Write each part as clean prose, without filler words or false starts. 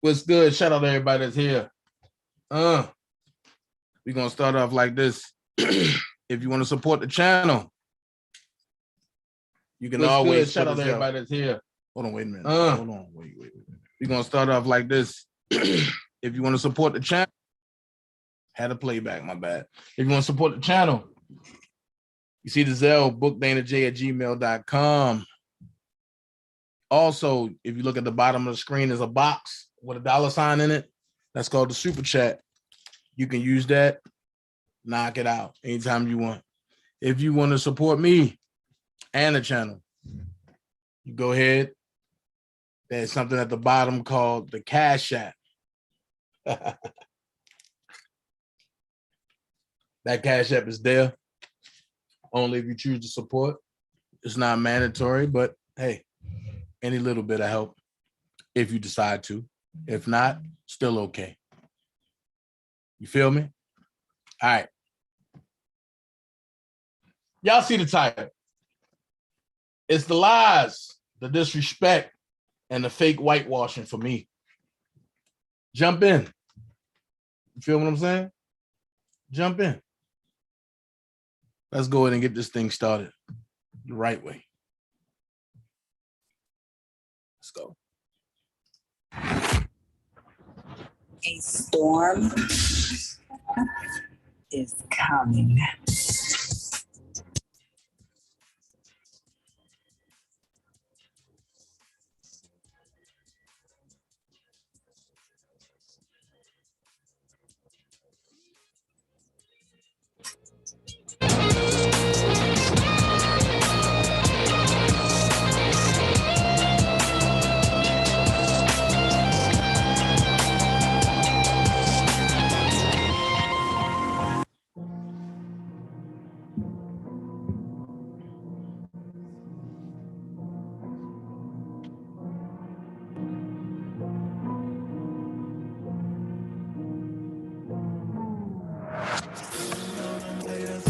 What's good? Shout out to everybody that's here. We're gonna start off like this. If you want to support the channel, you can always shout out to everybody that's here. Hold on, wait a minute. Hold on, wait. We're gonna start off like this. If you want to support the channel, had a playback, my bad. If you want to support the channel, you see the Zelle, bookdanajay@gmail.com. Also, if you look at the bottom of the screen, there's a box with a $sign in it. That's called the super chat. You can use that, knock it out anytime you want. If you want to support me and the channel, you go ahead. There's something at the bottom called the Cash App. That Cash App is there. Only if you choose to support. It's not mandatory, but hey, any little bit of help if you decide to. If not, still okay. You feel me? All right. Y'all see the title. It's the lies, the disrespect, and the fake whitewashing for me. Jump in. You feel what I'm saying? Jump in. Let's go ahead and get this thing started the right way. Let's go. A storm is coming.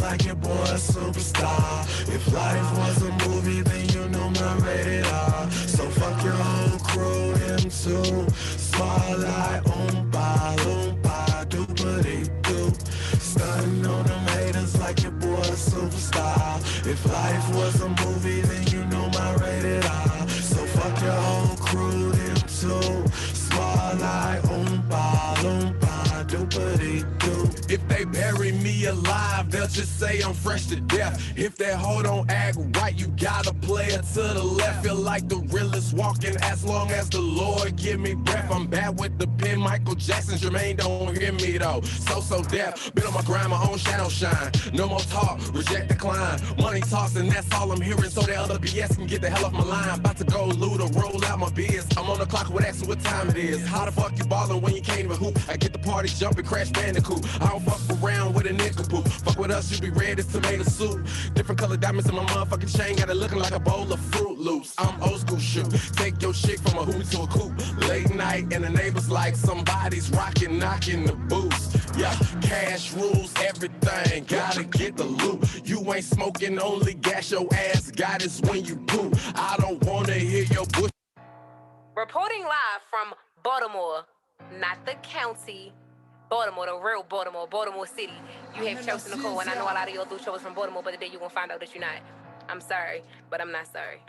Like your boy a superstar. If life was a movie, then you know my rated R. So fuck your whole crew, him too. Spotlight, oompa, doopity-doo. Stunning on them haters like your boy a superstar. If life was a movie, then you know my rated R. So fuck your whole crew, him too. Spotlight, oompa, doopity-doo. If they bury me alive, they'll just say I'm fresh to death. If that hoe don't act right, you gotta play it to the left. Feel like the realest walking as long as the Lord give me breath. I'm bad with the pen, Michael Jackson, Jermaine don't hear me though. So deaf, been on my grind, my own shadow shine. No more talk, reject, decline. Money tossing, that's all I'm hearing, so that other BS can get the hell off my line. About to go loot or roll out my biz. I'm on the clock with asking what time it is. How the fuck you ballin' when you can't even hoop? I get the party jumping, crash bandicoot. I don't fuck around with a nigga poop. Fuck with us, you be red as tomato soup. Different color diamonds in my motherfucking chain, got it looking like a bowl of Fruit Loops. I'm old school shoot. Take your shit from a hoop to a coupe. Late night and the neighbors like somebody's rocking, knocking the boost. Yeah, cash rules everything. Gotta get the loot. You ain't smoking, only gas your ass. God is when you poop. I don't wanna hear your bush. Reporting live from Baltimore, not the county. Baltimore, the real Baltimore, Baltimore City. You have chosen Nicole, and I know a lot of y'all do shows from Baltimore, but today you're gonna find out that you're not. I'm sorry, but I'm not sorry.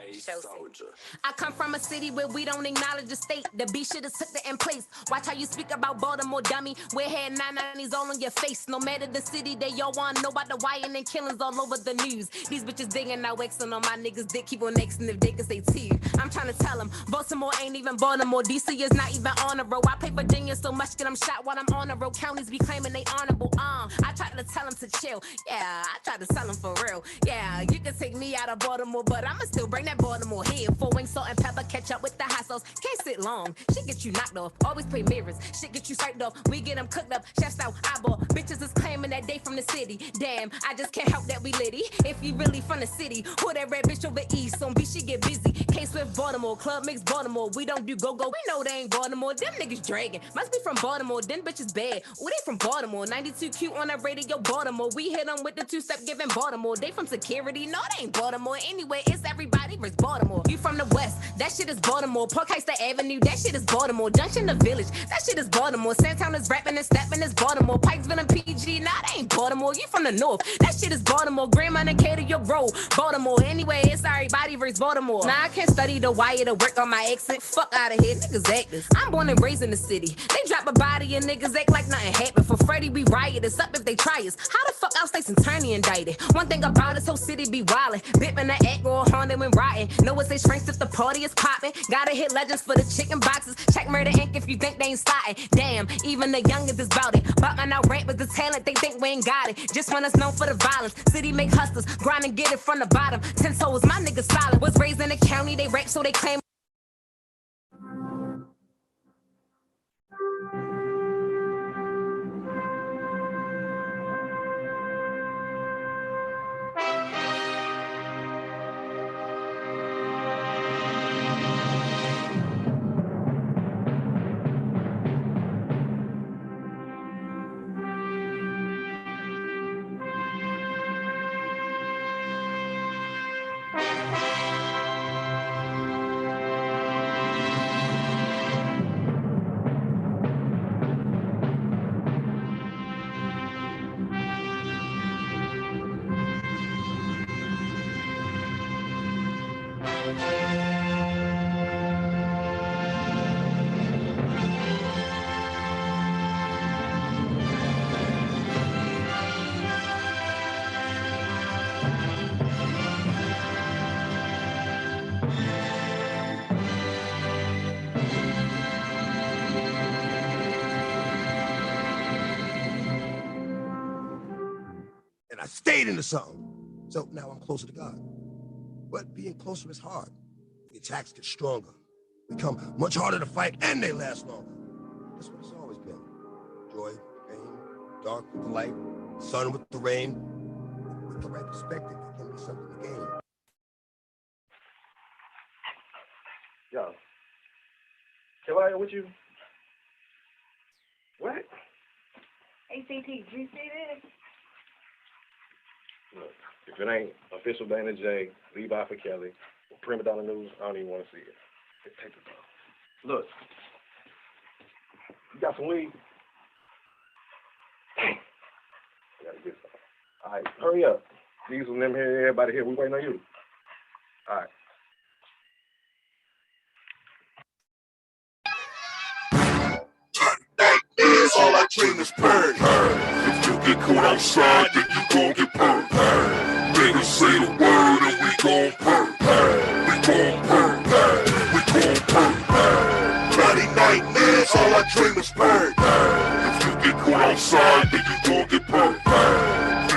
I come from a city where we don't acknowledge the state. The B shit is took the in place. Watch how you speak about Baltimore, dummy. We're had 990s all on your face. No matter the city, they all want to know about the wire and killings all over the news. These bitches digging now, Xing on my niggas. Dick keep on Xing if they can say T. I'm trying to tell them, Baltimore ain't even Baltimore. DC is not even on the road. I play Virginia so much that I'm shot while I'm on the road. Counties be claiming they honorable. I tried to tell them to chill. Yeah, I tried to tell them for real. Yeah, you can take me out of Baltimore, but I'ma still bring that Baltimore here. 4 wings, salt and pepper, catch up with the hot sauce. Can't sit long, shit get you knocked off. Always play mirrors, shit get you swiped off. We get them cooked up, chefs out, eyeball. Bitches is claiming that they they from the city. Damn, I just can't help that we litty. If you really from the city, who that red bitch over east? On B, she get busy. K-Swift, Baltimore, Club Mix, Baltimore. We don't do go-go, we know they ain't Baltimore. Them niggas dragging. Must be from Baltimore, them bitches bad. Ooh, they from Baltimore. 92Q on that radio, Baltimore. We hit them with the two-step giving Baltimore. They from security, no, they ain't Baltimore. Anyway, it's everybody versus Baltimore. You from the west, that shit is Baltimore. Park Heights, the Avenue, that shit is Baltimore. Junction, the village, that shit is Baltimore. Sandtown is rapping and stepping, is Baltimore. Pikesville and PG, nah, they ain't Baltimore. You from the north, that shit is Baltimore. Grandma and Cater, your road, Baltimore. Anyway, it's everybody versus Baltimore. Nah, I can't study the wire to work on my exit. Fuck out of here, niggas actors. I'm born and raised in the city. They drop a body and niggas act like nothing happened. For Freddie, we riot. It's up if they try us. How the fuck else they Centurny indicted? One thing about this whole city be wildin'. Bippin' the act or haunted when rotting. Know it's they strength if the party is poppin'. Gotta hit legends for the chicken boxes. Check Murder Inc. if you think they ain't starting. Damn, even the youngest is bout it. Buckin' out rap with the talent, they think we ain't got it. Just want us known for the violence. City make hustlers, grind and get it from the bottom. 10 toes, my niggas solid. Was raised in the county, they rap so they claim. And I stayed into something. So now I'm closer to God. But being closer is hard. The attacks get stronger, become much harder to fight, and they last longer. That's what it's always been. Joy, pain, dark with the light, sun with the rain. With the right perspective, it can be something to gain. Yo, can I with you? What? ACT, did you see this? Look, if it ain't official DanaJay, Levi for Kelly, or Prima Donna News, I don't even want to see it. Just take the phone. Look, you got some weed? I gotta get some. All right, hurry up. Diesel and them here, everybody here, we waiting on you. All right. All I dream is burn. If you get caught outside, then you gon' get burned. Niggas say the word and we gon' burn. We gon' burn. We gon' burn. Bloody nightmares, all I dream is burn. If you get caught outside, then you gon' get burned.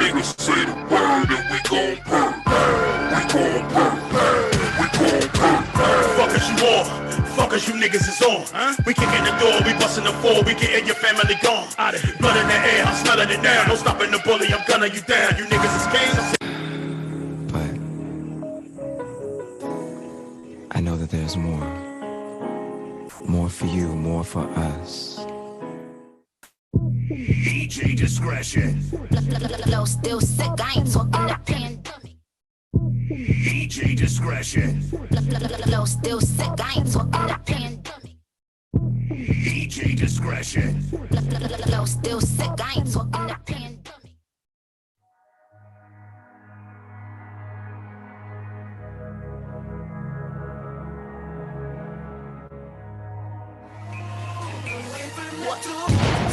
Niggas say the word and we gon' burn. We gon' burn. We gon' burn. Fuck is you on? Fuck as you niggas is on, huh? We kicking the door, we busting the floor, we getting your family gone. Out of here. Blood in the air, I'm smelling it now. No stopping the bully, I'm gunning you down. You niggas is kings. But I know that there's more. More for you, more for us. DJ discretion. Flow still sick, I ain't talking that pandemic. DJ discretion. Flow still sick, I ain't talking that pandemic. DJ discretion. Flow still sick, I ain't talking that pandemic.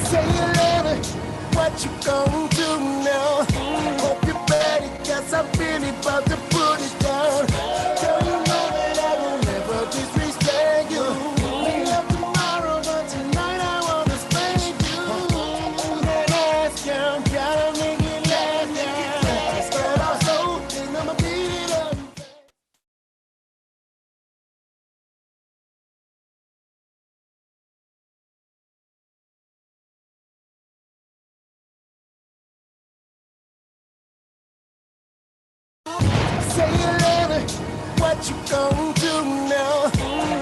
Say you love it, what you gon' do now? Hope you're ready, cause I'm really about to put it down. Girl, you know that I will never disrespect you. We love tomorrow, but tonight I wanna spend you. And ask you, Say you love me, what you gonna do now?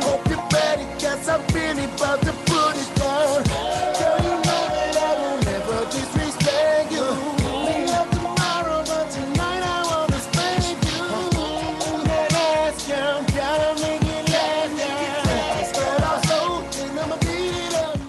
Hope you're ready, cause I'm really about to put it down. Girl, you know that I will never disrespect you. May love tomorrow, but tonight I wanna spank you. That ass down, gotta make it last down. Spread our soul, and I'ma beat it up.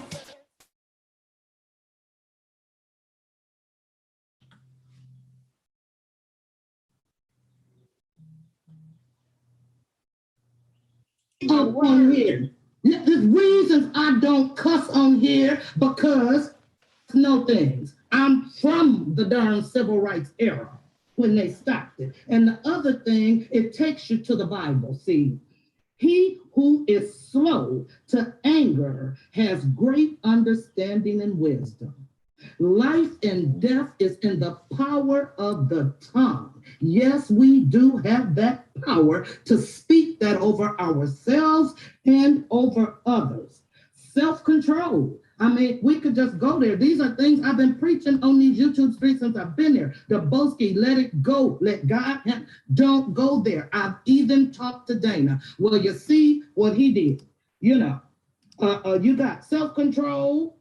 Up on here. The reasons I don't cuss on here because no things. I'm from the darn civil rights era when they stopped it. And the other thing, it takes you to the Bible. See, he who is slow to anger has great understanding and wisdom. Life and death is in the power of the tongue. Yes, we do have that power to speak that over ourselves and over others. Self-control. I mean, we could just go there. These are things I've been preaching on these YouTube streets since I've been there. The Boski, let it go. Let God, don't go there. I've even talked to Dana. Well, you see what he did. You know, you got self-control.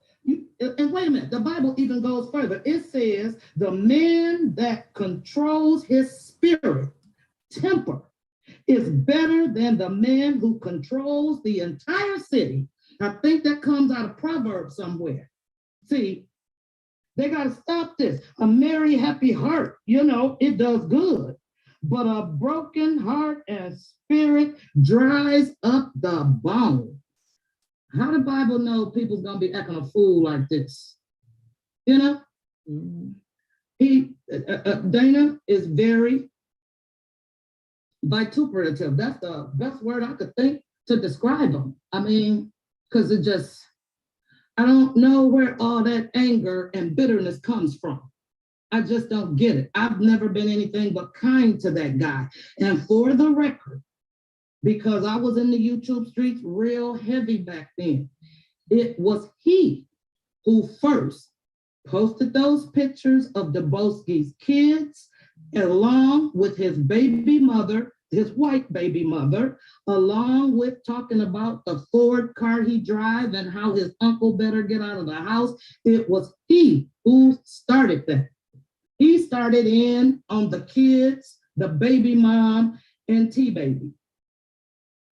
And wait a minute, the Bible even goes further. It says the man that controls his spirit, temper, is better than the man who controls the entire city. I think that comes out of Proverbs somewhere. See, they got to stop this. A merry, happy heart, you know, it does good. But a broken heart and spirit dries up the bone. How the Bible know people's gonna be acting a fool like this? You know, Dana is very vituperative. That's the best word I could think to describe him. I mean, because it just, I don't know where all that anger and bitterness comes from. I just don't get it. I've never been anything but kind to that guy. And for the record, because I was in the YouTube streets real heavy back then, it was he who first posted those pictures of Daboski's kids, along with his baby mother, his white baby mother, along with talking about the Ford car he drives and how his uncle better get out of the house. It was he who started that. He started in on the kids, the baby mom, and T-Baby.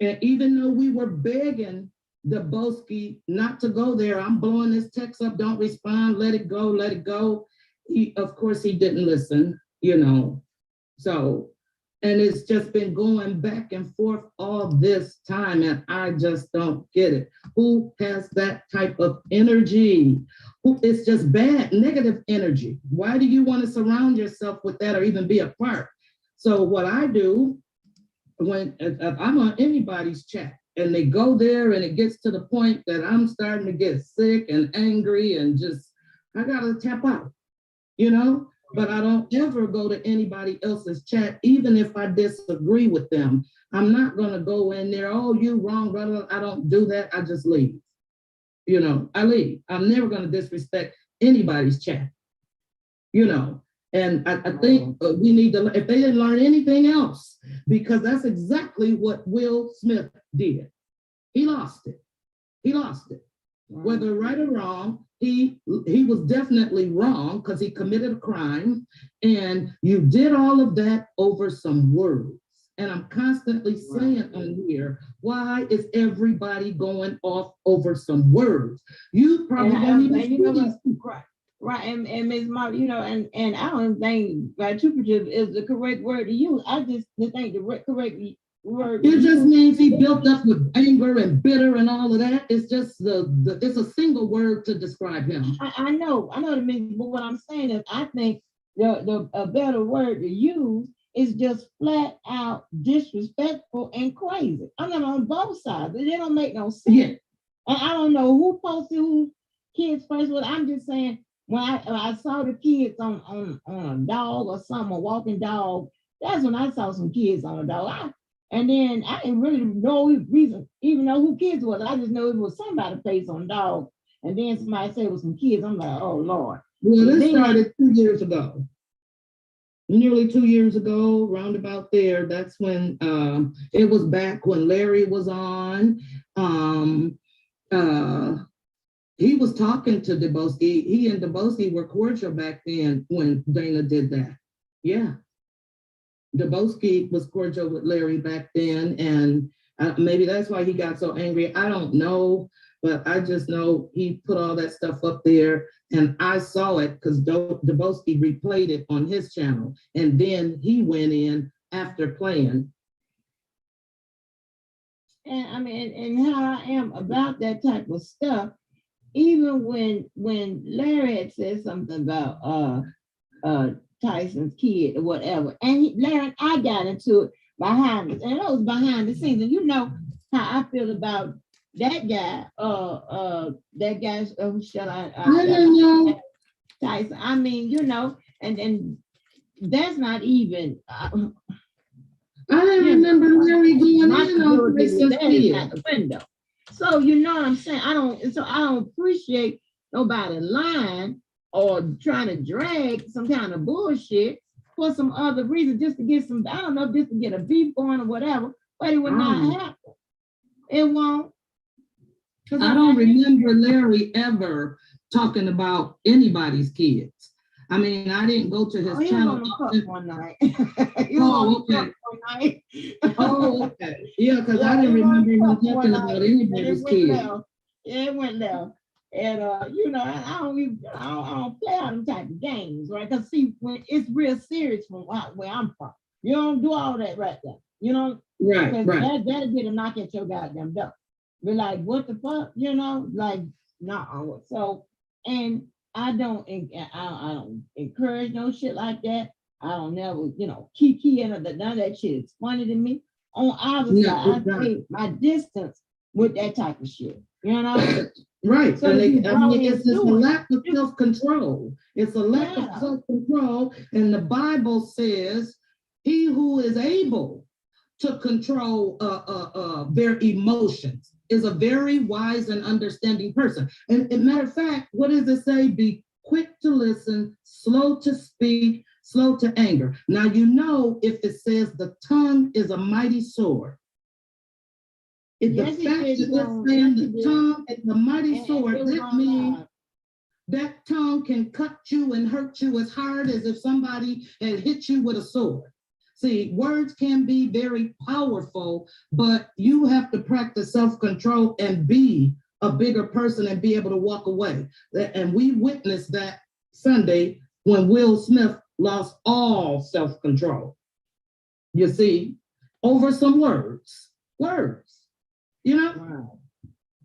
And even though we were begging Daboski not to go there, I'm blowing this text up, don't respond, let it go, let it go. Of course, he didn't listen, you know. So, and it's just been going back and forth all this time, and I just don't get it. Who has that type of energy? It's just bad, negative energy. Why do you want to surround yourself with that or even be a part? So what I do, when if I'm on anybody's chat and they go there and it gets to the point that I'm starting to get sick and angry and just, I gotta tap out, you know? But I don't ever go to anybody else's chat, even if I disagree with them. I'm not gonna go in there, oh, you wrong, brother. I don't do that, I just leave. You know, I leave. I'm never gonna disrespect anybody's chat, you know? And I think we need to, if they didn't learn anything else, because that's exactly what Will Smith did. He lost it. He lost it. Whether right or wrong, he was definitely wrong because he committed a crime. And you did all of that over some words. And I'm constantly saying on here, why is everybody going off over some words? You probably don't even Right, and Ms. Mark, you know, and I don't think vituperative is the correct word to use. I just think the correct word. It just means he built up with anger and bitter and all of that. It's just it's a single word to describe him. I know what it means, but what I'm saying is I think a better word to use is just flat out disrespectful and crazy. I'm not on both sides. They don't make no sense. Yeah. And I don't know who posted who kids first, but I'm just saying, when I saw the kids on a dog or something, a walking dog, that's when I saw some kids on a dog. And then I didn't really know even know who kids was. I just know it was somebody's face on a dog. And then somebody said it was some kids. I'm like, oh Lord. Well, this started 2 years ago. nearly 2 years ago, round about there. That's when it was back when Larry was on. He was talking to Deboski. He and Deboski were cordial back then when Dana did that. Yeah. Deboski was cordial with Larry back then, and maybe that's why he got so angry. I don't know, but I just know he put all that stuff up there, and I saw it because Deboski replayed it on his channel, and then he went in after playing. And I mean, and how I am about that type of stuff, even when Larry had said something about Tyson's kid or whatever, and Larry and I got into it behind it, and it was behind the scenes, and you know how I feel about that guy. That guy. Shall I don't know. Tyson. I mean, you know, and that's not even. I remember Larry going in on Chris's kid at the window. So you know what I'm saying? I don't appreciate nobody lying or trying to drag some kind of bullshit for some other reason, just to get some, I don't know, just to get a beef going or whatever, but it would not happen. It won't. I don't remember Larry ever talking about anybody's kids. I mean, I didn't go to his channel. One night. Oh, okay. Oh, okay. Yeah, because I didn't remember him talking about anybody's kids. Yeah, it went left. And you know, I don't play all them type of games, right? Because see, when it's real serious from where I'm from, you don't do all that right there. You know, right. That'll be to knock at your goddamn door. Be like, what the fuck, you know, like, nah. So, and I don't encourage no shit like that. I don't never, you know, kiki and none of that shit is funny to me. On either side, I take my distance with that type of shit, you know. Right. So I mean, it's just a lack of self-control. It's a lack of self-control. And the Bible says, he who is able to control their emotions is a very wise and understanding person. And matter of fact, what does it say? Be quick to listen, slow to speak, slow to anger. Now, you know, if it says the tongue is a mighty sword, if the fact that it's saying the tongue is a mighty sword, that means that tongue can cut you and hurt you as hard as if somebody had hit you with a sword. See, words can be very powerful, but you have to practice self-control and be a bigger person and be able to walk away. And we witnessed that Sunday when Will Smith lost all self-control. You see, over some words, you know? Wow.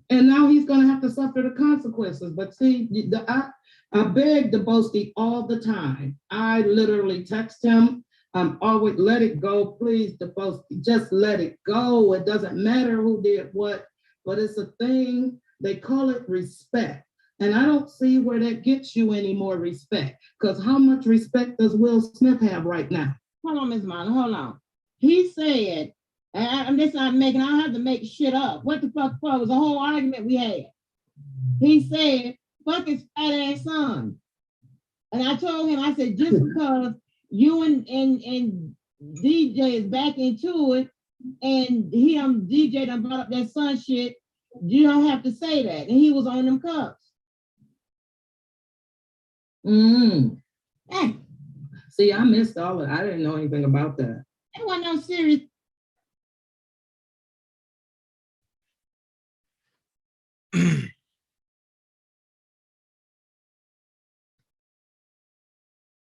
And now he's going to have to suffer the consequences. But see, I beg Deboski all the time. I literally text him. I'm always, let it go, please, Deboski, just let it go. It doesn't matter who did what, but it's a thing, they call it respect. And I don't see where that gets you any more respect, because how much respect does Will Smith have right now? Hold on, Ms. Marlon, hold on. He said, and this I'm making, I don't have to make shit up. What the fuck for? It was a whole argument we had. He said, fuck his fat ass son. And I told him, I said, just because you and DJ is back into it, and DJ done brought up that son shit, you don't have to say that. And he was on them cups. Hey. See, I missed all of it. I didn't know anything about that. It wasn't no serious.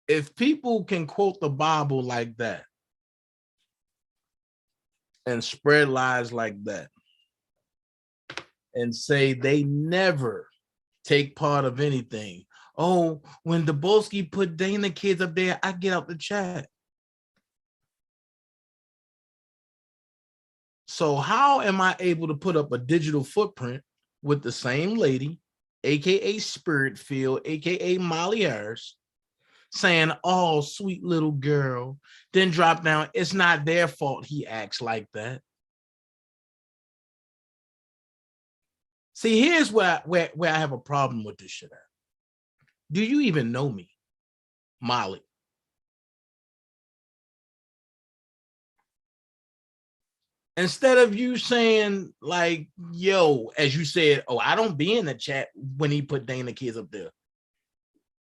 If people can quote the Bible like that and spread lies like that and say they never take part of anything. Oh, when Deboski put Dana kids up there, I get out the chat. So how am I able to put up a digital footprint with the same lady, AKA Spirit Field, AKA Molly Harris, saying, oh, sweet little girl, then drop down, it's not their fault he acts like that. See, here's where I have a problem with this shit at. Do you even know me, Molly? Instead of you saying like, yo, as you said, oh, I don't be in the chat when he put Dana kids up there.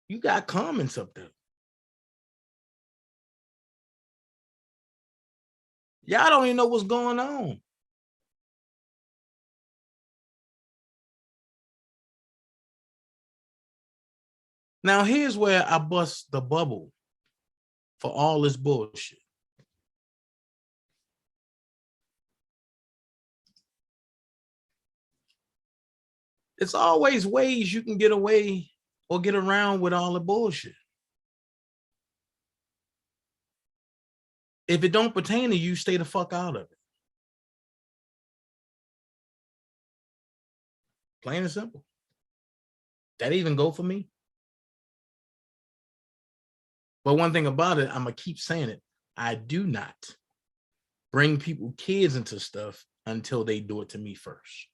You got comments up there. Y'all don't even know what's going on. Now, here's where I bust the bubble for all this bullshit. It's always ways you can get away or get around with all the bullshit. If it don't pertain to you, stay the fuck out of it. Plain and simple. That even go for me. But one thing about it, I'm gonna keep saying it. I do not bring people kids into stuff until they do it to me first.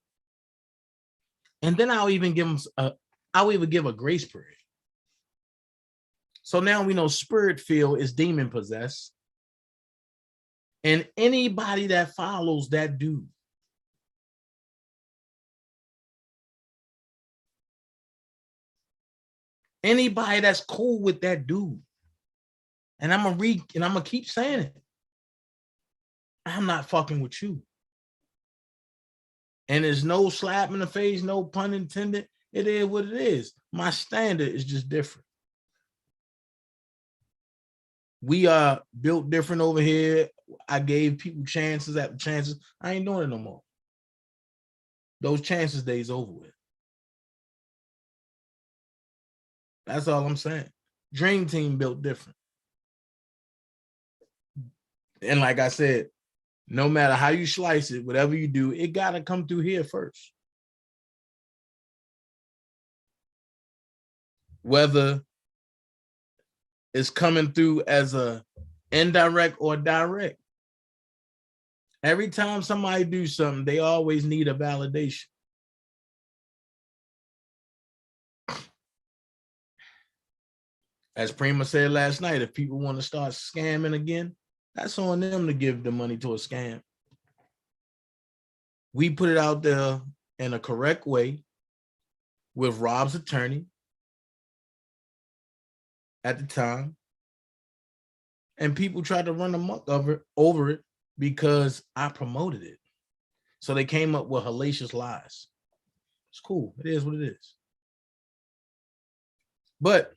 And then I'll even give them give a grace period. So now we know spirit field is demon possessed. And anybody that follows that dude, anybody that's cool with that dude, and I'm gonna keep saying it, I'm not fucking with you. And there's no slap in the face, no pun intended. It is what it is. My standard is just different. We are built different over here. I gave people chances after chances. I ain't doing it no more. Those chances days over with. That's all I'm saying. Dream Team built different. And like I said, no matter how you slice it, whatever you do, it got to come through here first. Whether it's coming through as a indirect or direct. Every time somebody do something, they always need a validation. As Prima said last night, if people want to start scamming again, that's on them to give the money to a scam. We put it out there in a correct way with Rob's attorney at the time. And people tried to run amok over it because I promoted it. So they came up with hellacious lies. It's cool. It is what it is. But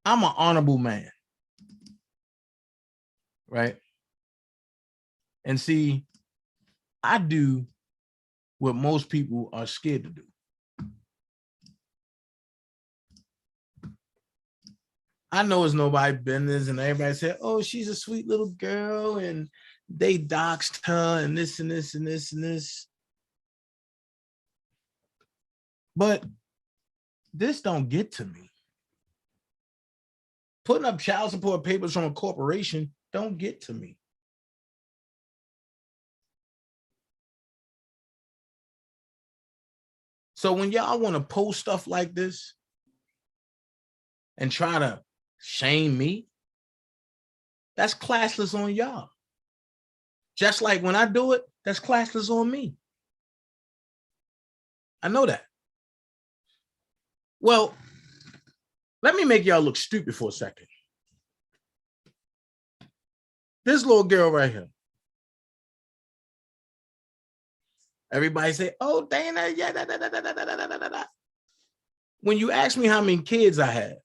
I'm an honorable man, right? And see, I do what most people are scared to do. I know it's nobody's business, and everybody said, oh, she's a sweet little girl, and they doxed her, and this and this and this and this. But this don't get to me. Putting up child support papers from a corporation don't get to me. So when y'all want to post stuff like this and try to shame me, that's classless on y'all. Just like when I do it, that's classless on me. I know that. Well, let me make y'all look stupid for a second. This little girl right here. Everybody say, oh, Dana, yeah, da, da, da, da, da, da, da, da. When you ask me how many kids I have,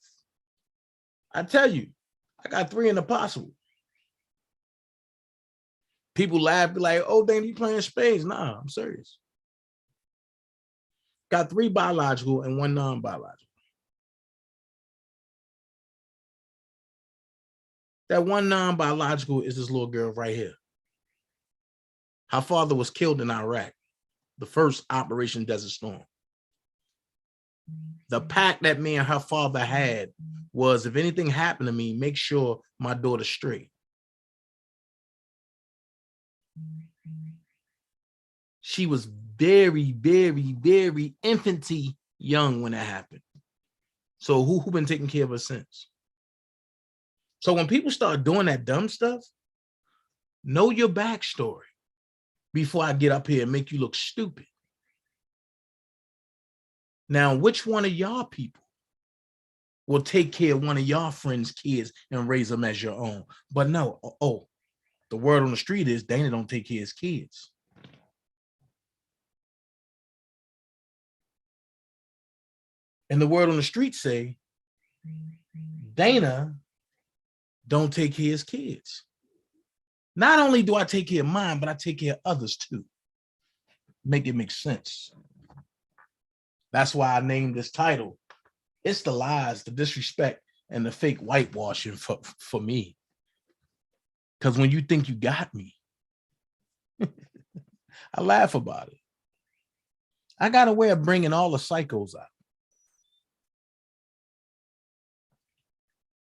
I tell you, I got 3 in the possible. People laugh, be like, oh, Dana, you playing spades? Nah, I'm serious. Got 3 biological and 1 non-biological. That 1 non-biological is this little girl right here. Her father was killed in Iraq, the first Operation Desert Storm. The pact that me and her father had was, if anything happened to me, make sure my daughter's straight. She was very, very, very infancy young when that happened. So who been taking care of her since? So when people start doing that dumb stuff, know your backstory before I get up here and make you look stupid. Now, which one of y'all people will take care of one of y'all friends' kids and raise them as your own? But no, oh, the word on the street is Dana don't take care of his kids. And the word on the street say, Dana don't take care of his kids. Not only do I take care of mine, but I take care of others too. Make it make sense. That's why I named this title. It's the lies, the disrespect, and the fake whitewashing for me. Because when you think you got me, I laugh about it. I got a way of bringing all the psychos out.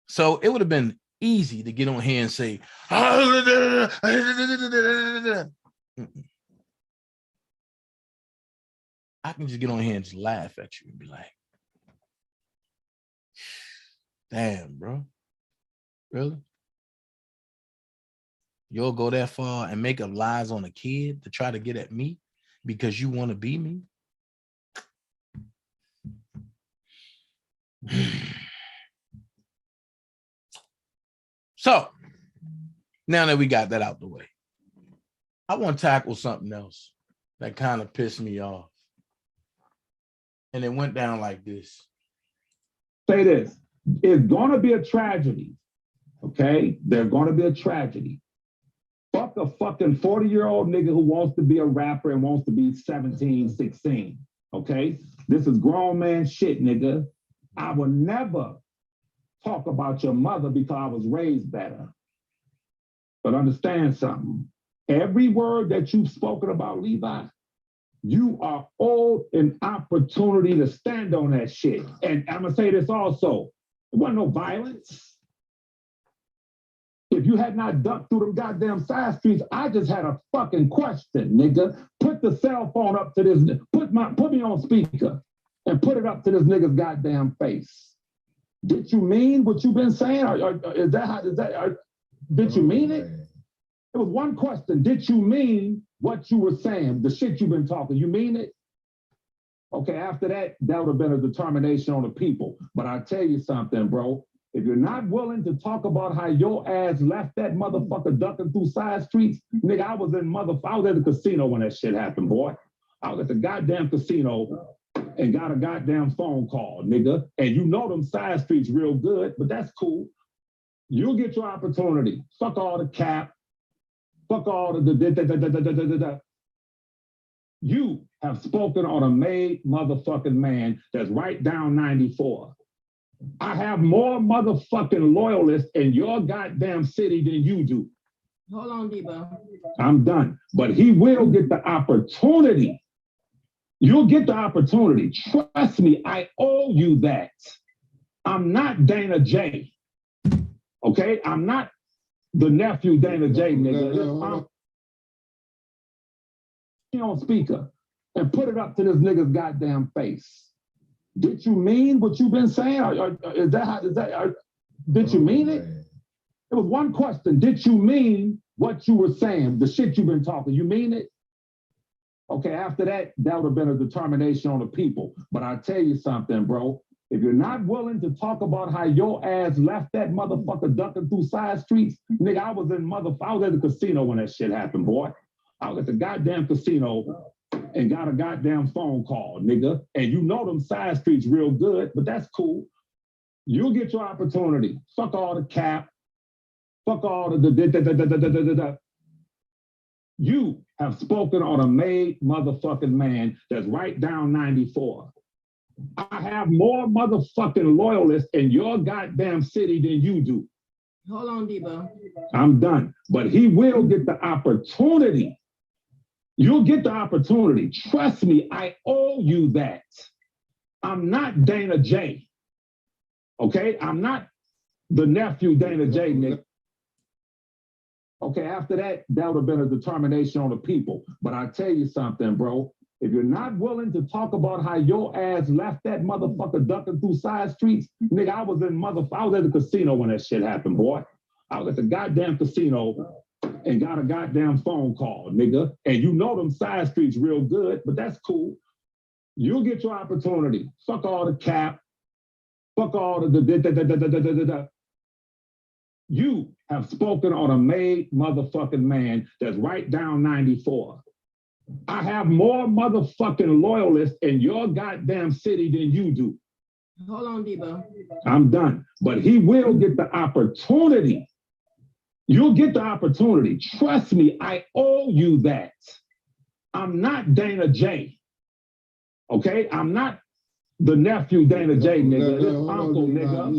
So it would have been easy to get on here and say, I can just get on here and just laugh at you and be like, damn, bro. Really? You'll go that far and make up lies on a kid to try to get at me because you want to be me? So now that we got that out the way, I want to tackle something else that kind of pissed me off. And it went down like this. Say this, it's going to be a tragedy, okay? There's going to be a tragedy. Fuck a fucking 40-year-old nigga who wants to be a rapper and wants to be 17, 16, okay? This is grown man shit, nigga. I will never talk about your mother because I was raised better. But understand something. Every word that you've spoken about Levi, you are owed an opportunity to stand on that shit. And I'm gonna say this also, there wasn't no violence. If you had not ducked through them goddamn side streets, I just had a fucking question, nigga. Put the cell phone up to this, put me on speaker and put it up to this nigga's goddamn face. Did you mean what you've been saying? Did you mean it? It was one question. Did you mean what you were saying? The shit you've been talking, you mean it? Okay, after that, that would have been a determination on the people. But I'll tell you something, bro. If you're not willing to talk about how your ass left that motherfucker ducking through side streets, nigga, I was at the casino when that shit happened, boy. I was at the goddamn casino and got a goddamn phone call, nigga. And you know them side streets real good, but that's cool. You'll get your opportunity. Fuck all the cap. Fuck all the You have spoken on a made motherfucking man that's right down 94. I have more motherfucking loyalists in your goddamn city than you do. Hold on, Debo. I'm done. But he will get the opportunity. You'll get the opportunity. Trust me, I owe you that. I'm not DanaJay. Okay? I'm not the nephew DanaJay, nigga. I'm on speaker and put it up to this nigga's goddamn face. Did you mean what you've been saying? Did you mean it? It was one question. Did you mean what you were saying? The shit you've been talking, you mean it? Okay, after that, that would have been a determination on the people. But I'll tell you something, bro. If you're not willing to talk about how your ass left that motherfucker ducking through side streets, nigga, I was at the casino when that shit happened, boy. I was at the goddamn casino and got a goddamn phone call, nigga. And you know them side streets real good, but that's cool. You'll get your opportunity. Fuck all the cap. Fuck all the You have spoken on a made motherfucking man that's right down 94. I have more motherfucking loyalists in your goddamn city than you do. Hold on, Debo. I'm done. But he will get the opportunity. You'll get the opportunity. Trust me, I owe you that. I'm not DanaJay. Okay? I'm not the nephew DanaJay, nigga. Okay, after that, that would have been a determination on the people. But I'll tell you something, bro. If you're not willing to talk about how your ass left that motherfucker ducking through side streets, nigga, I was at the casino when that shit happened, boy. I was at the goddamn casino and got a goddamn phone call, nigga. And you know them side streets real good, but that's cool. You'll get your opportunity. Fuck all the cap. Fuck all the. You have spoken on a made motherfucking man that's right down 94. I have more motherfucking loyalists in your goddamn city than you do. Hold on, Debo. I'm done. But he will get the opportunity. You'll get the opportunity. Trust me, I owe you that. I'm not DanaJay. Okay? I'm not the nephew DanaJay, nigga. This uncle, nigga.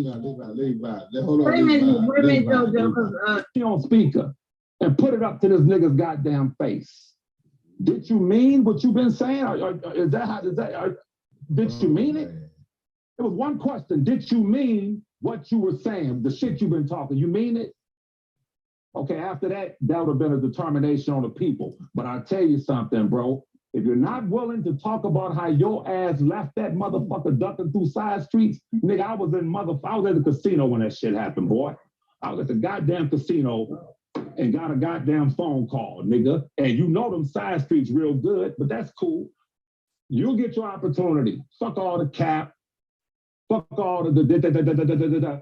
Wait a minute, Jojo. She on speaker and put it up to this nigga's goddamn face. Did you mean what you've been saying? Did you mean it? It was one question. Did you mean what you were saying? The shit you've been talking, you mean it? Okay, after that, that would have been a determination on the people. But I'll tell you something, bro. If you're not willing to talk about how your ass left that motherfucker ducking through side streets, nigga, I was at the casino when that shit happened, boy. I was at the goddamn casino and got a goddamn phone call, nigga. And you know them side streets real good, but that's cool. You'll get your opportunity. Fuck all the cap. Fuck all the.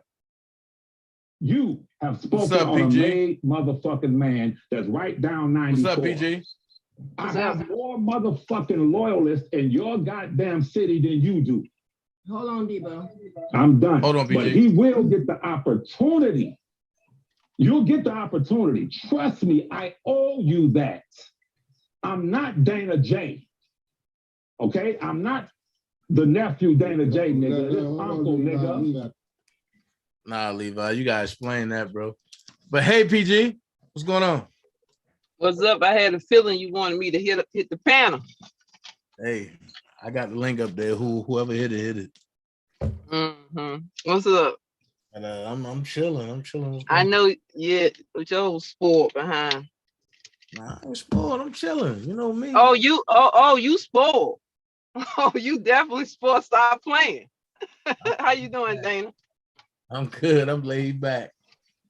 You have spoken on a made motherfucking man that's right down 94. What's up, PG? I have more motherfucking loyalists in your goddamn city than you do. Hold on, Debo. I'm done. Hold on, PG. But he will get the opportunity. You'll get the opportunity. Trust me, I owe you that. I'm not DanaJay. Okay? I'm not the nephew DanaJay, nigga. This uncle, nigga. Nah, Levi, you gotta explain that, bro. But hey, PG, what's going on? What's up? I had a feeling you wanted me to hit the panel. Hey, I got the link up there. Whoever hit it. Mm-hmm. What's up? And I'm chilling. I'm chilling. I know, yeah, with your spoiled behind. Nah, I'm spoiled. I'm chilling. You know me. Oh, you spoiled. Oh, you definitely spoiled. Stop playing. How you doing, Dana? I'm good. I'm laid back.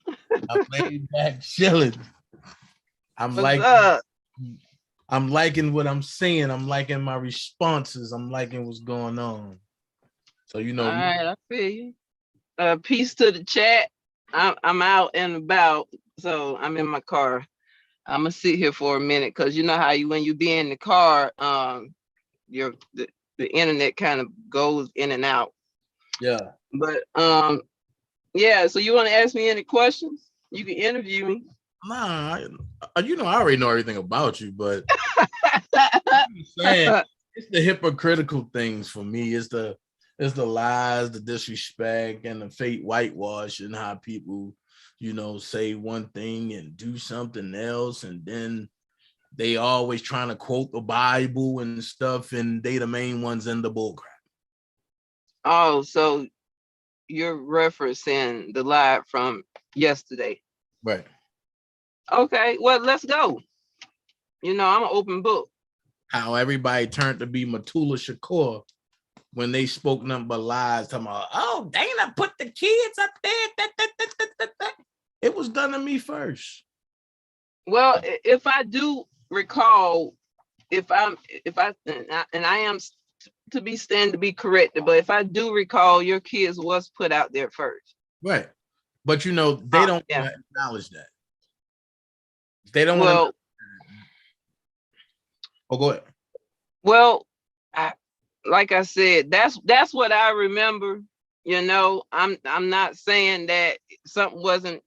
I'm laid back, chilling. I'm liking what I'm seeing. I'm liking my responses. I'm liking what's going on. So you know. All right, I feel you. Peace to the chat. I'm out and about, so I'm in my car. I'm gonna sit here for a minute because you know how when you be in the car, the internet kind of goes in and out. Yeah. But yeah. So you want to ask me any questions? You can interview me. Nah, you know I already know everything about you, but I'm saying, it's the hypocritical things for me. It's the lies, the disrespect, and the fake whitewash, and how people, you know, say one thing and do something else, and then they always trying to quote the Bible and stuff, and they the main ones in the bullcrap. Oh, so you're referencing the lie from yesterday, right? Okay, well, let's go. You know, I'm an open book. How everybody turned to be Matula Shakur when they spoke nothing but lies, talking about, oh, Dana put the kids up there. It was done to me first. Well, if I do recall, I am to be corrected, but if I do recall, your kids was put out there first. Right. But you know, they don't acknowledge that. They don't want to. Oh, go ahead. Well, like I said, that's what I remember. You know, I'm not saying that something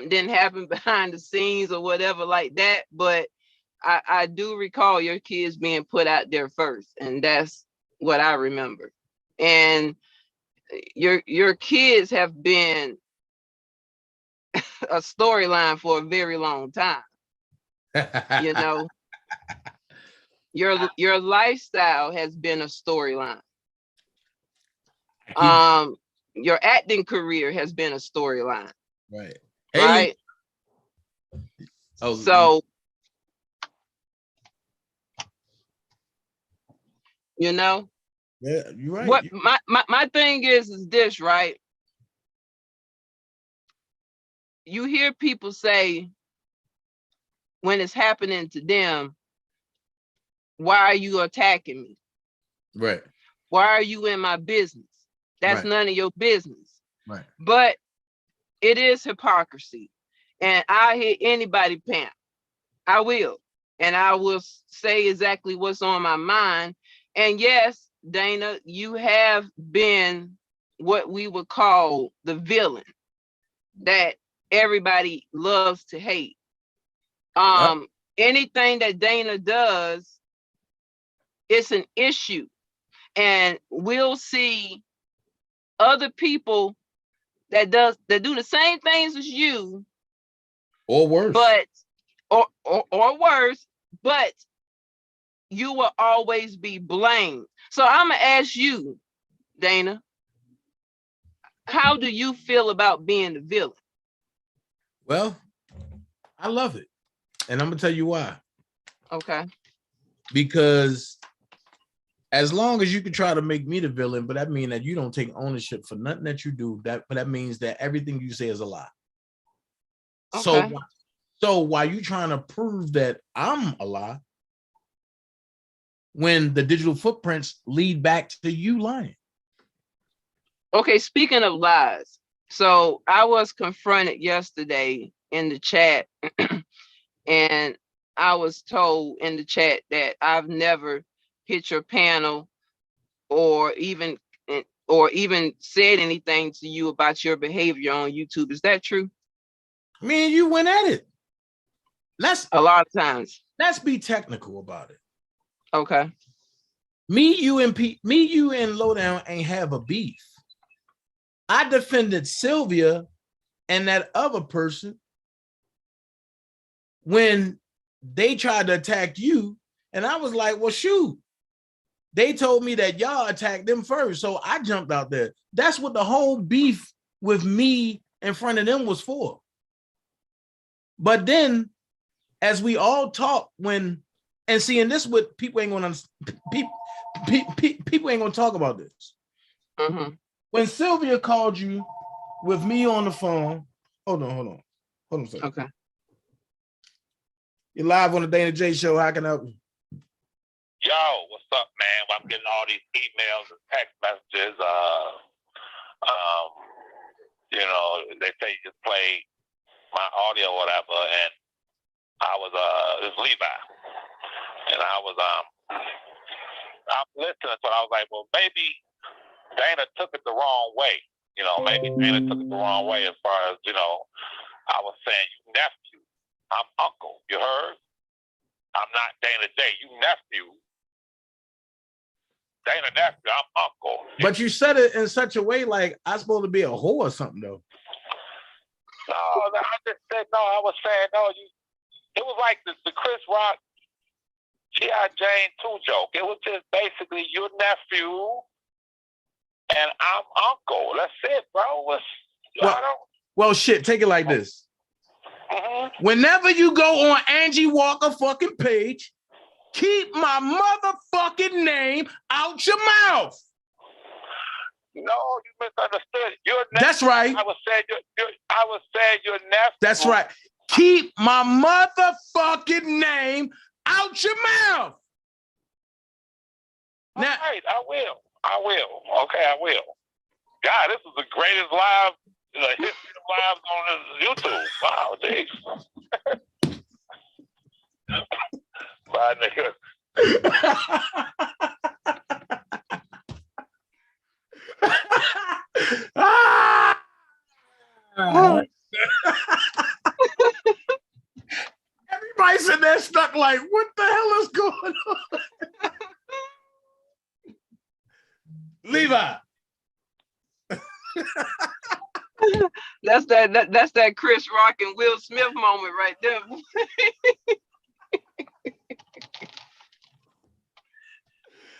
didn't happen behind the scenes or whatever like that, but I do recall your kids being put out there first, and that's what I remember. And your kids have been a storyline for a very long time. You know, your lifestyle has been a storyline. Your acting career has been a storyline. Right. Right. Oh, so You know? Yeah, you're right. What my thing is this, right? You hear people say when it's happening to them, why are you attacking me? Right. Why are you in my business? That's Right. none of your business. Right. But it is hypocrisy. And I hit anybody pimp. I will. And I will say exactly what's on my mind. And yes, Dana, you have been what we would call the villain that everybody loves to hate. Anything that Dana does, it's an issue. And we'll see other people that do the same things as you, or worse, but or worse, but you will always be blamed. So I'm gonna ask you, Dana, how do you feel about being the villain? Well, I love it, and I'm gonna tell you why. Okay. Because as long as you can try to make me the villain, but that means that you don't take ownership for nothing that you do. But that means that everything you say is a lie. Okay. So why you trying to prove that I'm a lie when the digital footprints lead back to you lying? Okay, speaking of lies, so I was confronted yesterday in the chat, and I was told in the chat that I've never hit your panel or even said anything to you about your behavior on YouTube. Is that true? Me and you went at it. A lot of times. Let's be technical about it. Okay. Me, you, and Lowdown ain't have a beef. I defended Sylvia and that other person when they tried to attack you, and I was like, well, shoot. They told me that y'all attacked them first, so I jumped out there. That's what the whole beef with me in front of them was for. But then, as we all talk, and this what people ain't gonna people ain't gonna talk about this. Mm-hmm. When Sylvia called you with me on the phone, hold on a second. Okay. You're live on the DanaJay show. How can I help you? Yo, what's up, man? Well, I'm getting all these emails and text messages. You know, they say you just play my audio or whatever, and I was it's Levi, and I'm listening, so I was like, well, maybe Dana took it the wrong way. You know, maybe Dana took it the wrong way as far as, you know, I was saying, you nephew, I'm uncle. You heard? I'm not DanaJay. You nephew. Dana nephew, I'm uncle. But you said it in such a way like I'm supposed to be a whore or something, though. No, I just said, no, I was saying, no, it was like the Chris Rock, G.I. Jane 2 joke. It was just basically your nephew and I'm uncle. That's it, bro. Well, shit, take it like this. Mm-hmm. Whenever you go on Angie Walker fucking page, keep my motherfucking name out your mouth. No, you misunderstood. Your nephew, that's right. I was saying your nephew. That's right. Keep my motherfucking name out your mouth. All right, I will. Okay, I will. God, this is the greatest live history of lives on YouTube. Wow, jeez. Bye, nigga. Everybody sitting there stuck like, what the hell is going on? Levi. That's that Chris Rock and Will Smith moment right there.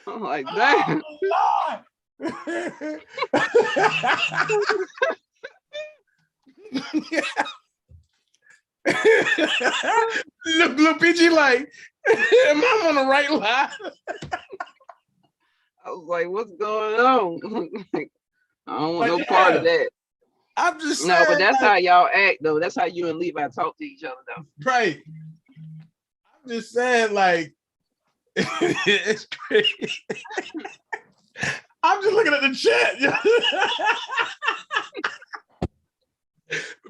I'm like, damn. Oh, look, PG like, am I on the right line? I was like, what's going on? I don't want But no part of that. I'm just No, but saying, that's like, how y'all act though. That's how you and Levi talk to each other though. right. I'm just saying, like, it's crazy. I'm just looking at the chat.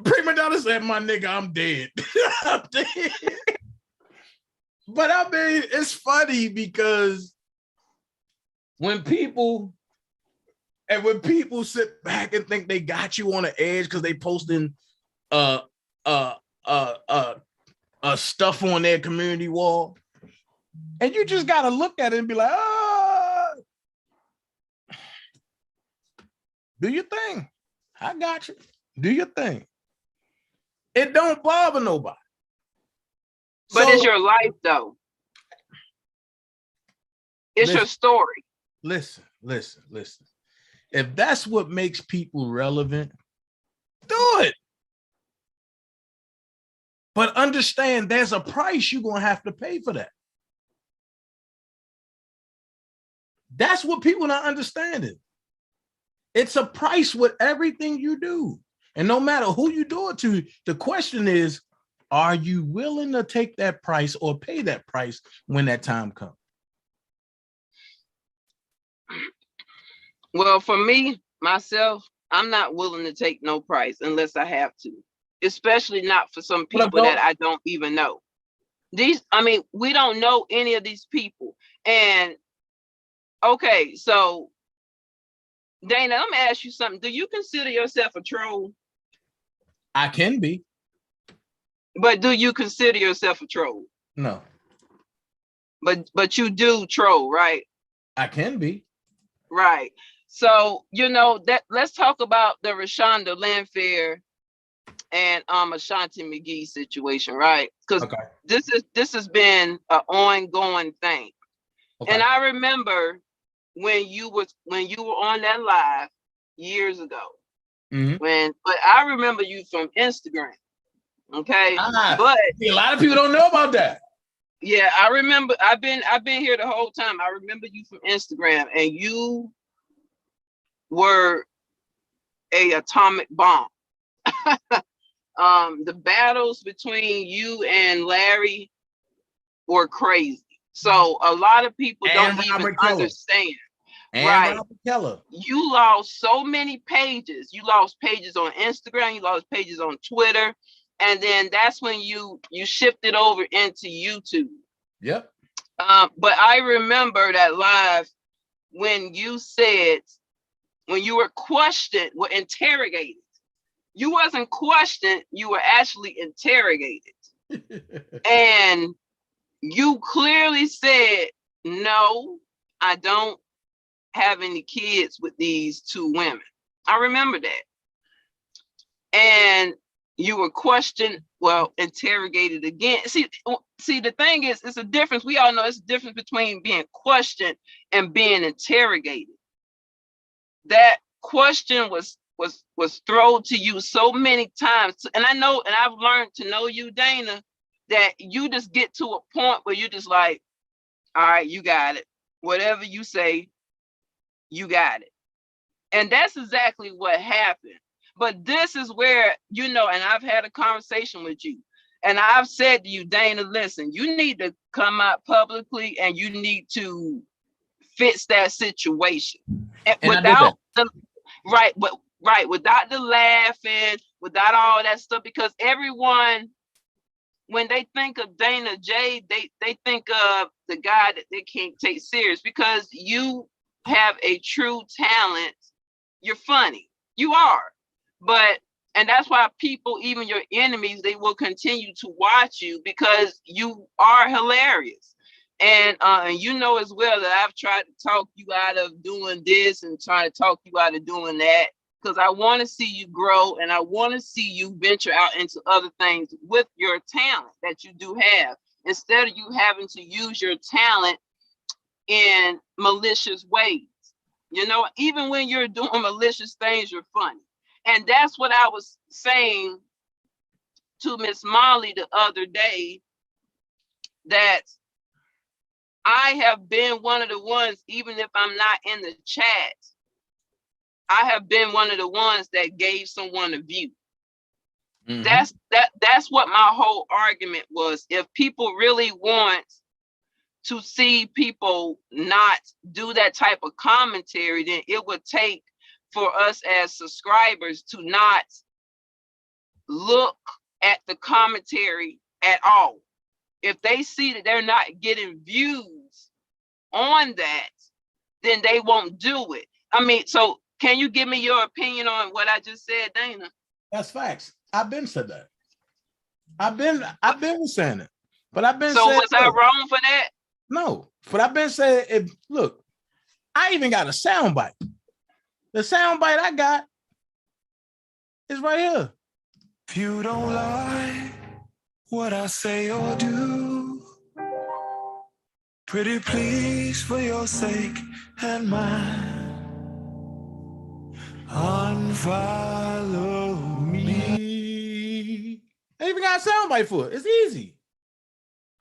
Prima Donna said, my nigga, I'm dead. I'm dead. But I mean, it's funny because when people sit back and think they got you on the edge because they posting stuff on their community wall, and you just gotta look at it and be like, do your thing. I got you. Do your thing. It don't bother nobody. But it's your life though. It's your story. Listen. If that's what makes people relevant, do it. But understand there's a price you're gonna have to pay for that. That's what people not understanding. It's a price with everything you do. And no matter who you do it to, the question is, are you willing to take that price or pay that price when that time comes? Well, for me, myself, I'm not willing to take no price unless I have to, especially not for some people that I don't even know. We don't know any of these people. And okay, so Dana, let me ask you something. Do you consider yourself a troll? I can be. But do you consider yourself a troll? No. But you do troll, right? I can be. Right. So, that let's talk about the Rashonda Landfair and Ashanti McGee situation, right? Because this has been an ongoing thing. Okay. And I remember when you were on that live years ago. Mm-hmm. But I remember you from Instagram. Okay. But a lot of people don't know about that. Yeah, I remember. I've been here the whole time. I remember you from Instagram, and you were a atomic bomb. The battles between you and Larry were crazy. So a lot of people don't even understand. Right. You lost so many pages. You lost pages on Instagram. You lost pages on Twitter. And then that's when you shifted over into YouTube. Yep. But I remember that live when you said, when you were questioned, were interrogated. You wasn't questioned, you were actually interrogated. And you clearly said, no, I don't have any kids with these two women. I remember that. And you were questioned, interrogated again. See, the thing is, it's a difference. We all know it's a difference between being questioned and being interrogated. That question was thrown to you so many times. And I know, and I've learned to know you, Dana, that you just get to a point where you're just like, all right, you got it. Whatever you say, you got it. And that's exactly what happened. But this is where, and I've had a conversation with you, and I've said to you, Dana, listen, you need to come out publicly and you need to fix that situation. And without without the laughing, without all that stuff, because everyone, when they think of DanaJay, they think of the guy that they can't take serious, because you have a true talent. You're funny. You are. And that's why people, even your enemies, they will continue to watch you because you are hilarious. And you know as well that I've tried to talk you out of doing this and trying to talk you out of doing that, because I want to see you grow and I want to see you venture out into other things with your talent that you do have, instead of you having to use your talent in malicious ways. Even when you're doing malicious things, you're funny. And that's what I was saying to Miss Molly the other day, that I have been one of the ones, even if I'm not in the chat, I have been one of the ones that gave someone a view. That's what my whole argument was. If people really want to see people not do that type of commentary, then it would take for us as subscribers to not look at the commentary at all. If they see that they're not getting views on that, then they won't do it. I mean, so can you give me your opinion on what I just said, Dana? That's facts. I've been said that. I've been saying it, but I've been. So saying, was I wrong for that? No, but I've been saying, if look, I even got a sound bite. The sound bite I got is right here. If you don't like what I say or do, pretty please for your sake and mine, unfollow me. I even got a sound bite for it. It's easy.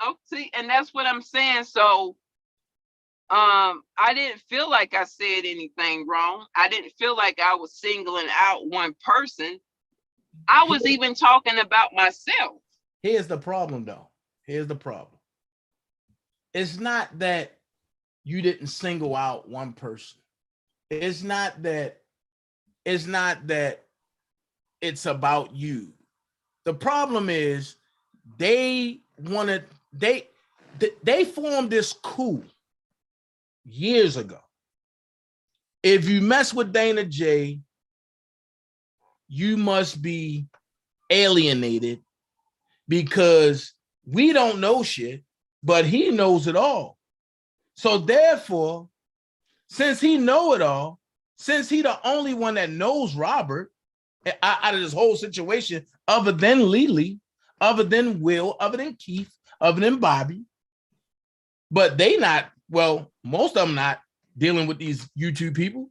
Oh, see, and that's what I'm saying. So I didn't feel like I said anything wrong. I didn't feel like I was singling out one person. I was even talking about myself. Here's the problem, though. Here's the problem. It's not that you didn't single out one person. It's not that it's about you. The problem is they formed this coup years ago. If you mess with DanaJay, you must be alienated because we don't know shit, but he knows it all. So therefore, since he know it all, since he the only one that knows Robert out of this whole situation, other than Lily, other than Will, other than Keith, other than Bobby, but they not, well, most of them not dealing with these YouTube people.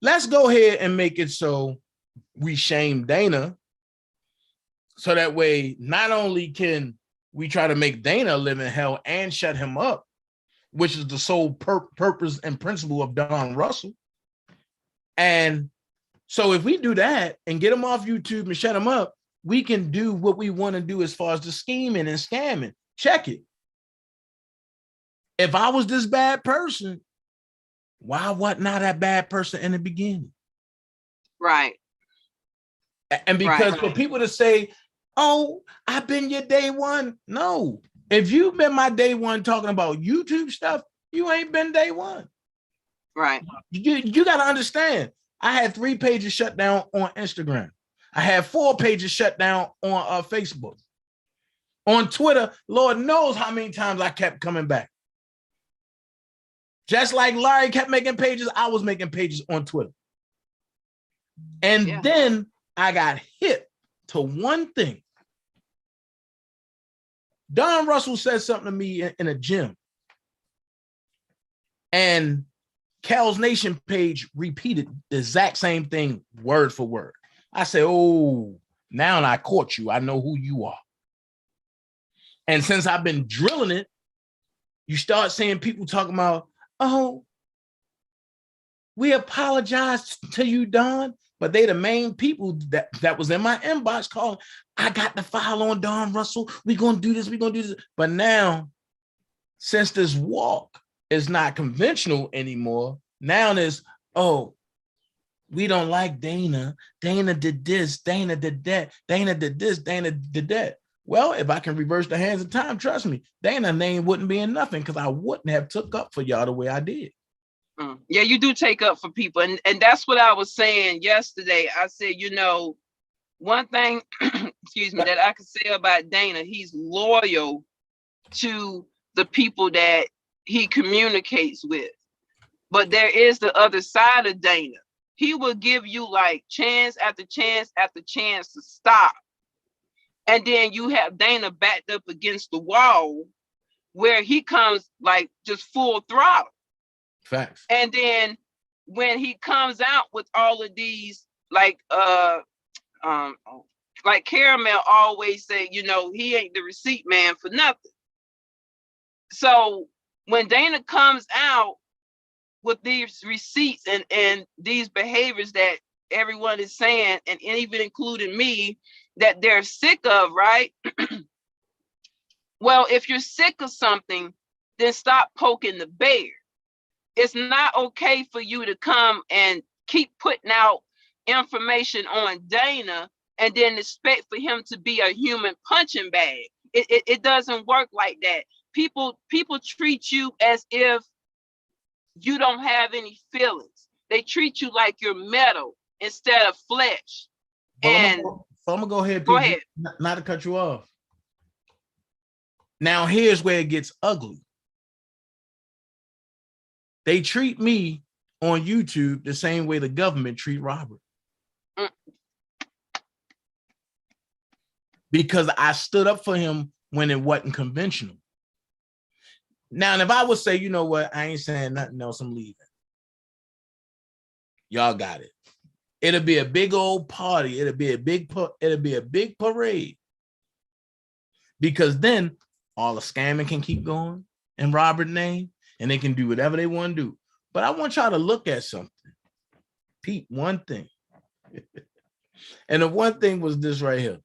Let's go ahead and make it so we shame Dana. So that way, not only can we try to make Dana live in hell and shut him up, which is the sole purpose and principle of Don Russell. And so if we do that and get him off YouTube and shut him up, we can do what we want to do as far as the scheming and scamming. Check it. If I was this bad person, why wasn't I that bad person in the beginning? Right. And because for people to say, oh, I've been your day one. No, if you've been my day one talking about YouTube stuff, you ain't been day one. Right. You got to understand, I had 3 pages shut down on Instagram. I had 4 pages shut down on Facebook. On Twitter, Lord knows how many times I kept coming back. Just like Larry kept making pages, I was making pages on Twitter. And then I got hit to one thing. Don Russell said something to me in a gym. And Cal's Nation page repeated the exact same thing word for word. I said, oh, now I caught you. I know who you are. And since I've been drilling it, you start seeing people talking about, oh, we apologize to you, Don. But they the main people that was in my inbox calling, I got the file on Don Russell. We're going to do this. We're going to do this. But now, since this walk is not conventional anymore, now there's, oh, we don't like Dana. Dana did this. Dana did that. Dana did this. Dana did that. Well, if I can reverse the hands of time, trust me, Dana's name wouldn't be in nothing because I wouldn't have took up for y'all the way I did. Yeah, you do take up for people. And that's what I was saying yesterday. I said, you know, one thing, excuse me, that I could say about Dana, he's loyal to the people that he communicates with. But there is the other side of Dana. He will give you like chance after chance after chance to stop. And then you have Dana backed up against the wall where he comes like just full throttle. Facts. And then when he comes out with all of these, like Caramel always say, you know, he ain't the receipt man for nothing. So when Dana comes out with these receipts and these behaviors that everyone is saying, and even including me, that they're sick of, right? Well, if you're sick of something, then stop poking the bear. It's not okay for you to come and keep putting out information on Dana and then expect for him to be a human punching bag. It doesn't work like that. People treat you as if you don't have any feelings. They treat you like you're metal instead of flesh. And I'm gonna go ahead, go PG, ahead. not to cut you off. Now here's where it gets ugly. They treat me on YouTube the same way the government treat Robert. Because I stood up for him when it wasn't conventional. Now, and if I would say, you know what, I ain't saying nothing else, I'm leaving. Y'all got it. It'll be a big old party. It'll be a big parade. Because then all the scamming can keep going in Robert's name, and they can do whatever they want to do. But I want y'all to look at something. Pete, one thing. And the one thing was this right here.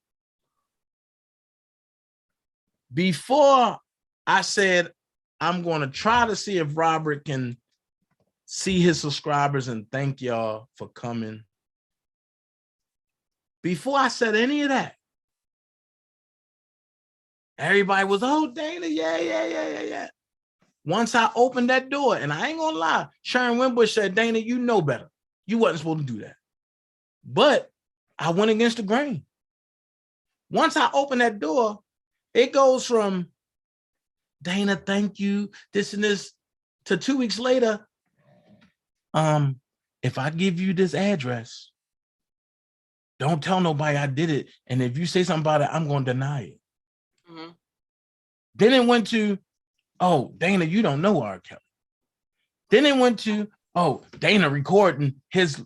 Before I said, I'm going to try to see if Robert can see his subscribers and thank y'all for coming. Before I said any of that, everybody was, oh, Dana, yeah. Once I opened that door, and I ain't gonna lie, Sharon Wimbush said, Dana, you know better. You wasn't supposed to do that. But I went against the grain. Once I opened that door, it goes from, Dana, thank you, this and this, to 2 weeks later, if I give you this address, don't tell nobody I did it. And if you say something about it, I'm going to deny it. Mm-hmm. Then it went to, oh, Dana, you don't know R. Kelly. Then it went to, oh, Dana recording his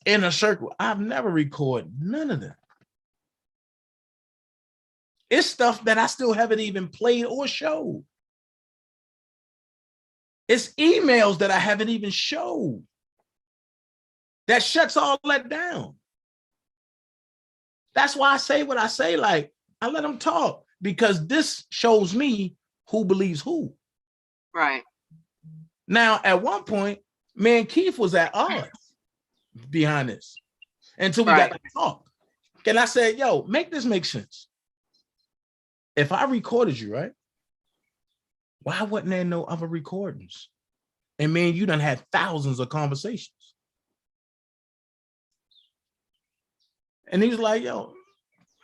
inner circle. I've never recorded none of that. It's stuff that I still haven't even played or showed. It's emails that I haven't even showed. That shuts all that down. That's why I say what I say, like, I let them talk, because this shows me who believes who. Right. Now, at one point, me and Keith was at odds behind this until we got to talk. And I said, yo, make this make sense. If I recorded you, right? Why wasn't there no other recordings? And man, you done had thousands of conversations. And he was like, yo,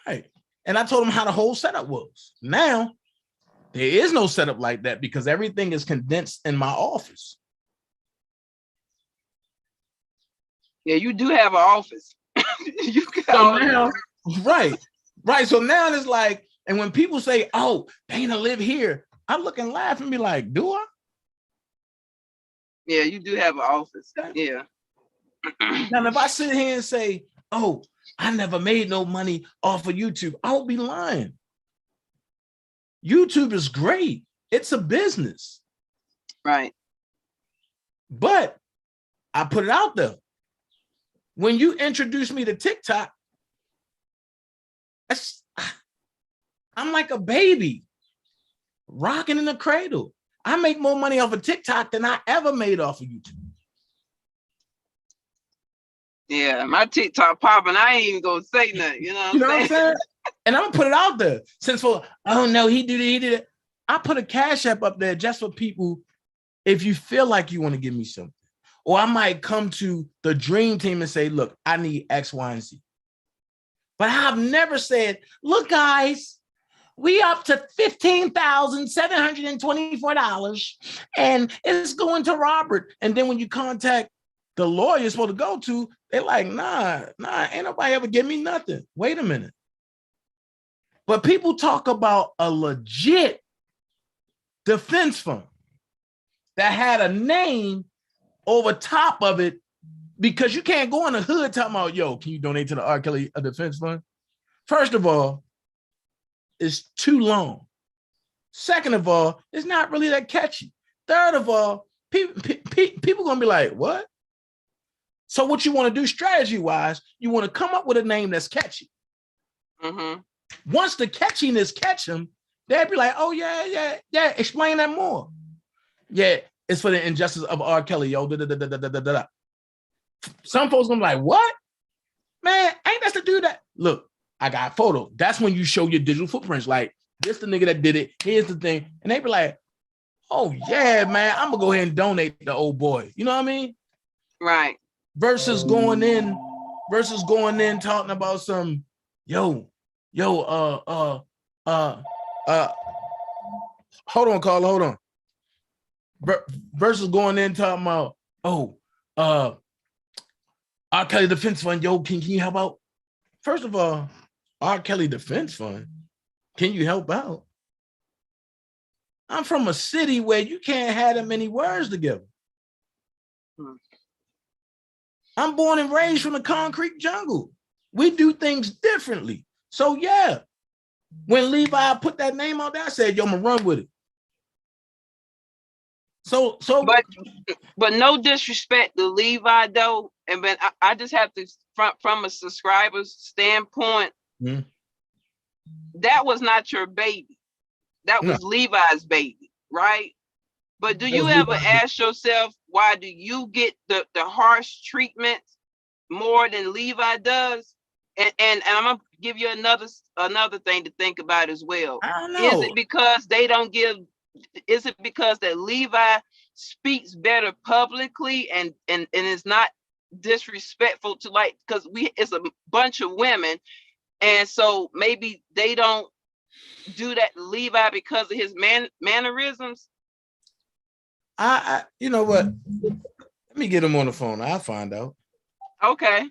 right. And I told him how the whole setup was. Now, there is no setup like that because everything is condensed in my office. Yeah, you do have an office. You so now, right. So now it's like, and when people say, oh, Dana live here, I look and laugh and be like, do I? Yeah, you do have an office. Yeah. Now, if I sit here and say, oh, I never made no money off of YouTube, I'll be lying. YouTube is great. It's a business. Right. But I put it out there. When you introduce me to TikTok, I'm like a baby rocking in the cradle. I make more money off of TikTok than I ever made off of YouTube. Yeah, my TikTok popping. I ain't even gonna say nothing. You know what I'm saying? And I'm gonna put it out there. Since for, oh no, he did it. I put a Cash App up there just for people. If you feel like you want to give me something, or I might come to the dream team and say, look, I need X, Y, and Z. But I've never said, look, guys, we up to $15,724, and it's going to Robert. And then when you contact the lawyer you're supposed to go to, they're like, nah, ain't nobody ever give me nothing. Wait a minute. But people talk about a legit defense fund that had a name over top of it, because you can't go in the hood talking about, yo, can you donate to the R. Kelly defense fund? First of all, it's too long. Second of all, it's not really that catchy. Third of all, people gonna be like, what? So what you want to do strategy-wise, you want to come up with a name that's catchy. Once the catchiness catch them, they'll be like, oh, yeah, explain that more. Yeah, it's for the injustice of R. Kelly, yo. Some folks gonna be like, what? Man, ain't that to do that? Look, I got a photo. That's when you show your digital footprints. Like, this the nigga that did it. Here's the thing. And they be like, oh, yeah, man, I'm gonna go ahead and donate the old boy. You know what I mean? Right. Versus going in talking about some, hold on, Carla, hold on. Versus going in talking about, R. Kelly Defense Fund, yo, can you help out? First of all, R. Kelly Defense Fund, can you help out? I'm from a city where you can't have that many words together. I'm born and raised from the concrete jungle. We do things differently. So yeah, when Levi put that name out there, I said, yo, I'm gonna run with it. But no disrespect to Levi though, and but I just have to from a subscriber's standpoint, that was not your baby. That was Levi's baby, right? But do you ever ask yourself, why do you get the harsh treatment more than Levi does? And I'm gonna give you another thing to think about as well. I don't know. Is it because they don't give? Is it because that Levi speaks better publicly and is not disrespectful to, like, because it's a bunch of women, and so maybe they don't do that to Levi because of his mannerisms? I you know what? Let me get him on the phone. I'll find out. Okay.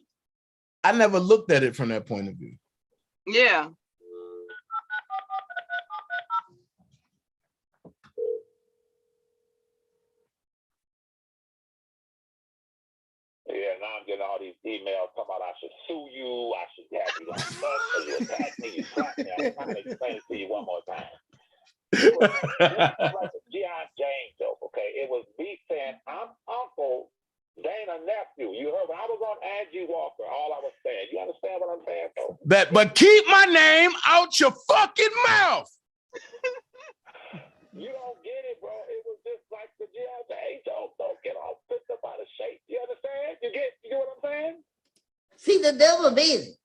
I never looked at it from that point of view. Yeah. Yeah, now I'm getting all these emails talking about I should sue you, I should have you on bus, or you attack me, you slap me. I'm trying to explain it to you one more time. It was like a DanaJay joke, okay? It was me saying, I'm Uncle Dana nephew. You heard when I was on Angie Walker, all I was saying. You understand what I'm saying, though? But keep my name out your fucking mouth. You don't get it, bro. It was just like the DanaJay joke. Don't get all pissed up out of shape. You understand? You get what I'm saying? See, the devil busy.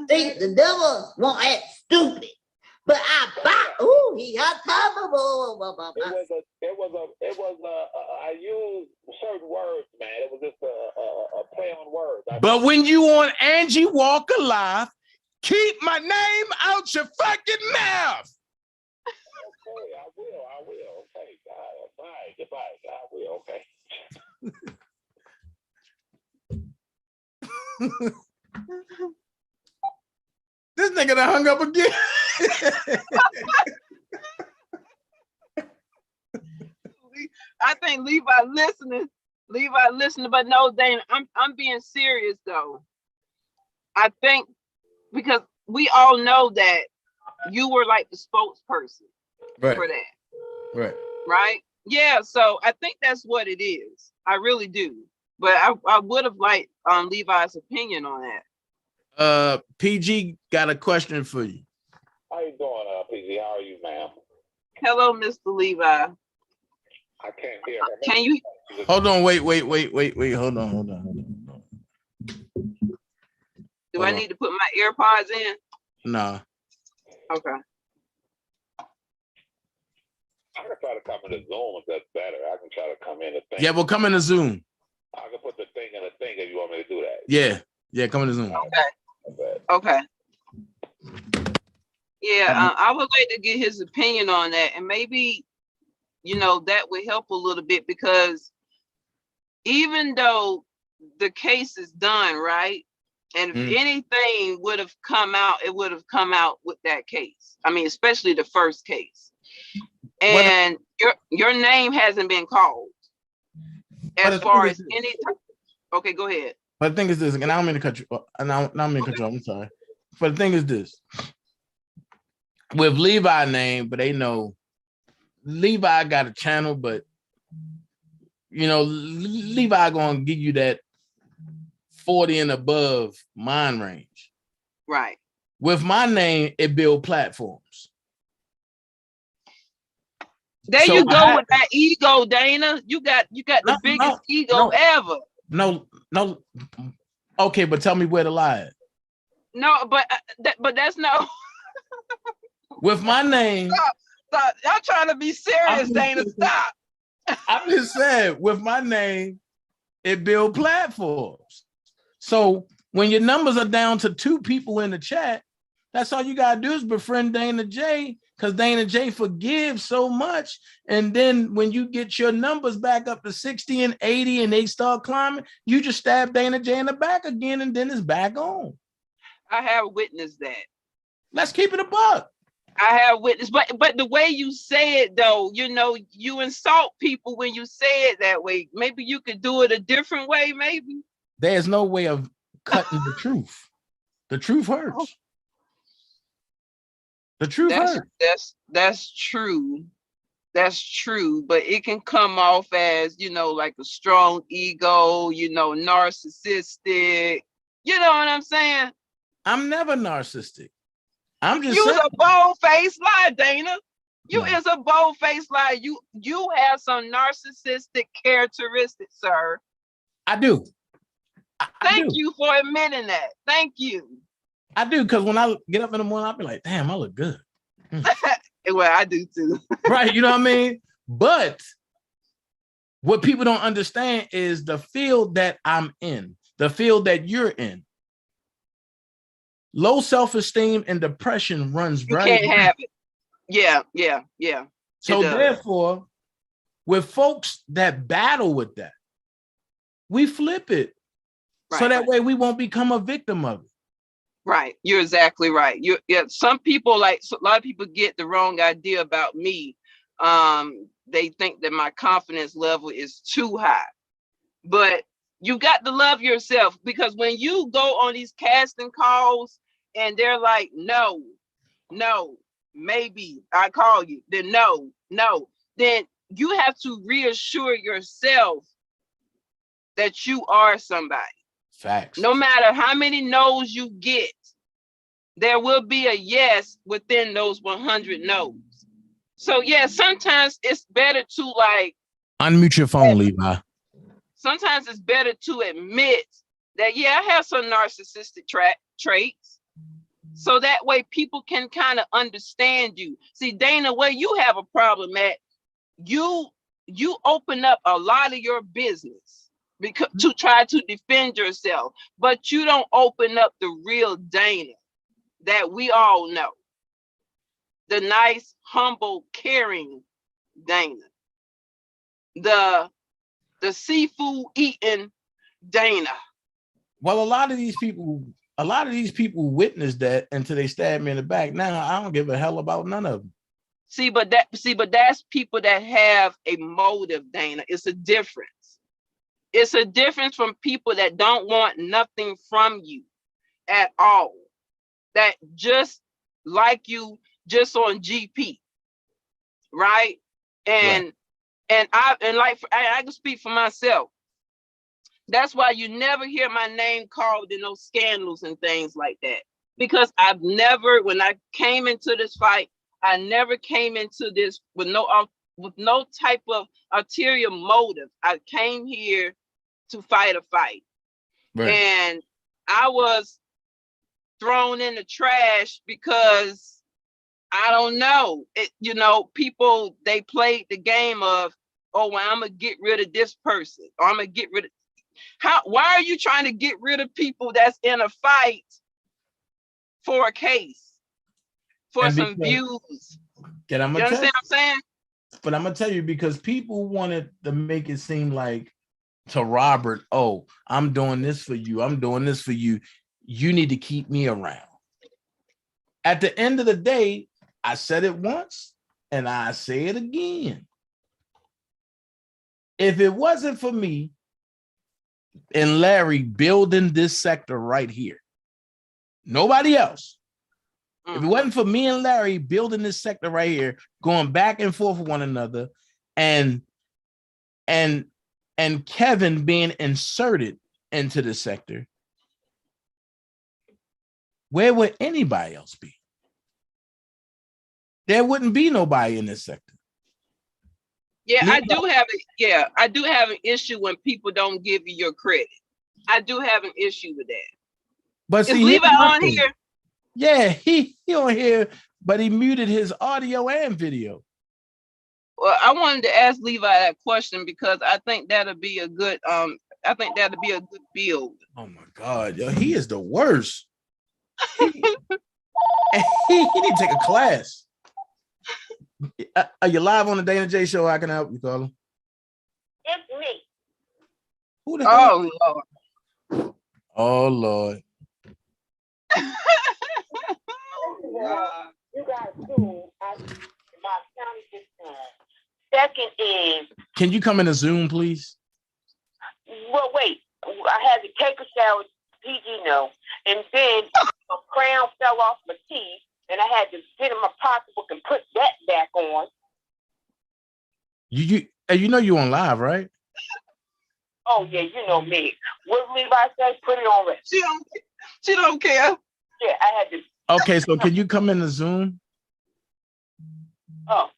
See, the devil won't act stupid. But he got time. I used certain words, man. It was just a play on words. But when you on Angie Walker Live, keep my name out your fucking mouth. Okay, I will. Okay, bye. Goodbye. I will. Okay. This nigga done hung up again. I think Levi listening, but no, Dana, I'm being serious though. I think because we all know that you were like the spokesperson for that. Right? Yeah, so I think that's what it is. I really do. But I would have liked Levi's opinion on that. PG got a question for you. How you doing, PG? How are you, ma'am? Hello, Mr. Levi. I can't hear her. Can you? Hold on, wait. Hold on. Do I need to put my AirPods in? Nah. Okay. I can try to come into Zoom if that's better. I can try to come in a thing. Yeah, we'll come into Zoom. I can put the thing in a thing if you want me to do that. Yeah, come into Zoom. Okay. Yeah, I would like to get his opinion on that, and maybe, that would help a little bit, because even though the case is done, right, and if anything would have come out, it would have come out with that case. I mean, especially the first case, and your name hasn't been called as far as any. Okay, go ahead. But the thing is this, and I don't mean to cut you off. I'm sorry. But the thing is this. with Levi name, but they know Levi got a channel, but you know, Levi gonna give you that 40 and above mind range. Right. With my name, it build platforms. There So you go with that ego, Dana. You got the biggest ego ever. No. Okay, but tell me where to lie at. No, but that's no. With my name, stop. I'm trying to be serious, Dana. Stop. I just said with my name, it build platforms. So when your numbers are down to 2 people in the chat, that's all you gotta do is befriend DanaJay, because DanaJay forgives so much. And then when you get your numbers back up to 60 and 80 and they start climbing, you just stab DanaJay in the back again, and then it's back on. I have witnessed that. Let's keep it a buck. I have witnessed, but the way you say it though, you know, you insult people when you say it that way. Maybe you could do it a different way, maybe. There's no way of cutting the truth. The truth hurts. The truth hurts. That's true. That's true, but it can come off as, you know, like a strong ego, you know, narcissistic. You know what I'm saying? I'm never narcissistic. I'm just saying. A bold-faced lie, Dana. You is a bold-faced lie. You have some narcissistic characteristics, sir. I do. Thank you for admitting that. Thank you. I do, because when I get up in the morning, I'll be like, damn, I look good. Well, I do too. Right, you know what I mean? But what people don't understand is the field that I'm in, the field that you're in. Low self-esteem and depression runs right. You can't have it. Yeah. So therefore, with folks that battle with that, we flip it. Right, so that way we won't become a victim of it. Right. You're exactly right. Some people, like a lot of people, get the wrong idea about me. They think that my confidence level is too high. But you got to love yourself, because when you go on these casting calls and they're like, no, maybe I call you, then no, then you have to reassure yourself that you are somebody. Facts. No matter how many no's you get, there will be a yes within those 100 no's. So yeah, sometimes it's better to like unmute your phone, Levi. Sometimes it's better to admit that, yeah, I have some narcissistic traits. So that way people can kind of understand you. See, Dana, where you have a problem at, you open up a lot of your business because to try to defend yourself, but you don't open up the real Dana that we all know. The nice, humble, caring Dana. The seafood eating Dana. Well, a lot of these people witnessed that until they stabbed me in the back. Now I don't give a hell about none of them. See, but that's people that have a motive, Dana. It's a difference. It's a difference from people that don't want nothing from you at all. That just like you, just on GP, right? And I can speak for myself. That's why you never hear my name called in those scandals and things like that. Because I've never, when I came into this fight, I never came into this with no type of ulterior motive. I came here to fight a fight. Right. And I was thrown in the trash because I don't know. People, they played the game of, oh, well, I'm gonna get rid of this person, or I'm gonna get rid of. Why are you trying to get rid of people that's in a fight for a case, for some views? You understand what I'm saying? But I'm gonna tell you, because people wanted to make it seem like to Robert, oh, I'm doing this for you. I'm doing this for you. You need to keep me around. At the end of the day, I said it once and I say it again. If it wasn't for me and Larry building this sector right here, nobody else, If it wasn't for me and Larry building this sector right here, going back and forth with one another, and Kevin being inserted into the sector, where would anybody else be? There wouldn't be nobody in this sector. Yeah, I do have an issue when people don't give you your credit. I do have an issue with that. But is see, Levi on thing. here? Yeah, he on here, but he muted his audio and video. Well, I wanted to ask Levi that question because I think that'll be a good build. Oh my God, yo, he is the worst. He need to take a class. Are you live on the DanaJay show? I can help you, Carla. It's me. Who the hell? Oh Lord. Oh Lord. You got to my county this. Second is. Can you come in a Zoom, please? Well, wait. I had to take a shower. PG no, and then a crown fell off my teeth, and I had to get in my pocketbook and put that back on. You know you on live, right? Oh yeah, you know me. What Levi say? Put it on red. She don't care. Yeah, I had to. Okay, so can you come in the Zoom? Oh.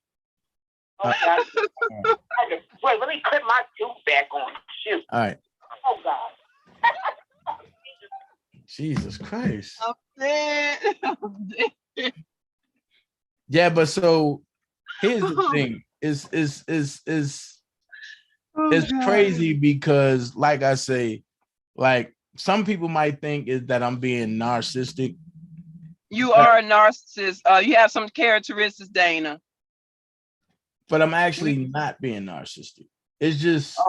Okay. I had to, wait, let me put my tooth back on. Shoot. All right. Oh God. Jesus Christ. I'm dead. Yeah, but so here's the thing. It's crazy because, like I say, like some people might think is that I'm being narcissistic. You are a narcissist. You have some characteristics, Dana. But I'm actually not being narcissistic. It's just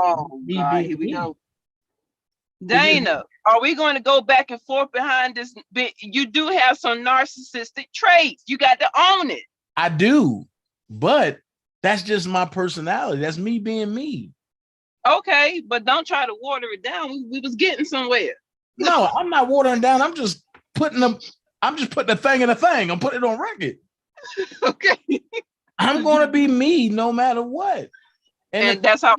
me God, here we go. Dana, are we going to go back and forth behind this bit? You do have some narcissistic traits. You got to own it. I do, but that's just my personality. That's me being me. Okay, but don't try to water it down. We was getting somewhere. No, I'm not watering down. I'm just putting the thing in a thing. I'm putting it on record. Okay. I'm going to be me no matter what. And that's how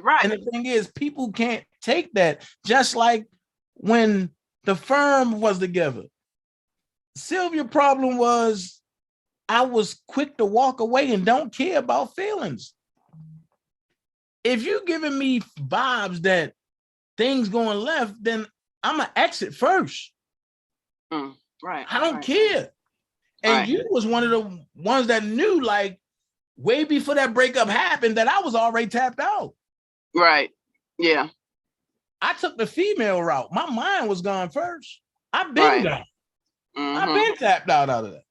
right. And the thing is, people can't take that. Just like when the firm was together, Sylvia's problem was I was quick to walk away and don't care about feelings. If you're giving me vibes that things going left, then I'm gonna exit first. Right. I don't care. And you was one of the ones that knew, like, way before that breakup happened, that I was already tapped out. Right. Yeah. I took the female route. My mind was gone first. I've been gone. I've been tapped out of that.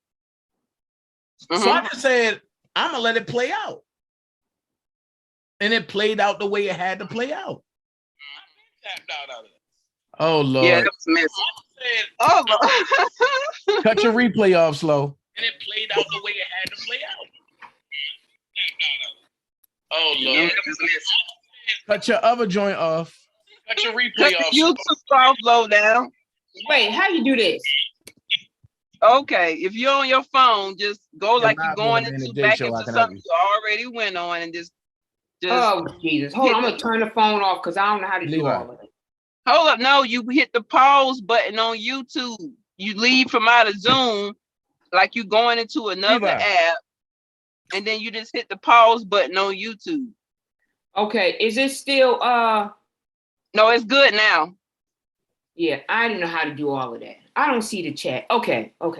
So I just said, I'm gonna let it play out. And it played out the way it had to play out. I've been tapped out of it. Oh Lord. Yeah, that's messy. Oh Lord. Cut your replay off slow. And it played out the way it had to play out. Oh Lord. Cut your other joint off. Cut your replay off. YouTube soft low down. Wait, how you do this? Okay, if you're on your phone, just go like you're not going gonna into be in a back day show, I into can help something you already went on and just Oh Jesus. Hold on, I'm gonna turn the phone off because I don't know how to do all of it. Hold up, no, you hit the pause button on YouTube. You leave from out of Zoom like you going into another app, and then you just hit the pause button on YouTube. Okay, is it still no, it's good now. Yeah, I didn't know how to do all of that. I don't see the chat. Okay. No,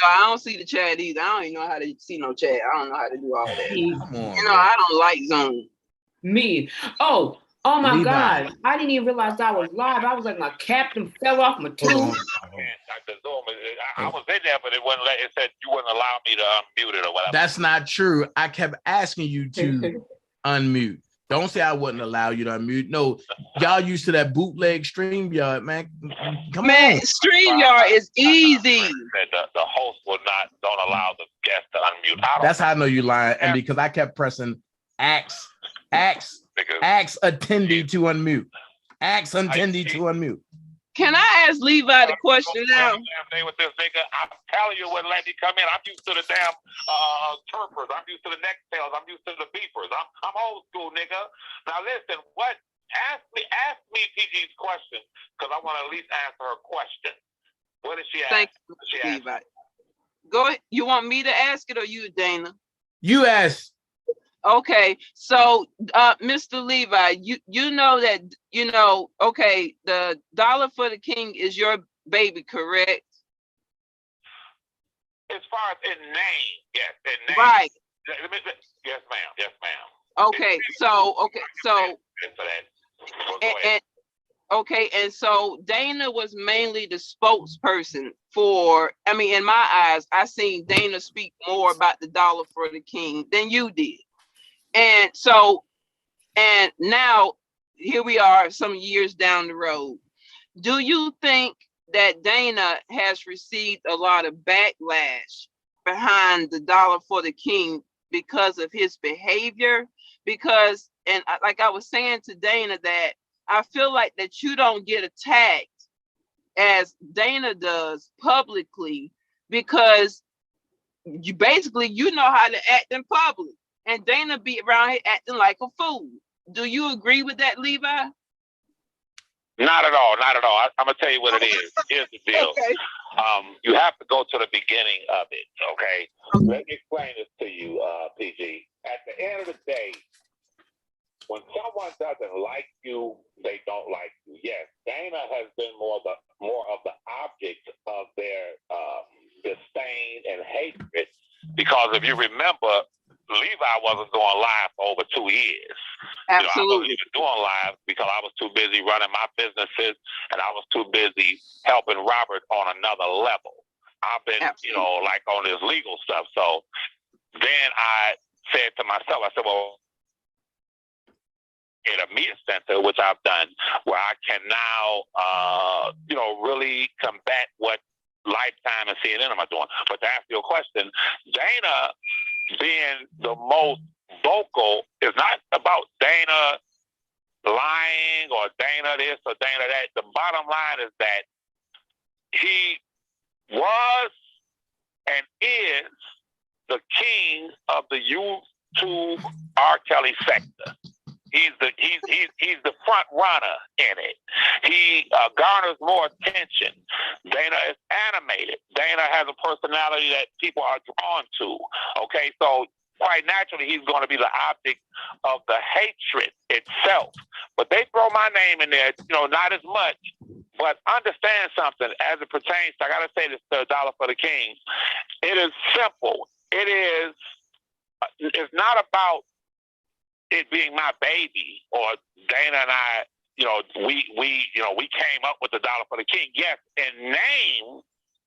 I don't see the chat either. I don't even know how to see no chat. I don't know how to do all of that. Come on, you know, I don't like Zoom. Me. Oh my God. I didn't even realize I was live. I was like, my captain fell off my tooth. Dr. Zoom, I was in there, but it wouldn't let. It said you wouldn't allow me to unmute it or whatever. That's not true. I kept asking you to unmute. Don't say I wouldn't allow you to unmute. No, y'all used to that bootleg StreamYard, man. Come on. StreamYard is easy. The host will don't allow the guest to unmute. That's how I know you lying. And because I kept pressing ask attendee to unmute. Ask attendee to unmute. Can I ask Levi the question now? stay with this nigga. I'm telling you, wouldn't let me come in. I'm used to the damn chirpers. I'm used to the neck tails. I'm used to the beepers. I'm old school, nigga. Now listen, what? Ask me PG's question, because I want to at least answer her question. What did she ask? Thank you, Levi. Go ahead. You want me to ask it or you, Dana? You ask. Okay, so Mr. Levi, you know that, you know, okay, the Dollar for the King is your baby, correct? As far as in name, yes, in name. Right. Yes, ma'am. Yes, ma'am. Okay, and so Dana was mainly the spokesperson for, I mean, in my eyes, I seen Dana speak more about the Dollar for the King than you did. And so, and now here we are some years down the road. Do you think that Dana has received a lot of backlash behind the Dollar for the King because of his behavior? Because, and like I was saying to Dana, that I feel like that you don't get attacked as Dana does publicly, because you basically, you know how to act in public. And Dana be around here acting like a fool. Do you agree with that, Levi? Not at all. Not at all. I'm gonna tell you what it is. Here's the deal. Okay. You have to go to the beginning of it. Okay. Let me explain this to you, PG. At the end of the day, when someone doesn't like you, they don't like you. Yes, Dana has been more of the object of their disdain and hatred, because if you remember, Levi wasn't going live for over 2 years. Absolutely. You know, I wasn't even doing live because I was too busy running my businesses, and I was too busy helping Robert on another level. I've been, you know, like on this legal stuff. So then I said to myself, I said, well, in a media center, which I've done, where I can now, you know, really combat what Lifetime and CNN am I doing. But to answer your question, Dana being the most vocal is not about Dana lying or Dana this or Dana that. The bottom line is that he was and is the king of the YouTube R. Kelly sector. He's the front runner in it. He garners more attention. Dana is animated. Dana has a personality that people are drawn to. Okay, so quite naturally, he's going to be the object of the hatred itself. But they throw my name in there, you know, not as much. But understand something as it pertains to, I got to say this to Dollar for the King. It is simple. It's not about it being my baby or Dana and I, you know, we came up with the Dollar for the King. Yes, in name,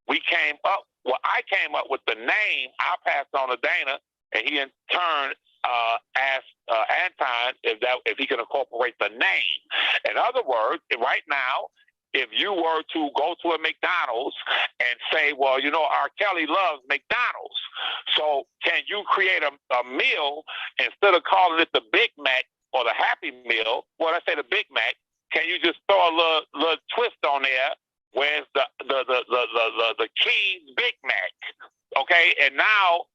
we came up. Well, I came up with the name. I passed on to Dana, and he in turn asked Anton if he can incorporate the name. In other words, right now, if you were to go to a McDonald's and say, well, you know, R. Kelly loves McDonald's, so can you create a meal instead of calling it the Big Mac or the Happy Meal? Well, let's say the Big Mac. Can you just throw a little twist on there where it's the King's Big Mac? Okay, and now,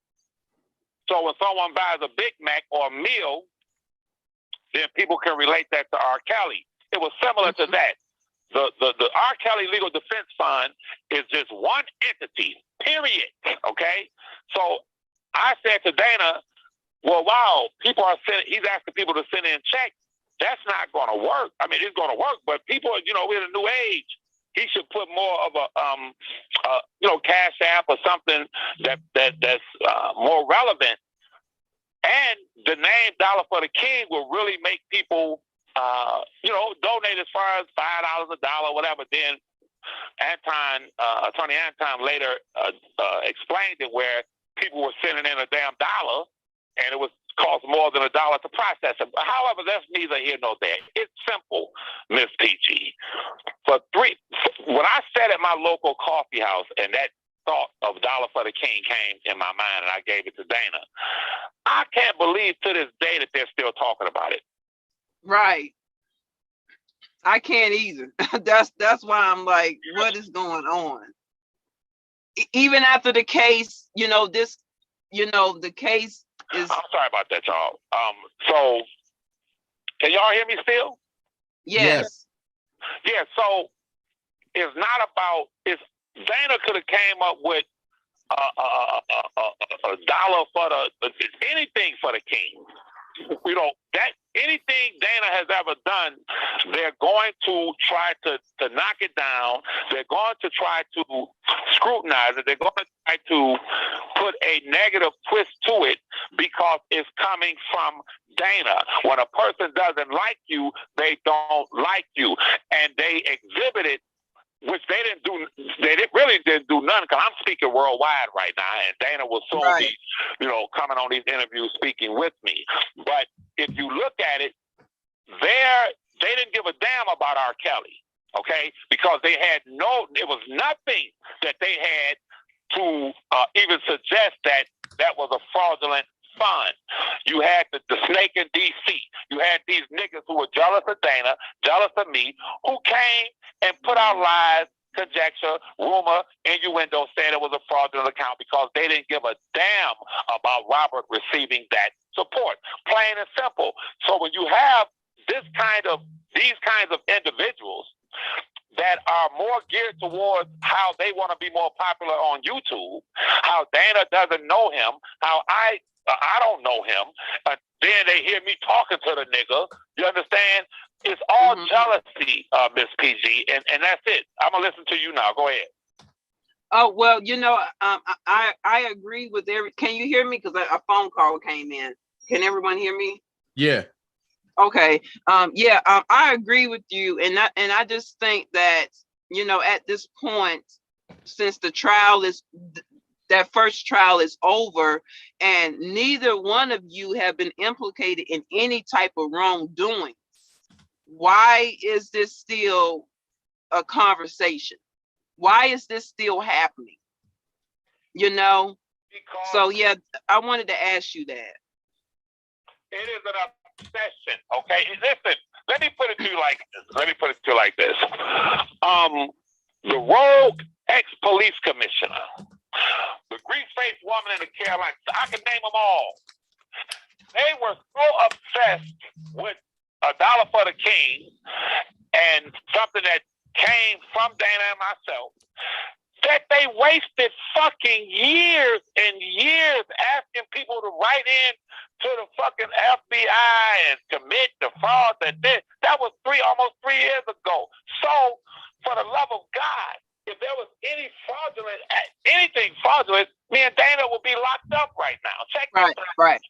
so when someone buys a Big Mac or a meal, then people can relate that to R. Kelly. It was similar to that. The R. Kelly Legal Defense Fund is just one entity, period. Okay? So I said to Dana, well, wow, he's asking people to send in checks. That's not going to work. I mean, it's going to work, but people, you know, we're in a new age. He should put more of a, Cash App or something that's more relevant. And the name Dollar for the King will really make people donate as far as $5, $1, whatever. Then Attorney Anton later explained it, where people were sending in a damn dollar, and it was cost more than $1 to process it. However, that's neither here nor there. It's simple, Miss Peachy. When I sat at my local coffee house, and that thought of Dollar for the King came in my mind, and I gave it to Dana, I can't believe to this day that they're still talking about it. Right. I can't either. That's why I'm like, what is going on? even after the case, you know, the case is. I'm sorry about that, y'all. So can y'all hear me still? Yes. Yeah. So it's not about. Dana could have came up with a dollar for anything for the king. You know, that anything Dana has ever done, they're going to try to knock it down. They're going to try to scrutinize it. They're going to try to put a negative twist to it because it's coming from Dana. When a person doesn't like you, they don't like you. And they exhibit it, which they didn't do. Really didn't do none, because I'm speaking worldwide right now, and Dana will soon be, you know, coming on these interviews speaking with me. But if you look at it, they didn't give a damn about R. Kelly, okay? Because they had it was nothing that they had to even suggest that was a fraudulent fund. You had the snake in D.C. You had these niggas who were jealous of Dana, jealous of me, who came and put out lies, conjecture, rumor, innuendo, saying it was a fraudulent account because they didn't give a damn about Robert receiving that support. Plain and simple. So when you have these kinds of individuals that are more geared towards how they want to be more popular on YouTube, how Dana doesn't know him, how I don't know him, then they hear me talking to the nigga. You understand? It's all jealousy, Miss PG, and that's it. I'm gonna listen to you now. Go ahead. Oh well, you know, I agree with Can you hear me? Because a phone call came in. Can everyone hear me? Yeah. Okay. I agree with you, and I just think that, you know, at this point, since the trial that first trial is over, and neither one of you have been implicated in any type of wrongdoing, why is this still a conversation? Why is this still happening? You know? So yeah, I wanted to ask you that. It is an obsession, okay? Listen, let me put it to you like this. The rogue ex-police commissioner, the grease-faced woman in the Carolinas, I can name them all. They were so obsessed with a dollar for the king and something that came from Dana and myself that they wasted fucking years and years asking people to write in to the fucking FBI and commit the fraud that that was almost 3 years ago. So, for the love of God, if there was anything fraudulent, me and Dana would be locked up right now. Check this out. Right.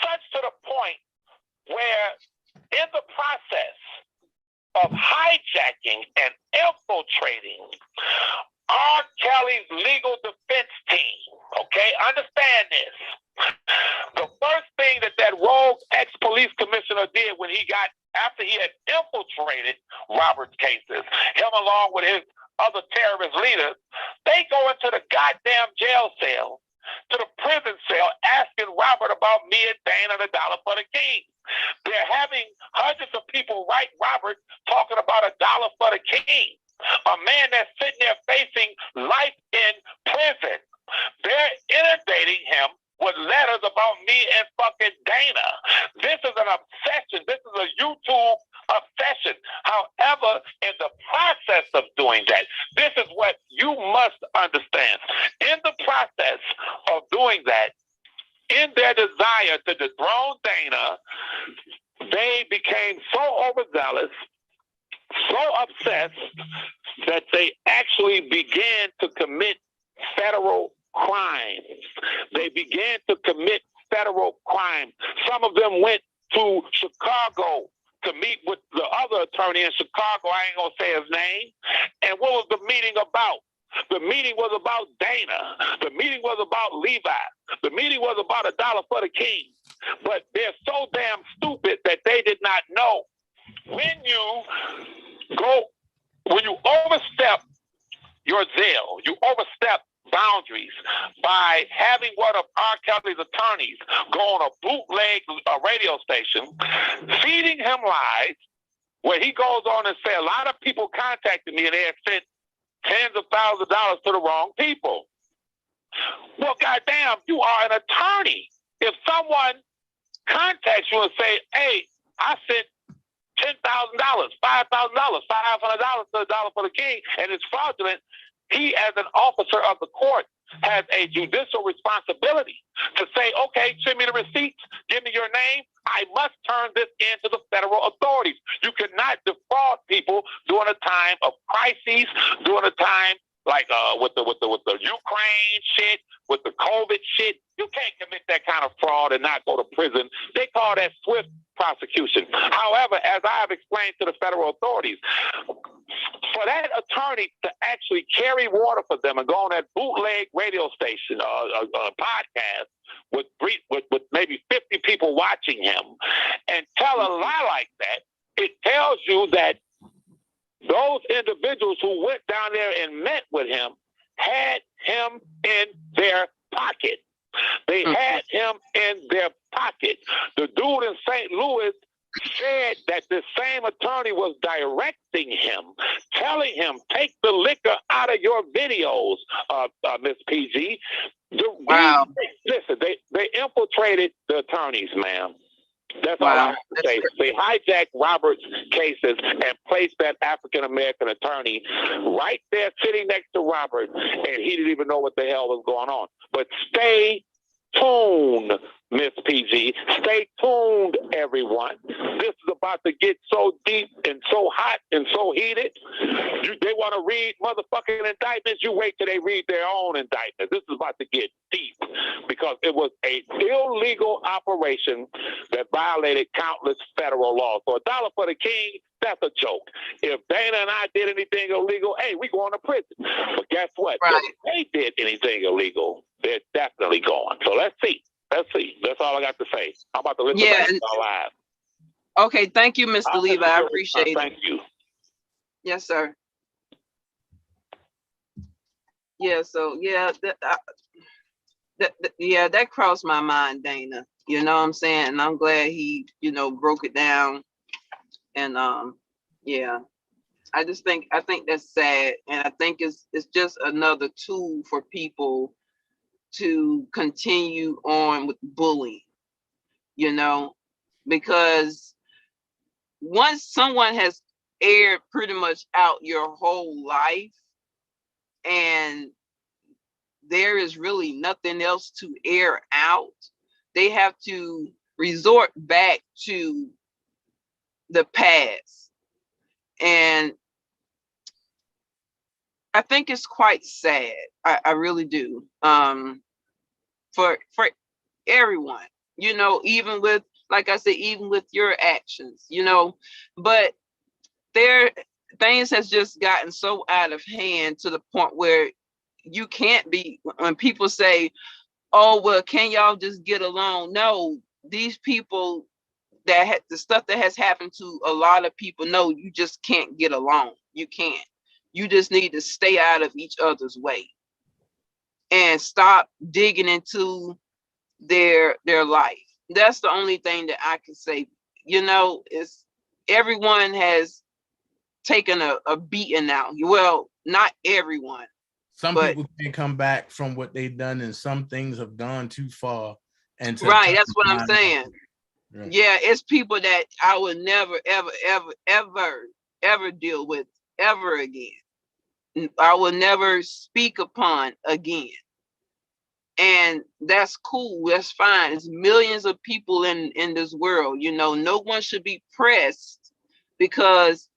Such to the point where in the process of hijacking and infiltrating R. Kelly's legal defense team, okay? Understand this. The first thing that rogue ex-police commissioner did after he had infiltrated Robert's cases, him along with his other terrorist leaders, they go into the goddamn jail cell, to the prison cell, asking Robert about me and Dana the dollar for the king. They're having hundreds of people write Robert talking about a dollar for the king. A man that's sitting there facing life in prison. They're inundating him with letters about me and fucking Dana. This is an obsession. This is a YouTube obsession. However, in the process of doing that, this is what you must understand. In the process of doing that, in their desire to dethrone Dana, they became so overzealous, so obsessed, that they actually began to commit federal crimes. They began to commit federal crimes. Some of them went to Chicago to meet with the other attorney in Chicago. I ain't gonna say his name. And what was the meeting about? The meeting was about Dana. The meeting was about Levi. The meeting was about a dollar for the king. But they're so damn stupid that they did not know. When you overstep your zeal, you overstep boundaries by having one of R. Kelly's attorneys go on a bootleg radio station, feeding him lies, where he goes on and say, a lot of people contacted me and they had sent tens of thousands of dollars to the wrong people. Well, goddamn, you are an attorney. If someone contacts you and say, hey, I sent $10,000, $5,000, $500 to the Dollar for the King, and it's fraudulent, he, as an officer of the court, has a judicial responsibility to say, okay, send me the receipts, give me your name. I must turn this into the federal authorities. You cannot defraud people during a time of crises, during a time like with the Ukraine shit, with the COVID shit. You can't commit that kind of fraud and not go to prison. They call that swift prosecution. However, as I have explained to the federal authorities, for that attorney to actually carry water for them and go on that bootleg radio station podcast with maybe 50 people watching him and tell a lie like that, it tells you that those individuals who went down there and met with him had him in their pocket. They had him in their pocket. The dude in St. Louis said that the same attorney was directing him, telling him, take the liquor out of your videos, Miss PG. Wow. Listen, they infiltrated the attorneys, ma'am. That's all I have to say. They hijacked Robert's cases and placed that African-American attorney right there sitting next to Robert, and he didn't even know what the hell was going on. But stay tuned, Miss PG. Stay tuned, everyone. This is about to get so deep and so hot and so heated. They want to read motherfucking indictments. You wait till they read their own indictments. This is about to get deep because it was an illegal operation that violated countless federal laws. So $1 for the King, that's a joke. If Dana and I did anything illegal, hey, we going to prison. But guess what? Right. If they did anything illegal, they're definitely going. So let's see. Let's see. That's all I got to say. I'm about to listen back to our live. Okay, thank you, Mr. Levi. I appreciate it. Thank you. Yes, sir. Yeah, so yeah, that crossed my mind, Dana. You know what I'm saying? And I'm glad he, broke it down. And yeah, I think that's sad. And I think it's just another tool for people to continue on with bullying, because once someone has aired pretty much out your whole life and there is really nothing else to air out, they have to resort back to the past. And I think it's quite sad. I really do. For everyone, even with, like I said, even with your actions, but things has just gotten so out of hand to the point where you can't be, when people say, oh, well, can y'all just get along? No, these people the stuff that has happened to a lot of people, no, you just can't get along. You can't. You just need to stay out of each other's way and stop digging into their life. That's the only thing that I can say. It's everyone has taken a beating now. Well, not everyone. Some people can come back from what they've done, and some things have gone too far. And right, that's what I'm saying. Right. Yeah, it's people that I would never, ever deal with ever again. I will never speak upon again. And that's cool. That's fine. There's millions of people in this world. No one should be pressed because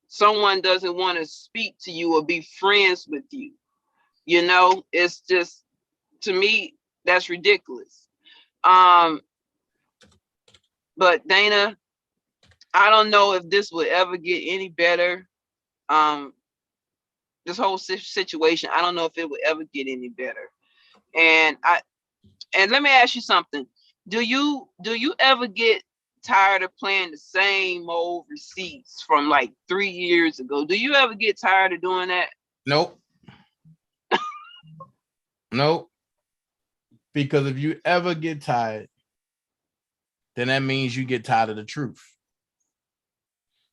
someone doesn't want to speak to you or be friends with you. It's just, to me, that's ridiculous. But Dana, I don't know if this will ever get any better. This whole situation, I don't know if it will ever get any better. And let me ask you something. Do you ever get tired of playing the same old receipts from like 3 years ago? Do you ever get tired of doing that? Nope. Nope. Because if you ever get tired, then that means you get tired of the truth.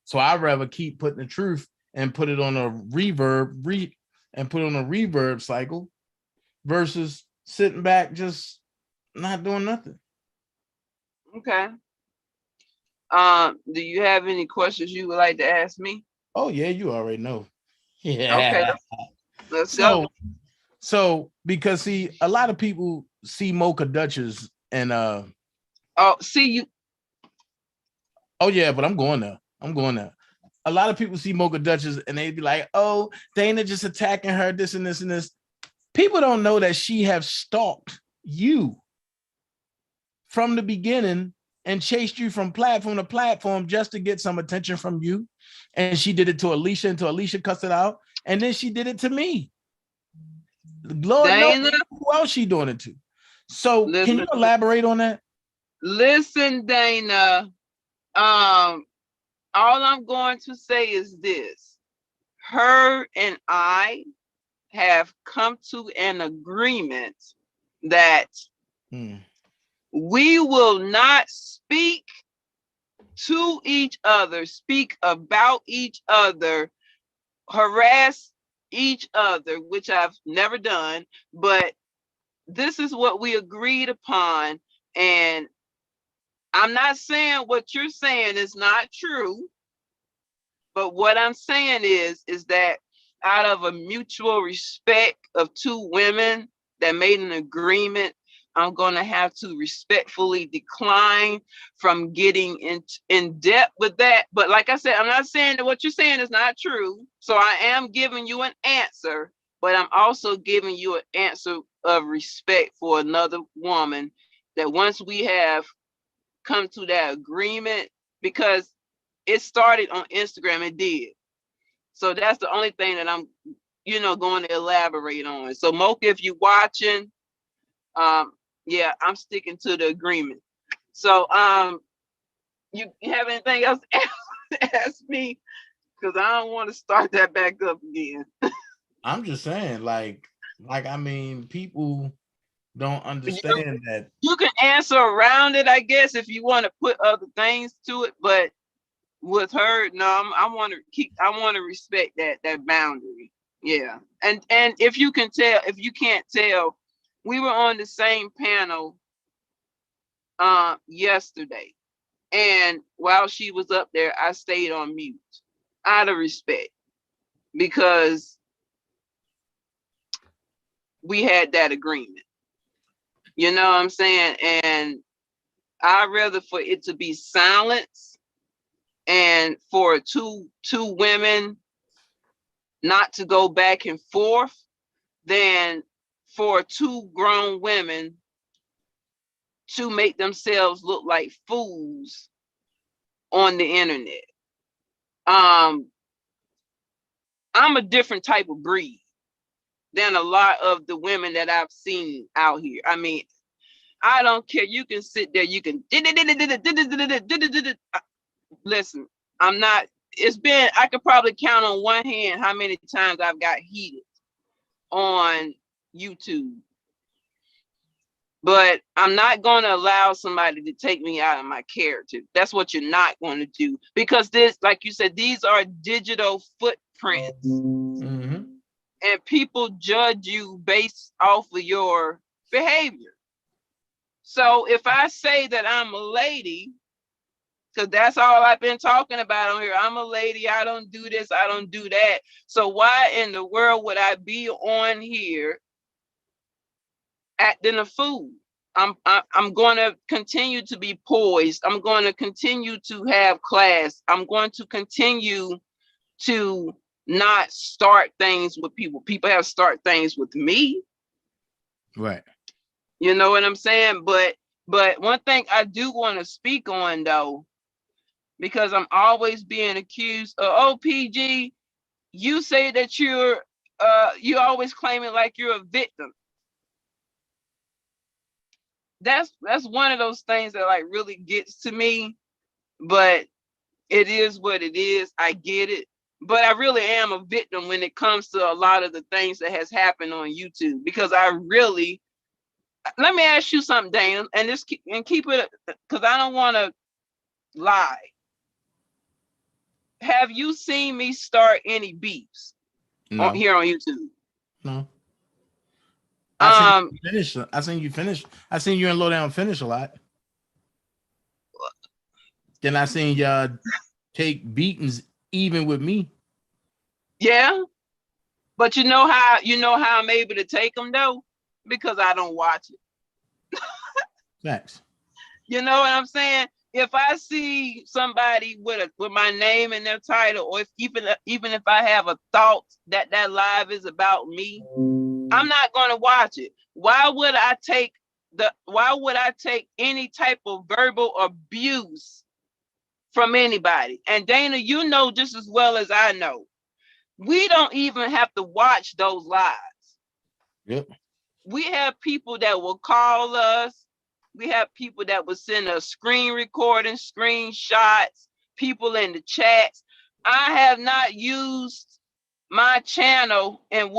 So I'd rather keep putting the truth and put it on a reverb cycle versus sitting back, just not doing nothing. Okay. Do you have any questions you would like to ask me? Oh yeah, you already know. Yeah. Okay. Let's go. So because see, a lot of people see Mocha Duchess and see you. Oh yeah, but I'm going there. A lot of people see Mocha Duchess and they be like, oh, Dana just attacking her, this and this and this. People don't know that she have stalked you from the beginning and chased you from platform to platform just to get some attention from you. And she did it to Alicia until Alicia cussed it out. And then she did it to me. Lord knows who else she doing it to. So can you elaborate on that? Listen, Dana. All I'm going to say is this. Her and I have come to an agreement that we will not speak to each other, speak about each other, harass each other, which I've never done, but this is what we agreed upon. And I'm not saying what you're saying is not true, but what I'm saying is that out of a mutual respect of two women that made an agreement, I'm going to have to respectfully decline from getting in depth with that. But like I said, I'm not saying that what you're saying is not true. So I am giving you an answer, but I'm also giving you an answer of respect for another woman that once we have come to that agreement, because it started on Instagram, it did. So that's the only thing that I'm, going to elaborate on. So Mocha, if you're watching, yeah, I'm sticking to the agreement. So you have anything else to ask me? Because I don't want to start that back up again. I'm just saying, like I mean, people don't understand that. You can answer around it, I guess, if you want to put other things to it, but with her, no, I want to respect that boundary. Yeah. And if you can't tell, we were on the same panel yesterday. And while she was up there, I stayed on mute out of respect because we had that agreement. You know what I'm saying? And I'd rather for it to be silence and for two women not to go back and forth than for two grown women to make themselves look like fools on the internet. I'm a different type of breed than a lot of the women that I've seen out here. I mean, I don't care. You can sit there, you can listen. I'm not, I could probably count on one hand how many times I've got heated on YouTube. But I'm not going to allow somebody to take me out of my character. That's what you're not going to do. Because this, like you said, these are digital footprints. Mm-hmm. And people judge you based off of your behavior. So if I say that I'm a lady, because that's all I've been talking about on here, I'm a lady, I don't do this, I don't do that. So why in the world would I be on here acting a fool? I'm going to continue to be poised. I'm going to continue to have class. I'm going to continue to not start things with people. People have start things with me. Right. You know what I'm saying? But one thing I do want to speak on though, because I'm always being accused of, oh, PG, you say that you're always claiming like you're a victim. That's one of those things that like really gets to me, but it is what it is. I get it. But I really am a victim when it comes to a lot of the things that has happened on YouTube, because let me ask you something, Dana, and keep it, because I don't want to lie. Have you seen me start any beefs here on YouTube? No. I seen you finish. I seen you finish. I seen you and Low Down finish a lot. Then I seen y'all take beatings even with me. Yeah, but you know how I'm able to take them though, because I don't watch it. Facts. You know what I'm saying? If I see somebody with my name in their title, or if even if I have a thought that live is about me, I'm not going to watch it. Why would I take any type of verbal abuse from anybody? And Dana, you know just as well as I know, we don't even have to watch those lives. Yep. We have people that will call us. We have people that will send us screen recordings, screenshots, people in the chats. I have not used my channel in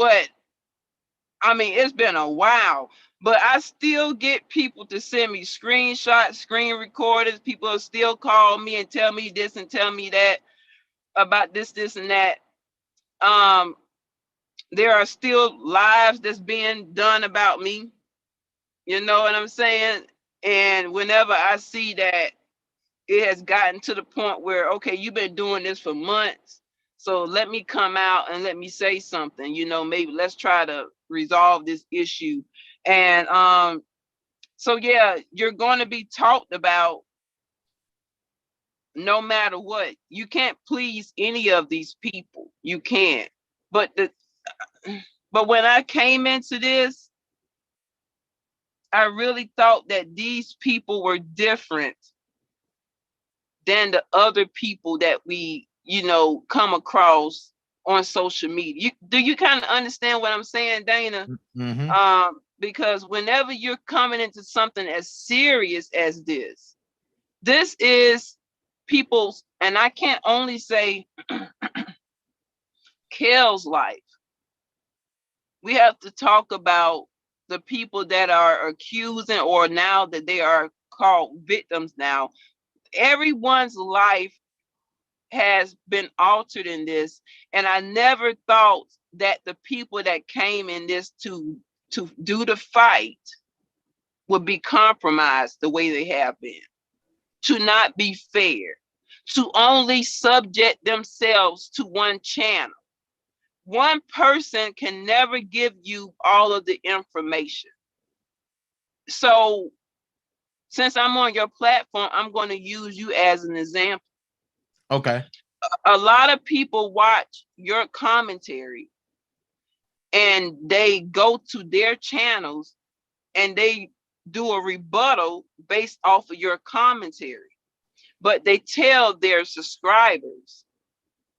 it's been a while, but I still get people to send me screenshots, screen recordings. People still call me and tell me this and tell me that about this and that. There are still lives that's being done about me. You know what I'm saying? And whenever I see that it has gotten to the point where, okay, you've been doing this for months, so let me come out and let me say something, maybe let's try to resolve this issue. And so yeah, you're going to be talked about no matter what. You can't please any of these people. You can't. But when I came into this, I really thought that these people were different than the other people that we, come across on social media. Do you kind of understand what I'm saying, Dana? Mm-hmm. Because whenever you're coming into something as serious as this is people's, and I can't only say Kel's life. We have to talk about the people that are accusing, or now that they are called victims now. Everyone's life has been altered in this, and I never thought that the people that came in this to do the fight would be compromised the way they have been, to not be fair, to only subject themselves to one channel. One person can never give you all of the information. So since I'm on your platform, I'm going to use you as an example. Okay. A lot of people watch your commentary and they go to their channels and they do a rebuttal based off of your commentary, but they tell their subscribers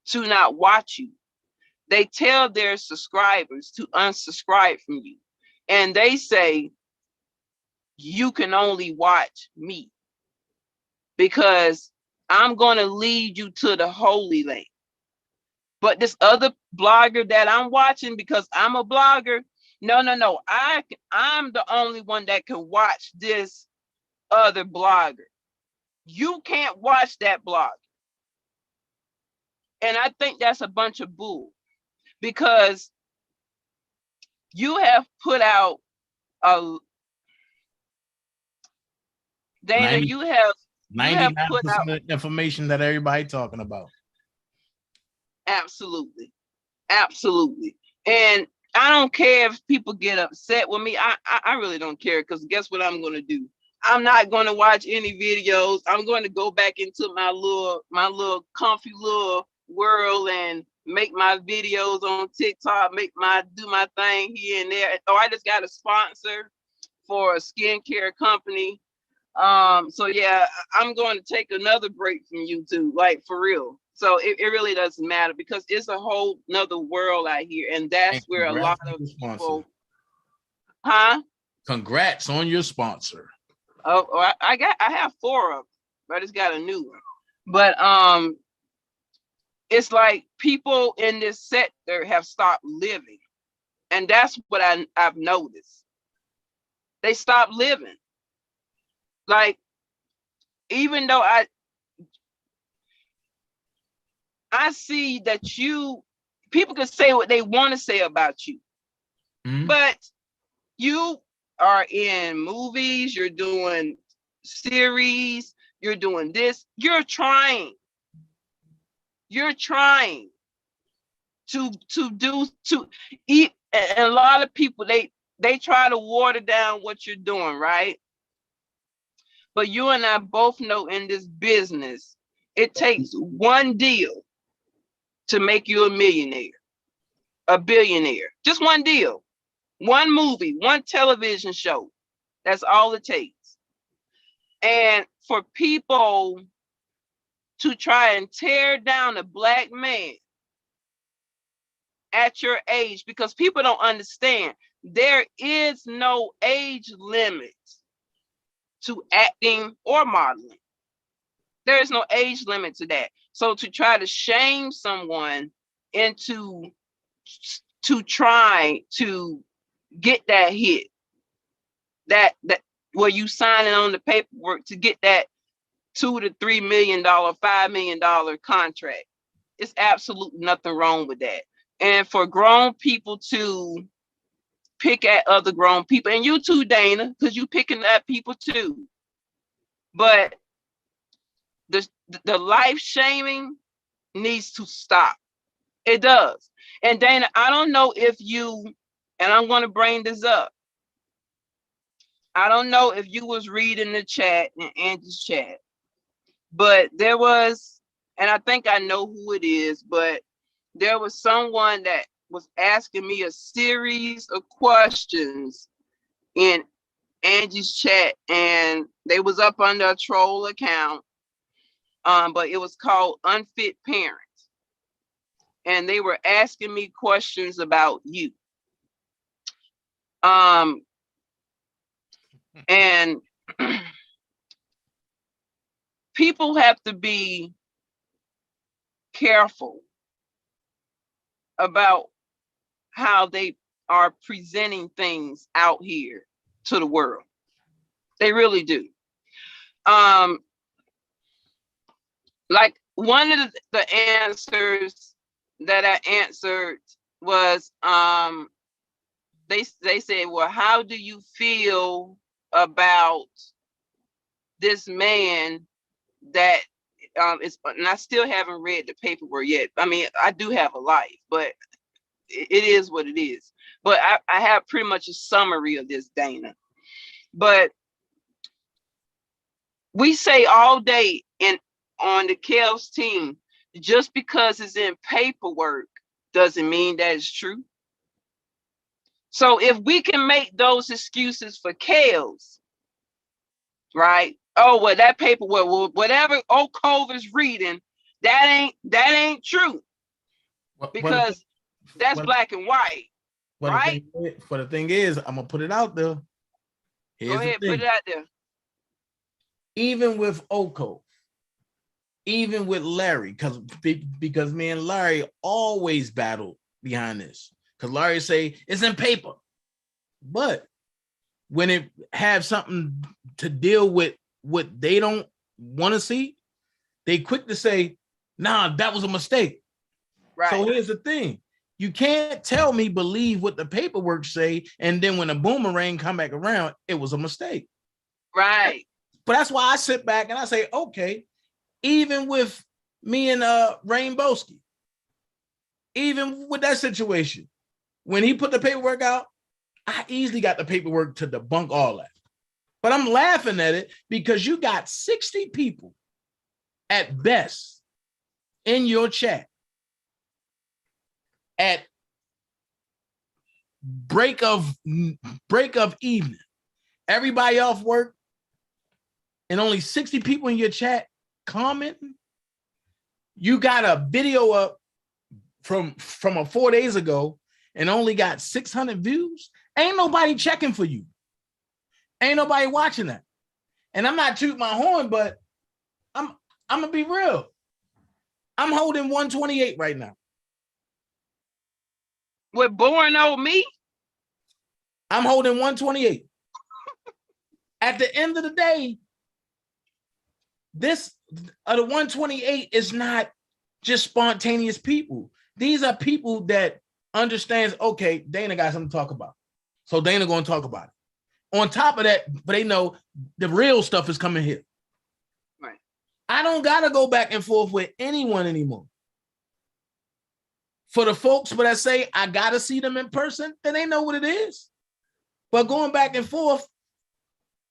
to not watch you. They tell their subscribers to unsubscribe from you. And they say, you can only watch me because I'm going to lead you to the Holy Land. But this other blogger that I'm watching, because I'm a blogger, no. I'm the only one that can watch this other blogger. You can't watch that blogger. And I think that's a bunch of bull, because you have put out a Dana, 90, you have 99% put out of the information that everybody talking about. absolutely. And I don't care if people get upset with me. I really don't care, because guess what I'm going to do? I'm not going to watch any videos. I'm going to go back into my little comfy little world and make my videos on TikTok, do my thing here and there. Oh, I just got a sponsor for a skincare company. So yeah, I'm going to take another break from YouTube, like for real. So it really doesn't matter, because it's a whole nother world out here, and that's where a lot of people, Congrats on your sponsor. Oh, I have 4 of them, but I just got a new one. But it's like people in this sector have stopped living, and that's what I've noticed. They stopped living. Like, even though I see that people can say what they want to say about you, but you are in movies, you're doing series, you're doing this, you're trying to eat. And a lot of people, they try to water down what you're doing, right? But you and I both know in this business, it takes one deal to make you a millionaire, a billionaire. Just one deal, one movie, one television show. That's all it takes. And for people to try and tear down a Black man at your age, because people don't understand, there is no age limit to acting or modeling. There is no age limit to that. So to try to shame someone into to try to get that hit, that where you signing on the paperwork to get that $2 to $3 million, $5 million contract, it's absolutely nothing wrong with that. And for grown people to pick at other grown people, and you too, Dana, because you picking at people too. But the life shaming needs to stop. It does. And Dana, I don't know if you, and I'm going to bring this up, I don't know if you was reading the chat in Angie's chat, but there was, and I think I know who it is, but there was someone that was asking me a series of questions in Angie's chat, and they was up under a troll account, but it was called Unfit Parents. And they were asking me questions about you. And people have to be careful about how they are presenting things out here to the world. They really do. Like one of the answers that I answered was, they said, well, how do you feel about this man that is, and I still haven't read the paperwork yet. I mean, I do have a life, but it is what it is. But I have pretty much a summary of this, Dana. But we say all day on the Kel's team, just because it's in paperwork doesn't mean that it's true. So if we can make those excuses for Kel's, right? Oh, well, that paperwork, well, whatever old Cove is reading, that ain't true. Because that's black and white, right? The thing is, I'm gonna put it out there. Go ahead, put it out there. Even with Oko, even with Larry, because me and Larry always battled behind this. Because Larry say it's in paper, but when it have something to deal with what they don't want to see, they quick to say, nah, that was a mistake. Right. So here's the thing. You can't tell me believe what the paperwork say, and then when a boomerang come back around, it was a mistake. Right. But that's why I sit back and I say, okay, even with me and Rainbowski, even with that situation, when he put the paperwork out, I easily got the paperwork to debunk all that. But I'm laughing at it because you got 60 people at best in your chat at break of evening, everybody off work, and only 60 people in your chat commenting. You got a video up from 4 days ago and only got 600 views. Ain't nobody checking for you. Ain't nobody watching that. And I'm not tooting my horn, but I'm gonna be real. I'm holding 128 right now. With boring old me? I'm holding 128. At the end of the day, this the 128 is not just spontaneous people. These are people that understands, okay, Dana got something to talk about. So Dana gonna talk about it. On top of that, but they know the real stuff is coming here. Right. I don't gotta go back and forth with anyone anymore. For the folks that say I gotta see them in person, then they know what it is. But going back and forth,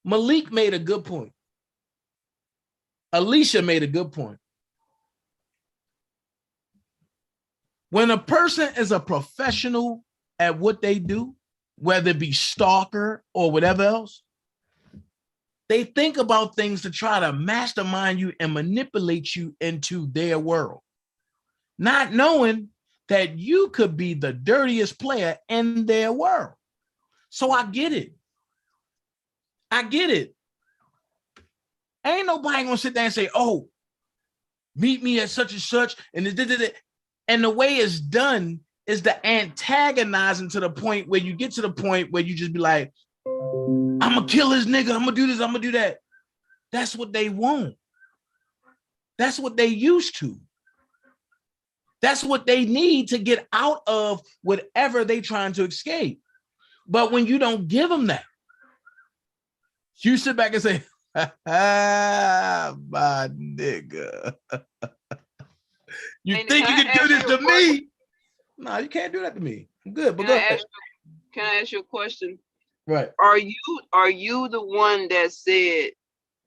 Malik made a good point. Alicia made a good point. When a person is a professional at what they do, whether it be stalker or whatever else, they think about things to try to mastermind you and manipulate you into their world, not knowing that you could be the dirtiest player in their world. So I get it. I get it. Ain't nobody gonna sit there and say, oh, meet me at such and such. And the way it's done is the antagonizing to the point where you get to the point where you just be like, I'm gonna kill this nigga, I'm gonna do this, I'm gonna do that. That's what they want. That's what they used to. That's what they need to get out of whatever they trying to escape. But when you don't give them that, you sit back and say, my nigga. You think you can do this to me? No, you can't do that to me. I'm good, but go ahead. Can I ask you a question? Right. Are you the one that said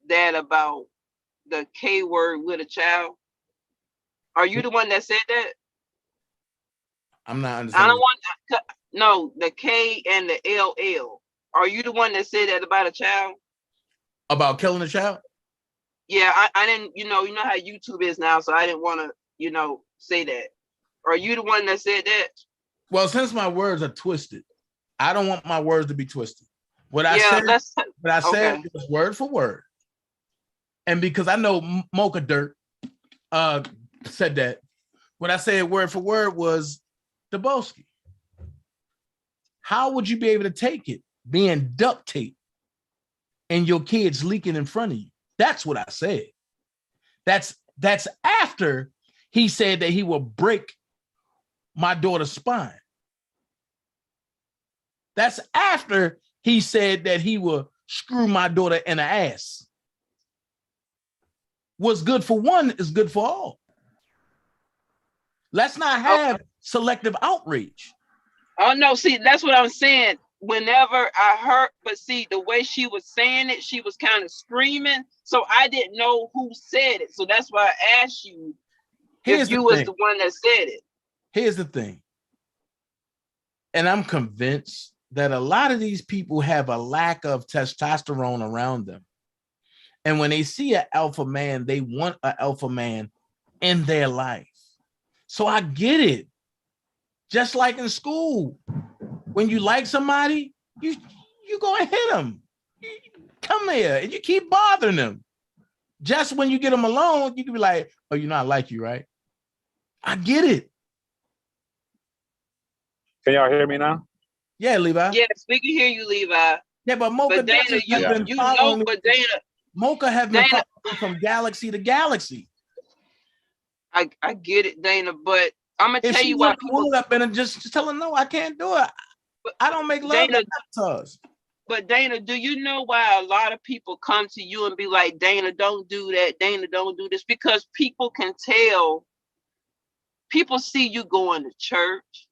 that about the K word with a child? Are you the one that said that? I'm not understanding. I don't want no, the K and the LL. Are you the one that said that about a child? About killing a child? Yeah, I didn't, you know how YouTube is now, so I didn't want to, say that. Are you the one that said that? Well, since my words are twisted, I don't want my words to be twisted. What I said was word for word. And because I know Mocha Dirt said that, what I said word for word was Daboski. How would you be able to take it being duct tape and your kids leaking in front of you? That's what I said. That's after he said that he will break my daughter's spine. That's after he said that he will screw my daughter in the ass. What's good for one is good for all. Let's not have selective outrage. Oh no, see, that's what I'm saying. Whenever I heard, but see, the way she was saying it, she was kind of screaming. So I didn't know who said it. So that's why I asked you if you was the one that said it. Here's the thing. And I'm convinced that a lot of these people have a lack of testosterone around them. And when they see an alpha man, they want an alpha man in their life. So I get it. Just like in school, when you like somebody, you go and hit them. You come here and you keep bothering them. Just when you get them alone, you can be like, oh, I like you, right? I get it. Can y'all hear me now? Yeah, Levi. Yes, we can hear you, Levi. Yeah, but Mocha, but Dana, Mocha have been following from galaxy to galaxy. I get it, Dana, but I'm gonna tell you why people up and just tell her no, I can't do it. I don't make love to avatars. But Dana, do you know why a lot of people come to you and be like, Dana, don't do that. Dana, don't do this, because people can tell. People see you going to church.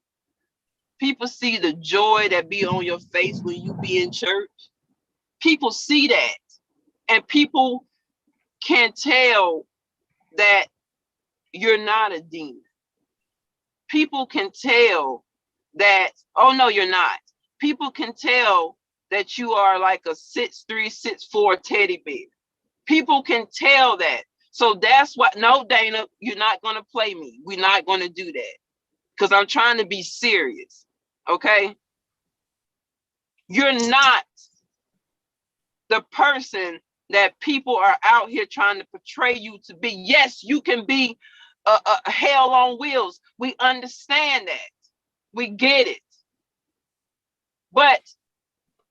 People see the joy that be on your face when you be in church. People see that, and people can tell that you're not a demon. People can tell that, oh no, you're not. People can tell that you are like a 6'3", 6'4" teddy bear. People can tell that. So that's why, no, Dana, you're not going to play me. We're not going to do that, because I'm trying to be serious, okay? You're not the person that people are out here trying to portray you to be. Yes, you can be a hell on wheels. We understand that. We get it. But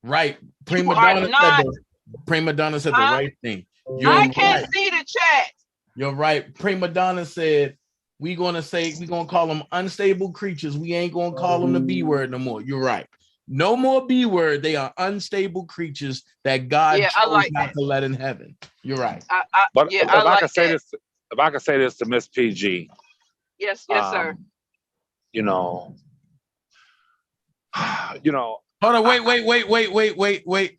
right, Prima Donna said the right thing. I can't see the chat. You're right. Prima Donna said we're gonna call them unstable creatures. We ain't gonna call them the B word no more. You're right. No more B word. They are unstable creatures that God chose not to let in heaven. You're right. But if I can say this, if I can say this to Miss PG, yes, sir. You know, Hold on, wait.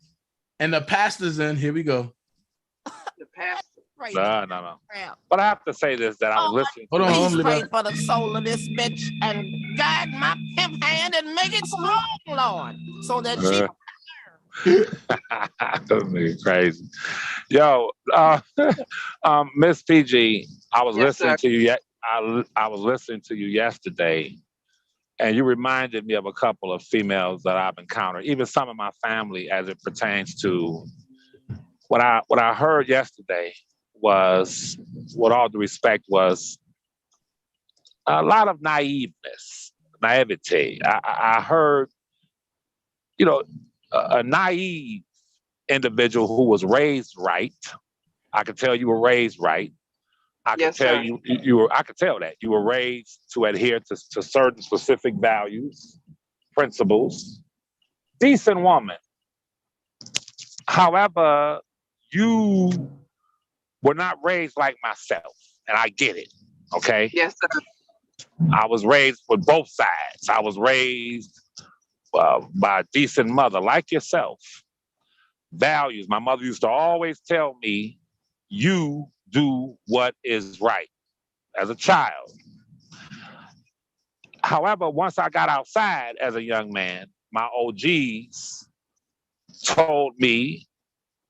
And the pastor's in. Here we go. The pastor. No. But I have to say this that I was listening. Hold on, Please pray for the soul of this bitch and guide my pimp hand and make it strong, Lord, so that she. This nigga crazy. Yo, Miss PG, I was listening to you. I was listening to you yesterday, and you reminded me of a couple of females that I've encountered, even some of my family, as it pertains to what I heard yesterday was, with all due respect, was a lot of naivety. I heard, a naive individual who was raised right. I could tell you were raised right. I could tell I could tell that you were raised to adhere to certain specific values, principles. Decent woman. However, you were not raised like myself, and I get it. Okay. Yes, sir. I was raised with both sides. I was raised by a decent mother, like yourself. Values. My mother used to always tell me, you do what is right as a child. However, once I got outside as a young man, my OGs told me,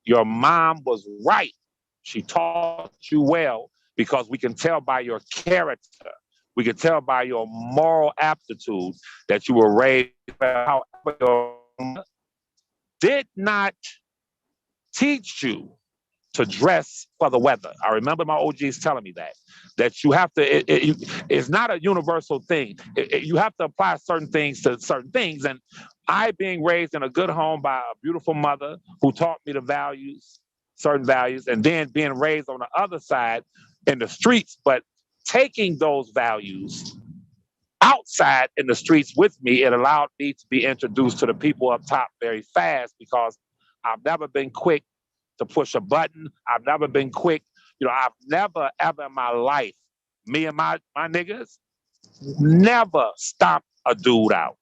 your mom was right. She taught you well, because we can tell by your character. We can tell by your moral aptitude that you were raised well. However, your mother did not teach you to dress for the weather. I remember my OGs telling me that you have to, it's not a universal thing. You have to apply certain things to certain things. And I, being raised in a good home by a beautiful mother who taught me the values, certain values, and then being raised on the other side in the streets, but taking those values outside in the streets with me, it allowed me to be introduced to the people up top very fast, because I've never been quick to push a button. I've never been quick. I've never, ever in my life, me and my niggas, never stomped a dude out.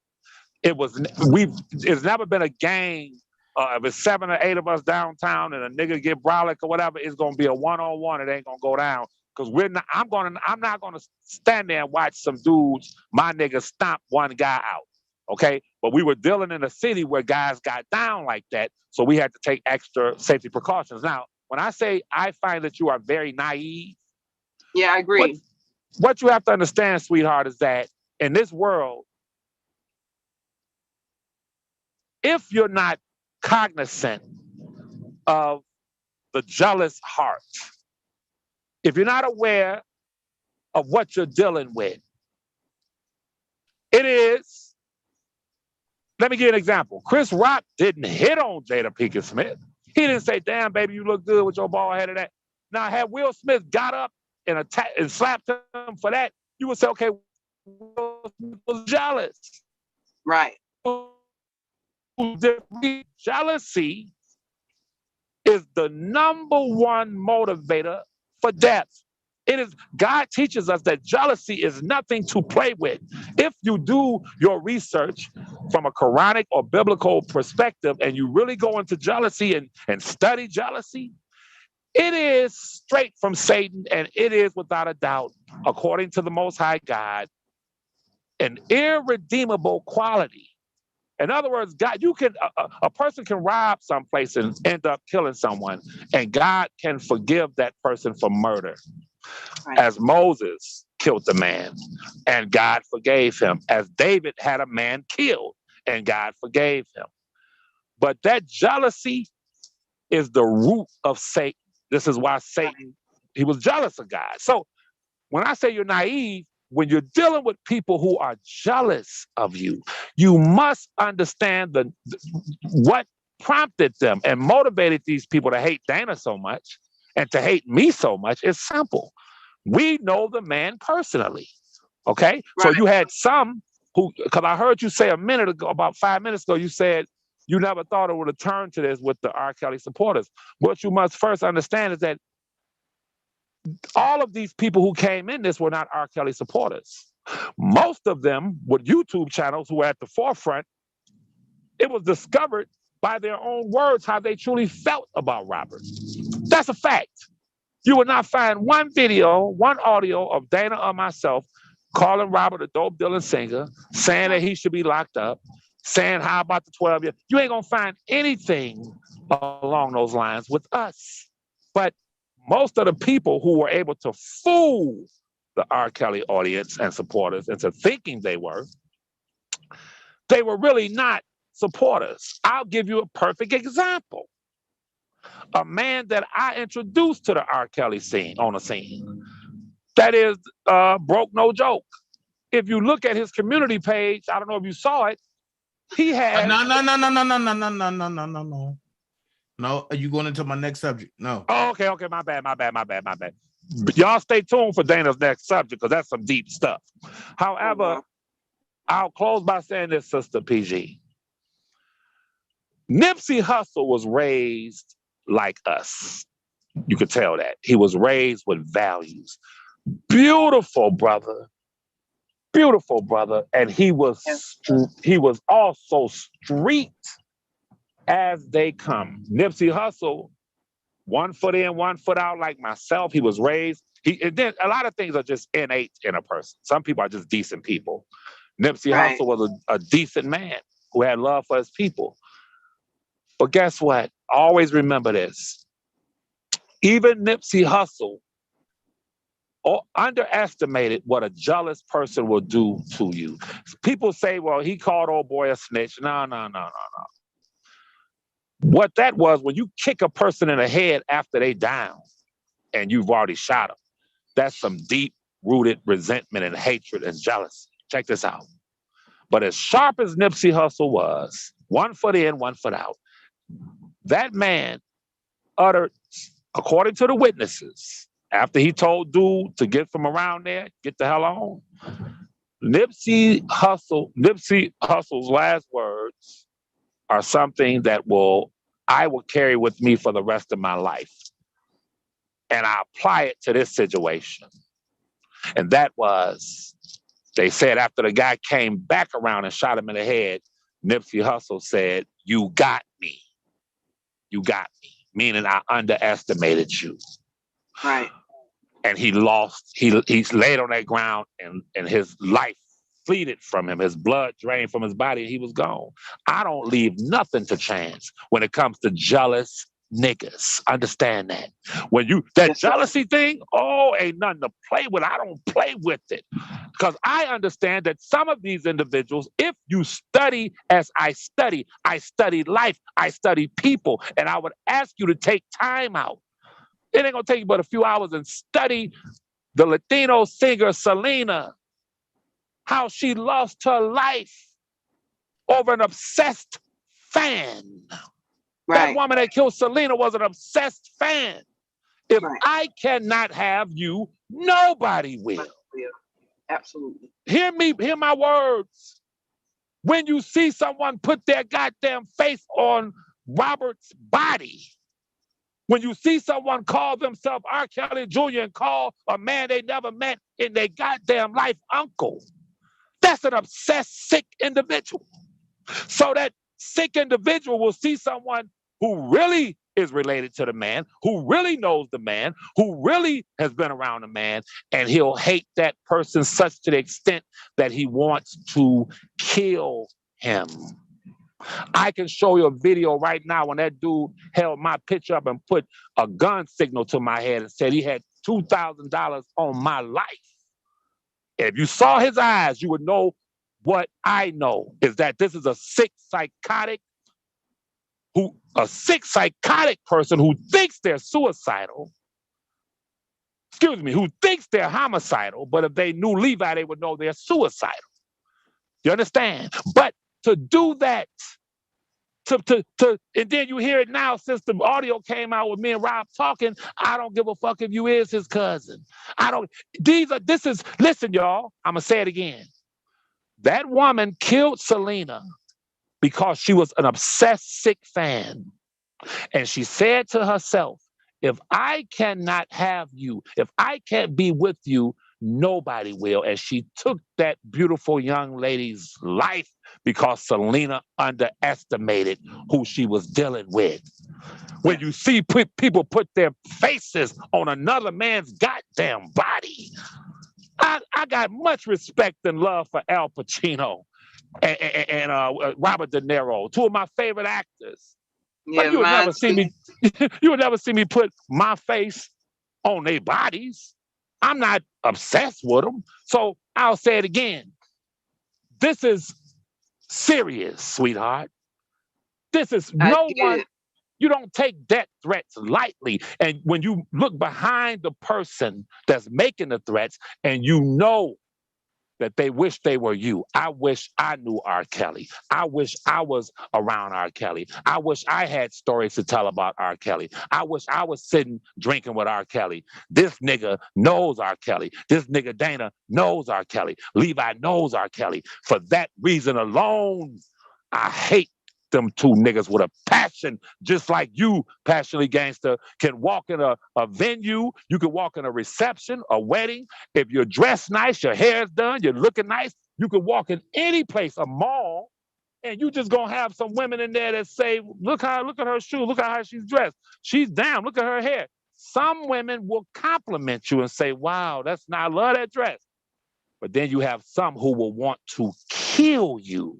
It's never been a gang. If it's 7 or 8 of us downtown and a nigga get brolic or whatever, it's gonna be a one-on-one. It ain't gonna go down. Because I'm not gonna stand there and watch some dudes, my niggas, stomp one guy out. Okay, but we were dealing in a city where guys got down like that, so we had to take extra safety precautions. Now, when I say I find that you are very naive, yeah, I agree. What you have to understand, sweetheart, is that in this world, if you're not cognizant of the jealous heart, if you're not aware of what you're dealing with, it is. Let me give you an example. Chris Rock didn't hit on Jada Pinkett Smith. He didn't say, damn, baby, you look good with your bald head and that. Now, had Will Smith got up and slapped him for that, you would say, okay, Will Smith was jealous. Right. Jealousy is the #1 motivator for death. It is. God teaches us that jealousy is nothing to play with. If you do your research from a Quranic or biblical perspective, and you really go into jealousy and study jealousy, it is straight from Satan, and it is, without a doubt, according to the Most High God, an irredeemable quality. In other words, God, a person can rob someplace and end up killing someone, and God can forgive that person for murder. Right. As Moses killed the man, and God forgave him. As David had a man killed, and God forgave him. But that jealousy is the root of Satan. This is why Satan, he was jealous of God. So when I say you're naive, when you're dealing with people who are jealous of you, you must understand what prompted them and motivated these people to hate Dana so much and to hate me so much. It's simple. We know the man personally, okay? Right. So you had some because I heard you say a minute ago, about 5 minutes ago, you said you never thought it would have turned to this with the R. Kelly supporters. What you must first understand is that all of these people who came in this were not R. Kelly supporters. Most of them with YouTube channels who were at the forefront, it was discovered by their own words how they truly felt about Robert. That's a fact. You will not find one video, one audio of Dana or myself calling Robert a dope dealing singer, saying that he should be locked up, saying how about the 12 years. You ain't gonna find anything along those lines with us. But most of the people who were able to fool the R. Kelly audience and supporters into thinking they were really not supporters. I'll give you a perfect example. A man that I introduced to the R. Kelly scene, that is Broke No Joke. If you look at his community page, I don't know if you saw it, he had... No, are you going into my next subject? No. Oh, okay, my bad. Y'all stay tuned for Dana's next subject, because that's some deep stuff. However, I'll close by saying this, Sister PG. Nipsey Hussle was raised like us. You could tell that. He was raised with values. Beautiful brother. And he was also street as they come. Nipsey Hussle, 1 foot in, 1 foot out, like myself. He was raised. A lot of things are just innate in a person. Some people are just decent people. Nipsey Hussle was a decent man who had love for his people. But guess what? Always remember this. Even Nipsey Hussle underestimated what a jealous person will do to you. People say, well, he called old boy a snitch. No. What that was, when you kick a person in the head after they down and you've already shot them, that's some deep-rooted resentment and hatred and jealousy. Check this out. But as sharp as Nipsey Hussle was, 1 foot in, 1 foot out, that man uttered, according to the witnesses, after he told dude to get from around there, get the hell on, Nipsey Hussle's last words are something that I will carry with me for the rest of my life. And I apply it to this situation. And that was, they said after the guy came back around and shot him in the head, Nipsey Hussle said, "You got me. You got me." Meaning I underestimated you. Right. And he laid on that ground and his life fleeted from him. His blood drained from his body and he was gone. I don't leave nothing to chance when it comes to jealous niggas. Understand that. That jealousy thing, ain't nothing to play with. I don't play with it. Because I understand that some of these individuals, if you study as I study life, I study people, and I would ask you to take time out. It ain't gonna take you but a few hours and study the Latino singer Selena, how she lost her life over an obsessed fan. Right. That woman that killed Selena was an obsessed fan. If I cannot have you, nobody will. Absolutely. Hear my words. When you see someone put their goddamn face on Robert's body, when you see someone call themselves R. Kelly Jr. and call a man they never met in their goddamn life uncle, that's an obsessed, sick individual. So that sick individual will see someone who really is related to the man, who really knows the man, who really has been around the man, and he'll hate that person such to the extent that he wants to kill him. I can show you a video right now when that dude held my picture up and put a gun signal to my head and said he had $2,000 on my life. If you saw his eyes, you would know what I know, is that this is a sick psychotic person who thinks they're suicidal, who thinks they're homicidal, but if they knew Levi, they would know they're suicidal. You understand? But to do that, and then you hear it now since the audio came out with me and Rob talking, I don't give a fuck if you is his cousin. Listen, y'all, I'm gonna say it again. That woman killed Selena because she was an obsessed, sick fan. And she said to herself, if I cannot have you, if I can't be with you, nobody will. And she took that beautiful young lady's life because Selena underestimated who she was dealing with. When you see people put their faces on another man's goddamn body, I got much respect and love for Al Pacino and Robert De Niro, two of my favorite actors. Yeah, But you would mine never see too. me. You would never see me put my face on their bodies. I'm not obsessed with them. So I'll say it again. This is serious, sweetheart. This is no one. You don't take death threats lightly. And when you look behind the person that's making the threats, and you know that they wish they were you. I wish I knew R. Kelly. I wish I was around R. Kelly. I wish I had stories to tell about R. Kelly. I wish I was sitting drinking with R. Kelly. This nigga knows R. Kelly. This nigga Dana knows R. Kelly. Levi knows R. Kelly. For that reason alone, I hate them two niggas with a passion, just like you, Passionately Gangster, can walk in a venue, you can walk in a reception, a wedding. If you're dressed nice, your hair's done, you're looking nice, you can walk in any place, a mall, and you just gonna have some women in there that say, look at her shoe, look at how she's dressed. She's down, look at her hair. Some women will compliment you and say, wow, that's not, I love that dress. But then you have some who will want to kill you.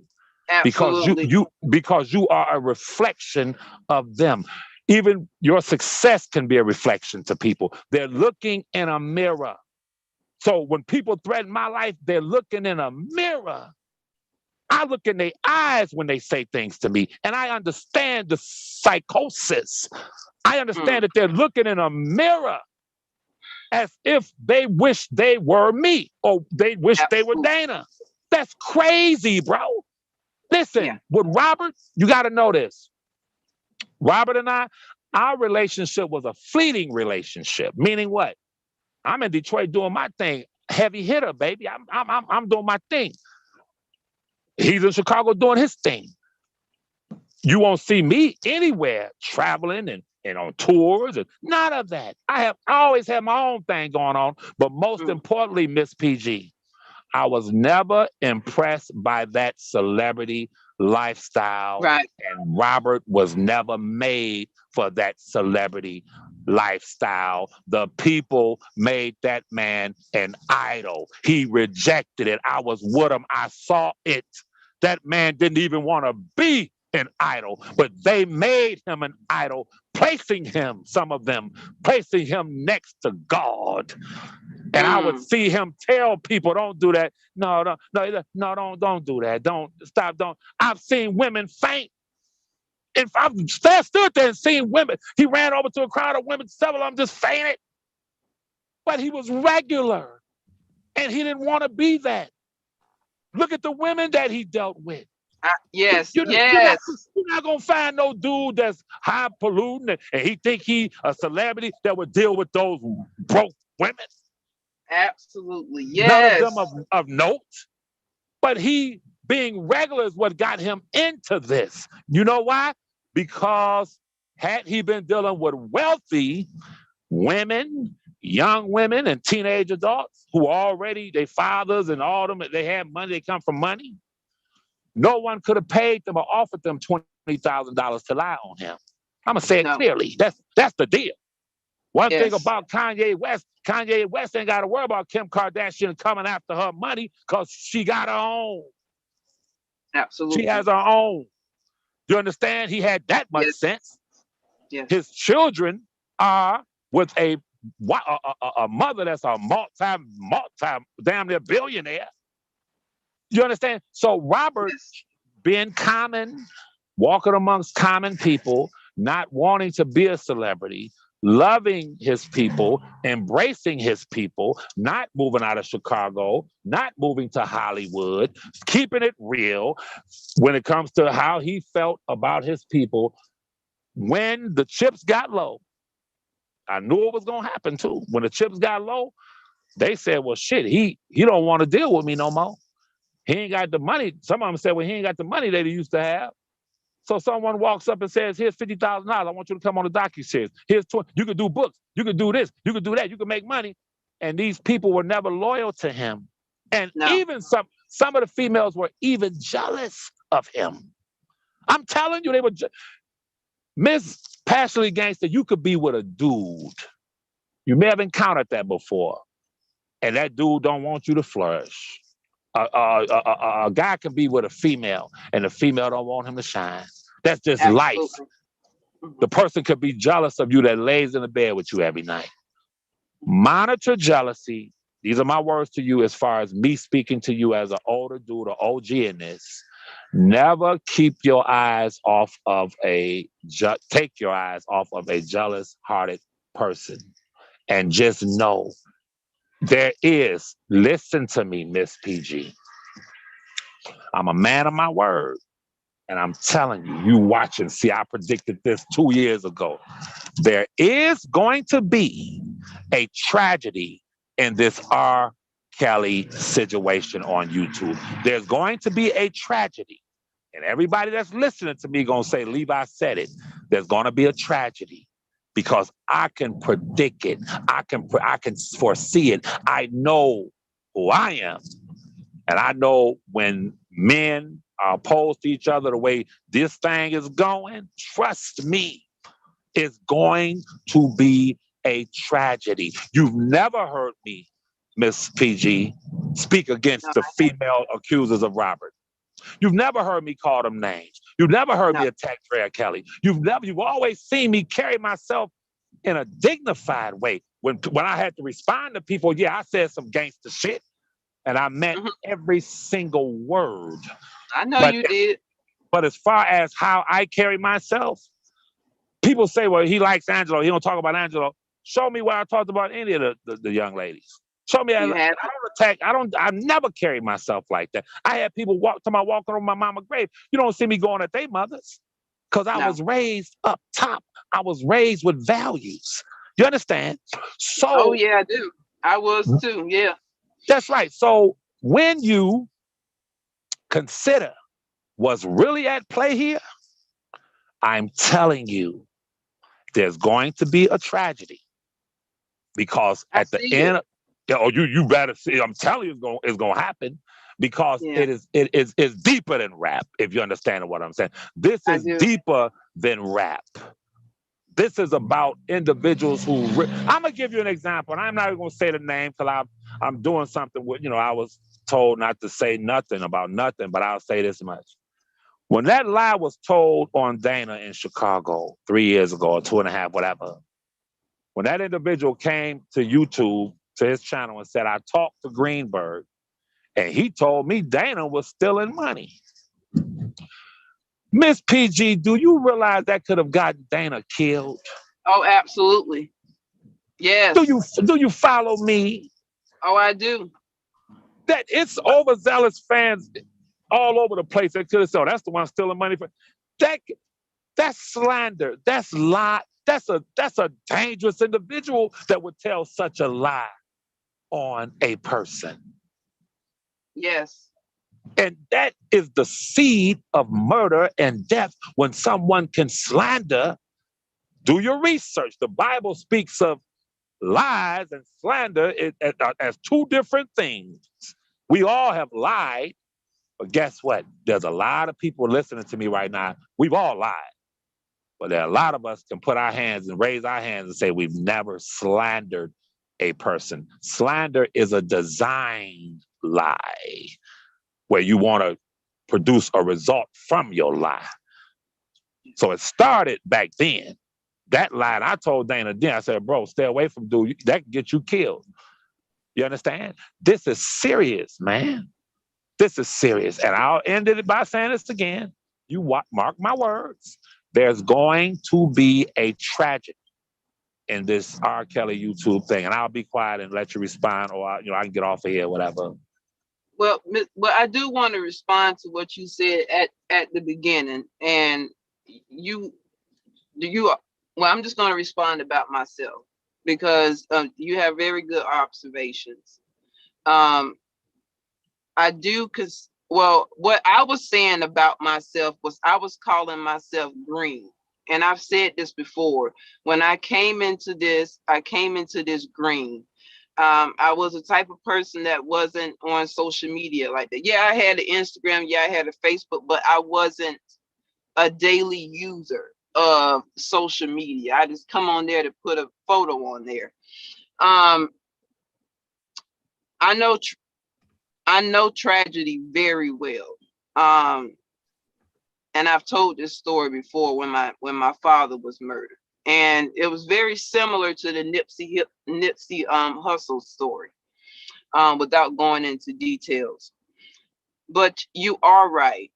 Absolutely. Because you are a reflection of them. Even your success can be a reflection to people. They're looking in a mirror. So when people threaten my life, they're looking in a mirror. I look in their eyes when they say things to me, and I understand the psychosis. I understand that they're looking in a mirror as if they wish they were me or they wish they were Dana. That's crazy, bro. Listen, with Robert, you got to know this. Robert and I, our relationship was a fleeting relationship. Meaning what? I'm in Detroit doing my thing, heavy hitter, baby. I'm doing my thing. He's in Chicago doing his thing. You won't see me anywhere traveling and on tours and none of that. I always had my own thing going on, but most importantly, Miss PG, I was never impressed by that celebrity lifestyle. Right. And Robert was never made for that celebrity lifestyle. The people made that man an idol. He rejected it. I was with him. I saw it. That man didn't even want to be an idol, but they made him an idol, placing him, some of them, placing him next to God. And I would see him tell people, don't do that. No, don't do that. Don't stop. Don't. I've seen women faint. If I've stood there and seen women, he ran over to a crowd of women, several of them just fainted. But he was regular. And he didn't want to be that. Look at the women that he dealt with. Yes, You're not gonna find no dude that's high polluting and he think he a celebrity that would deal with those broke women. Absolutely, yes. None of them of note. But he being regular is what got him into this. You know why? Because had he been dealing with wealthy women, young women and teenage adults who already, their fathers and all them, they had money, they come from money, no one could have paid them or offered them $20,000 to lie on him. I'm gonna say it clearly. That's the deal. One thing about Kanye West ain't got to worry about Kim Kardashian coming after her money because she got her own. Absolutely. She has her own. You understand? He had that much sense. Yes. His children are with a mother that's a multi damn near billionaire. You understand? So Robert, being common, walking amongst common people, not wanting to be a celebrity, loving his people, embracing his people, not moving out of Chicago, not moving to Hollywood, keeping it real when it comes to how he felt about his people. When the chips got low, I knew it was going to happen too. When the chips got low, they said, well, shit, he don't want to deal with me no more. He ain't got the money. Some of them said, well, he ain't got the money that he used to have. So someone walks up and says, here's $50,000. I want you to come on the docuseries. Here's 20. You could do books. You could do this. You could do that. You could make money. And these people were never loyal to him. And even some of the females were even jealous of him. I'm telling you, they were. Miss Passionately Gangster, you could be with a dude. You may have encountered that before. And that dude don't want you to flourish. A guy can be with a female and the female don't want him to shine. That's just life. The person could be jealous of you that lays in the bed with you every night. Monitor jealousy. These are my words to you as far as me speaking to you as an older dude or OG in this. Never keep your eyes off of take your eyes off of a jealous-hearted person. And just know there is, listen to me, Miss PG. I'm a man of my word. And I'm telling you, you watch and see, I predicted this 2 years ago. There is going to be a tragedy in this R. Kelly situation on YouTube. There's going to be a tragedy. And everybody that's listening to me gonna say, Levi said it. There's gonna be a tragedy because I can predict it. I can foresee it. I know who I am. And I know when men are opposed to each other the way this thing is going, trust me, it's going to be a tragedy. You've never heard me, Miss PG, speak against the female accusers of Robert. You've never heard me call them names. You've never heard me attack Drea Kelly. You've always seen me carry myself in a dignified way. When I had to respond to people, yeah, I said some gangster shit. And I meant every single word. I know you did. But as far as how I carry myself, people say, well, he likes Angelo. He don't talk about Angelo. Show me where I talked about any of the young ladies. Show me. I don't attack. I never carry myself like that. I had people walking on my mama's grave. You don't see me going at their mothers because I was raised up top. I was raised with values. You understand? So. Oh, yeah, I do. I was too. Yeah. That's right. So when you consider what's really at play here, I'm telling you, there's going to be a tragedy because at the end, you better see. I'm telling you, it's going to happen because it is deeper than rap. If you understand what I'm saying, this is deeper than rap. This is about individuals who. I'm gonna give you an example, and I'm not even gonna say the name till I'm doing something with. I was told not to say nothing about nothing, but I'll say this much: when that lie was told on Dana in Chicago 3 years ago, or 2.5, whatever, when that individual came to YouTube to his channel and said, "I talked to Greenberg, and he told me Dana was stealing money." Miss PG, do you realize that could have gotten Dana killed? Oh, absolutely. Yes. Do you follow me? Oh, I do. That it's overzealous fans all over the place that could have said, "Oh, that's the one stealing money from." That's slander. That's lie. That's a dangerous individual that would tell such a lie on a person. Yes. And that is the seed of murder and death when someone can slander. Do your research. The Bible speaks of lies and slander as two different things. We all have lied, but guess what? There's a lot of people listening to me right now. We've all lied, but there are a lot of us can put our hands and raise our hands and say we've never slandered a person. Slander is a designed lie, where you want to produce a result from your lie. So it started back then. That lie, I told Dana then, I said, bro, stay away from dude. That can get you killed. You understand? This is serious, man. This is serious. And I'll end it by saying this again. You mark my words. There's going to be a tragedy in this R. Kelly YouTube thing. And I'll be quiet and let you respond, or I can get off of here, whatever. Well, I do want to respond to what you said at the beginning, and well, I'm just going to respond about myself because you have very good observations. I do Well, what I was saying about myself was I was calling myself green. And I've said this before. When I came into this green. I was the type of person that wasn't on social media like that. Yeah, I had an Instagram. Yeah, I had a Facebook, but I wasn't a daily user of social media. I just come on there to put a photo on there. I know tragedy very well. And I've told this story before when my father was murdered. And it was very similar to the Nipsey Hussle story, without going into details. But you are right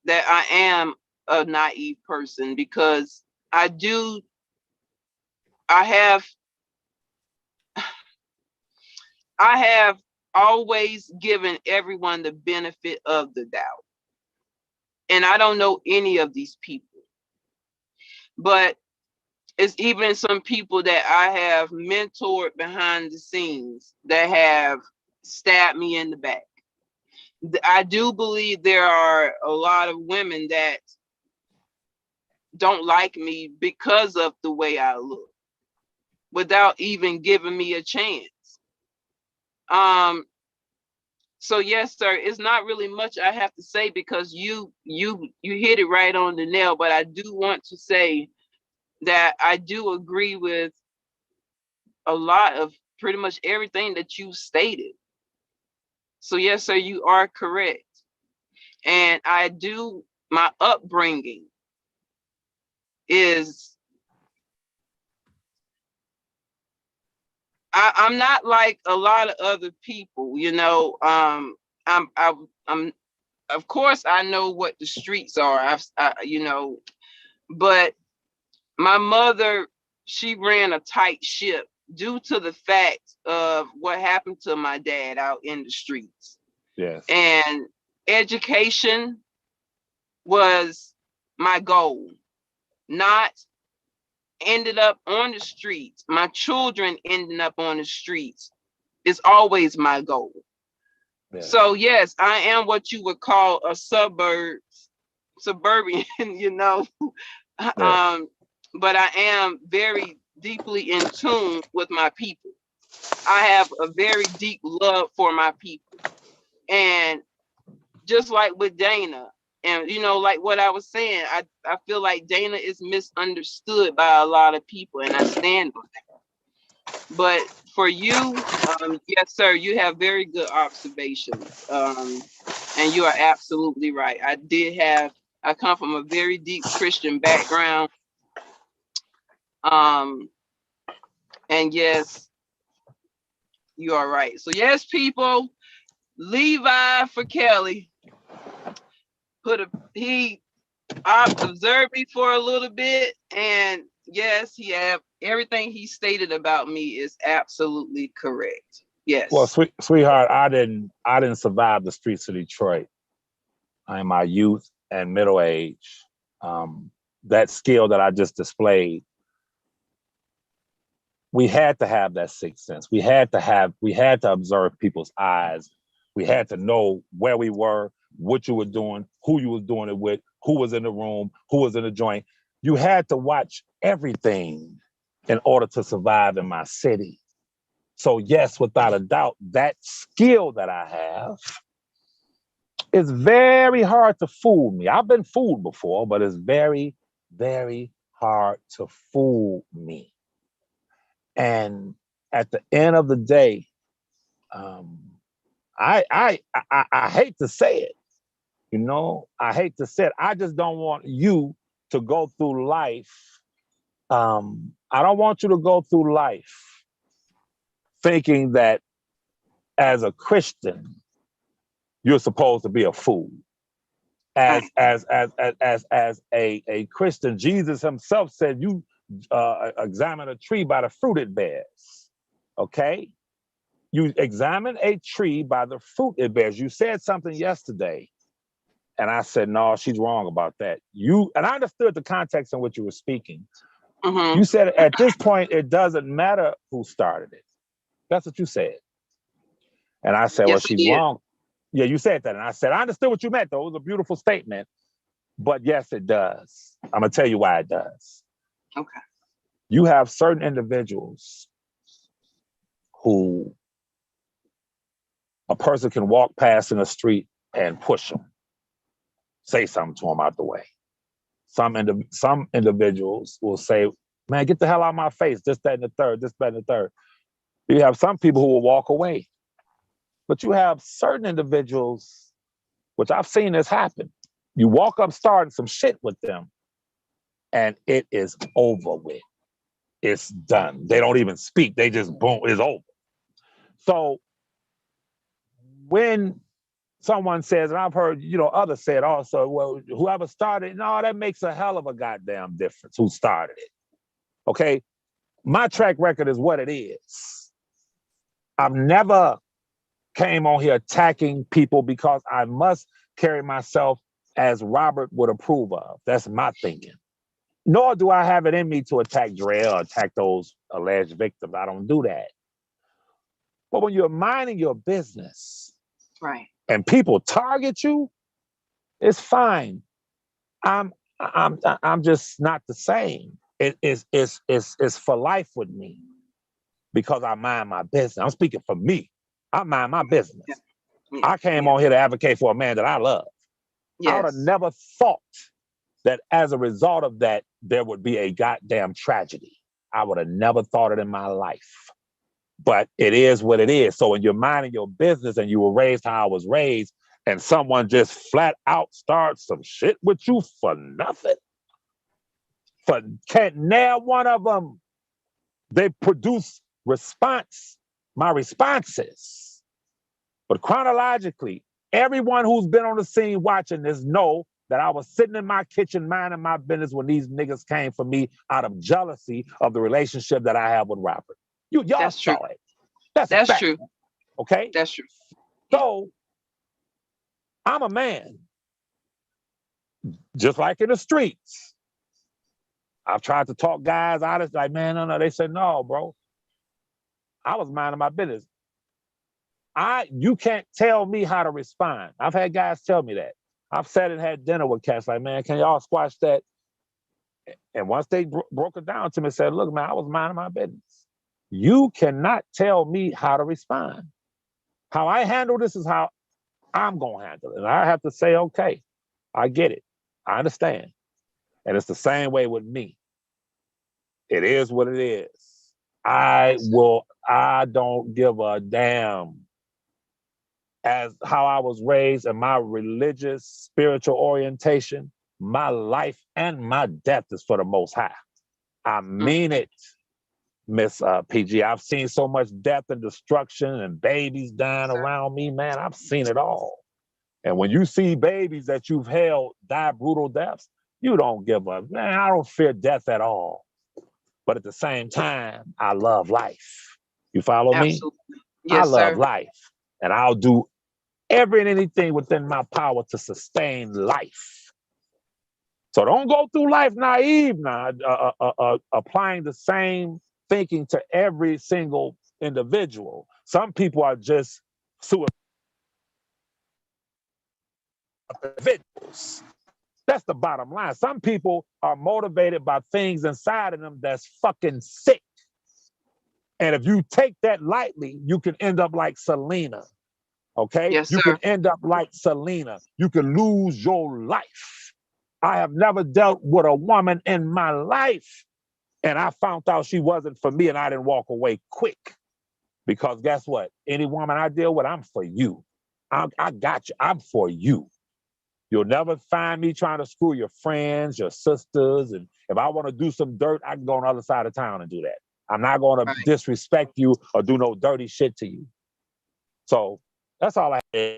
that I am a naive person, because I have always given everyone the benefit of the doubt. And I don't know any of these people, but it's even some people that I have mentored behind the scenes that have stabbed me in the back. I do believe there are a lot of women that don't like me because of the way I look, without even giving me a chance. So yes, sir, it's not really much I have to say, because you hit it right on the nail. But I do want to say that I do agree with a lot of pretty much everything that you stated. So yes, sir, you are correct. And my upbringing is, I'm not like a lot of other people, you know. I'm of course I know what the streets are. But my mother, she ran a tight ship due to the fact of what happened to my dad out in the streets. Yes. And education was my goal, not ended up on the streets. My children ending up on the streets is always my goal. Yes. So yes, I am what you would call a suburban, you know. Yes. But I am very deeply in tune with my people. I have a very deep love for my people. And just like with Dana, and you know, like what I was saying, I feel like Dana is misunderstood by a lot of people, and I stand by that. But for you, yes, sir, you have very good observations. And you are absolutely right. I come from a very deep Christian background. And yes, you are right. So yes, people, Levi for Kelly he observed me for a little bit, and yes, everything he stated about me is absolutely correct. Yes. Well, sweetheart, I didn't survive the streets of Detroit in my youth and middle age. That skill that I just displayed, we had to have that sixth sense. We had to observe people's eyes. We had to know where we were, what you were doing, who you was doing it with, who was in the room, who was in the joint. You had to watch everything in order to survive in my city. So yes, without a doubt, that skill that I have is very hard to fool me. I've been fooled before, but it's very, very hard to fool me. And at the end of the day, I hate to say it, you know, I hate to say it. I just don't want you to go through life. I don't want you to go through life thinking that as a Christian, you're supposed to be a fool. As a Christian, Jesus himself said, you examine a tree by the fruit it bears. Okay? You examine a tree by the fruit it bears. You said something yesterday, and I said, no, she's wrong about that. And I understood the context in which you were speaking. Mm-hmm. You said at this point, it doesn't matter who started it. That's what you said. And I said, well, she's wrong. Yeah, you said that. And I said, I understood what you meant, though. It was a beautiful statement. But yes, it does. I'm going to tell you why it does. Okay. You have certain individuals who a person can walk past in the street and push them, say something to them out the way. Some individuals will say, man, get the hell out of my face, this, that, and the third, this, that, and the third. You have some people who will walk away. But you have certain individuals, which I've seen this happen. You walk up starting some shit with them, and it is over with. It's done. They don't even speak. They just boom, it's over. So when someone says, and I've heard, others said also, well, whoever started, no, that makes a hell of a goddamn difference who started it. Okay? My track record is what it is. I've never came on here attacking people because I must carry myself as Robert would approve of. That's my thinking. Nor do I have it in me to attack Dre or attack those alleged victims. I don't do that. But when you're minding your business, right, and people target you, it's fine. I'm just not the same. It's for life with me because I mind my business. I'm speaking for me. I mind my business. I came on here to advocate for a man that I love. I would have never thought that as a result of that, there would be a goddamn tragedy. I would have never thought it in my life. But it is what it is. So when you're minding your business and you were raised how I was raised, and someone just flat out starts some shit with you for nothing, can't nail one of them, they produce my responses. But chronologically, everyone who's been on the scene watching this know that I was sitting in my kitchen minding my business when these niggas came for me out of jealousy of the relationship that I have with Robert. Y'all saw it. That's true. Okay? That's true. So, I'm a man. Just like in the streets. I've tried to talk guys out of like, man, no. They said, no, bro. I was minding my business. You can't tell me how to respond. I've had guys tell me that. I've sat and had dinner with cats like, man, can y'all squash that? And once they broke it down to me and said, look, man, I was minding my business. You cannot tell me how to respond. How I handle this is how I'm going to handle it. And I have to say, okay, I get it. I understand. And it's the same way with me. It is what it is. I don't give a damn as how I was raised and my religious, spiritual orientation. My life and my death is for the Most High. I mean it, Miss PG. I've seen so much death and destruction and babies dying around me, man. I've seen it all. And when you see babies that you've held die brutal deaths, you don't give up. Man, I don't fear death at all. But at the same time, I love life. You follow me? Absolutely. Yes, I love sir. life. And I'll do every and anything within my power to sustain life. So don't go through life naive now, applying the same thinking to every single individual. Some people are just suicidal individuals. That's the bottom line. Some people are motivated by things inside of them that's fucking sick. And if you take that lightly, you can end up like Selena. Okay? Yes, you sir. can end up like Selena. You can lose your life. I have never dealt with a woman in my life, and I found out she wasn't for me, and I didn't walk away quick. Because guess what? Any woman I deal with, I'm for you. I got you. I'm for you. You'll never find me trying to screw your friends, your sisters, and if I want to do some dirt, I can go on the other side of town and do that. I'm not going to disrespect you or do no dirty shit to you. So that's all I have.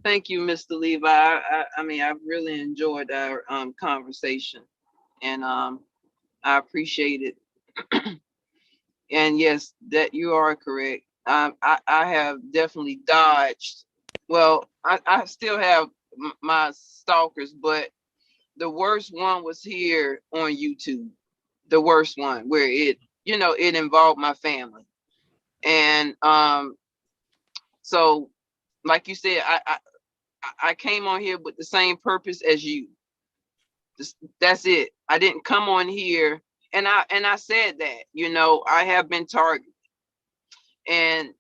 Thank you, Mr. Levi. I mean, I really enjoyed our conversation, and I appreciate it. And yes, that you are correct. I have definitely dodged. Well, I still have my stalkers, but the worst one was here on YouTube. The worst one where it involved my family. And so like you said, I came on here with the same purpose as you. That's it. I didn't come on here, and I said that, you know, I have been targeted, and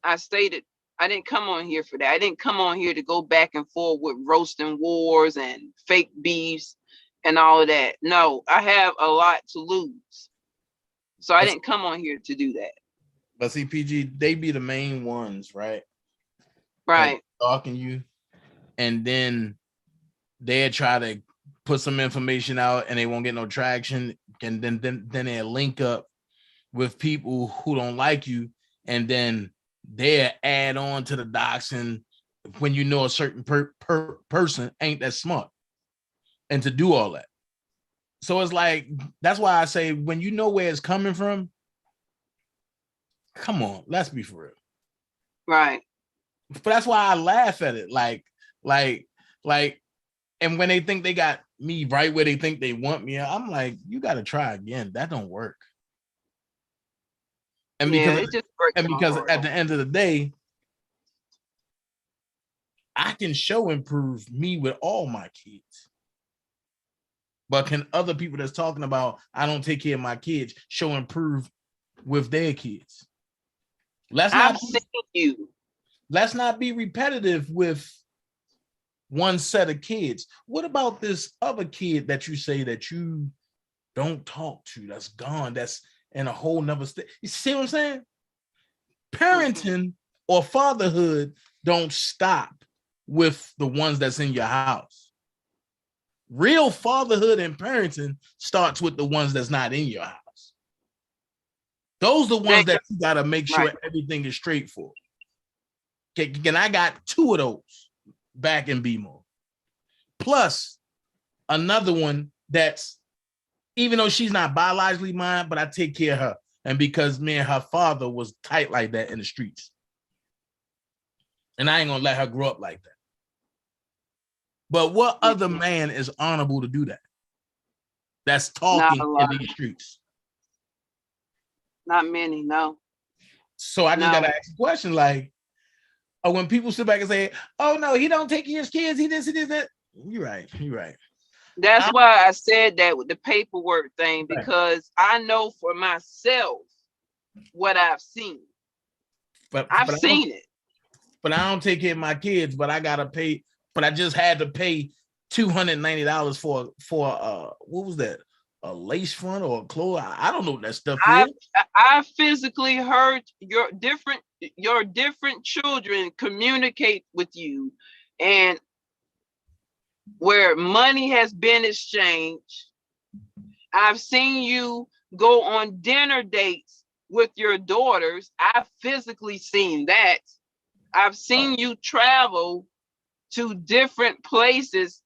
I stated I didn't come on here for that. I didn't come on here to go back and forth with roasting wars and fake beefs and all of that. No, I have a lot to lose, so I didn't come on here to do that. But see, PG, they be the main ones, right? Right. Stalking you, and then they try to put some information out, and they won't get no traction, and then they'll link up with people who don't like you, and then they'll add on to the doxing when you know a certain person ain't that smart, and to do all that. So it's like, that's why I say, when you know where it's coming from, come on, let's be for real. Right. But that's why I laugh at it. Like, and when they think they got me right where they think they want me, I'm like, you got to try again. That don't work. And because, at the end of the day, I can show and prove me with all my kids. But can other people that's talking about I don't take care of my kids show and prove with their kids? Let's not be repetitive with one set of kids. What about this other kid that you say that you don't talk to, that's gone, that's in a whole nother state? You see what I'm saying? Parenting or fatherhood don't stop with the ones that's in your house. Real fatherhood and parenting starts with the ones that's not in your house. Those are the ones that you got to make sure everything is straight for. And I got 2 of those back in BMO. Plus another one that's, even though she's not biologically mine, but I take care of her. And because me and her father was tight like that in the streets. And I ain't gonna let her grow up like that. But what other man is honorable to do that? That's talking in these streets. Not many, no. So I just gotta ask a question, like, when people sit back and say, "Oh no, he don't take care of his kids, he this, that." You're right. That's why I said that with the paperwork thing, because I know for myself what I've seen. But I've seen it. But I don't take care of my kids, but I gotta pay. But I just had to pay $290 for what was that? A lace front or a clothes? I don't know what that stuff is. I physically heard your different children communicate with you, and where money has been exchanged. I've seen you go on dinner dates with your daughters. I've physically seen that. I've seen you travel to different places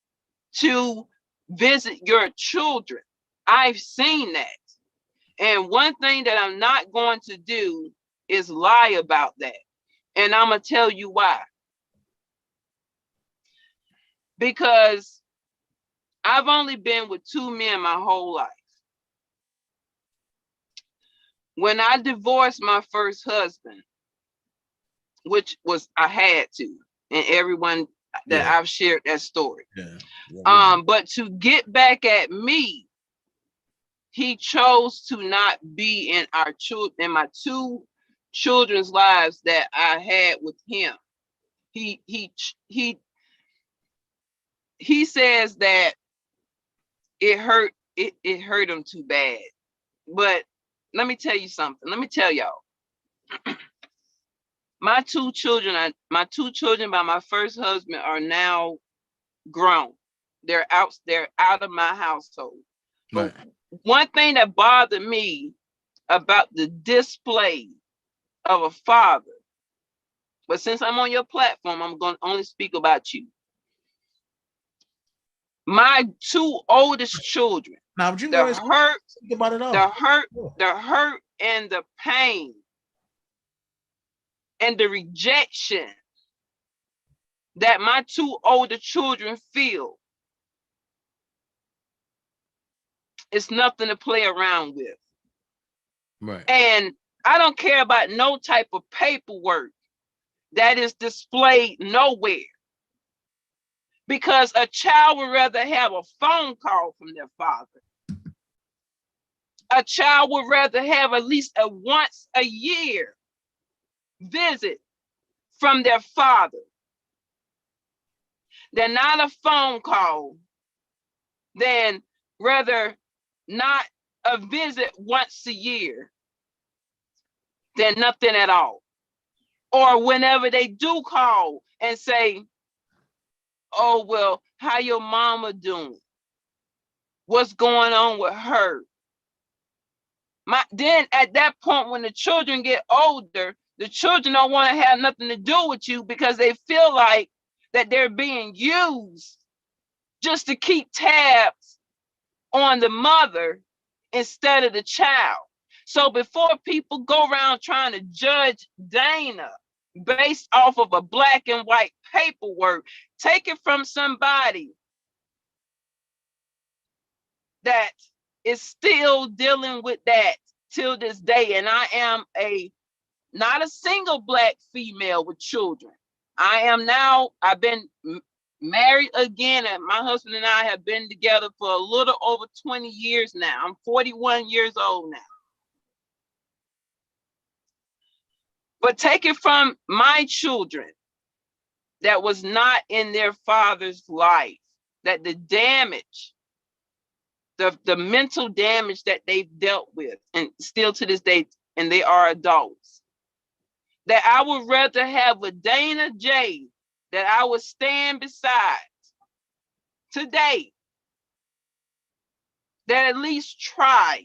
to visit your children. I've seen that. And one thing that I'm not going to do is lie about that. And I'm going to tell you why. Because I've only been with 2 men my whole life. When I divorced my first husband, which was I had to, and everyone that I've shared that story. But to get back at me, he chose to not be in my 2 children's lives that I had with him. He says that it hurt him too bad. But let me tell you something. Let me tell y'all. My 2 children by my first husband are now grown. They're out of my household. Right. One thing that bothered me about the display of a father, but since I'm on your platform, I'm going to only speak about you. My 2 oldest children, now, but you the hurt, about it all. the hurt and the pain and the rejection that my 2 older children feel, it's nothing to play around with. Right. And I don't care about no type of paperwork. that is displayed nowhere. Because a child would rather have a phone call from their father. A child would rather have at least a once a year visit from their father than not a phone call, than rather not a visit once a year than nothing at all. Or whenever they do call and say, oh, well, how your mama doing? What's going on with her? Then at that point, when the children get older, the children don't want to have nothing to do with you because they feel like that they're being used just to keep tabs on the mother instead of the child. So before people go around trying to judge Dana based off of a black and white paperwork, take it from somebody that is still dealing with that till this day. And I am not a single black female with children. I've been married again, and my husband and I have been together for a little over 20 years now. I'm 41 years old now. But take it from my children that was not in their father's life, that the damage, the mental damage that they've dealt with, and still to this day, and they are adults, that I would rather have a DanaJay that I would stand beside today that at least tries.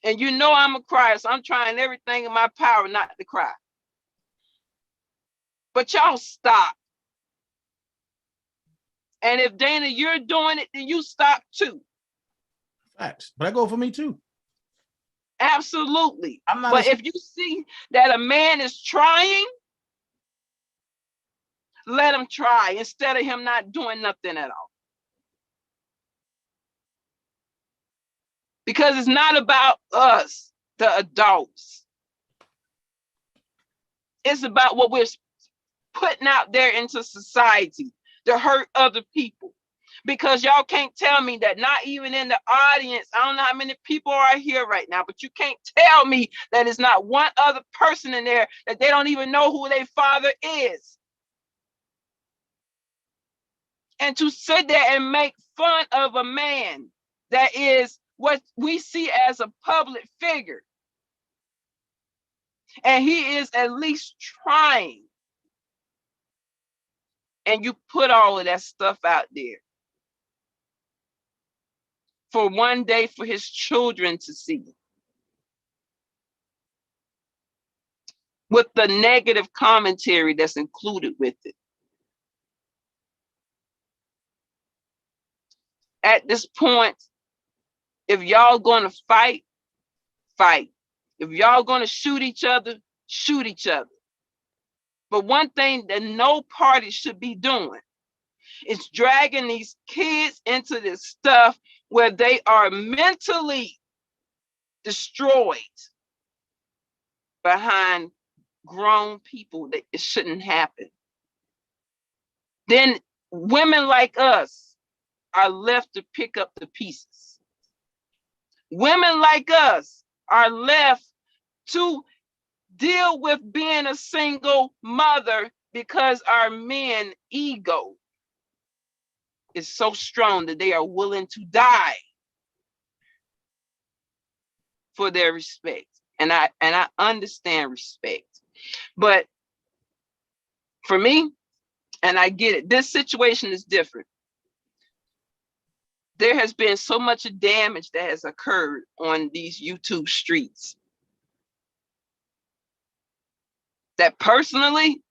And you know I'm a crier, so I'm trying everything in my power not to cry. But y'all stop. And if Dana, you're doing it, then you stop too. Facts. But I go for me too. Absolutely. But if you see that a man is trying, let him try instead of him not doing nothing at all. Because it's not about us, the adults. It's about what we're putting out there into society to hurt other people. Because y'all can't tell me that not even in the audience, I don't know how many people are here right now, but you can't tell me that it's not one other person in there that they don't even know who their father is. And to sit there and make fun of a man that is what we see as a public figure. And he is at least trying. And you put all of that stuff out there for one day for his children to see. With the negative commentary that's included with it. At this point, if y'all gonna fight, fight. If y'all gonna shoot each other, shoot each other. But one thing that no party should be doing is dragging these kids into this stuff where they are mentally destroyed behind grown people that it shouldn't happen. Then women like us are left to pick up the pieces. Women like us are left to deal with being a single mother because our men ego is so strong that they are willing to die for their respect. And I understand respect. But for me, and I get it, this situation is different. There has been so much damage that has occurred on these YouTube streets that personally,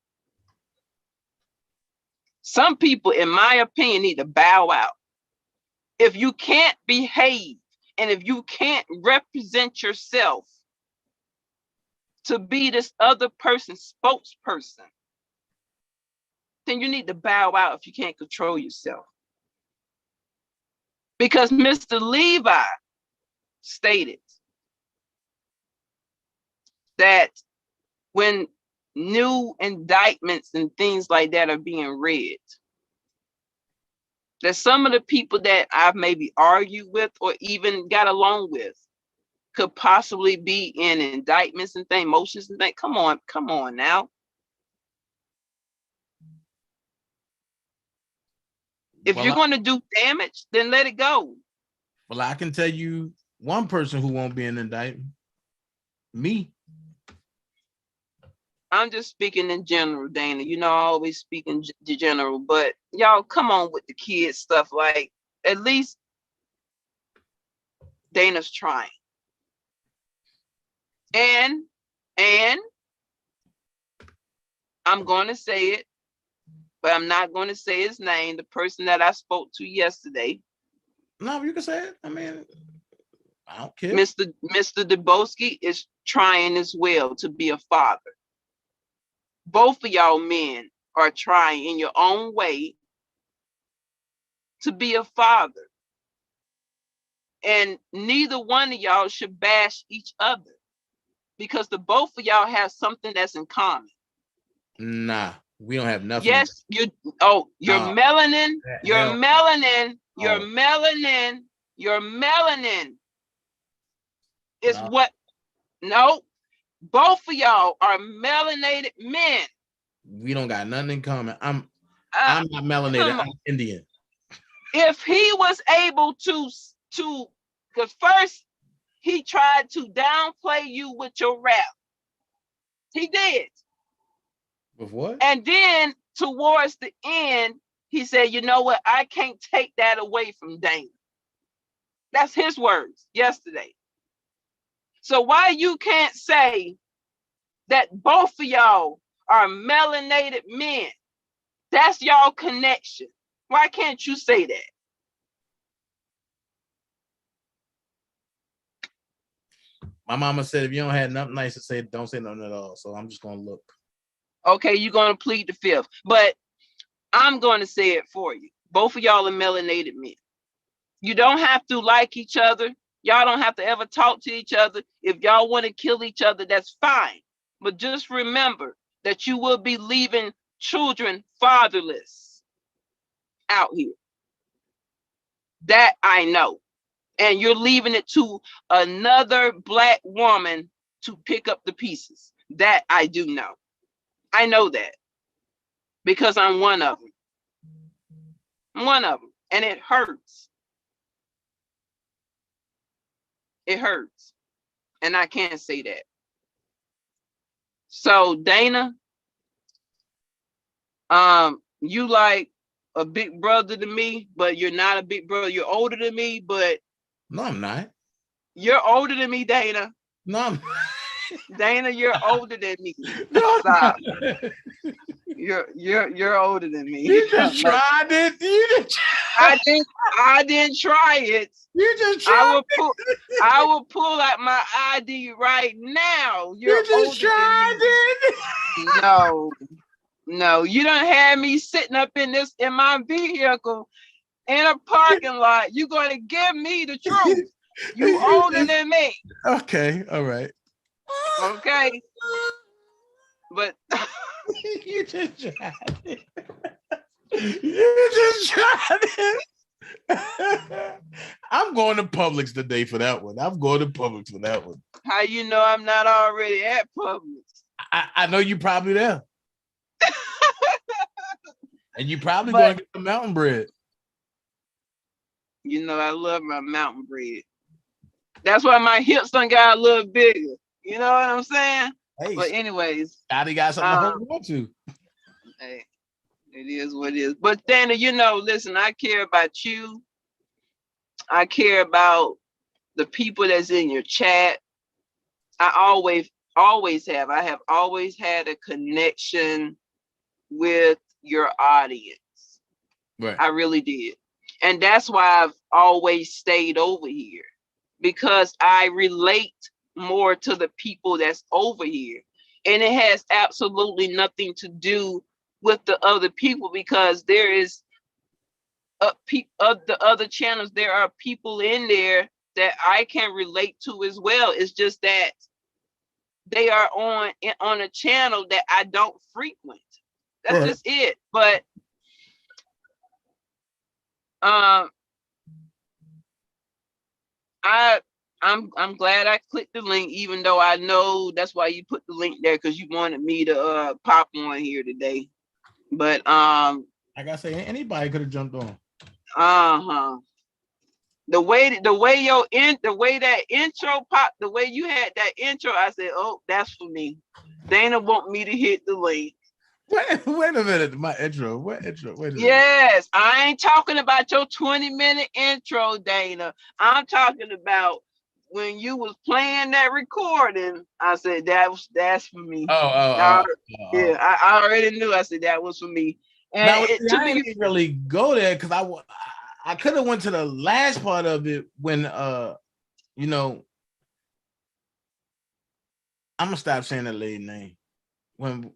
some people, in my opinion, need to bow out. If you can't behave and if you can't represent yourself to be this other person's spokesperson, then you need to bow out if you can't control yourself. Because Mr. Levi stated that when new indictments and things like that are being read, that some of the people that I've maybe argued with or even got along with could possibly be in indictments and things, motions and things. Come on now. If you're going to do damage, then let it go. Well, I can tell you one person who won't be in indictment. Me. I'm just speaking in general, Dana. You know, I always speak in general, but y'all come on with the kids stuff. Like, at least Dana's trying. And I'm going to say it, but I'm not going to say his name. The person that I spoke to yesterday. No, you can say it. I mean, I don't care. Mr. Dubowski is trying as well to be a father. Both of y'all men are trying in your own way to be a father. And neither one of y'all should bash each other, because the both of y'all have something that's in common. Nah, we don't have nothing. Yes, your melanin, your melanin is what. No, both of y'all are melanated men. We don't got nothing in common. I'm not melanated. I'm Indian. If he was able to, because first he tried to downplay you with your rap. He did. With what? And then towards the end, he said, you know what? I can't take that away from Dana. That's his words yesterday. So why you can't say that both of y'all are melanated men? That's y'all connection. Why can't you say that? My mama said if you don't have nothing nice to say, don't say nothing at all. So I'm just gonna look. Okay, you're gonna plead the fifth, but I'm gonna say it for you. Both of y'all are melanated men. You don't have to like each other. Y'all don't have to ever talk to each other. If y'all want to kill each other, that's fine. But just remember that you will be leaving children fatherless out here. That I know. And you're leaving it to another Black woman to pick up the pieces. That I do know. I know that because I'm one of them. I'm one of them. And it hurts. It hurts. And I can't say that. So Dana, you like a big brother to me, but you're not a big brother. You're older than me, but no, I'm not. You're older than me, Dana. No, I'm Dana, you're older than me. No, stop. You're older than me. You just tried it. I didn't try it. You just tried I will pull out my ID right now. You just tried it. No, you don't have me sitting up in my vehicle in a parking lot. You're gonna give me the truth. You older than me. Okay, all right. Okay. But you just tried it. You just tried it. I'm going to Publix today for that one. I'm going to Publix for that one. How you know I'm not already at Publix? I know you probably there. And you probably going to get the mountain bread. You know I love my mountain bread. That's why my hips done got a little bigger. You know what I'm saying? Hey, but anyways, Scotty got something to hold on to. Hey, it is what it is. But Dana, you know, listen, I care about you. I care about the people that's in your chat. I always have. I have always had a connection with your audience. Right. I really did. And that's why I've always stayed over here, because I relate more to the people that's over here. And it has absolutely nothing to do with the other people, because there is the other channels, there are people in there that I can relate to as well. It's just that they are on a channel that I don't frequent. That's Right. just it. But I'm glad I clicked the link, even though I know that's why you put the link there, because you wanted me to pop on here today. But like I say, anybody could have jumped on. The way that intro popped, the way you had that intro, I said, oh, that's for me. Dana want me to hit the link. Wait a minute, my intro. What intro? Wait a minute. Yes, I ain't talking about your 20-minute intro, Dana. I'm talking about when you was playing that recording. I said that's for me. Yeah, I already knew. I said that was for me. And Now, I didn't really go there because I could have went to the last part of it when you know, I'm gonna stop saying that lady name. When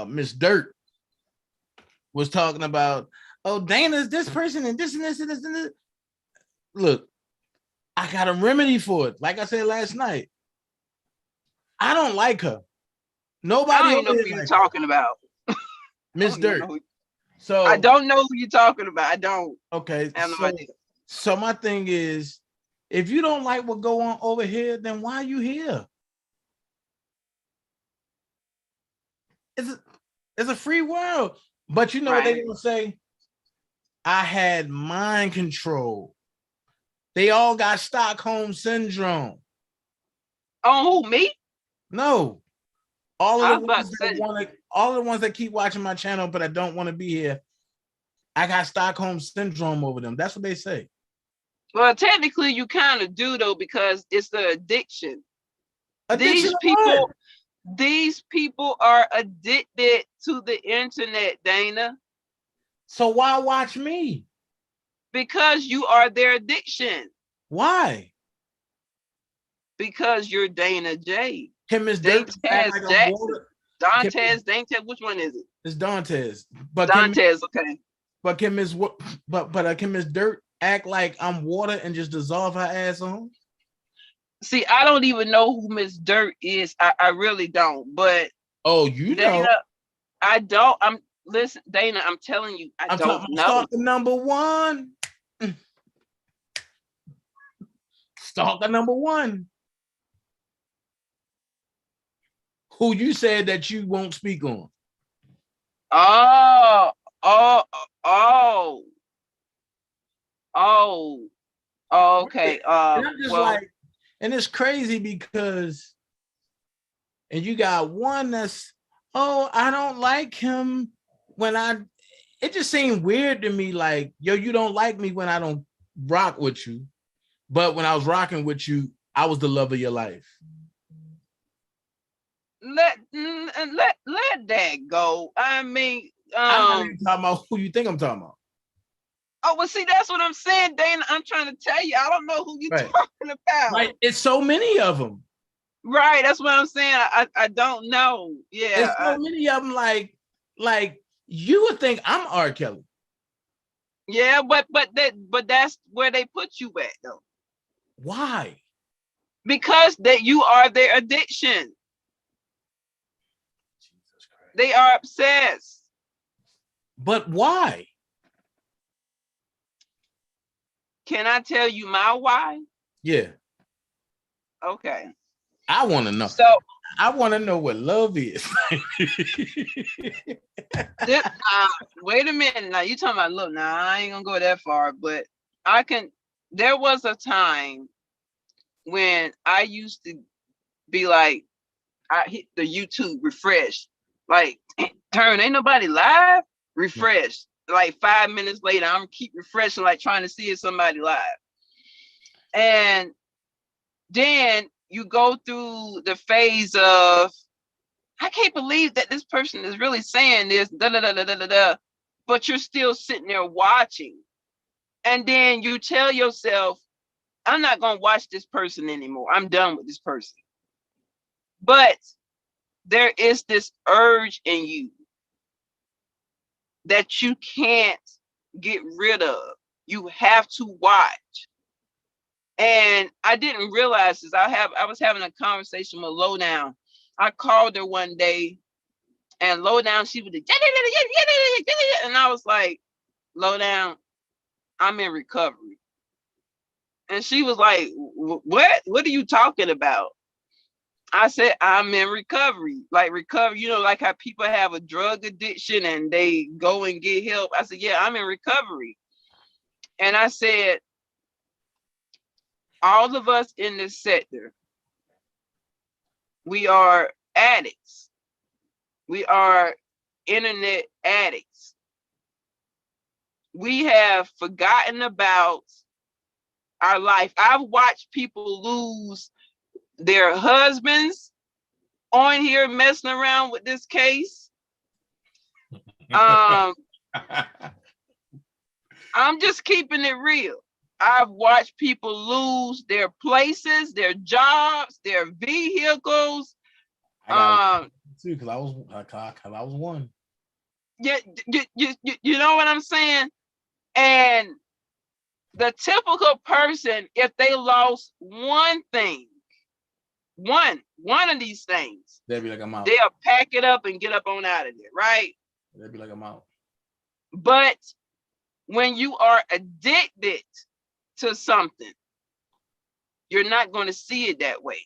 Miss Dirt was talking about, oh, Dana's this person and this and this and this and this. Look, I got a remedy for it. Like I said last night, I don't like her. Nobody. I don't know who you're talking about. Miss Dirt. So I don't know who you're talking about. I don't. Okay. I have no idea. So my thing is, if you don't like what go on over here, then why are you here? It's a free world. But you know what they're gonna say? I had mind control. They all got Stockholm syndrome. Oh, who, me? No. All of the ones that keep watching my channel, but I don't want to be here. I got Stockholm syndrome over them. That's what they say. Well, technically, you kind of do though, because it's the addiction. Addiction These people are addicted to the internet, Dana. So why watch me? Because you are their addiction. Why? Because you're DanaJay. Can Miss Dirt Jackson? Daintez, which one is it? It's Daintez. But Daintez, okay. But can Miss Dirt act like I'm water and just dissolve her ass on? See, I don't even know who Miss Dirt is. I really don't. But Dana, know. I don't. Listen, Dana, I'm telling you, I don't know. Stalker number one. Stalker number one. Who you said that you won't speak on. Okay. And I'm just like, and it's crazy because, and you got one that's, oh, I don't like him it just seemed weird to me, like, yo, you don't like me when I don't rock with you, but when I was rocking with you, I was the love of your life. Let that go. I mean, I'm not even talking about who you think I'm talking about. Oh, well, see, that's what I'm saying, Dana. I'm trying to tell you, I don't know who you're talking about. Right, it's so many of them. Right, that's what I'm saying. I don't know. Yeah, it's so many of them. Like you would think I'm R. Kelly. Yeah, but that's where they put you at, though. Why? Because that you are their addiction. Jesus Christ. They are obsessed. But why? Can I tell you my why? Yeah. Okay. I want to know. So I want to know what love is. Wait a minute. Now you talking about love. Now I ain't gonna go that far, but I can. There was a time when I used to be like, I hit the YouTube refresh, like turn, ain't nobody live, refresh. Like 5 minutes later, I'm keep refreshing, like trying to see if somebody live. And then you go through the phase of, I can't believe that this person is really saying this, but you're still sitting there watching. And then you tell yourself, I'm not going to watch this person anymore. I'm done with this person. But there is this urge in you that you can't get rid of. You have to watch. And I didn't realize this. I was having a conversation with Lowdown. I called her one day, and Lowdown, she was like, and I was like, Lowdown, I'm in recovery. And she was like, what? What are you talking about? I said, I'm in recovery. Like recovery, you know, like how people have a drug addiction and they go and get help. I said, yeah, I'm in recovery. And I said, all of us in this sector, we are addicts. We are internet addicts. We have forgotten about our life. I've watched people lose their husbands on here messing around with this case. I'm just keeping it real. I've watched people lose their places, their jobs, their vehicles. Too, because I was one. Yeah, you know what I'm saying? And the typical person, if they lost one thing, one of these things, They'll be like, I'm out. They'll pack it up and get up on out of there, right? They'll be like, I'm out. But when you are addicted to something, you're not going to see it that way.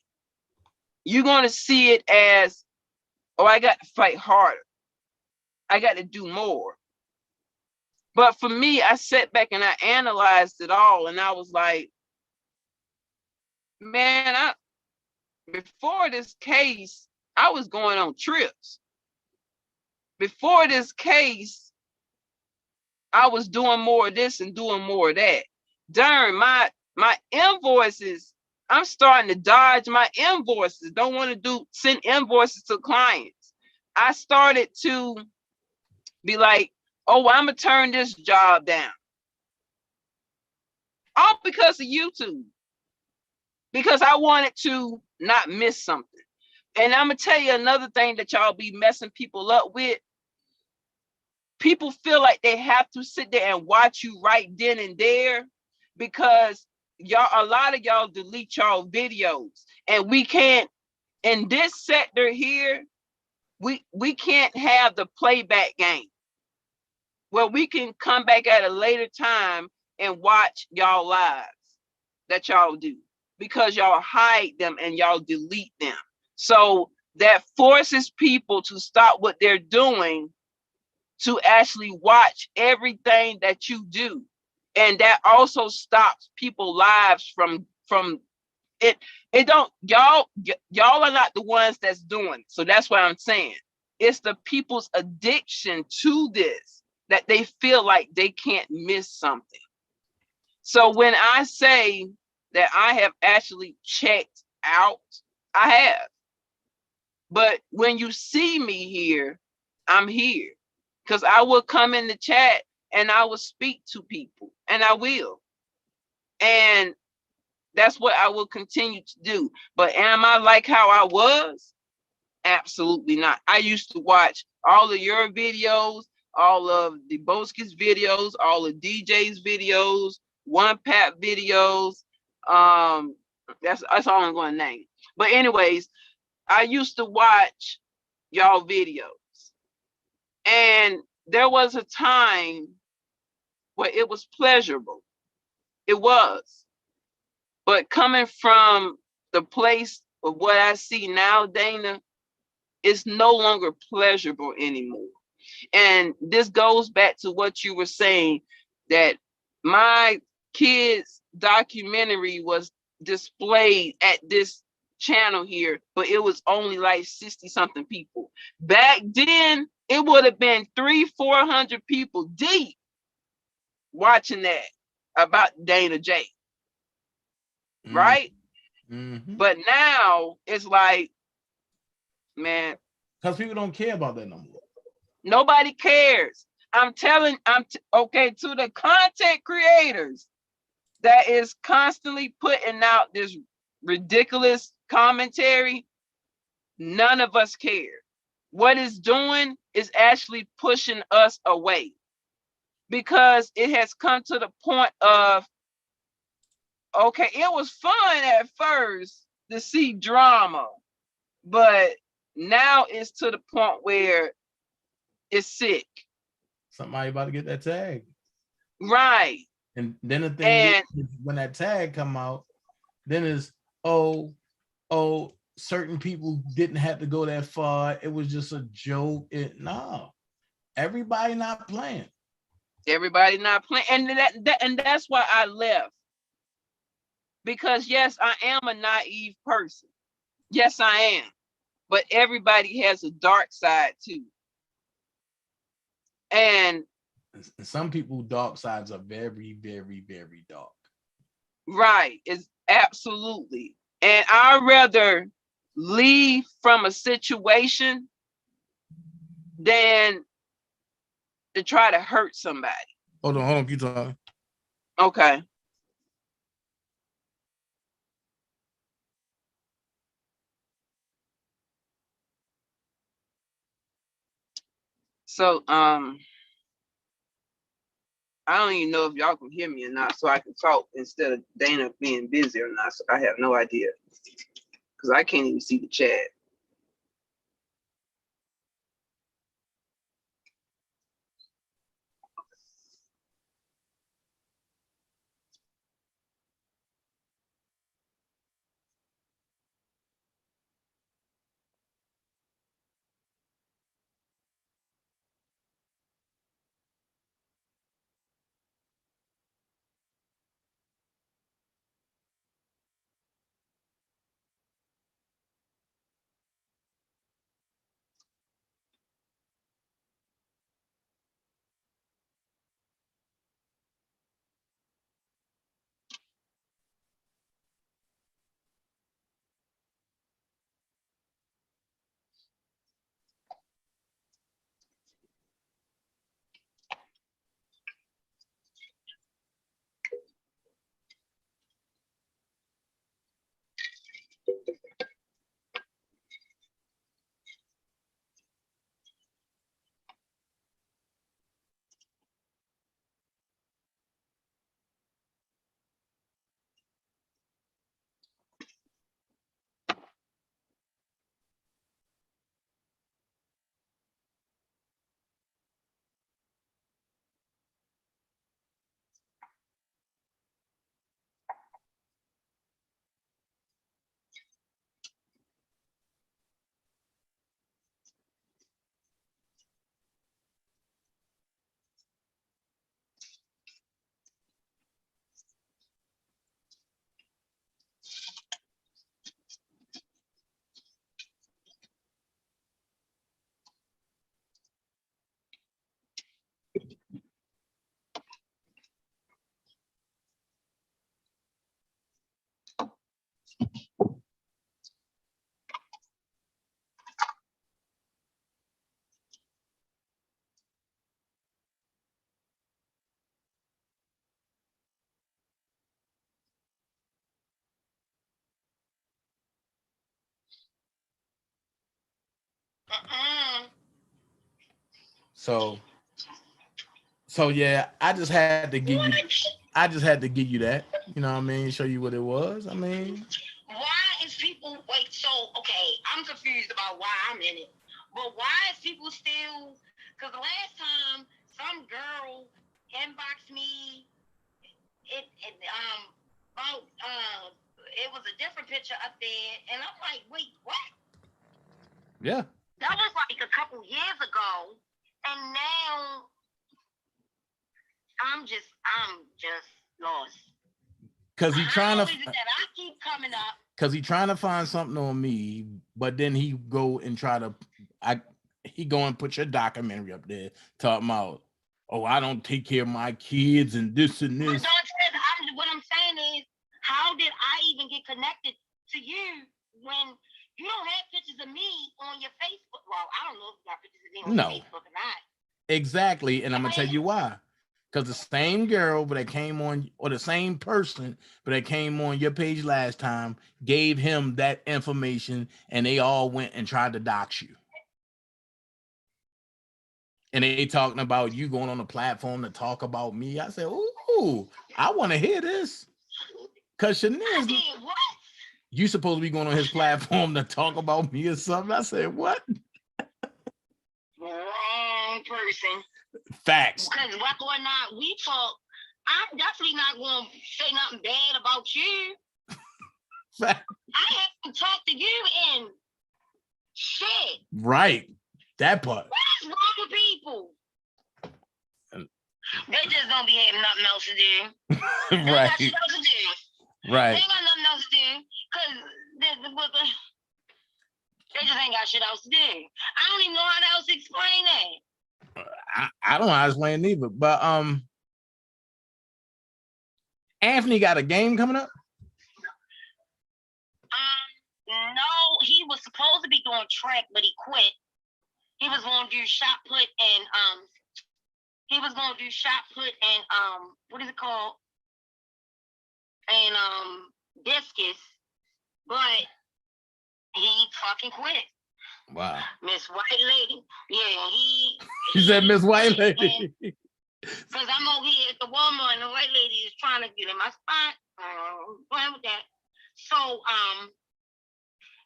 You're going to see it as, oh, I got to fight harder. I got to do more. But for me, I sat back and I analyzed it all, and I was like, man, before this case, I was going on trips. Before this case, I was doing more of this and doing more of that. Darn, my invoices, I'm starting to dodge my invoices. Don't want to send invoices to clients. I started to be like, oh, I'm gonna turn this job down. All because of YouTube. Because I wanted to not miss something. And I'm gonna tell you another thing that y'all be messing people up with. People feel like they have to sit there and watch you right then and there, because a lot of y'all delete y'all videos, and we can't, in this sector here, we can't have the playback game where we can come back at a later time and watch y'all lives that y'all do, because y'all hide them and y'all delete them. So that forces people to stop what they're doing to actually watch everything that you do. And that also stops people's lives from it. It don't, y'all are not the ones that's doing it. So that's what I'm saying. It's the people's addiction to this that they feel like they can't miss something. So when I say that I have actually checked out, I have. But when you see me here, I'm here. Because I will come in the chat and I will speak to people, and I will. And that's what I will continue to do. But am I like how I was? Absolutely not. I used to watch all of your videos, all of the Boski's videos, all of DJ's videos, One Pap videos. That's all I'm going to name. But anyways, I used to watch y'all videos. And there was a time where it was pleasurable. It was. But coming from the place of what I see now, Dana, it's no longer pleasurable anymore. And this goes back to what you were saying, that my kids' documentary was displayed at this channel here, but it was only like 60 something people. Back then, it would have been 300-400 people deep watching that about DanaJay. Right? Mm-hmm. But now it's like, man, because people don't care about that no more. Nobody cares. Okay, to the content creators that is constantly putting out this ridiculous commentary, none of us care. What it's doing is actually pushing us away, because it has come to the point of Okay, it was fun at first to see drama, but now it's to the point where it's sick. Somebody about to get that tag. Right. And then the thing is, when that tag come out, then it's oh, certain people didn't have to go that far. It was just a joke. No, everybody not playing. Everybody not playing, and that's why I left. Because yes, I am a naive person. Yes, I am. But everybody has a dark side too. And some people dark sides are very, very, very dark. Right, it's absolutely. And I'd rather leave from a situation than to try to hurt somebody. Hold on, keep talking. Okay. So I don't even know if y'all can hear me or not, so I can talk instead of Dana being busy or not. So I have no idea. Because I can't even see the chat. So yeah, I just had to give you that. You know what I mean? Show you what it was. I mean, Why is people wait? So okay, I'm confused about why I'm in it. But why is people still? Because the last time some girl inboxed me, about it was a different picture up there, and I'm like, wait, what? yeah. That was like a couple years ago, and now I'm just lost. Cause he trying to. How is it that I keep coming up? Cause he trying to find something on me, but then he go and try to. He go and put your documentary up there talking about, oh, I don't take care of my kids and this and this. But what I'm saying is, how did I even get connected to you when you don't have pictures of me on your Facebook? Well, I don't know if you got pictures of me on Facebook or not. Exactly, and I'm gonna tell you why. Because the same girl, but that came on, or the same person, but that came on your page last time, gave him that information, and they all went and tried to dox you. And they talking about you going on the platform to talk about me. I said, ooh, I want to hear this. Cause Shania's, you supposed to be going on his platform to talk about me or something. I said, what? Wrong person. Facts. Because whether or not we talk, I'm definitely not going to say nothing bad about you. Fact. I haven't talked to you in shit. Right. That part. What's wrong with people? They just don't be having nothing else to do. They ain't got shit else to do. Right. They ain't got nothing else to do. Because they just ain't got shit else to do. I don't even know how else to explain that. I don't know how to explain it either. But Anthony got a game coming up? No, he was supposed to be doing track, but he quit. He was going to do shot put and what is it called? And discus, but he fucking quit. Wow. Miss White Lady. Yeah, he said Miss White Lady. Because I'm over here at the Walmart and the white lady is trying to get in my spot. Playing with that. So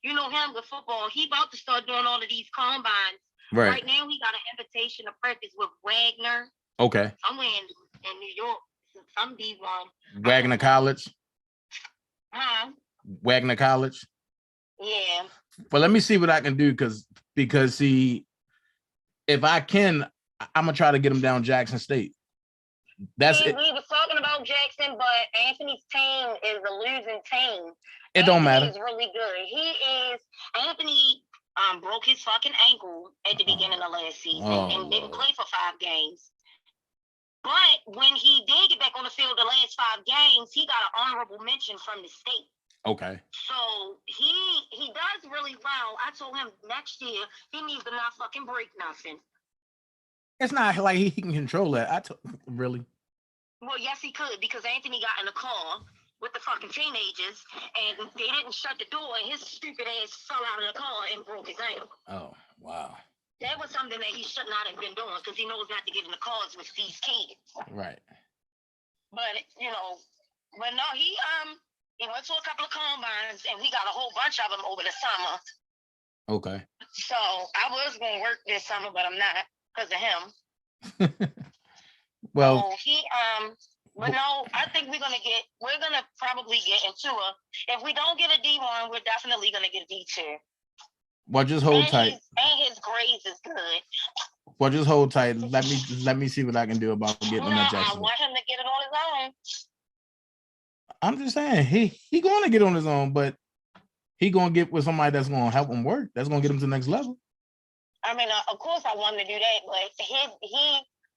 you know him with football, he about to start doing all of these combines. Right now he got an invitation to practice with Wagner. Okay. Somewhere in New York, some D1. Wagner College. Huh? Wagner College. Yeah. But let me see what I can do because see, if I can, I'm gonna try to get him down Jackson State. That's it. We was talking about Jackson, but Anthony's team is a losing team. It don't matter. He's really good. Anthony broke his fucking ankle at the beginning of last season and didn't play for 5 games. But when he did get back on the field the last 5 games, he got an honorable mention from the state. Okay. So he does really well. I told him next year he needs to not fucking break nothing. It's not like he can control that. Really. Well, yes, he could, because Anthony got in a car with the fucking teenagers and they didn't shut the door and his stupid ass fell out of the car and broke his ankle. Oh, wow. That was something that he should not have been doing because he knows not to get in the cars with these kids. Right. But, but no, he went to a couple of combines and we got a whole bunch of them over the summer. Okay. So I was going to work this summer, but I'm not because of him. Well, so but no, I think we're gonna probably get into if we don't get a D1, we're definitely gonna get a D2. Well, just hold tight. And his grades is good. Well, just hold tight. Let me see what I can do about getting him at Jackson. I want him to get it on his own. I'm just saying he going to get on his own, but he going to get with somebody that's going to help him work. That's going to get him to the next level. I mean, of course I want him to do that, but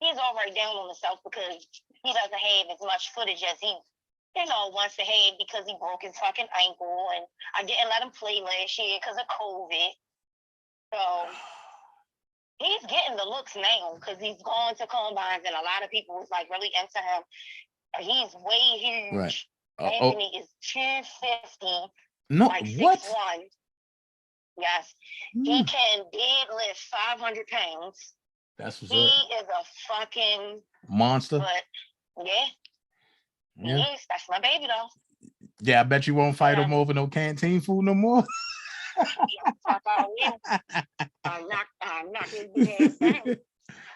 he's already down on himself because he doesn't have as much footage as he, wants to have because he broke his fucking ankle and I didn't let him play last year because of COVID. So he's getting the looks now because he's going to combines and a lot of people was like really into him. He's way huge. Right. Anthony is 250. No, like 6'1". what? Yes. He can deadlift 500 pounds. That's what's he up. is a fucking monster. But yeah. Yes, that's my baby though. Yeah, I bet you won't fight him over no canteen food no more. I'm not his big ass thing.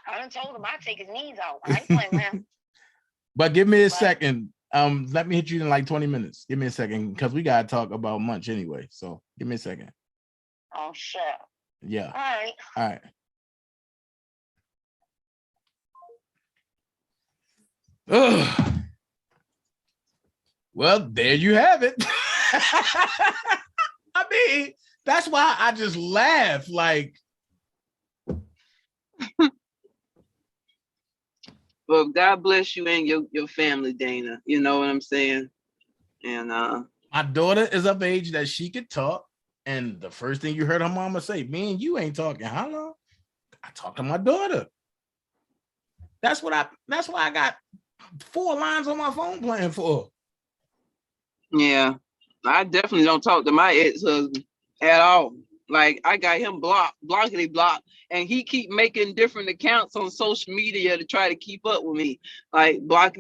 I done told him I'd take his knees out. I ain't playing with him. But give me a second. Let me hit you in like 20 minutes. Give me a second because we gotta talk about Munch anyway. So give me a second. Oh shit. Yeah. All right. Ugh. Well, there you have it. I mean, that's why I just laugh. Like, well, God bless you and your family, Dana. You know what I'm saying? And my daughter is of age that she could talk. And the first thing you heard her mama say, me and you ain't talking. How long? I talk to my daughter. That's why I got 4 lines on my phone playing for. Yeah, I definitely don't talk to my ex-husband at all. Like I got him blocked, and he keep making different accounts on social media to try to keep up with me. Like block.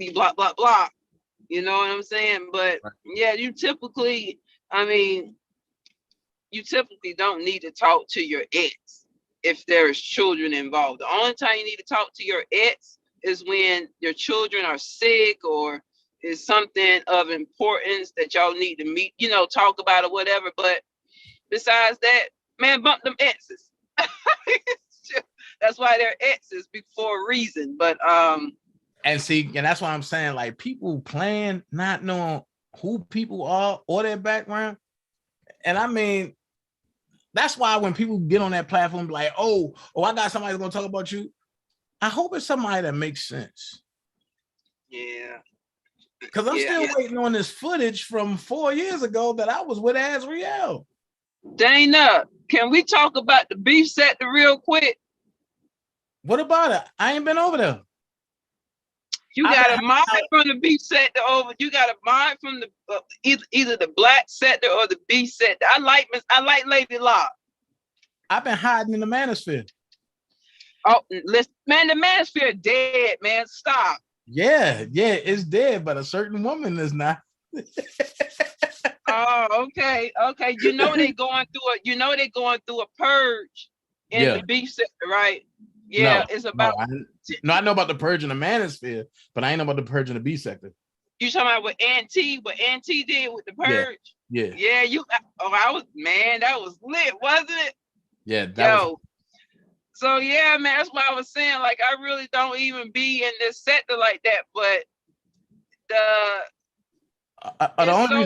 You know what I'm saying? But yeah, you typically don't need to talk to your ex if there's children involved. The only time you need to talk to your ex is when your children are sick or is something of importance that y'all need to meet, talk about or whatever. But besides that, man, bump them exes. That's why they're exes for a reason. But and that's why I'm saying, like, people playing, not knowing who people are or their background. And I mean, that's why when people get on that platform, like, oh, I got somebody gonna talk about you. I hope it's somebody that makes sense. Yeah. Because I'm still waiting on this footage from 4 years ago that I was with Azriel. Dana, can we talk about the beef sector real quick? What about it? I ain't been over there. You got a mod from the beef sector over. You got a mod from the either the black sector or the beef sector. I like Lady Law. I've been hiding in the manosphere. Oh, listen, man, the manosphere dead, man. Stop. Yeah, it's dead, but a certain woman is not. Oh, okay. You know they're going through a purge in the beef sector, right? Yeah, it's about. I know about the purge in the manosphere, but I ain't know about the purge in the B sector. You talking about what Auntie did with the purge? Yeah. That was lit, wasn't it? Yeah. So yeah, man, that's why I was saying, like, I really don't even be in this sector like that, but the only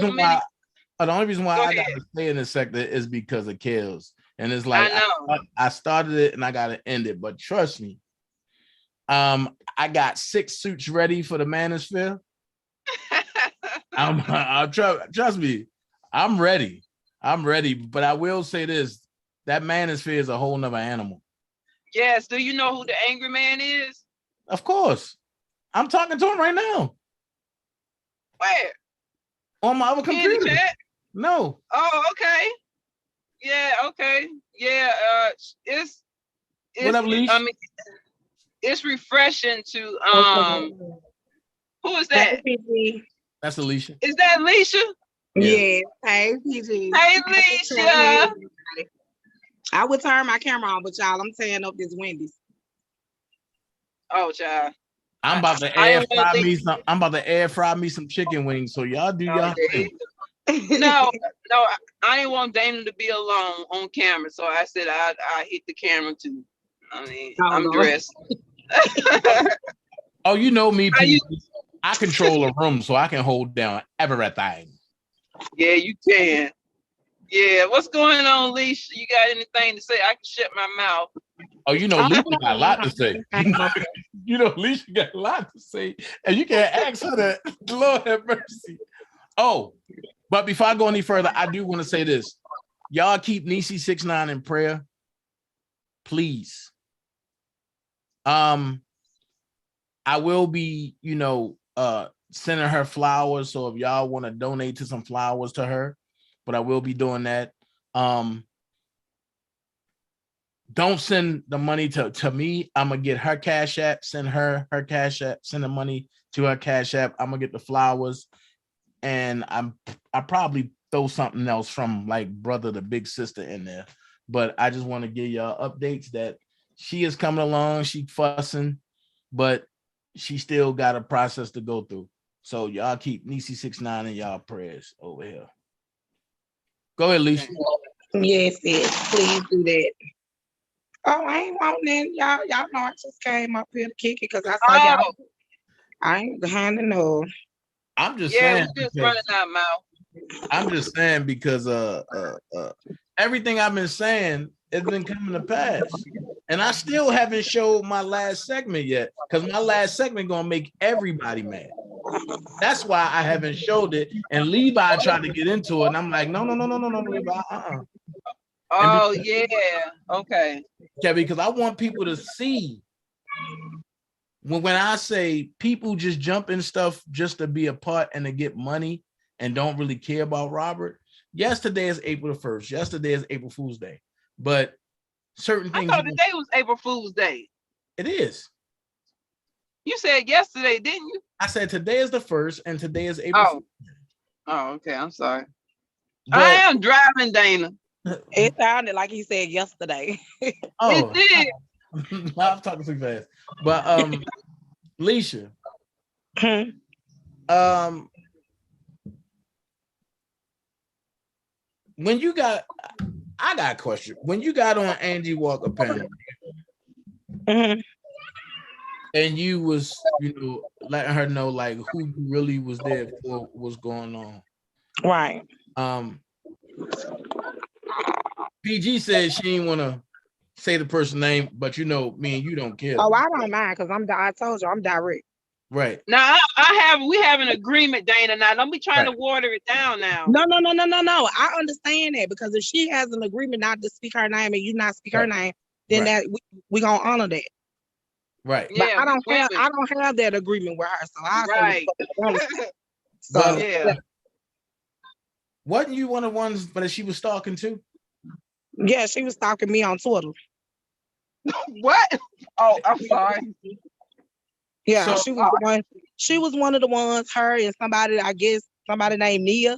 reason why I gotta stay in this sector is because of Kills. And it's like I started it and I gotta end it. But trust me, I got 6 suits ready for the manosphere. Trust me, I'm ready. But I will say this: that manosphere is a whole nother animal. Yes. Do you know who the angry man is? Of course. I'm talking to him right now. Where? On my other computer. In the chat? No. Oh, okay. Yeah, okay. Yeah, it's what up, Leash? I mean, it's refreshing to who is that? That's Alicia. Is that Alicia? Yeah. Hey, PG. Hey, Alicia. I would turn my camera on, but y'all, I'm tearing up this Wendy's. Oh, child. I'm about to air fry me some chicken wings. So y'all do y'all thing. No, I didn't want Dana to be alone on camera, so I said I hit the camera too. I mean, I'm dressed. Oh, you know me, people. I control a room, so I can hold down everything. Yeah, you can. Yeah, what's going on, Leash? You got anything to say? I can shut my mouth. Oh, you know, Leash got a lot to say. You know, Leash got a lot to say, and you can't ask her that. Lord have mercy. Oh, but before I go any further, I do want to say this. Y'all keep Nisi 6ix9ine in prayer, please. I will be, sending her flowers. So if y'all want to donate to some flowers to her, but I will be doing that. Don't send the money to me. I'm gonna get her Cash App, send her Cash App, send the money to her Cash App. I'm gonna get the flowers, and I probably throw something else from like Brother the Big Sister in there. But I just want to give y'all updates that she is coming along. She fussing, but she still got a process to go through. So y'all keep Nisi 6ix9ine in y'all prayers over here. Go ahead, Lisa. Yes, please do that. Oh, I ain't wanting that. Y'all know I just came up here to kick it because I saw y'all. I ain't behind the nose. I'm just saying. We're just running our mouth. I'm just saying because everything I've been saying has been coming to pass. And I still haven't showed my last segment yet because my last segment gonna make everybody mad. That's why I haven't showed it. And Levi tried to get into it, and I'm like, no, Levi, Oh, yeah. Okay. Yeah, because I want people to see when I say people just jump in stuff just to be a part and to get money and don't really care about Robert. Yesterday is April the 1st. Yesterday is April Fool's Day. But certain things. I thought today was April Fool's Day. It is. You said yesterday, didn't you? I said today is the 1st, and today is April. Oh. Oh, okay. I'm sorry. But, I am driving, Dana. It sounded like he said yesterday. Oh, it did. I'm talking too fast. But Leisha, when you got, I got a question. When you got on Angie Walker panel, and you was, letting her know like who you really was there for, what's going on. Right. PG said she didn't want to say the person's name, but me and you don't care. Oh, I don't mind because I told you I'm direct. Right. Now we have an agreement, Dana. Now don't be trying to water it down now. No. I understand that because if she has an agreement not to speak her name and you not speak her name, then that we gonna honor that. Right. But I don't have that agreement with her, so I So yeah. Wasn't you one of the ones that she was stalking too? Yeah, she was stalking me on Twitter. What? Oh, I'm sorry. Yeah, she was the one. She was one of the ones. Her and somebody, I guess, somebody named Nia.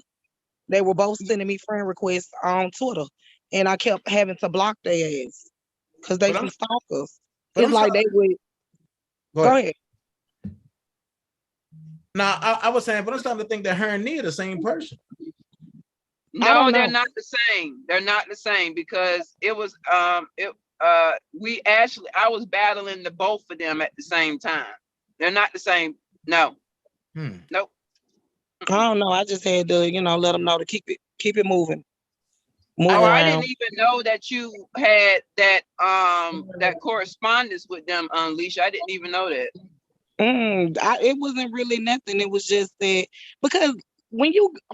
They were both sending me friend requests on Twitter, and I kept having to block their ass because they some stalkers. It's like they would. Go ahead. Now I was saying, but I'm starting to think that her and Nia are the same person. No, they're not the same. They're not the same because it was I was battling the both of them at the same time. They're not the same. No. Nope. I don't know. I just had to, let them know to keep it moving. I didn't even know that you had that that correspondence with them, Leisha. I didn't even know that. It wasn't really nothing. It was just that because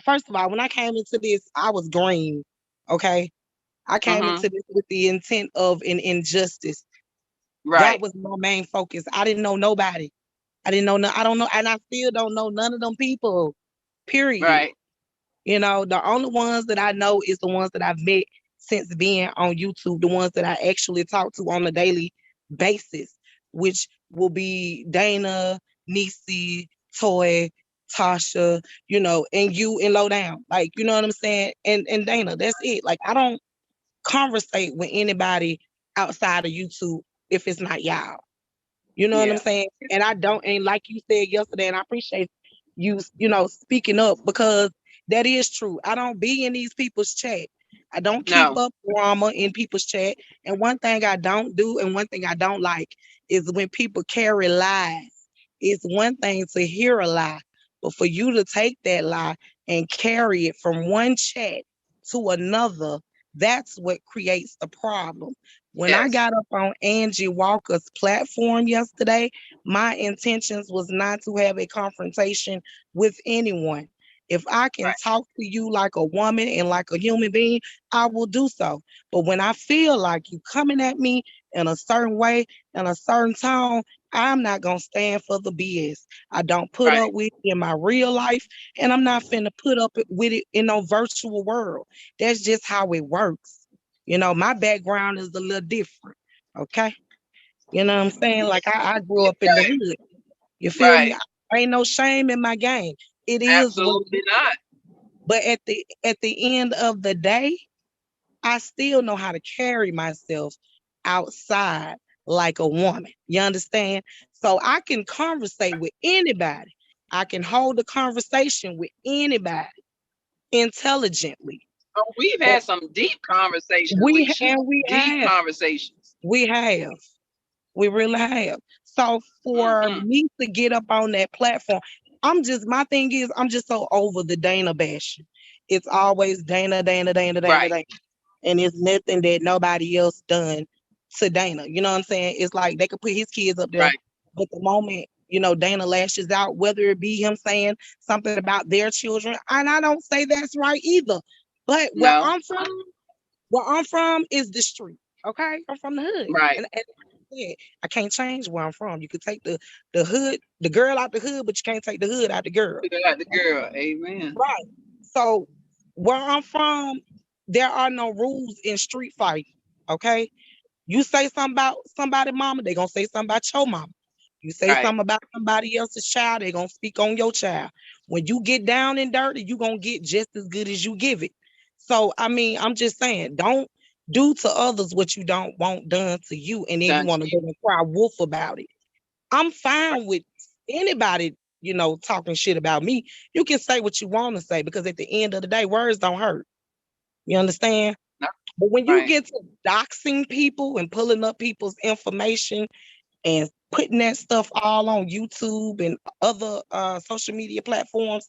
first of all, when I came into this, I was green. Okay. I came into this with the intent of an injustice. Right. That was my main focus. I didn't know nobody. I didn't know. I don't know, and I still don't know none of them people. Period. Right. The only ones that I know is the ones that I've met since being on YouTube. The ones that I actually talk to on a daily basis, which will be Dana, Niecy, Toy, Tasha, and you and Lowdown. Like, you know what I'm saying? And Dana, that's it. Like, I don't conversate with anybody outside of YouTube if it's not y'all. You know what I'm saying? And I don't, and like you said yesterday, and I appreciate you, speaking up because that is true. I don't be in these people's chat. I don't keep up drama in people's chat. And one thing I don't do and one thing I don't like is when people carry lies. It's one thing to hear a lie, but for you to take that lie and carry it from one chat to another, that's what creates the problem. When I got up on Angie Walker's platform yesterday, my intentions was not to have a confrontation with anyone. If I can talk to you like a woman and like a human being, I will do so. But when I feel like you coming at me in a certain way, in a certain tone, I'm not going to stand for the BS. I don't put up with it in my real life, and I'm not finna put up with it in no virtual world. That's just how it works. My background is a little different. Okay. You know what I'm saying? Like I grew up in the hood. You feel me? Ain't no shame in my game. It is absolutely not. But at the end of the day, I still know how to carry myself outside like a woman. You understand? So I can conversate with anybody. I can hold a conversation with anybody intelligently. Oh, we've had some deep conversations. We have. We really have. So for me to get up on that platform, my thing is, I'm just so over the Dana bashing. It's always Dana. And it's nothing that nobody else done to Dana. You know what I'm saying? It's like they could put his kids up there, but the moment, Dana lashes out, whether it be him saying something about their children, and I don't say that's right either. But where I'm from is the street. Okay, I'm from the hood. Right. And I can't change where I'm from. You could take the hood, the girl out the hood, but you can't take the hood out the girl. Amen. Right. So where I'm from, there are no rules in street fighting. Okay. You say something about somebody's mama, they're gonna say something about your mama. You say something about somebody else's child, they're gonna speak on your child. When you get down and dirty, you're gonna get just as good as you give it. So I mean, I'm just saying, don't do to others what you don't want done to you, and then you want to go and cry wolf about it. I'm fine with anybody, talking shit about me. You can say what you want to say, because at the end of the day, words don't hurt. You understand? But when you get to doxing people and pulling up people's information and putting that stuff all on YouTube and other social media platforms,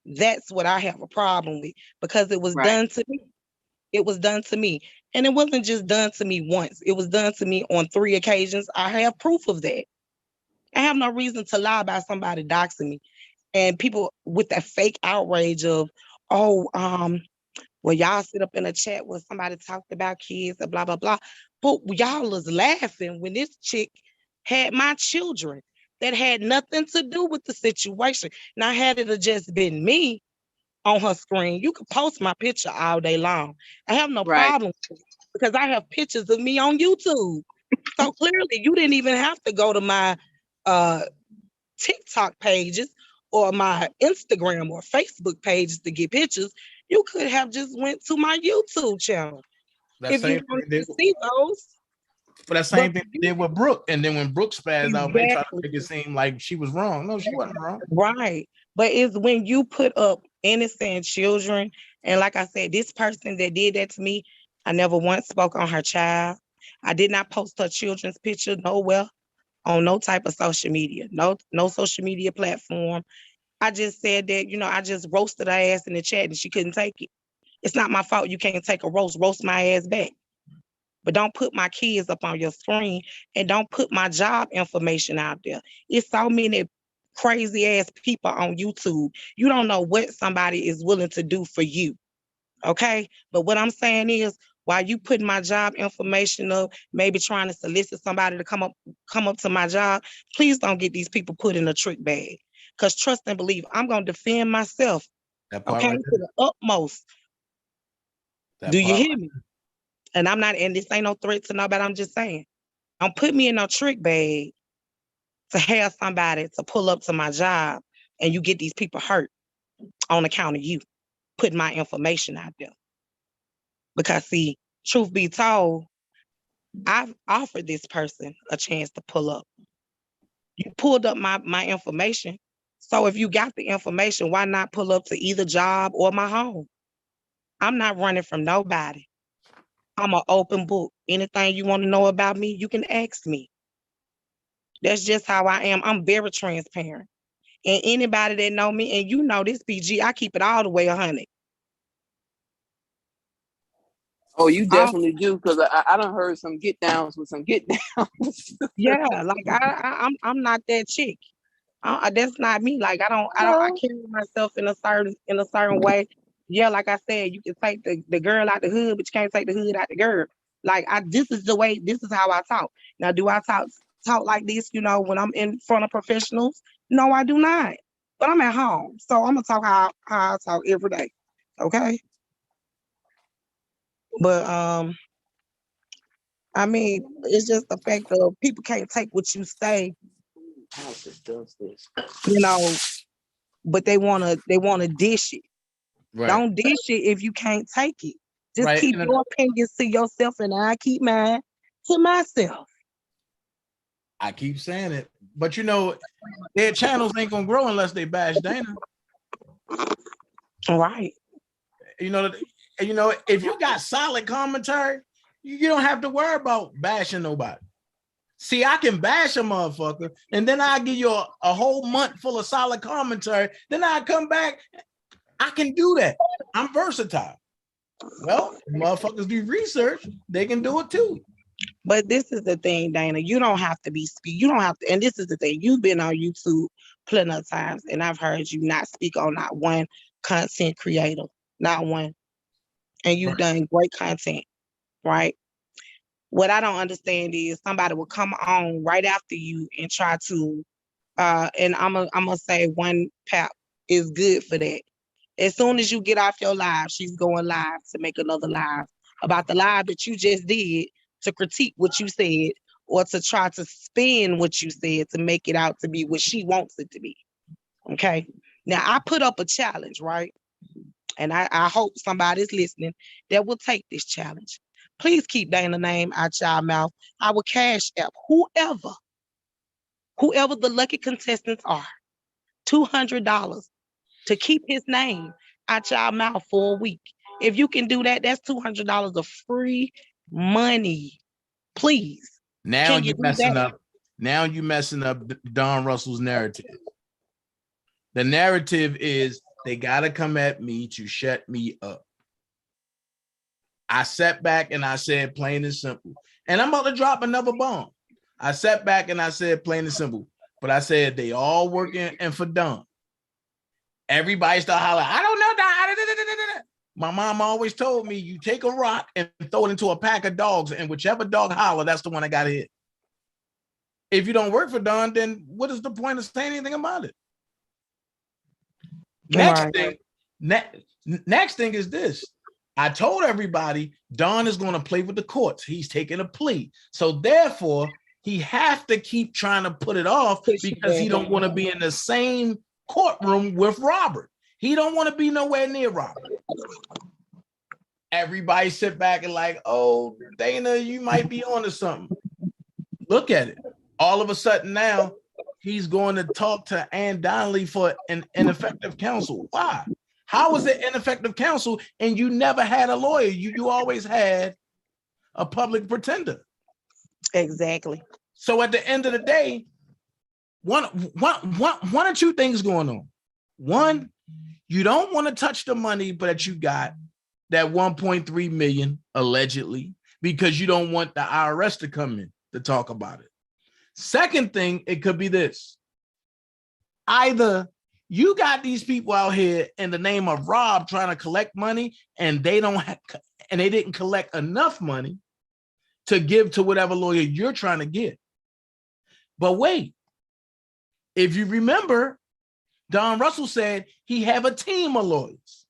that's what I have a problem with, because it was done to me. It was done to me. And it wasn't just done to me once. It was done to me on 3 occasions. I have proof of that. I have no reason to lie about somebody doxing me. And people with that fake outrage of, oh, well, y'all sit up in a chat where somebody talked about kids and blah, blah, blah. But y'all was laughing when this chick had my children that had nothing to do with the situation. Now, had it just been me on her screen, you could post my picture all day long. I have no problem with it, because I have pictures of me on YouTube. So clearly, you didn't even have to go to my TikTok pages or my Instagram or Facebook pages to get pictures. You could have just went to my YouTube channel if you wanted to see those. But that same thing they did with Brooke, and then when Brooke spazzed out, they tried to make it seem like she was wrong. No, she wasn't wrong. Right. But it's when you put up innocent children, and like I said, this person that did that to me, I never once spoke on her child. I did not post her children's picture nowhere on no type of social media, no social media platform. I just said that, I just roasted her ass in the chat and she couldn't take it. It's not my fault you can't take a roast my ass back. But don't put my kids up on your screen, and don't put my job information out there. It's so many crazy ass people on YouTube. You don't know what somebody is willing to do for you. Okay? But what I'm saying is, while you putting my job information up, maybe trying to solicit somebody to come up to my job, please don't get these people put in a trick bag. Because trust and believe, I'm going to defend myself. Okay? To the utmost. Do you hear me? And this ain't no threat to nobody. I'm just saying, don't put me in no trick bag to have somebody to pull up to my job and you get these people hurt on account of you putting my information out there. Because see, truth be told, I've offered this person a chance to pull up. You pulled up my information. So if you got the information, why not pull up to either job or my home? I'm not running from nobody. I'm an open book. Anything you want to know about me, you can ask me. That's just how I am. I'm very transparent. And anybody that know me, and you know this, PG, I keep it all the way 100. Oh, you definitely do, because I done heard some get downs with some get downs. Yeah, like I'm not that chick. That's not me. Like I carry myself in a certain way. Yeah, like I said, you can take the girl out the hood, but you can't take the hood out the girl. Like this is how I talk. Now, do I talk like this, when I'm in front of professionals? No, I do not. But I'm at home. So I'm gonna talk how I talk every day. Okay. But I mean, it's just the fact of people can't take what you say, but they wanna dish it. Right. Don't dish it if you can't take it. Just keep your opinions to yourself, and I keep mine to myself. I keep saying it, but their channels ain't gonna grow unless they bash Dana. Right. If you got solid commentary, you don't have to worry about bashing nobody. See, I can bash a motherfucker, and then I give you a whole month full of solid commentary. Then I come back. I can do that. I'm versatile. Well, if motherfuckers do research, they can do it too. But this is the thing, Dana. You don't have to you don't have to, and this is the thing. You've been on YouTube plenty of times, and I've heard you not speak on not one content creator, not one. And you've done great content, right? What I don't understand is somebody will come on right after you and try to, and I'm gonna say one pap is good for that. As soon as you get off your live, she's going live to make another live about the live that you just did to critique what you said or to try to spin what you said to make it out to be what she wants it to be. Okay. Now I put up a challenge, right? And I hope somebody's listening that will take this challenge. Please keep Dana's name out your mouth. I will cash app whoever the lucky contestants are, $200 to keep his name out your mouth for a week. If you can do that, that's $200 of free money. Please. Now Can you you're do messing that? up. Now you're messing up Don Russell's narrative. The narrative is they gotta come at me to shut me up. I sat back and I said plain and simple. And I'm about to drop another bomb. I sat back and I said plain and simple. But I said they all working and for Don. Everybody start hollering, I don't know Don. My mom always told me you take a rock and throw it into a pack of dogs, and whichever dog holler, that's the one that got hit. If you don't work for Don, then what is the point of saying anything about it? Next thing is this. I told everybody Don is going to play with the courts. He's taking a plea. So therefore, he has to keep trying to put it off because he don't want to be in the same courtroom with Robert. He don't want to be nowhere near Robert. Everybody sit back and like, oh, Dana, you might be onto something. Look at it. All of a sudden now, he's going to talk to Ann Donnelly for an ineffective counsel. Why? How was it ineffective counsel and you never had a lawyer? You always had a public pretender. Exactly. So at the end of the day, one or two things going on. One, you don't want to touch the money, but you got that 1.3 million allegedly because you don't want the IRS to come in to talk about it. Second thing, it could be this. Either you got these people out here in the name of Rob trying to collect money and they didn't collect enough money to give to whatever lawyer you're trying to get. But wait, if you remember, Don Russell said he have a team of lawyers.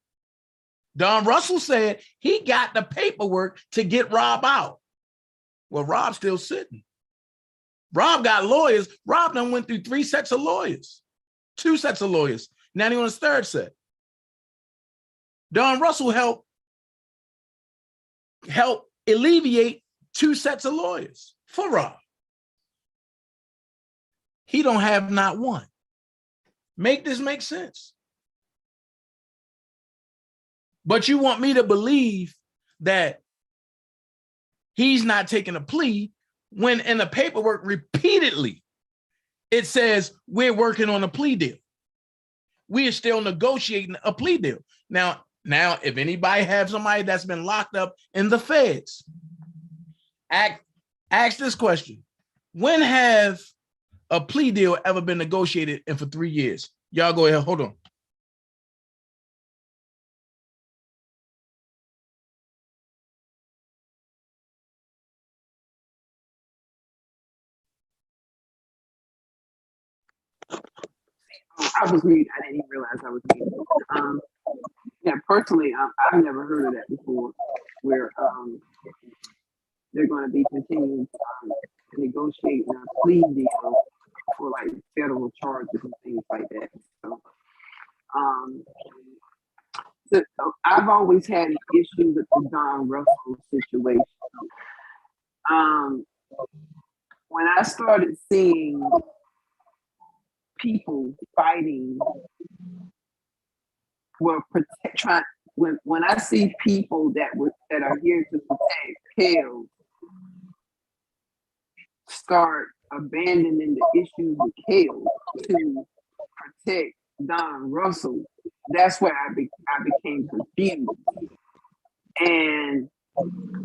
Don Russell said he got the paperwork to get Rob out. Well, Rob's still sitting. Rob got lawyers. Rob done went through 3 sets of lawyers, 2 sets of lawyers. Now he on his 3rd set. Don Russell help alleviate 2 sets of lawyers for Rob. He don't have not one. Make this make sense. But you want me to believe that he's not taking a plea when in the paperwork repeatedly it says we're working on a plea deal. We are still negotiating a plea deal. Now, if anybody has somebody that's been locked up in the feds, ask this question. When have a plea deal ever been negotiated and for 3 years? Y'all go ahead, hold on. I was mute. I didn't even realize I was mute. Yeah, personally, I've never heard of that before, where they're going to be continuing negotiating a plea deal for like federal charges and things like that. So, I've always had an issue with the Don Russell situation. When I started seeing people fighting, when I see people that are here to protect Kels start abandoning the issues with Kels to protect Don Russell, that's where I became confused. And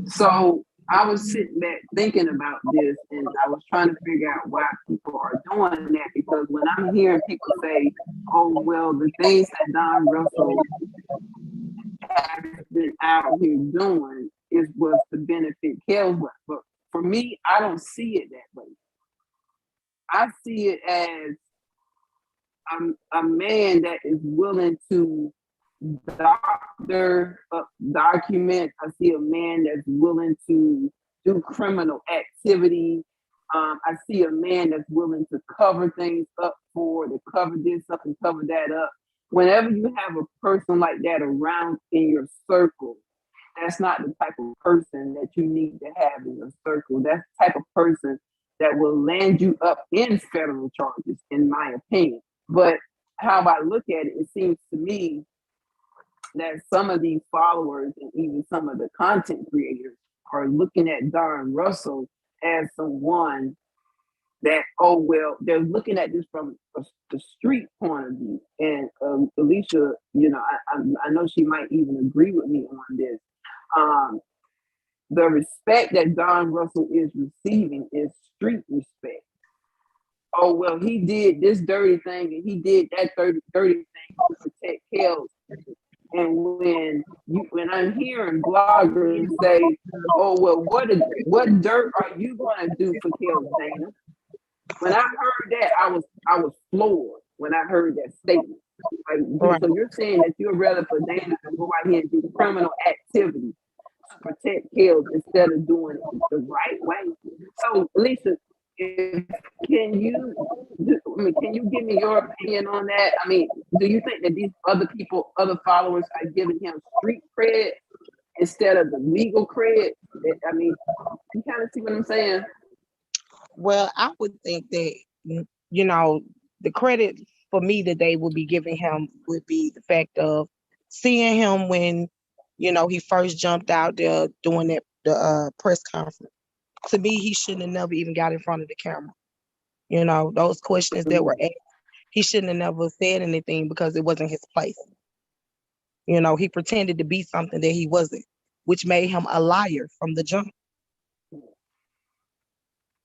so I was sitting back thinking about this, and I was trying to figure out why people are doing that, because when I'm hearing people say, oh, well, the things that Don Russell has been out here doing was to benefit Kels, but for me, I don't see it that way. I see it as a man that is willing to document. I see a man that's willing to do criminal activity I see a man that's willing to cover things up to cover this up and cover that up. Whenever you have a person like that around in your circle, that's not the type of person that you need to have in your circle. That's the type of person that will land you up in federal charges, in my opinion. But how I look at it, it seems to me that some of these followers and even some of the content creators are looking at Don Russell as someone that, oh, well, they're looking at this from the street point of view. And Alicia, you know, I know she might even agree with me on this. The respect that Don Russell is receiving is street respect. Oh, well, he did this dirty thing and he did that dirty thing to protect Kels. And when I'm hearing bloggers say, oh, well, what dirt are you going to do for Kels, Dana? When I heard that, I was floored when I heard that statement. Like, so you're saying that you're rather for Dana to go out here and do criminal activity to protect Kels instead of doing it the right way. So, Lisa, can you give me your opinion on that? I mean, do you think that these other people, other followers, are giving him street cred instead of the legal cred? I mean, you kind of see what I'm saying? Well, I would think that, you know, the credit for me that they would be giving him would be the fact of seeing him when, you know, he first jumped out there doing the press conference. To me, he shouldn't have never even got in front of the camera. You know, those questions that were asked, he shouldn't have never said anything because it wasn't his place. You know, he pretended to be something that he wasn't, which made him a liar from the jump.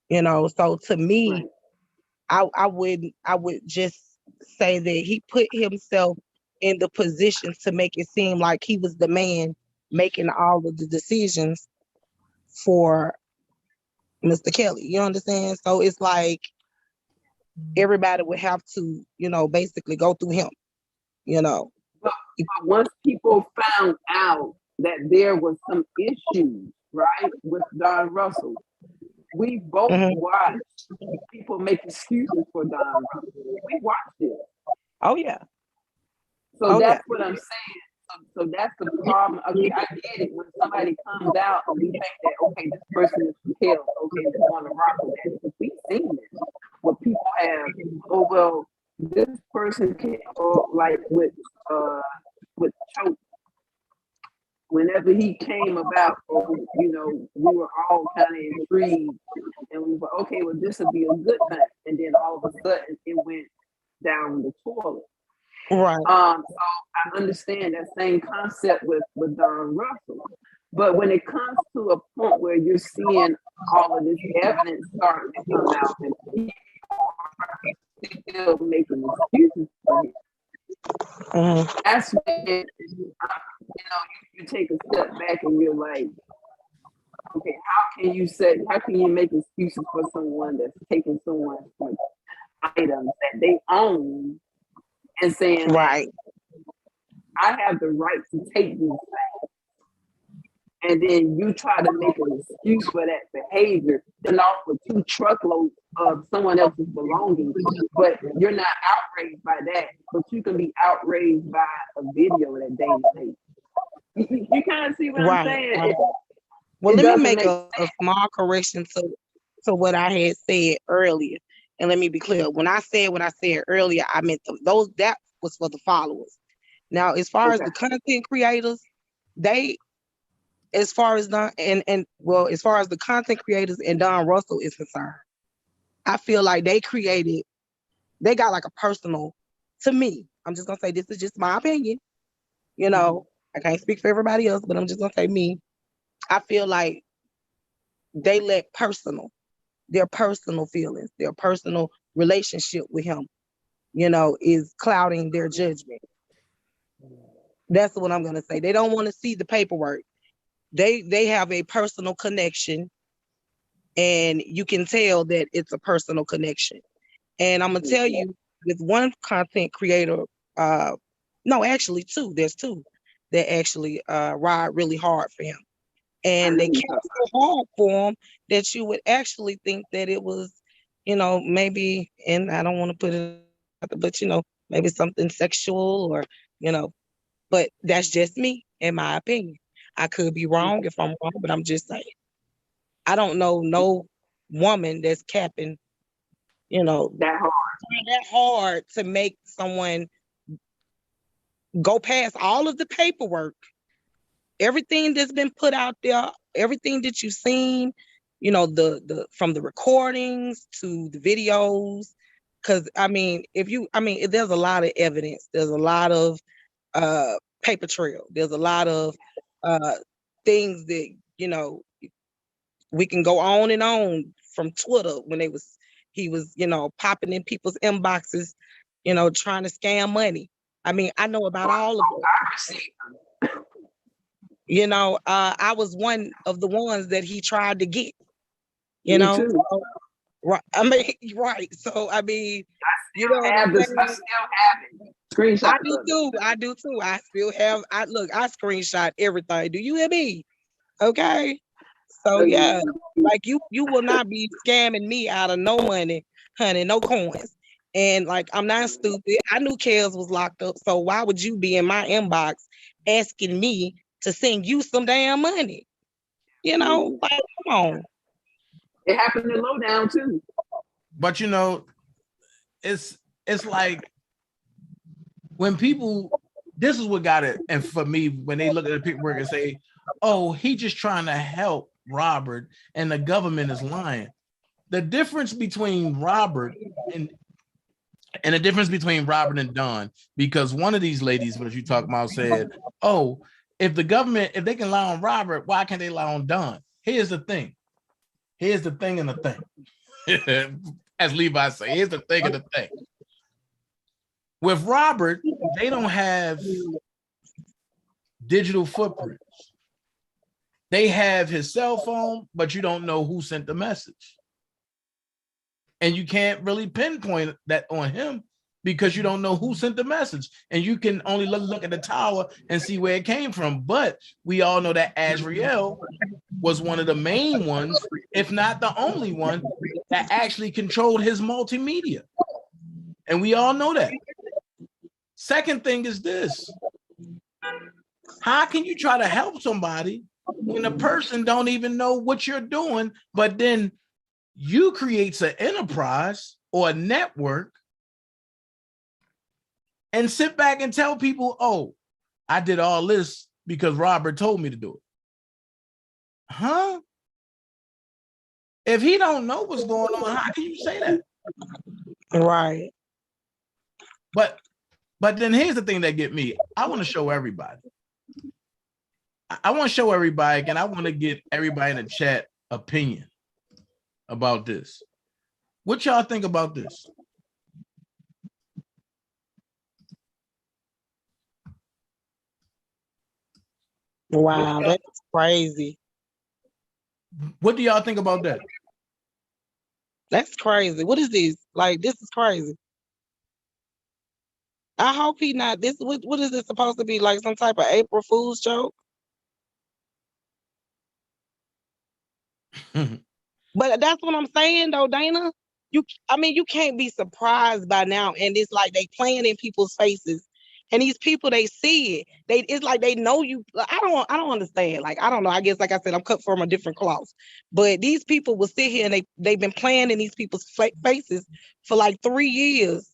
You know, so to me, I would just say that he put himself in the position to make it seem like he was the man making all of the decisions for Mr. Kelly. You understand? So it's like everybody would have to, you know, basically go through him, you know. But once people found out that there was some issues, right, with Don Russell, we both watched people make excuses for Don Russell. We watched it. Oh, yeah. So that's what I'm saying. So that's the problem. Okay, I get it. When somebody comes out and we think that, okay, this person is from Kells, okay, we want to rock with that. Because we've seen this. Where people have, oh, well, this person can, like with Choke. Whenever he came about, you know, we were all kind of intrigued, and we were okay. Well, this would be a good thing, and then all of a sudden, it went down the toilet. Right. So I understand that same concept with Don Russell, but when it comes to a point where you're seeing all of this evidence starting to come out, and people are still making excuses for him. That's when, you know, you take a step back and you're like, okay, how can you make excuses for someone that's taking someone's items that they own and saying, right, I have the right to take these things, and then you try to make an excuse for that behavior and offer 2 truckloads of someone else's belongings, but you're not outraged by that, but you can be outraged by a video that Dana made. You kind of see what I'm saying? Right. Well, let me make a small correction to what I had said earlier. And let me be clear. When I said earlier, I meant that was for the followers. Now, as far as the content creators, as far as the content creators and Don Russell is concerned, I feel like they got like a personal, to me, I'm just gonna say this is just my opinion. You know, I can't speak for everybody else, but I'm just gonna say me. I feel like they let their personal feelings, their personal relationship with him, you know, is clouding their judgment. That's what I'm gonna say. They don't want to see the paperwork. They have a personal connection, and you can tell that it's a personal connection. And I'm gonna tell you, with one content creator, no, actually 2. There's 2 that actually ride really hard for him. And they kept so hard for him that you would actually think that it was, maybe, and I don't want to put it out there, but maybe something sexual or, but that's just me, in my opinion. I could be wrong if I'm wrong, but I'm just saying. I don't know no woman that's capping, that hard to make someone go past all of the paperwork, everything that's been put out there, everything that you've seen, the from the recordings to the videos. Cause there's a lot of evidence. There's a lot of paper trail. There's a lot of things that, we can go on and on from Twitter when he was, popping in people's inboxes, trying to scam money. I know about all of it. I was one of the ones that he tried to get, Me too. So, right. Right. So, I still have it. Screenshot. I do too. I still have, I screenshot everything. Do you hear me? Okay. So yeah, like you will not be scamming me out of no money, honey, no coins. And like, I'm not stupid. I knew Kels was locked up. So why would you be in my inbox asking me to send you some damn money? Like, come on. It happened in Lowdown too. But it's like when people, this is what got it. And for me, when they look at the paperwork and say, oh, he just trying to help Robert and the government is lying. The difference between Robert and the difference between Robert and Don, because one of these ladies, what you talk about, said, oh, if the government, if they can lie on Robert, why can't they lie on Don? Here's the thing. Here's the thing and the thing. As Levi say, here's the thing and the thing. With Robert, they don't have digital footprints. They have his cell phone, but you don't know who sent the message. And you can't really pinpoint that on him because you don't know who sent the message. And you can only look at the tower and see where it came from. But we all know that Azriel was one of the main ones, if not the only one, that actually controlled his multimedia. And we all know that. Second thing is this. How can you try to help somebody when a person don't even know what you're doing, but then you create an enterprise or a network and sit back and tell people, oh, I did all this because Robert told me to do it. Huh? If he don't know what's going on, how can you say that? Right. But then here's the thing that get me. I want to show everybody. I want to show everybody, and I want to get everybody in the chat opinion about this. What y'all think about this? Wow, that's crazy. What do y'all think about that? That's crazy. What is this? Like, this is crazy. I hope he not this. What is this supposed to be? Like some type of April Fool's joke? But that's what I'm saying though, Dana. You can't be surprised by now. And it's like they playing in people's faces. And these people, they see it. It's like they know you. I don't understand. Like, I don't know. I guess, like I said, I'm cut from a different cloth. But these people will sit here and they've been playing in these people's faces for like 3 years.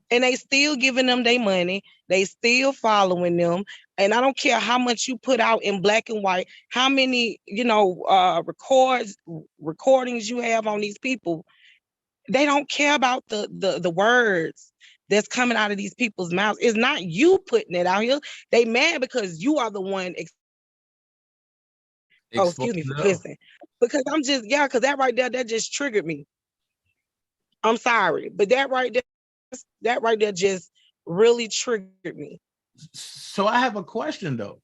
And they still giving them their money. They still following them. And I don't care how much you put out in black and white, how many, recordings you have on these people. They don't care about the words that's coming out of these people's mouths. It's not you putting it out here. They mad because you are the one. Excuse me for cussing. Because I'm just, because that right there, that just triggered me. I'm sorry, but that right there just really triggered me. So I have a question though.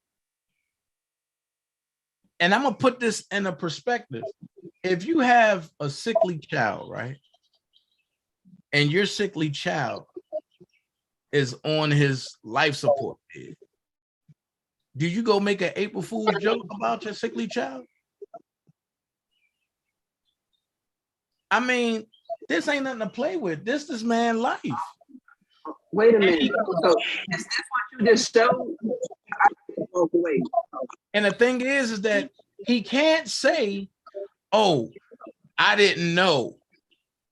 And I'm gonna put this in a perspective. If you have a sickly child, right? And your sickly child is on his life support bed, Do you go make an April Fool's joke about your sickly child? I mean, this ain't nothing to play with. This man life. Wait a minute. So is this what you just showed? I walk away. And the thing is that he can't say, oh, I didn't know.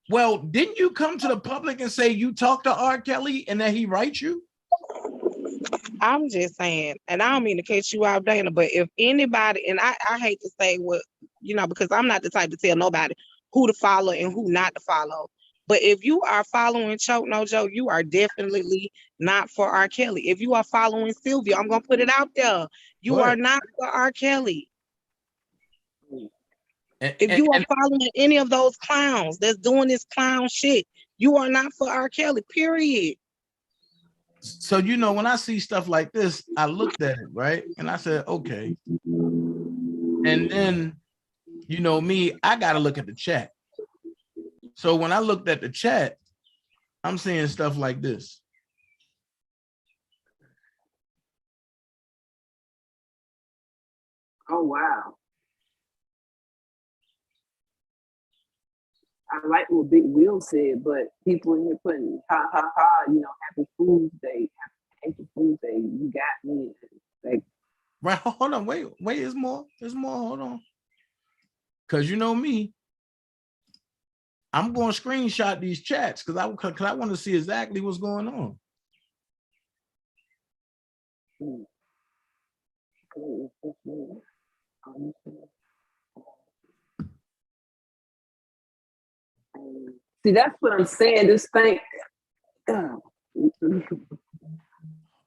Well, didn't you come to the public and say you talked to R. Kelly and that he writes you? I'm just saying, and I don't mean to catch you out, Dana, but if anybody, and I hate to say what, because I'm not the type to tell nobody who to follow and who not to follow. But if you are following Choke No Joke, you are definitely not for R. Kelly. If you are following Sylvia, I'm going to put it out there. You are not for R. Kelly. If you are following any of those clowns that's doing this clown shit, you are not for R. Kelly, period. So, when I see stuff like this, I looked at it, right? And I said, okay. And then, me, I got to look at the chat. So when I looked at the chat, I'm seeing stuff like this. Oh, wow. I like what Big Will said, but people in here putting ha ha ha, Happy Fool's Day, Happy Fool's Day, you got me. Like, right, hold on, wait, there's more, hold on. Cause me, I'm going to screenshot these chats because I want to see exactly what's going on. See, that's what I'm saying. This thing,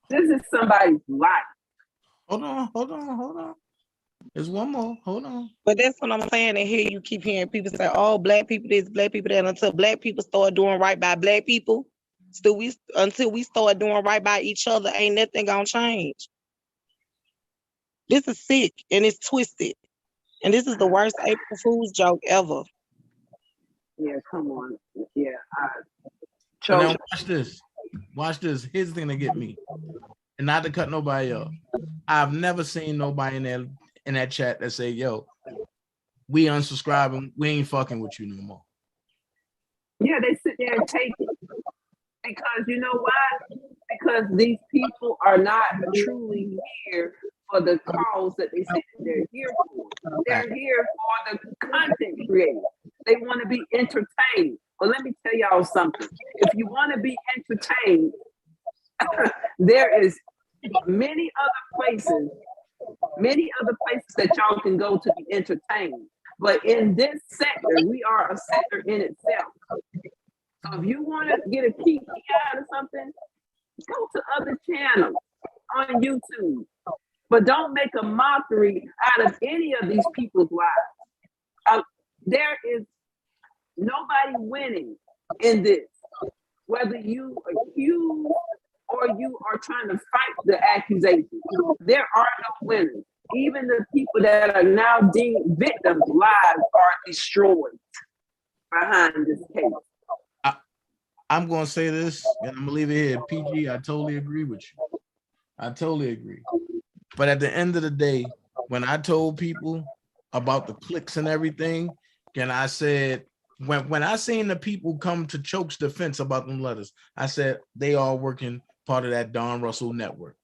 this is somebody's life. Hold on. There's one more. Hold on. But that's what I'm saying. And here you keep hearing people say, oh, black people this, black people that, until black people start doing right by black people, until we start doing right by each other, ain't nothing gonna change. This is sick and it's twisted. And this is the worst April Fool's joke ever. Yeah, come on. Yeah. So now watch this. Here's the thing that get me. And not to cut nobody off. I've never seen nobody in that chat that say, yo, we unsubscribing, we ain't fucking with you no more. Yeah, they sit there and take it. Because you know why? Because these people are not truly here for the cause that they say they're here for. They're here for the content creators. They want to be entertained. But let me tell y'all something. If you want to be entertained, there is many other places that y'all can go to be entertained. But in this sector, we are a sector in itself. So if you want to get a kiki out of something, go to other channels on YouTube. But don't make a mockery out of any of these people's lives. There is nobody winning in this. Whether you accuse or you are trying to fight the accusation, there are no winners. Even the people that are now deemed victims' lives are destroyed behind this case. I'm going to say this, and I'm going to leave it here. PG, I totally agree with you. I totally agree. But at the end of the day, when I told people about the clicks and everything, and I said, when I seen the people come to Choke's defense about them letters, I said, they are working part of that Don Russell network.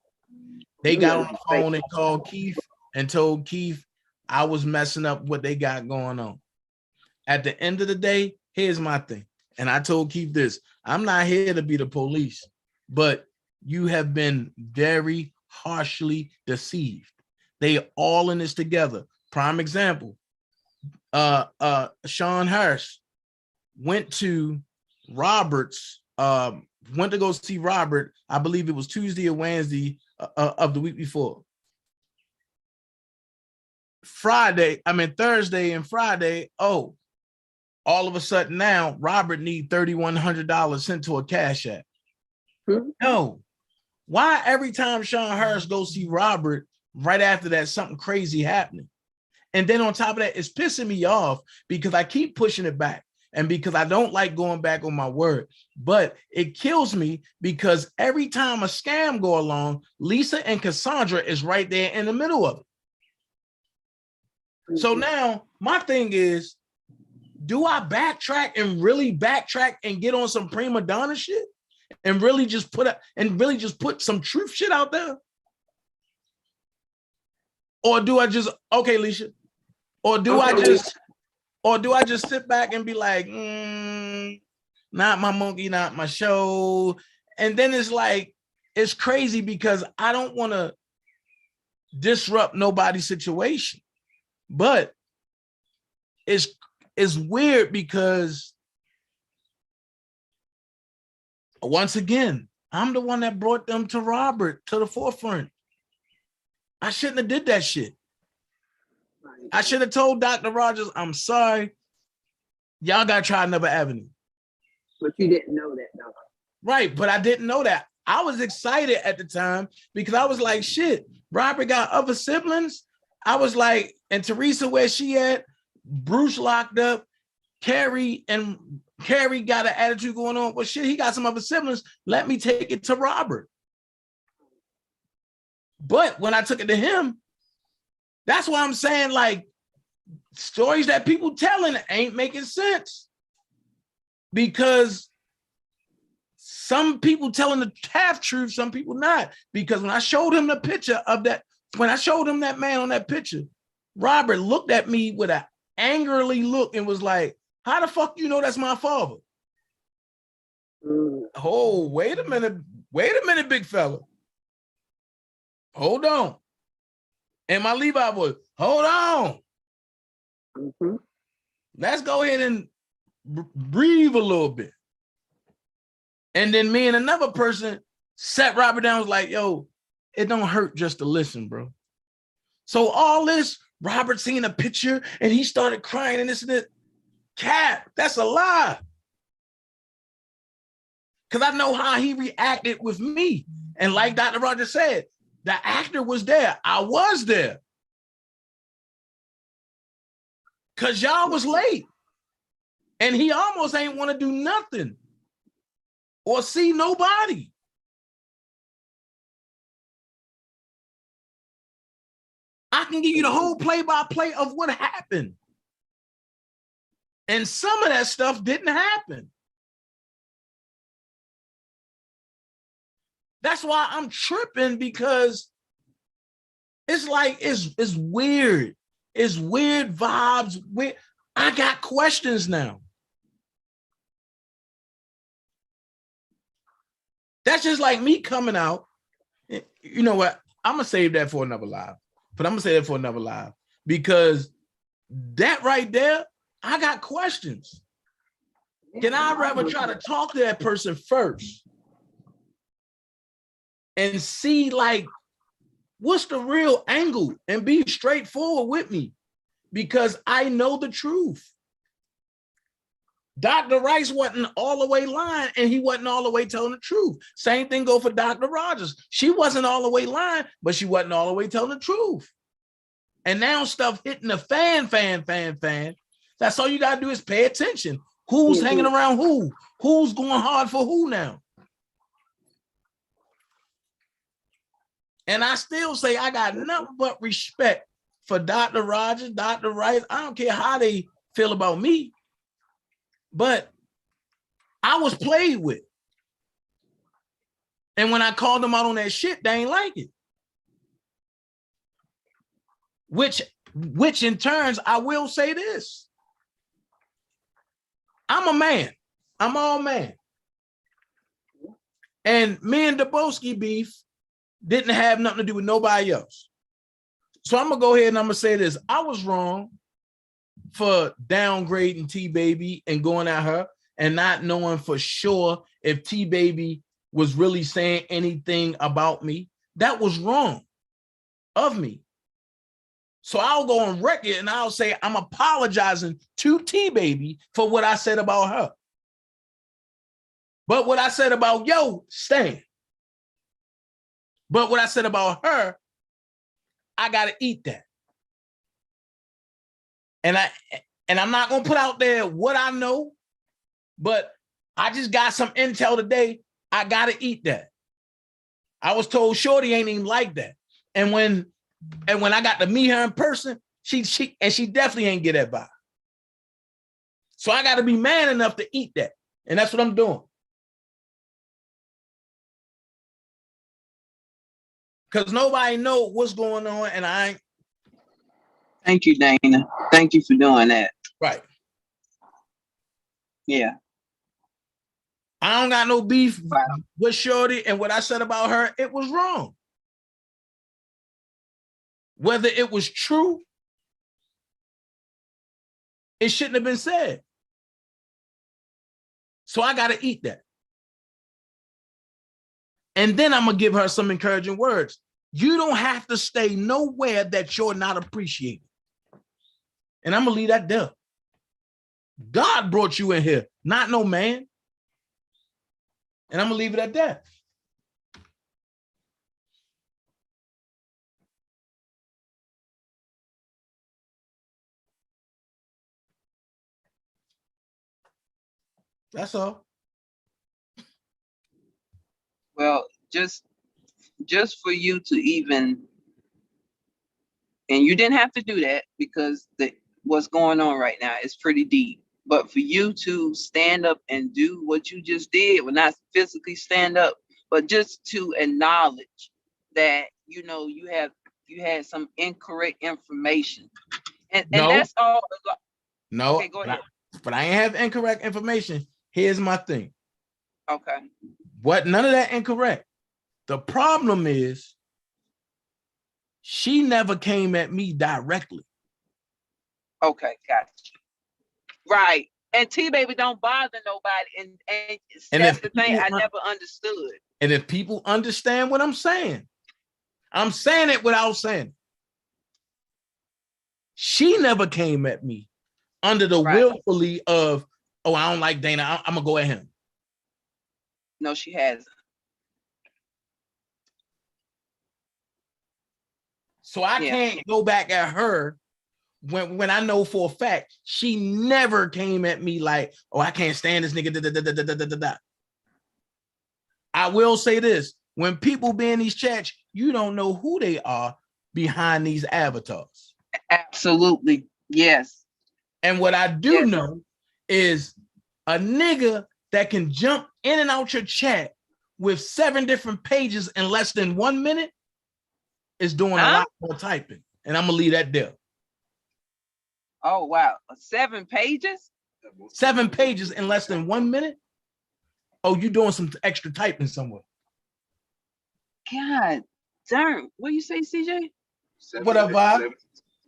They got on the phone and called Keith and told Keith I was messing up what they got going on. At the end of the day, here's my thing. And I told Keith this, I'm not here to be the police, but you have been very harshly deceived. They are all in this together. Prime example, Sean Harris went to Robert's, went to go see Robert, I believe it was Tuesday or Wednesday of the week before. Thursday and Friday, all of a sudden now, Robert need $3,100 sent to a Cash App. No. Why every time Sean Harris goes see Robert, right after that, something crazy happening? And then on top of that, it's pissing me off because I keep pushing it back. and because I don't like going back on my word. But it kills me because every time a scam go along, Lisa and Cassandra is right there in the middle of it. So now my thing is, do I backtrack and really backtrack and get on some prima donna shit and really just put some truth shit out there? Or do I just, okay, Alicia, or do I just sit back and be like, not my monkey, not my show? And then it's like, it's crazy because I don't want to disrupt nobody's situation. But it's weird because once again, I'm the one that brought them to Robert to the forefront. I shouldn't have did that shit. I should have told Dr. Rogers, I'm sorry. Y'all got to try another avenue. But you didn't know that, though. Right, but I didn't know that. I was excited at the time because I was like, shit, Robert got other siblings. I was like, and Teresa, where she at? Bruce locked up. Carrie got an attitude going on. Well, shit, he got some other siblings. Let me take it to Robert. But when I took it to him, that's why I'm saying, like, stories that people telling ain't making sense. Because some people telling the half truth, some people not. Because when I showed him the picture of that, when I showed him that man on that picture, Robert looked at me with an angrily look and was like, how the fuck you know that's my father? Oh, wait a minute, big fella. Hold on. And my Levi boy, hold on. Let's go ahead and breathe a little bit. And then me and another person sat Robert down, was like, yo, it don't hurt just to listen, bro. So all this, Robert seen a picture and he started crying and this and that. Cap, that's a lie. Because I know how he reacted with me. And like Dr. Rogers said, the actor was there. I was there. Because y'all was late. And he almost ain't want to do nothing or see nobody. I can give you the whole play-by-play of what happened. And some of that stuff didn't happen. That's why I'm tripping, because it's like, it's weird. It's weird vibes. I got questions now. That's just like me coming out. You know what? I'm going to save that for another live. But I'm going to say that for another live. Because that right there, I got questions. Can I rather try to talk to that person first and see, like, what's the real angle, and be straightforward with me, because I know the truth. Dr. Rice wasn't all the way lying, and he wasn't all the way telling the truth. Same thing go for Dr. Rogers. She wasn't all the way lying, but she wasn't all the way telling the truth. And now stuff hitting the fan. That's all you gotta do is pay attention. Who's hanging around who? Who's going hard for who now? And I still say I got nothing but respect for Dr. Rogers, Dr. Rice. I don't care how they feel about me, but I was played with. And when I called them out on that shit, they ain't like it. Which in turns, I will say this. I'm a man. I'm all man. And me and Daboski beef didn't have nothing to do with nobody else. So I'm gonna go ahead and I'm gonna say this. I was wrong for downgrading T-Baby and going at her and not knowing for sure if T-Baby was really saying anything about me. That was wrong of me. So I'll go on record and I'll say I'm apologizing to T-Baby for what I said about her. But what I said about yo, stand. But what I said about her, I gotta eat that. And I'm not gonna put out there what I know But I just got some intel today. I gotta eat that. I was told Shorty ain't even like that. And when I got to meet her in person, she definitely ain't get that vibe. So I gotta be man enough to eat that. And that's what I'm doing. Because nobody know what's going on, and I ain't. Thank you, Dana. Thank you for doing that. Right. Yeah. I don't got no beef with Shorty, and what I said about her, it was wrong. Whether it was true, it shouldn't have been said. So I got to eat that. And then I'm going to give her some encouraging words. You don't have to stay nowhere that you're not appreciated. And I'm going to leave that there. God brought you in here, not no man. And I'm going to leave it at that. That's all. Well, just for you to even, and you didn't have to do that because what's going on right now is pretty deep. But for you to stand up and do what you just did, well, not physically stand up, but just to acknowledge that, you know, you had some incorrect information. And that's all. No, okay, go ahead. But I ain't have incorrect information. Here's my thing. Okay. None of that incorrect. The problem is she never came at me directly. Okay, gotcha. Right. And T-Baby don't bother nobody. And that's the thing I never understood. And if people understand what I'm saying it without saying it. She never came at me under the willfully of, oh, I don't like Dana, I'm gonna go at him. No, she hasn't. So I can't go back at her when I know for a fact she never came at me like, oh, I can't stand this nigga. I will say this: when people be in these chats, you don't know who they are behind these avatars. Absolutely, yes. And what I do know is a nigga that can jump in and out your chat with 7 different pages in less than 1 minute is doing a lot more typing. And I'm gonna leave that there. Oh wow, 7 pages? 7 pages in less than 1 minute? Oh, you doing some extra typing somewhere. God darn, what you say, CJ? What up, Bob?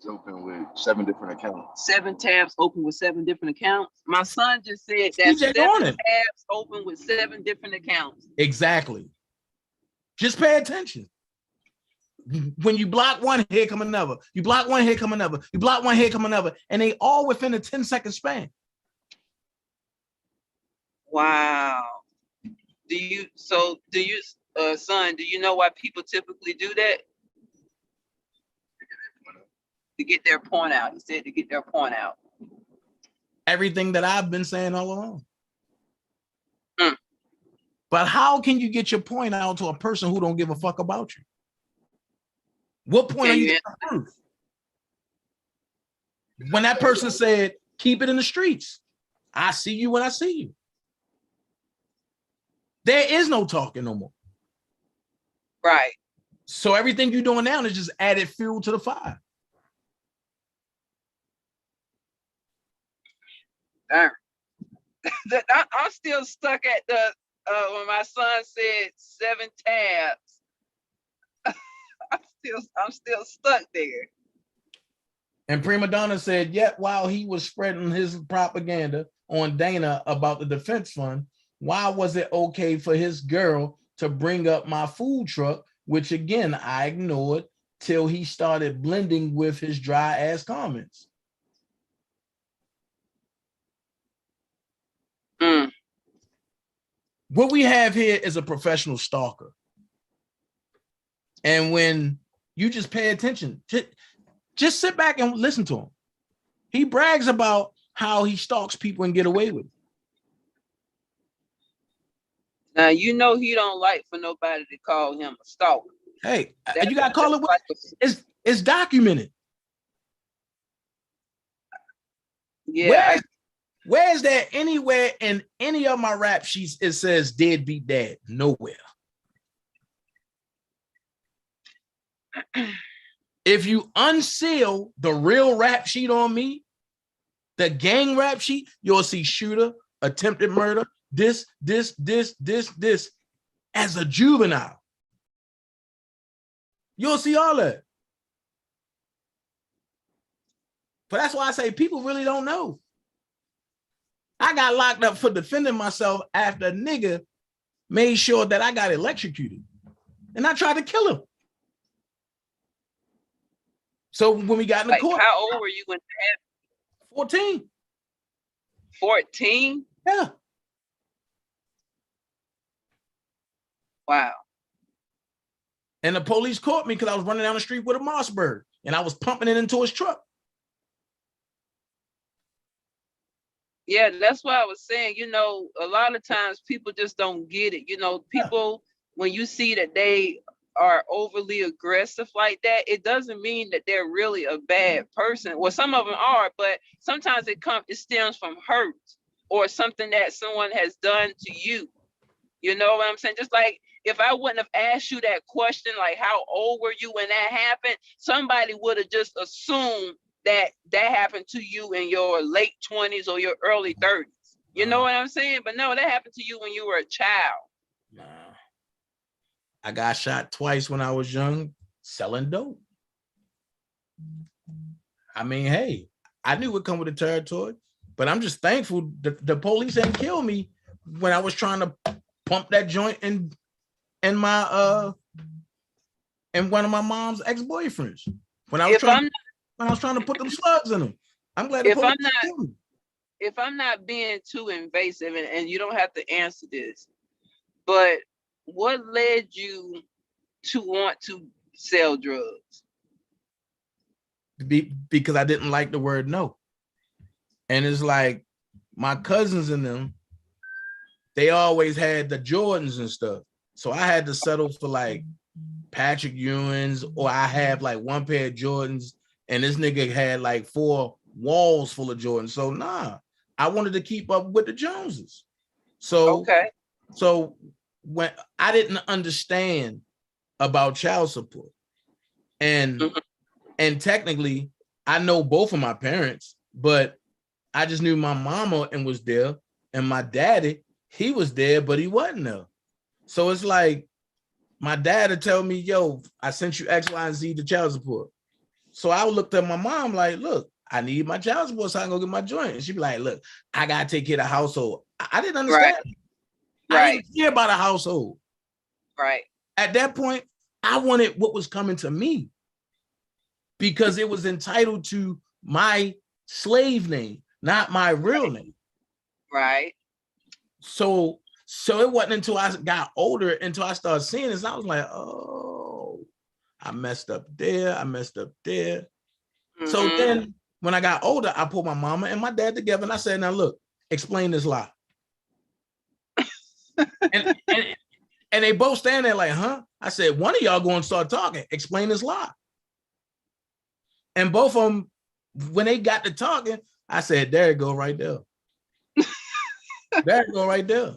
Open with 7 different accounts. 7 tabs open with 7 different accounts. My son just said that 7 tabs open with 7 different accounts. Exactly. Just pay attention. When you block one, here come another. You block one, here come another. You block one, here come another. And they all within a 10-second span. Wow. Do you, son, do you know why people typically do that? To get their point out. He said to get their point out. Everything that I've been saying all along. But how can you get your point out to a person who don't give a fuck about you? What point are you going to prove? When that person said, keep it in the streets. I see you when I see you. There is no talking no more. Right. So everything you're doing now is just added fuel to the fire. Darn. I'm still stuck at the when my son said 7 tabs. I'm still stuck there. And Prima Donna said, yet while he was spreading his propaganda on Dana about the defense fund, why was it okay for his girl to bring up my food truck, which again I ignored till he started blending with his dry ass comments. What we have here is a professional stalker. And when you just pay attention, just sit back and listen to him. He brags about how he stalks people and get away with it. Now you know he don't like for nobody to call him a stalker. Hey, you gotta call it what it's documented. Yeah. Where is there anywhere in any of my rap sheets it says deadbeat dad? Nowhere. If you unseal the real rap sheet on me, the gang rap sheet, you'll see shooter, attempted murder, this, as a juvenile. You'll see all that. But that's why I say people really don't know. I got locked up for defending myself after a nigga made sure that I got electrocuted. And I tried to kill him. So when we got in the court. How old were you when that happened? 14. 14? Yeah. Wow. And the police caught me because I was running down the street with a Mossberg and I was pumping it into his truck. Yeah, that's why I was saying, you know, a lot of times people just don't get it. You know, people, when you see that they are overly aggressive like that, it doesn't mean that they're really a bad person. Well, some of them are, but sometimes it stems from hurt or something that someone has done to you. You know what I'm saying? Just like if I wouldn't have asked you that question, like how old were you when that happened, somebody would have just assumed that happened to you in your late 20s or your early 30s. You know what I'm saying? But no, that happened to you when you were a child. Nah. I got shot twice when I was young selling dope. I mean, hey, I knew it would come with the territory, but I'm just thankful the police ain't kill me when I was trying to pump that joint in my in one of my mom's ex-boyfriends. When I was trying to put them slugs in them. I'm glad the police didn't kill me. If I'm not being too invasive, and you don't have to answer this, but what led you to want to sell drugs? Because I didn't like the word no. And it's like my cousins and them, they always had the Jordans and stuff. So I had to settle for like Patrick Ewing's, or I have like one pair of Jordans and this nigga had like 4 walls full of Jordans. So nah, I wanted to keep up with the Joneses. So, so when I didn't understand about child support, and technically I know both of my parents, but I just knew my mama and was there, and my daddy, he was there, but he wasn't there. So it's like my dad would tell me, yo, I sent you X, Y, and Z to child support. So I looked at my mom like, look, I need my child support so I can go get my joint. And she'd be like, look, I gotta take care of the household. I didn't understand. I didn't care about a household. Right. At that point, I wanted what was coming to me because it was entitled to my slave name, not my real name. Right. So it wasn't until I got older, until I started seeing this, I was like, oh, I messed up there. I messed up there. Mm-hmm. So then when I got older, I pulled my mama and my dad together and I said, now look, explain this lie. and they both stand there like, huh? I said, one of y'all going to start talking, explain this lie. And both of them, when they got to talking, I said, there it go right there. There it go right there.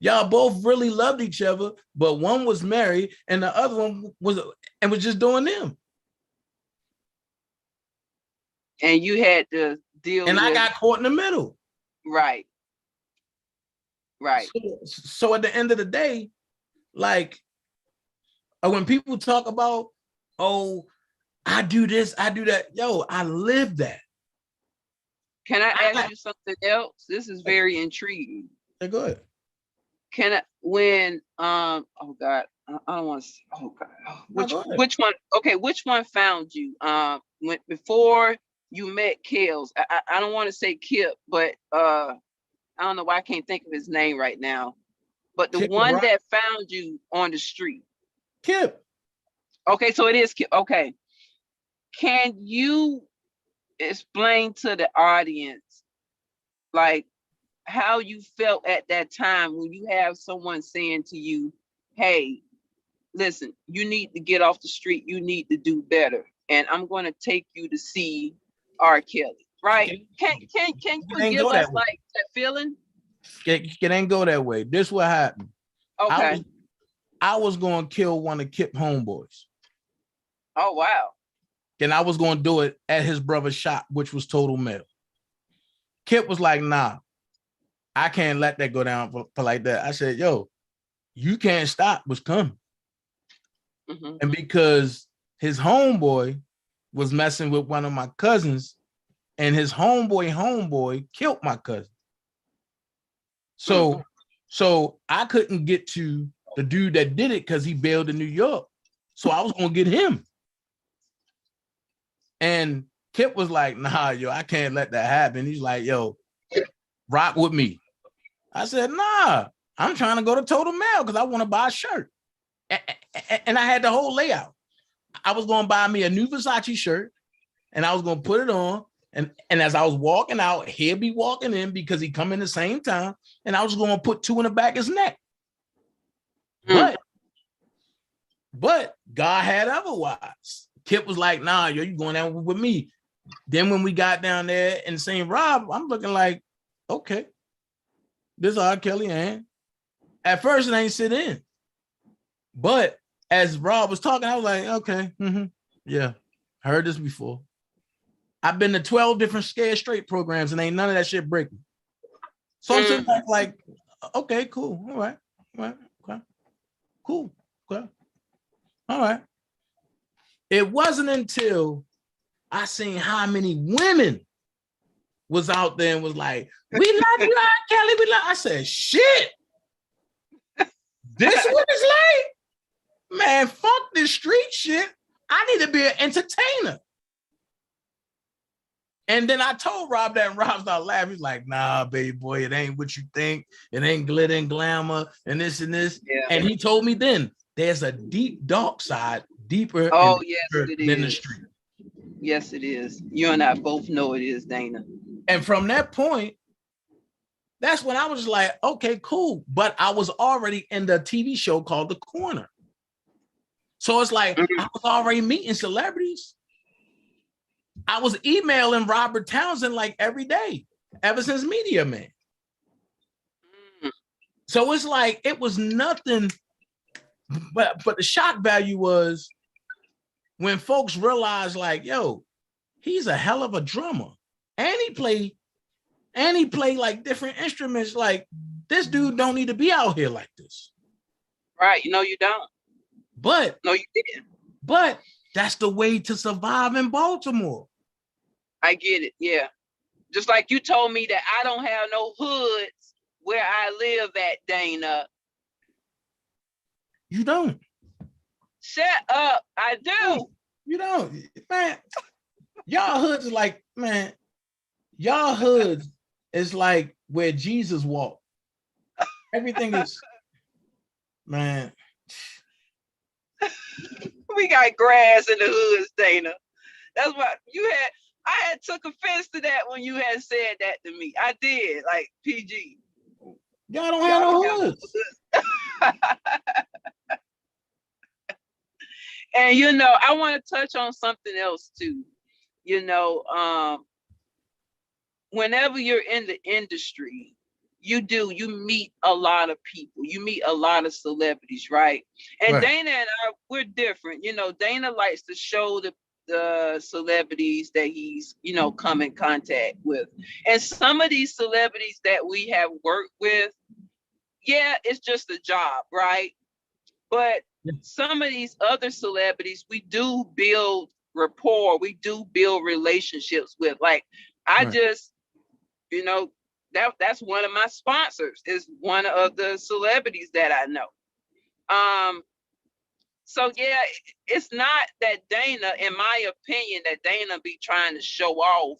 Y'all both really loved each other, but one was married and the other one was just doing them. And you had to deal and I got caught in the middle. Right. Right. So at the end of the day, like when people talk about, oh, I do this, I do that. Yo, I live that. Can I ask you something else? This is very intriguing. Yeah, go ahead. Can I, when, oh God, I don't want to, oh God, which one, okay, which one found you? When, before you met Kels, I don't want to say Kip, but I don't know why I can't think of his name right now, but the one that found you on the street. Kip. Okay, so it is Kip, okay. Can you explain to the audience, like, how you felt at that time when you have someone saying to you, hey, listen, you need to get off the street, you need to do better, and I'm going to take you to see R. Kelly, right? Can you give us like that feeling? It ain't go that way. This what happened. Okay. I was going to kill one of Kip homeboys. Oh, wow. And I was going to do it at his brother's shop, which was Total Male. Kip was like, nah, I can't let that go down for like that. I said, yo, you can't stop what's coming. And because his homeboy was messing with one of my cousins, and his homeboy killed my cousin. So I couldn't get to the dude that did it because he bailed in New York. So I was gonna get him. And Kip was like, nah, yo, I can't let that happen. He's like, yo, rock with me. I said, nah, I'm trying to go to Total Male because I want to buy a shirt. And I had the whole layout. I was going to buy me a new Versace shirt, and I was going to put it on. And as I was walking out, he'll be walking in because he come in the same time. And I was going to put 2 in the back of his neck. But God had otherwise. Kip was like, nah, yo, you going down with me. Then when we got down there in St. Rob, I'm looking like, okay, this is R. Kelly. And at first it ain't sit in. But as Rob was talking, I was like, okay, yeah, heard this before. I've been to 12 different Scared Straight programs and ain't none of that shit breaking. So I'm sitting back like, okay, cool. All right. Okay. Cool. Okay. All right. It wasn't until I seen how many women was out there and was like, we love you, R. Kelly. We love. I said, shit. This what it's like? Man, fuck this street shit. I need to be an entertainer. And then I told Rob that, and Rob started laughing. He's like, nah, baby boy, it ain't what you think. It ain't glitter and glamour and this and this. Yeah. And he told me then, there's a deep, dark side, deeper yes, it than is. the street. Yes, it is. You and I both know it is, Dana. And from that point, that's when I was like, okay, cool. But I was already in the TV show called The Corner. So it's like, I was already meeting celebrities. I was emailing Robert Townsend like every day, ever since Media Man. So it's like, it was nothing, but the shock value was when folks realized like, yo, he's a hell of a drummer. And he play like different instruments. Like, this dude don't need to be out here like this. Right, no, you don't. But no, you didn't. But that's the way to survive in Baltimore. I get it, yeah. Just like you told me that I don't have no hoods where I live at, Dana. You don't. Shut up, I do. You don't, man. Y'all hoods is like, man, y'all hoods is like where Jesus walked. Everything is, man. We got grass in the hoods, Dana. That's what you had. I had took offense to that when you had said that to me. I did, like PG. Y'all don't have no hoods. And you know, I want to touch on something else too. You know, whenever you're in the industry, you meet a lot of people. You meet a lot of celebrities, right? And right. Dana and I, we're different. You know, Dana likes to show the celebrities that he's, you know, come in contact with. And some of these celebrities that we have worked with, yeah, it's just a job, right? But some of these other celebrities, we do build rapport, we do build relationships with. Like, I just, you know, that's one of my sponsors, is one of the celebrities that I know. So yeah, it's not that Dana, in my opinion, that Dana be trying to show off.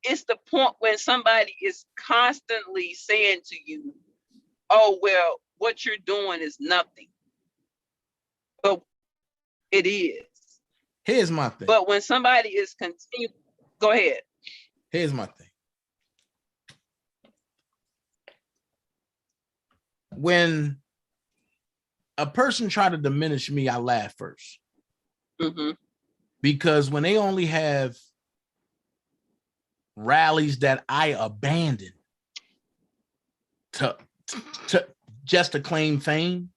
It's the point when somebody is constantly saying to you, oh, well, what you're doing is nothing. But it is. Here's my thing. But when somebody is continuing, go ahead. Here's my thing. when a person try to diminish me, I laugh first. Because when they only have rallies that I abandoned to just to claim fame,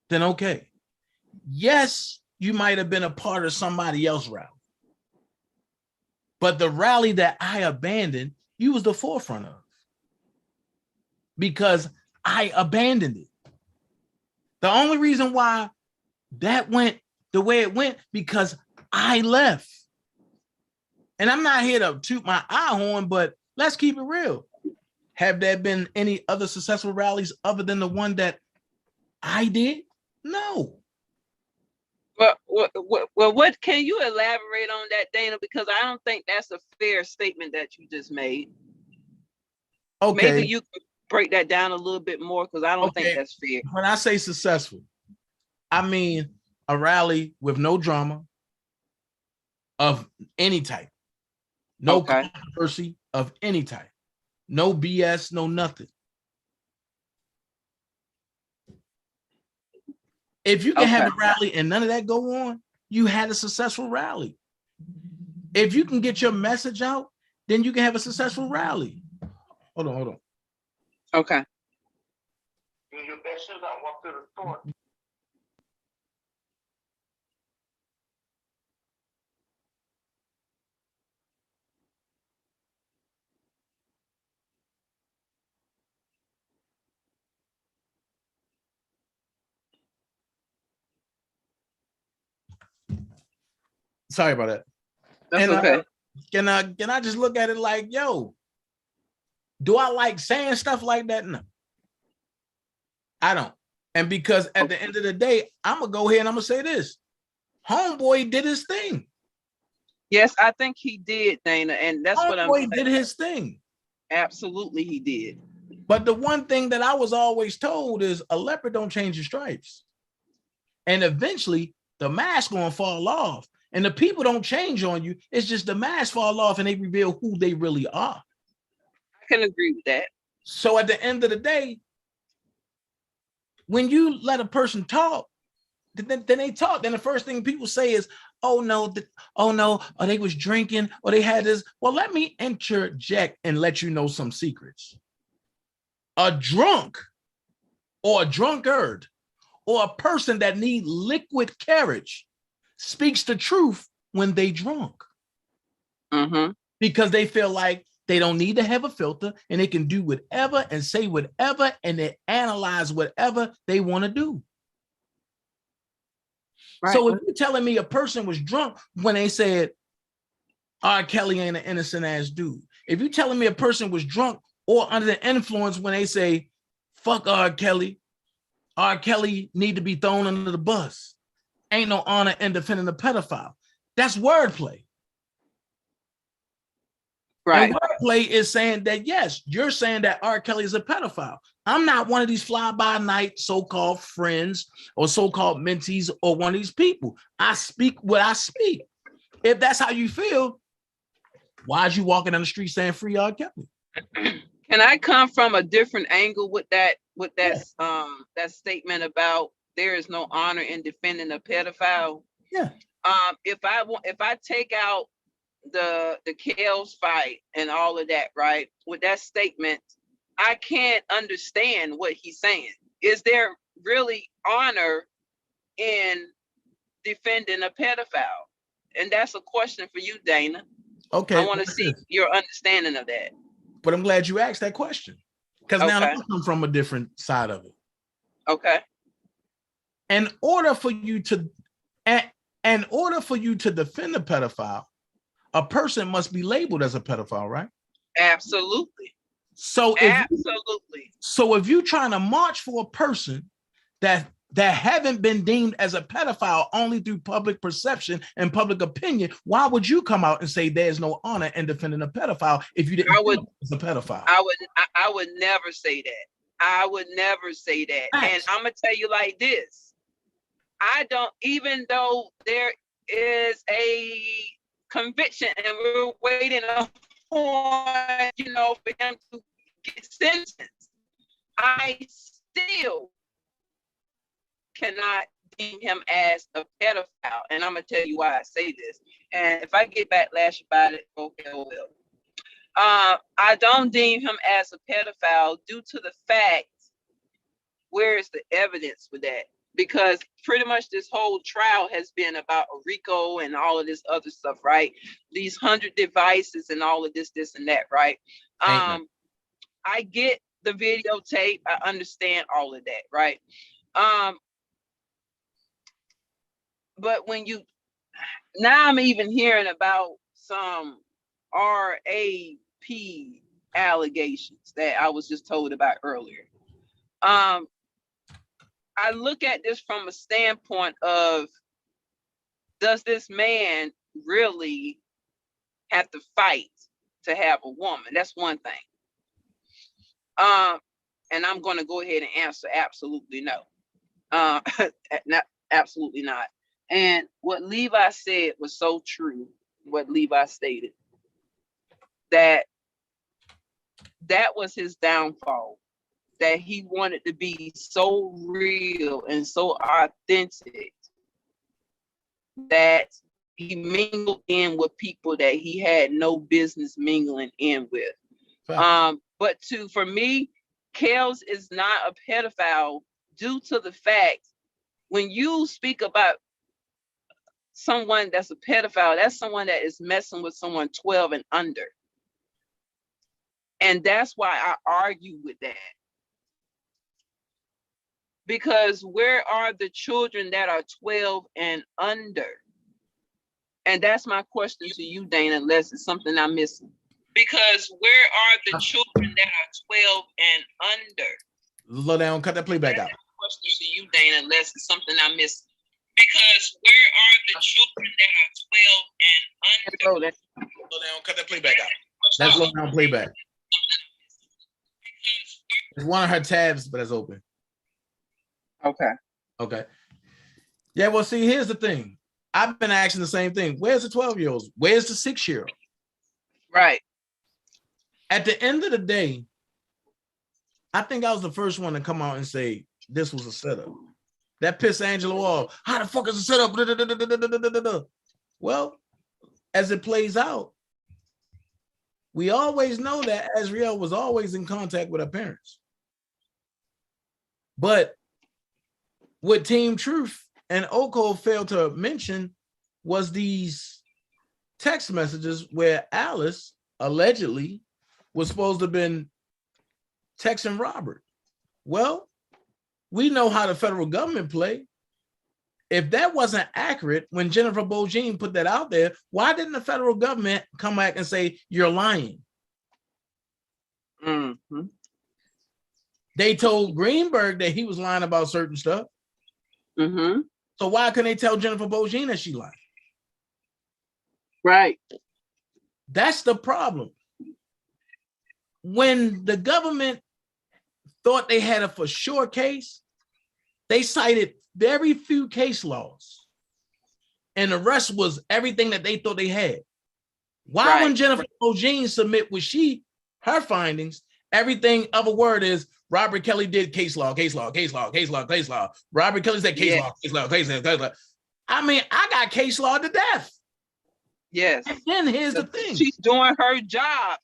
then okay. Yes, you might have been a part of somebody else's rally. But the rally that I abandoned, you was the forefront of. Because I abandoned it. The only reason why that went the way it went, because I left. And I'm not here to toot my eye horn, but let's keep it real. Have there been any other successful rallies other than the one that I did? No. Well, what can you elaborate on that, Dana? Because I don't think that's a fair statement that you just made. Okay. Maybe you could break that down a little bit more, because I don't think that's fair. When I say successful, I mean a rally with no drama of any type, no controversy of any type, no BS, no nothing. If you can have a rally and none of that go on, you had a successful rally. If you can get your message out, then you can have a successful rally. Hold on. Okay. Sorry about that. That's okay. Can I just look at it like, yo, do I like saying stuff like that? No, I don't. And because at the end of the day, I'm gonna go ahead and I'm gonna say this: Homeboy did his thing. Yes, I think he did, Dana, and that's what I'm saying. Homeboy did his thing. Absolutely, he did. But the one thing that I was always told is a leopard don't change his stripes, and eventually the mask gonna fall off. And the people don't change on you. It's just the mask fall off and they reveal who they really are. I can agree with that. So at the end of the day, when you let a person talk, then they talk. Then the first thing people say is, oh no, or they was drinking, or they had this. Well, let me interject and let you know some secrets. A drunk or a drunkard or a person that need liquid carriage speaks the truth when they drunk. Because they feel like they don't need to have a filter and they can do whatever and say whatever and they analyze whatever they want to do. Right. So if you're telling me a person was drunk when they said R. Kelly ain't an innocent ass dude, if you're telling me a person was drunk or under the influence when they say fuck R. Kelly need to be thrown under the bus, ain't no honor in defending a pedophile. That's wordplay. Right. And wordplay is saying that, yes, you're saying that R. Kelly is a pedophile. I'm not one of these fly-by-night so-called friends or so-called mentees or one of these people. I speak what I speak. If that's how you feel, why is you walking down the street saying free R. Kelly? Can I come from a different angle with that that statement about there is no honor in defending a pedophile? Yeah. If I take out the Kels fight and all of that, right? With that statement, I can't understand what he's saying. Is there really honor in defending a pedophile? And that's a question for you, Dana. Okay. I want to see your understanding of that. But I'm glad you asked that question, because now I come from a different side of it. Okay. In order for you to defend a pedophile, a person must be labeled as a pedophile, right? Absolutely. So if you're trying to march for a person that haven't been deemed as a pedophile only through public perception and public opinion, why would you come out and say there's no honor in defending a pedophile if you didn't feel as a pedophile? I would never say that. I would never say that. Thanks. And I'm gonna tell you like this. I don't, even though there is a conviction and we're waiting for, for him to get sentenced, I still cannot deem him as a pedophile. And I'm going to tell you why I say this. And if I get backlash about it, okay, well. I don't deem him as a pedophile due to the fact, where is the evidence for that? Because pretty much this whole trial has been about RICO and all of this other stuff, right? These 100 devices and all of this and that, right? I get the videotape. I understand all of that, right? But when you, now I'm even hearing about some RAP allegations that I was just told about earlier. I look at this from a standpoint of, does this man really have to fight to have a woman? That's one thing. And I'm going to go ahead and answer absolutely no. Not, absolutely not. And what Levi said was so true, what Levi stated, that was his downfall, that he wanted to be so real and so authentic that he mingled in with people that he had no business mingling in with. But for me, Kels is not a pedophile due to the fact, when you speak about someone that's a pedophile, that's someone that is messing with someone 12 and under. And that's why I argue with that. Because where are the children that are 12 and under? And that's my question to you, Dana, unless it's something I'm missing. Because where are the children that are 12 and under? Slow down, cut that playback out. Question to you, Dana, unless it's something I'm missing. Because where are the children that are 12 and under? Slow down, cut that playback out. That's slow down playback. It's one of her tabs, but it's open. Okay. Okay. Yeah, well, see, here's the thing. I've been asking the same thing. Where's the 12-year-olds? Where's the 6-year-old? Right. At the end of the day, I think I was the first one to come out and say this was a setup. That pissed Angela off. How the fuck is a setup? Well, as it plays out, we always know that Azriel was always in contact with her parents. But what Team Truth and Oko failed to mention was these text messages where Alice allegedly was supposed to have been texting Robert. Well, we know how the federal government play. If that wasn't accurate, when Jennifer Bogine put that out there, why didn't the federal government come back and say, you're lying? Mm-hmm. They told Greenberg that he was lying about certain stuff. Mm-hmm. So why couldn't they tell Jennifer Bogine that she lied? Right. That's the problem. When the government thought they had a for sure case, they cited very few case laws. And the rest was everything that they thought they had. Why when Jennifer Bogine submit her findings, everything of a word is Robert Kelly did case law. Robert Kelly said case law. I mean, I got case law to death. Yes. And then here's the thing. She's doing her job.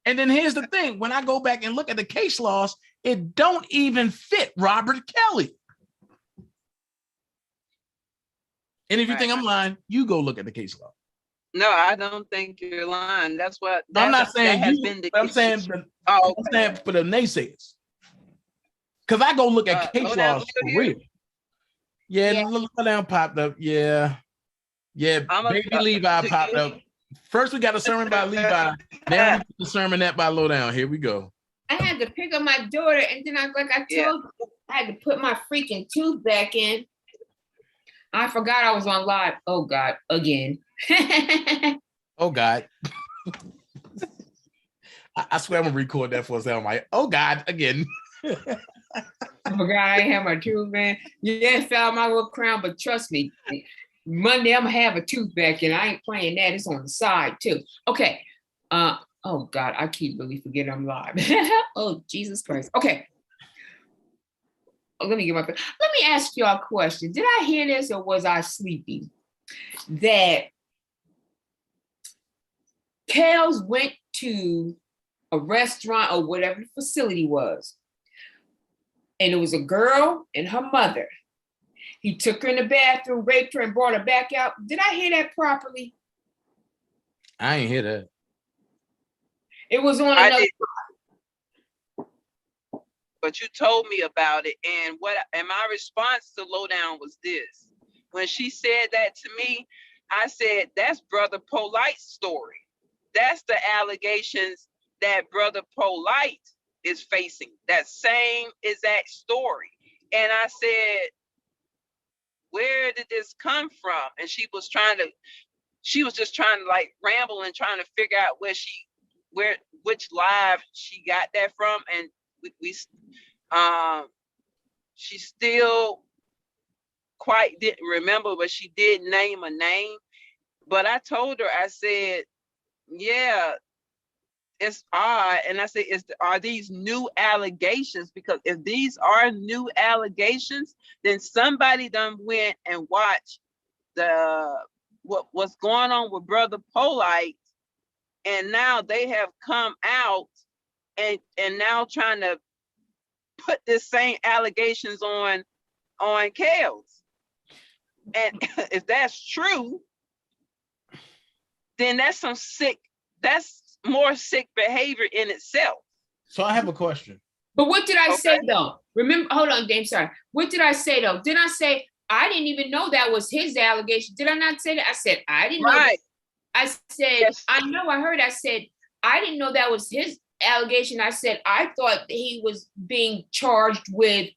And then here's the thing. When I go back and look at the case laws, it don't even fit Robert Kelly. And if you think I'm lying, you go look at the case law. No, I don't think you're lying. That's what I'm not saying that has you, been the I'm saying I'm saying for the naysayers. Because I go look at case laws for real. Yeah, look down popped up. Yeah. Baby Levi popped up. First, we got a sermon by Levi. Now we get the sermonette by Lowdown. Here we go. I had to pick up my daughter, and then I told you, I had to put my freaking tooth back in. I forgot I was on live. Oh God, again. Oh God. I swear I'm gonna record that for a second. I'm like, oh God, again. I forgot I ain't have my tooth, man. Yeah, it fell out my little crown, but trust me, Monday I'm gonna have a tooth back in. I ain't playing that. It's on the side too. Okay. Oh God, I keep really forgetting I'm live. Oh Jesus Christ. Okay. let me get my. Let me ask y'all a question. Did I hear this or was I sleepy? That Kels went to a restaurant or whatever the facility was, and it was a girl and her mother. He took her in the bathroom, raped her, and brought her back out. Did I hear that properly? I ain't hear that. It was on another. But you told me about it, and my response to Lowdown was this. When she said that to me, I said, that's Brother Polite's story. That's the allegations that Brother Polite is facing. That same exact story. And I said, where did this come from? And she was just trying to like ramble and trying to figure out which live she got that from. And she still quite didn't remember, but she did name a name. But I told her, I said, yeah, it's odd. And I said, are these new allegations? Because if these are new allegations, then somebody done went and watched what's going on with Brother Polite, and now they have come out and now trying to put this same allegations on Kels. And if that's true, then that's more sick behavior in itself. So I have a question. But what did I say though? Remember, hold on, Dame, sorry. What did I say though? Did I say I didn't even know that was his allegation? Did I not say that? I said I didn't know that. I said, yes. I know I heard, I said, I didn't know that was his allegation. I said, I thought that he was being charged with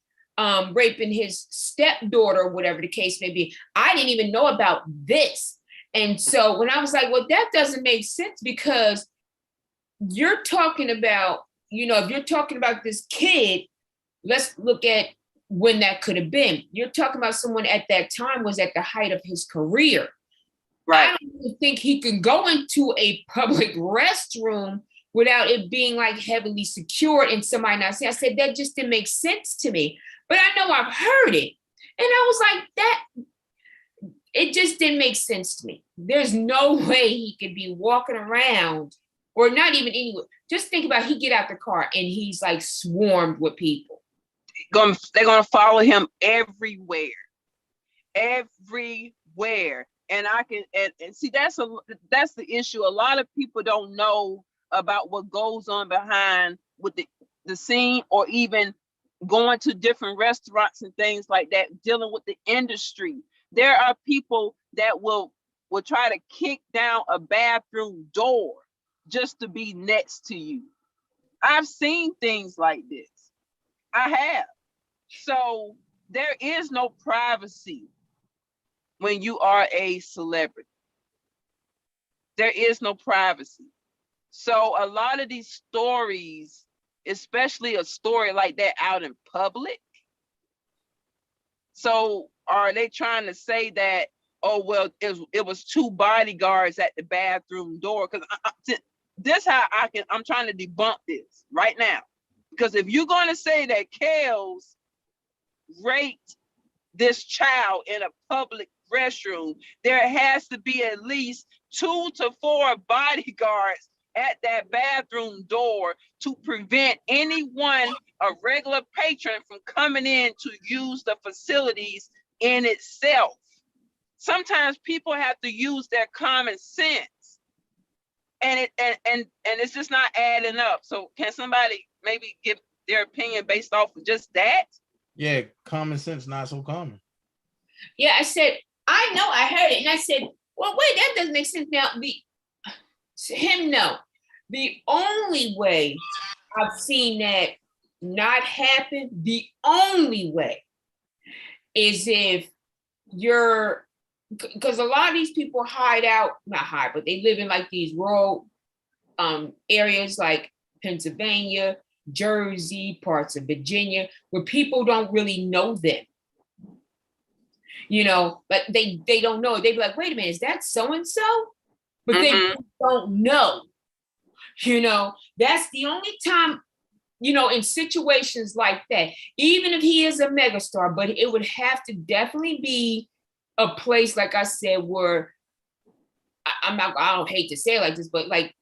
raping his stepdaughter or whatever the case may be. I didn't even know about this. And so when I was like, well, that doesn't make sense, because you're talking about, if you're talking about this kid, let's look at when that could have been. You're talking about someone at that time was at the height of his career. Right. I don't even think he could go into a public restroom without it being like heavily secured and somebody not saying. I said, that just didn't make sense to me. But I know I've heard it. And I was like, that, it just didn't make sense to me. There's no way he could be walking around, or not even anywhere. Just think about, he get out the car and he's like swarmed with people. They're gonna follow him everywhere. And I can and see that's the issue. A lot of people don't know about what goes on behind with the scene, or even going to different restaurants and things like that, dealing with the industry. There are people that will try to kick down a bathroom door just to be next to you. I've seen things like this. I have. So there is no privacy when you are a celebrity. There is no privacy. So a lot of these stories, especially a story like that out in public, so are they trying to say that, oh, well, it was two bodyguards at the bathroom door? Because this how I'm trying to debunk this right now. Because if you're going to say that Kels raped this child in a public restroom, there has to be at least 2 to 4 bodyguards at that bathroom door to prevent anyone, a regular patron, from coming in to use the facilities in itself. Sometimes people have to use their common sense, and it's just not adding up. So can somebody maybe give their opinion based off of just that? Yeah, common sense not so common. Yeah, I said, I know, I heard it, and I said, well, wait, that doesn't make sense. Now, the only way I've seen that not happen, the only way is if you're, because a lot of these people not hide, but they live in like these rural areas like Pennsylvania, Jersey, parts of Virginia, where people don't really know them. But they don't know. They'd be like, wait a minute, is that so-and-so? But they don't know. That's the only time you know, in situations like that, even if he is a megastar, but it would have to definitely be a place, like I said, where I don't hate to say it like this, but like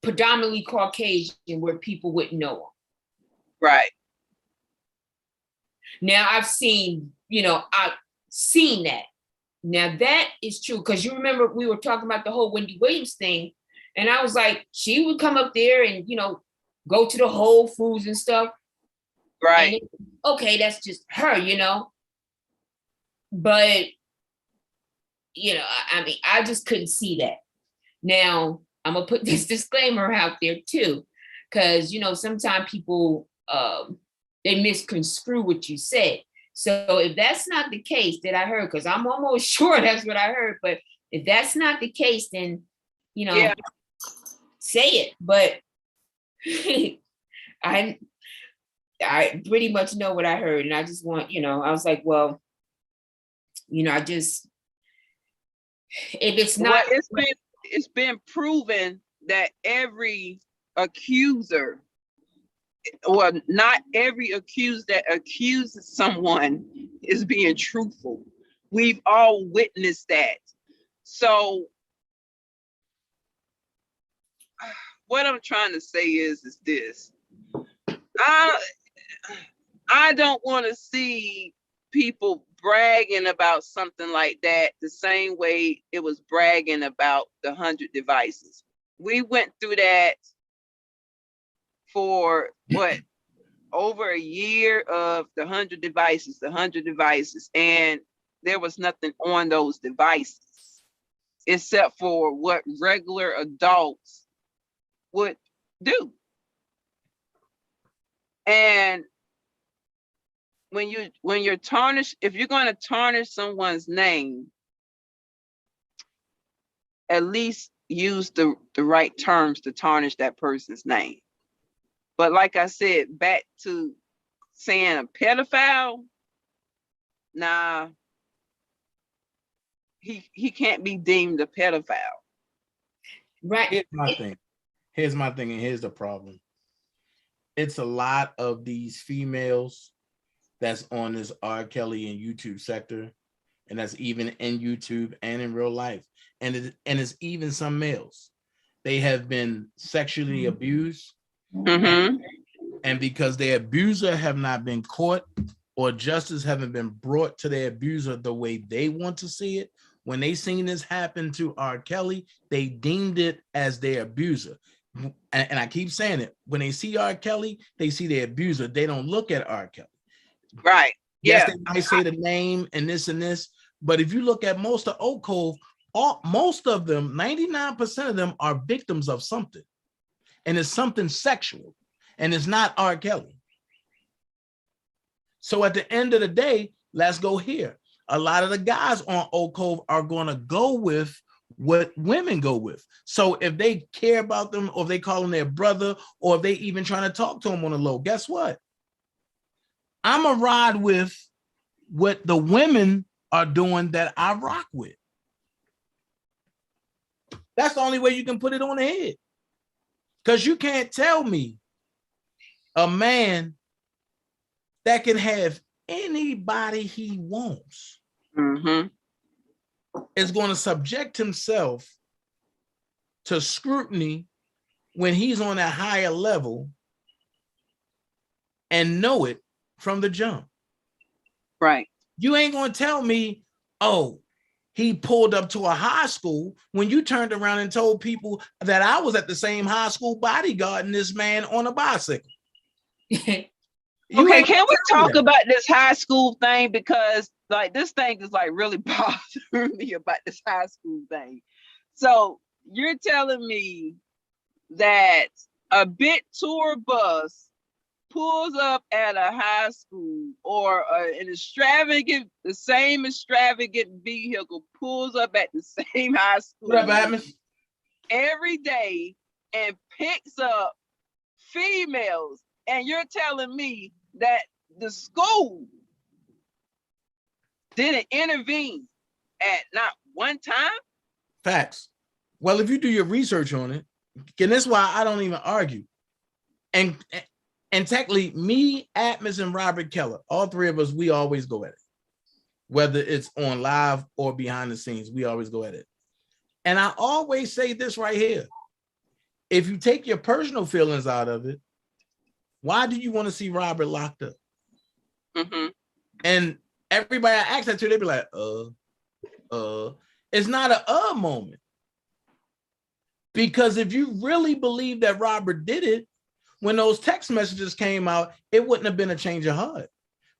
predominantly Caucasian, where people wouldn't know him. Right. Now I've seen that. Now that is true, because you remember we were talking about the whole Wendy Williams thing, and I was like, she would come up there and, you know, go to the Whole Foods and stuff. Right. And okay, that's just her, you know. But, you know, I mean, I just couldn't see that. Now, I'm going to put this disclaimer out there too, because, you know, sometimes people, they misconstrue what you said. So if that's not the case that I heard, because I'm almost sure that's what I heard, but if that's not the case, then, you know, say it. But I pretty much know what I heard, and I just want, you know, I was like, well, you know, I just, if it's not, well, it's been proven that every accuser, or not every accused that accuses someone is being truthful. We've all witnessed that. So what I'm trying to say is this. I don't want to see people bragging about something like that the same way it was bragging about the 100 devices. We went through that for what, over a year of the 100 devices, and there was nothing on those devices except for what regular adults would do. And when you're tarnished, if you're going to tarnish someone's name, at least use the right terms to tarnish that person's name. But like I said, back to saying a pedophile, nah, he can't be deemed a pedophile. Right. Here's my thing, and here's the problem. It's a lot of these females that's on this R. Kelly and YouTube sector, and that's even in YouTube and in real life. And it's even some males. They have been sexually abused. Mm-hmm. And because their abuser have not been caught, or justice haven't been brought to their abuser the way they want to see it, when they seen this happen to R. Kelly, they deemed it as their abuser. And I keep saying it, when they see R. Kelly, they see their abuser. They don't look at R. Kelly. Right. Yes, they might say the name and this, but if you look at most of Oak Cove, most of them, 99% of them are victims of something. And it's something sexual. And it's not R. Kelly. So at the end of the day, let's go here. A lot of the guys on Oak Cove are going to go with what women go with. So if they care about them, or if they call them their brother, or if they even trying to talk to them on the low, guess what? I'm a ride with what the women are doing that I rock with. That's the only way you can put it on the head. Because you can't tell me a man that can have anybody he wants is going to subject himself to scrutiny when he's on a higher level and know it from the jump. Right. You ain't going to tell me, oh, he pulled up to a high school, when you turned around and told people that I was at the same high school bodyguarding this man on a bicycle. Okay, can we talk about this high school thing? Because like this thing is like really bothering me about this high school thing. So you're telling me that a bit tour bus pulls up at a high school, or the same extravagant vehicle pulls up at the same high school every day and picks up females, and you're telling me that the school didn't intervene at not one time? Facts. Well, if you do your research on it, and that's why I don't even argue. And And technically, me, Atmos, and Robert Keller, all three of us, we always go at it. Whether it's on live or behind the scenes, we always go at it. And I always say this right here. If you take your personal feelings out of it, why do you want to see Robert locked up? Mm-hmm. And everybody I ask that to, they be like, it's not a moment. Because if you really believe that Robert did it, when those text messages came out, it wouldn't have been a change of heart.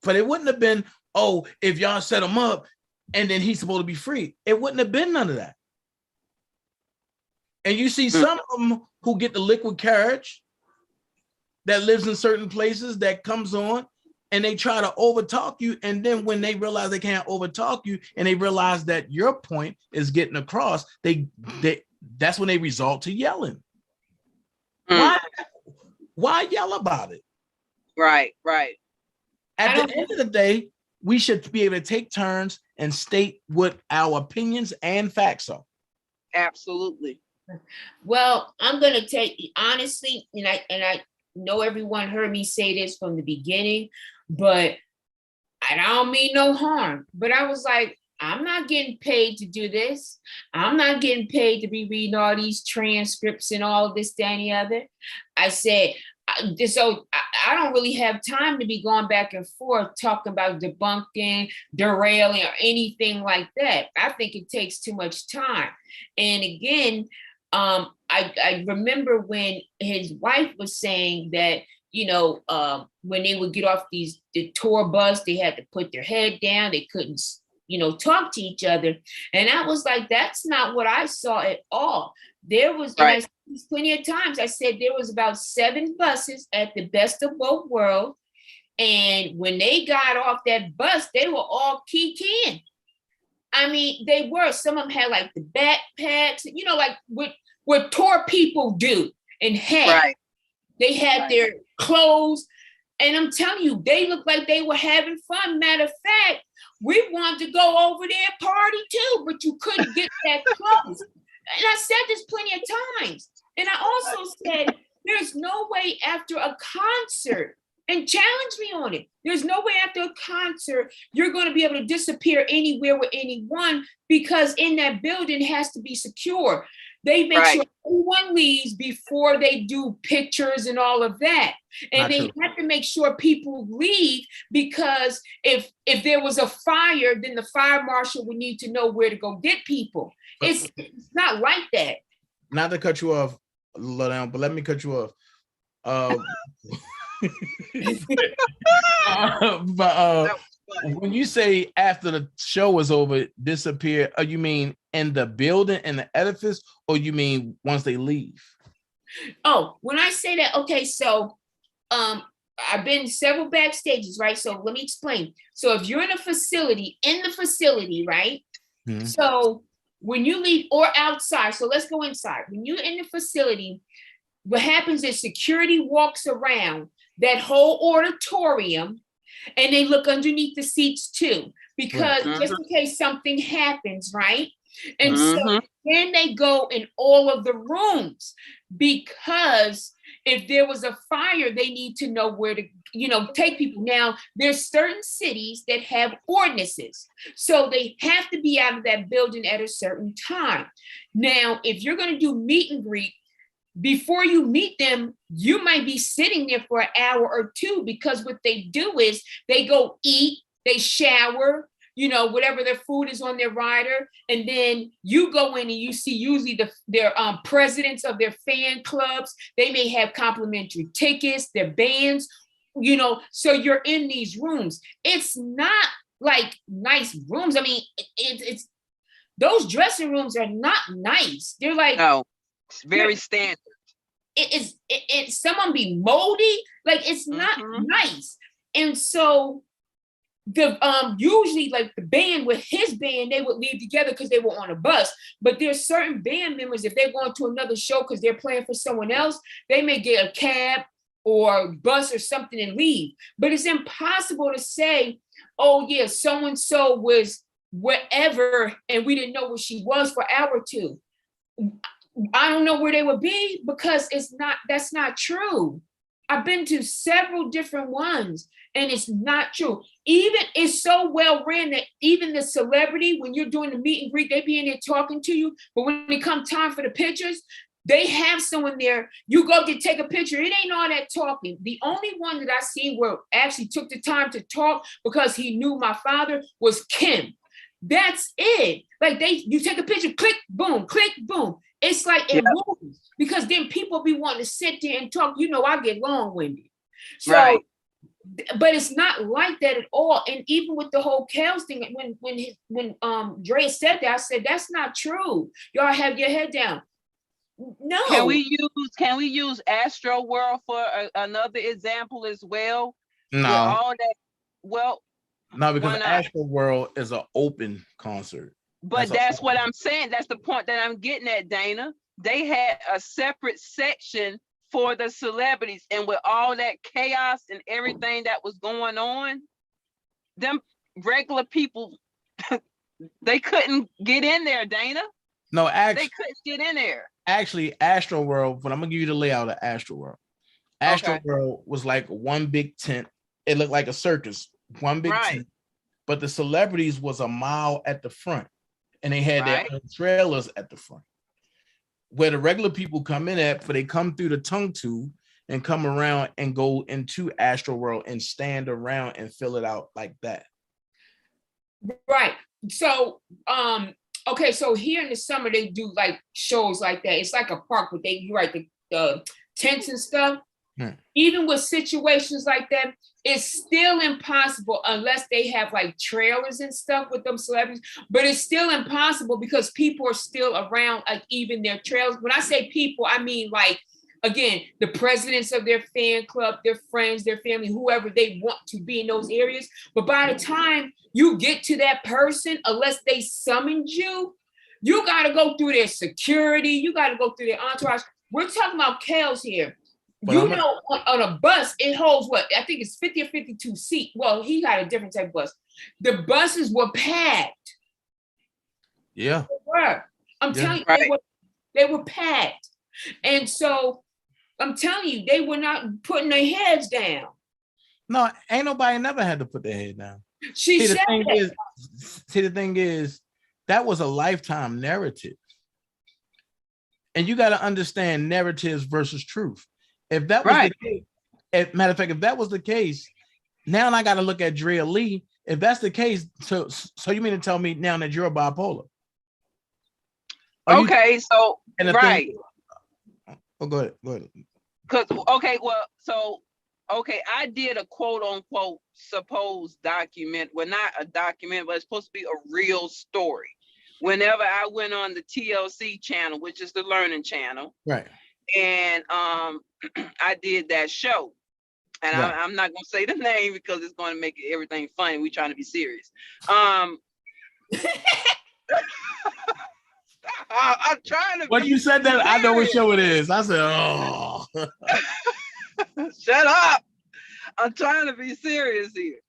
But it wouldn't have been, oh, if y'all set him up and then he's supposed to be free. It wouldn't have been none of that. And you see some of them who get the liquid courage that lives in certain places that comes on and they try to overtalk you. And then when they realize they can't overtalk you and they realize that your point is getting across, that's when they resort to yelling. Why yell about it? Right, right. At the end of the day, we should be able to take turns and state what our opinions and facts are. Absolutely. Well, I'm gonna take honestly, and I know everyone heard me say this from the beginning, but I don't mean no harm. But I was like, I'm not getting paid to do this. I'm not getting paid to be reading all these transcripts and all this, that, and the other. I said, so I don't really have time to be going back and forth talking about debunking, derailing, or anything like that. I think it takes too much time. And again, I remember when his wife was saying that, you know, when they would get off the tour bus, they had to put their head down. They couldn't, you know, talk to each other. And I was like, that's not what I saw at all. There was, and I said this plenty of times, I said there was about 7 buses at the Best of Both Worlds. And when they got off that bus, they were all keyed in. I mean, they were. Some of them had like the backpacks, you know, like what tour people do and have. Right. They had their clothes. And I'm telling you, they looked like they were having fun. Matter of fact, we wanted to go over there and party too, but you couldn't get that close. And I said this plenty of times. And I also said, there's no way after a concert, and challenge me on it, there's no way after a concert you're going to be able to disappear anywhere with anyone, because in that building has to be secure. They make sure everyone leaves before they do pictures and all of that. And they have to make sure people leave, because if there was a fire, then the fire marshal would need to know where to go get people. It's not like that. Not to cut you off, but let me cut you off. When you say after the show was over, disappear, you mean in the building, in the edifice, or you mean once they leave? Oh, when I say that, okay, so I've been several backstages, right? So let me explain. So if you're in the facility, right? Mm-hmm. So when you leave, or outside, so let's go inside. When you're in the facility, what happens is security walks around that whole auditorium, and they look underneath the seats too, because just in case something happens, right? And so then they go in all of the rooms, because if there was a fire, they need to know where to, you know, take people. Now, there's certain cities that have ordinances, so they have to be out of that building at a certain time. Now, if you're going to do meet and greet, before you meet them, you might be sitting there for an hour or two, because what they do is they go eat, they shower, you know, whatever their food is on their rider. And then you go in and you see usually their presidents of their fan clubs. They may have complimentary tickets, their bands, you know, so you're in these rooms. It's not like nice rooms. I mean, it's those dressing rooms are not nice. They're like, no, it's very standard. It's some of them be moldy, like it's not nice. And so the usually like the band with his band, they would leave together because they were on a bus. But there's certain band members, if they're going to another show because they're playing for someone else, they may get a cab or bus or something and leave. But it's impossible to say, oh yeah, so-and-so was wherever and we didn't know where she was for an hour or two. I don't know where they would be, because that's not true. I've been to several different ones, and it's not true. Even it's so well ran that even the celebrity, when you're doing the meet and greet, they be in there talking to you. But when it comes time for the pictures, they have someone there. You go to take a picture. It ain't all that talking. The only one that I seen where actually took the time to talk because he knew my father was Kim. That's it. Like you take a picture, click, boom, It's like it moves because then people be wanting to sit there and talk. You know, I get long-winded. So, but it's not like that at all. And even with the whole Kels thing, when Dre said that, I said that's not true. Y'all have your head down. No. Can we use Astro World for another example as well? No. With all that, well. No, because Astro World is an open concert. But that's what I'm saying. That's the point that I'm getting at, Dana. They had a separate section for the celebrities, and with all that chaos and everything that was going on, them regular people, they couldn't get in there, Dana. No, they couldn't get in there. Actually, Astro World, but I'm gonna give you the layout of Astro World. Astro World was like one big tent. It looked like a circus, one big tent. But the celebrities was a mile at the front, and they had their own trailers at the front. Where the regular people come in at, for they come through the tongue tube and come around and go into Astro World and stand around and fill it out like that. Right. So, okay, so here in the summer they do like shows like that. It's like a park, but you write the tents and stuff. Even with situations like that, it's still impossible unless they have like trailers and stuff with them celebrities. But it's still impossible because people are still around, like even their trailers. When I say people, I mean like, again, the presidents of their fan club, their friends, their family, whoever they want to be in those areas. But by the time you get to that person, unless they summoned you, you got to go through their security. You got to go through their entourage. We're talking about Kels here. You know, on a bus, it holds what? I think it's 50 or 52 seats. Well, he got a different type of bus. The buses were packed. Yeah. They were. I'm telling you, they were packed. And so I'm telling you, they were not putting their heads down. No, ain't nobody never had to put their head down. See, the thing is, that was a lifetime narrative. And you got to understand narratives versus truth. If that was the case, matter of fact, if that was the case, now I got to look at Drea Lee. If that's the case, so you mean to tell me now that you're bipolar? Okay, so go ahead. Because I did a quote unquote supposed document. Well, not a document, but it's supposed to be a real story. Whenever I went on the TLC channel, which is the learning channel, right? And I did that show, and I'm not gonna say the name because it's going to make everything funny. We're trying to be serious. I'm trying to. When you said that, I know what show it is. I said, "Oh, shut up!" I'm trying to be serious here.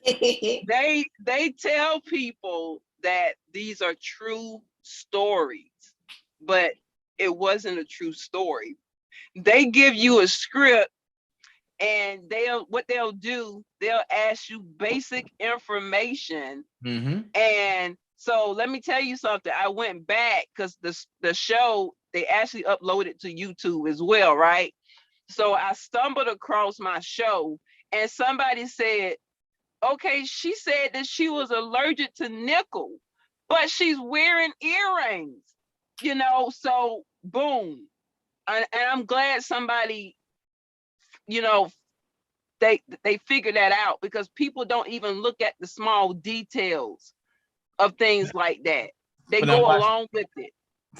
They tell people that these are true stories, but it wasn't a true story. They give you a script, and they'll ask you basic information. And so let me tell you something. I went back because the show, they actually uploaded to YouTube as well, right? So I stumbled across my show, and somebody said, okay, she said that she was allergic to nickel, but she's wearing earrings, you know, so boom. And I'm glad somebody, you know, they figured that out, because people don't even look at the small details of things like that. They go along with it.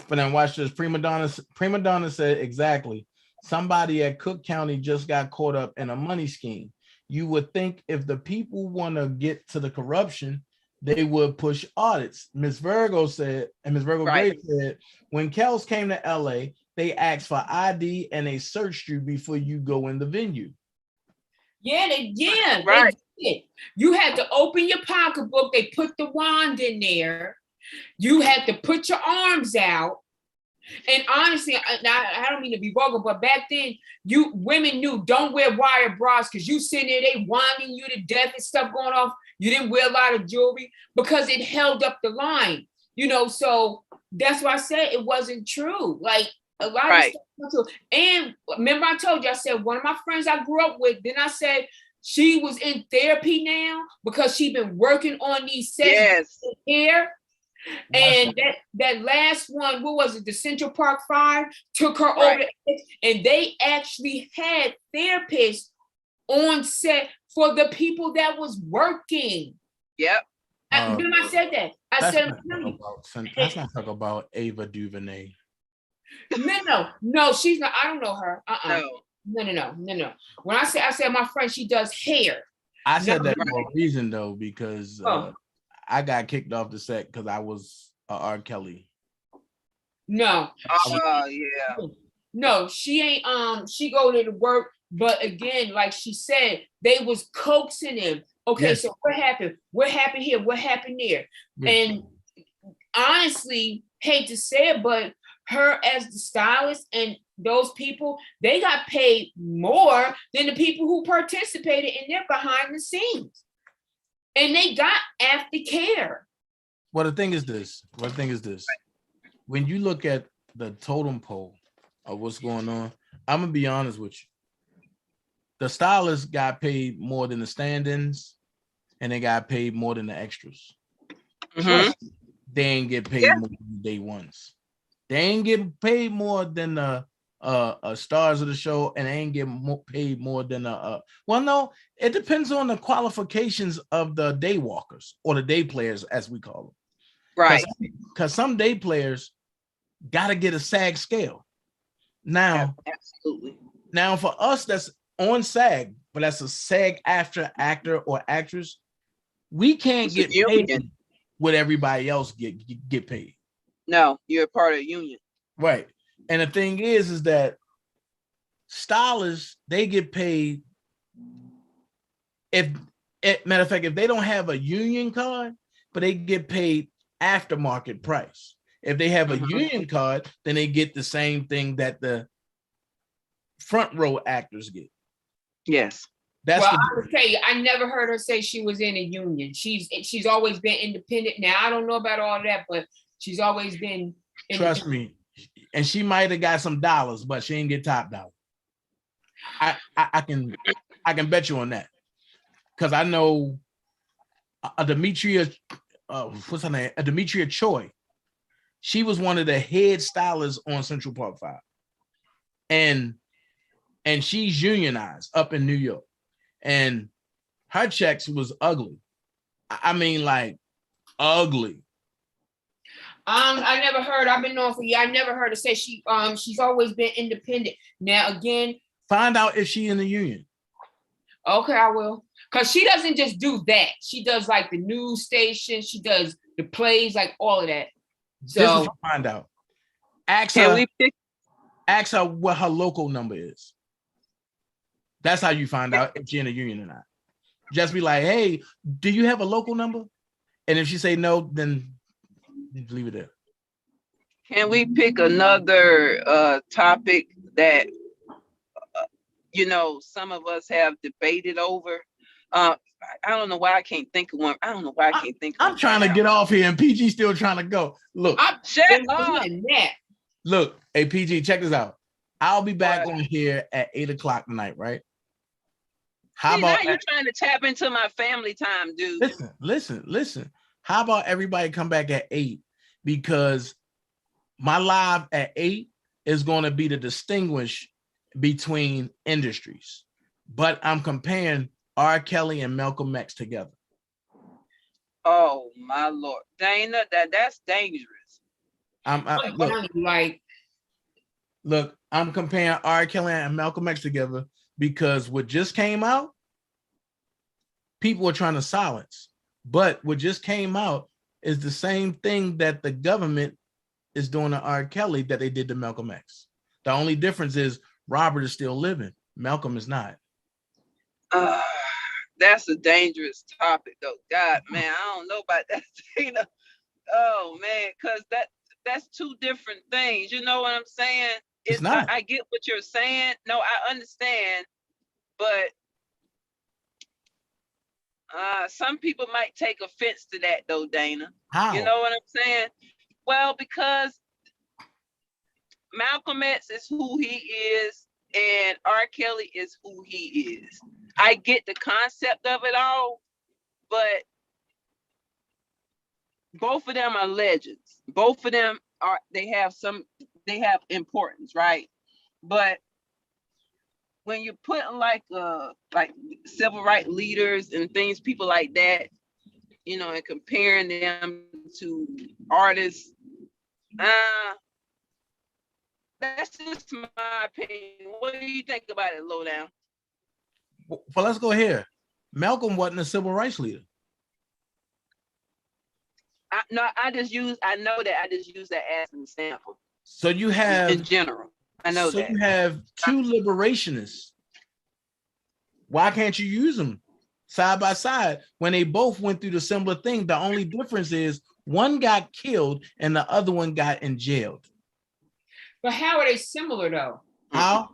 But then watch this. Prima Donna said exactly. Somebody at Cook County just got caught up in a money scheme. You would think if the people want to get to the corruption, they would push audits. Ms. Virgo said, and Ms. Virgo Gray said, when Kels came to LA, they asked for ID and they searched you before you go in the venue. Yeah, they did. You had to open your pocketbook. They put the wand in there. You had to put your arms out. And honestly, I don't mean to be vulgar, but back then, women knew don't wear wire bras because you sitting there, they winding you to death and stuff going off. You didn't wear a lot of jewelry because it held up the line, you know. So that's why I said it wasn't true. Like a lot of stuff wasn't true. And remember, I told you, I said one of my friends I grew up with. Then I said she was in therapy now because she'd been working on these sets here. And that last one, what was it? The Central Park 5 took her over, and they actually had therapists on set for the people that was working. Yep. Then I said that. I said, let's not talk about Ava DuVernay. No, she's not. I don't know her. No. When I said my friend, she does hair. I said that for a reason though, because I got kicked off the set because I was R. Kelly. No. No, she ain't. She go to work, but again, like she said, they was coaxing him. Okay, so what happened? What happened here? What happened there? And honestly, hate to say it, but her as the stylist and those people, they got paid more than the people who participated in their behind the scenes. And they got aftercare. Well, the thing is this. When you look at the totem pole of what's going on, I'm gonna be honest with you. The stylists got paid more than the stand-ins, and they got paid more than the extras. They ain't get paid more than the day ones. They ain't getting paid more than the stars of the show, and they ain't getting paid more than well, no, it depends on the qualifications of the day walkers or the day players, as we call them. Right. Because some day players got to get a SAG scale. Now, absolutely. Now, for us, that's on SAG, but that's a SAG after actor or actress. We can't get paid what everybody else get paid. No, you're a part of a union. Right. And the thing is that stylists, they get paid matter of fact, if they don't have a union card, but they get paid aftermarket price. If they have a union card, then they get the same thing that the front row actors get. Yes. That's I would tell you, I never heard her say she was in a union. She's always been independent. Now I don't know about all that, but she's always been. Trust me, and she might have got some dollars, but she ain't get top dollar. I can bet you on that, because I know Demetria, what's her name? Demetria Choi. She was one of the head stylists on Central Park 5, and she's unionized up in New York, and her checks was ugly. I mean, like ugly. I never heard. I've been knowing for you. I never heard her say she's always been independent. Now again, find out if she in the union. Okay, I will. Cause she doesn't just do that. She does like the news station. She does the plays, like all of that. So this is to find out. Ask her what her local number is. That's how you find out if she's in a union or not. Just be like, hey, do you have a local number? And if she say no, then leave it there. Can we pick another topic that some of us have debated over? I don't know why I can't think of one. I'm trying to get off here, and PG still trying to go. Look, shut up. Look, hey PG, check this out. I'll be back on here at 8 o'clock tonight, right? How about now you're trying to tap into my family time, dude? Listen. How about everybody come back at 8? Because my live at 8 is going to be to distinguish between industries. But I'm comparing R. Kelly and Malcolm X together. Oh my Lord, Dana, that's dangerous. Look, I'm comparing R. Kelly and Malcolm X together because what just came out, people are trying to silence. But what just came out is the same thing that the government is doing to R. Kelly that they did to Malcolm X. The only difference is Robert is still living. Malcolm is not. That's a dangerous topic, though. God, man, I don't know about that. Oh man, because that's two different things. You know what I'm saying? It's not. I get what you're saying. No, I understand, but some people might take offense to that though, Dana. How? You know what I'm saying? Well, because Malcolm X is who he is and R. Kelly is who he is. I get the concept of it all, but both of them are legends. Both of them they have importance, right? But when you're putting like civil rights leaders and things, people like that, you know, and comparing them to artists, that's just my opinion. What do you think about it, Lowdown? Well, let's go here. Malcolm wasn't a civil rights leader. I know that. I just use that as an example. So you have, in general, I know that. You have two liberationists. Why can't you use them side by side when they both went through the similar thing? The only difference is one got killed and the other one got in jail. But how are they similar though? How?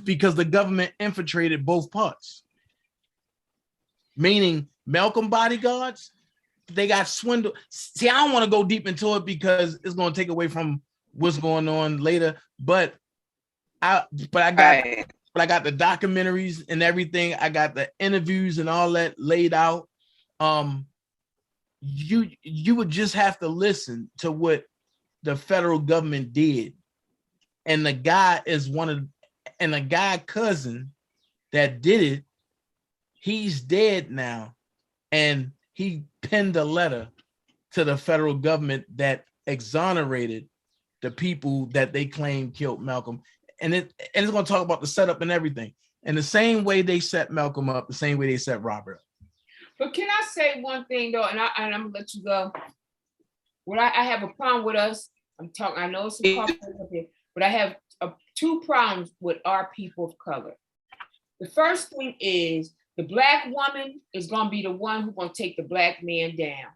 Because the government infiltrated both parts. Meaning Malcolm bodyguards, they got swindled. See, I don't want to go deep into it because it's going to take away from what's going on later. But I got the documentaries and everything. I got the interviews and all that laid out. You would just have to listen to what the federal government did. And the guy is the guy cousin that did it, he's dead now. And he penned a letter to the federal government that exonerated the people that they claim killed Malcolm. And it's going to talk about the setup and everything. And the same way they set Malcolm up, the same way they set Robert up. But can I say one thing though, and I'm gonna let you go. What I have a problem with us, I know it's some up here, but I have two problems with our people of color. The first thing is the Black woman is gonna be the one who's gonna take the Black man down.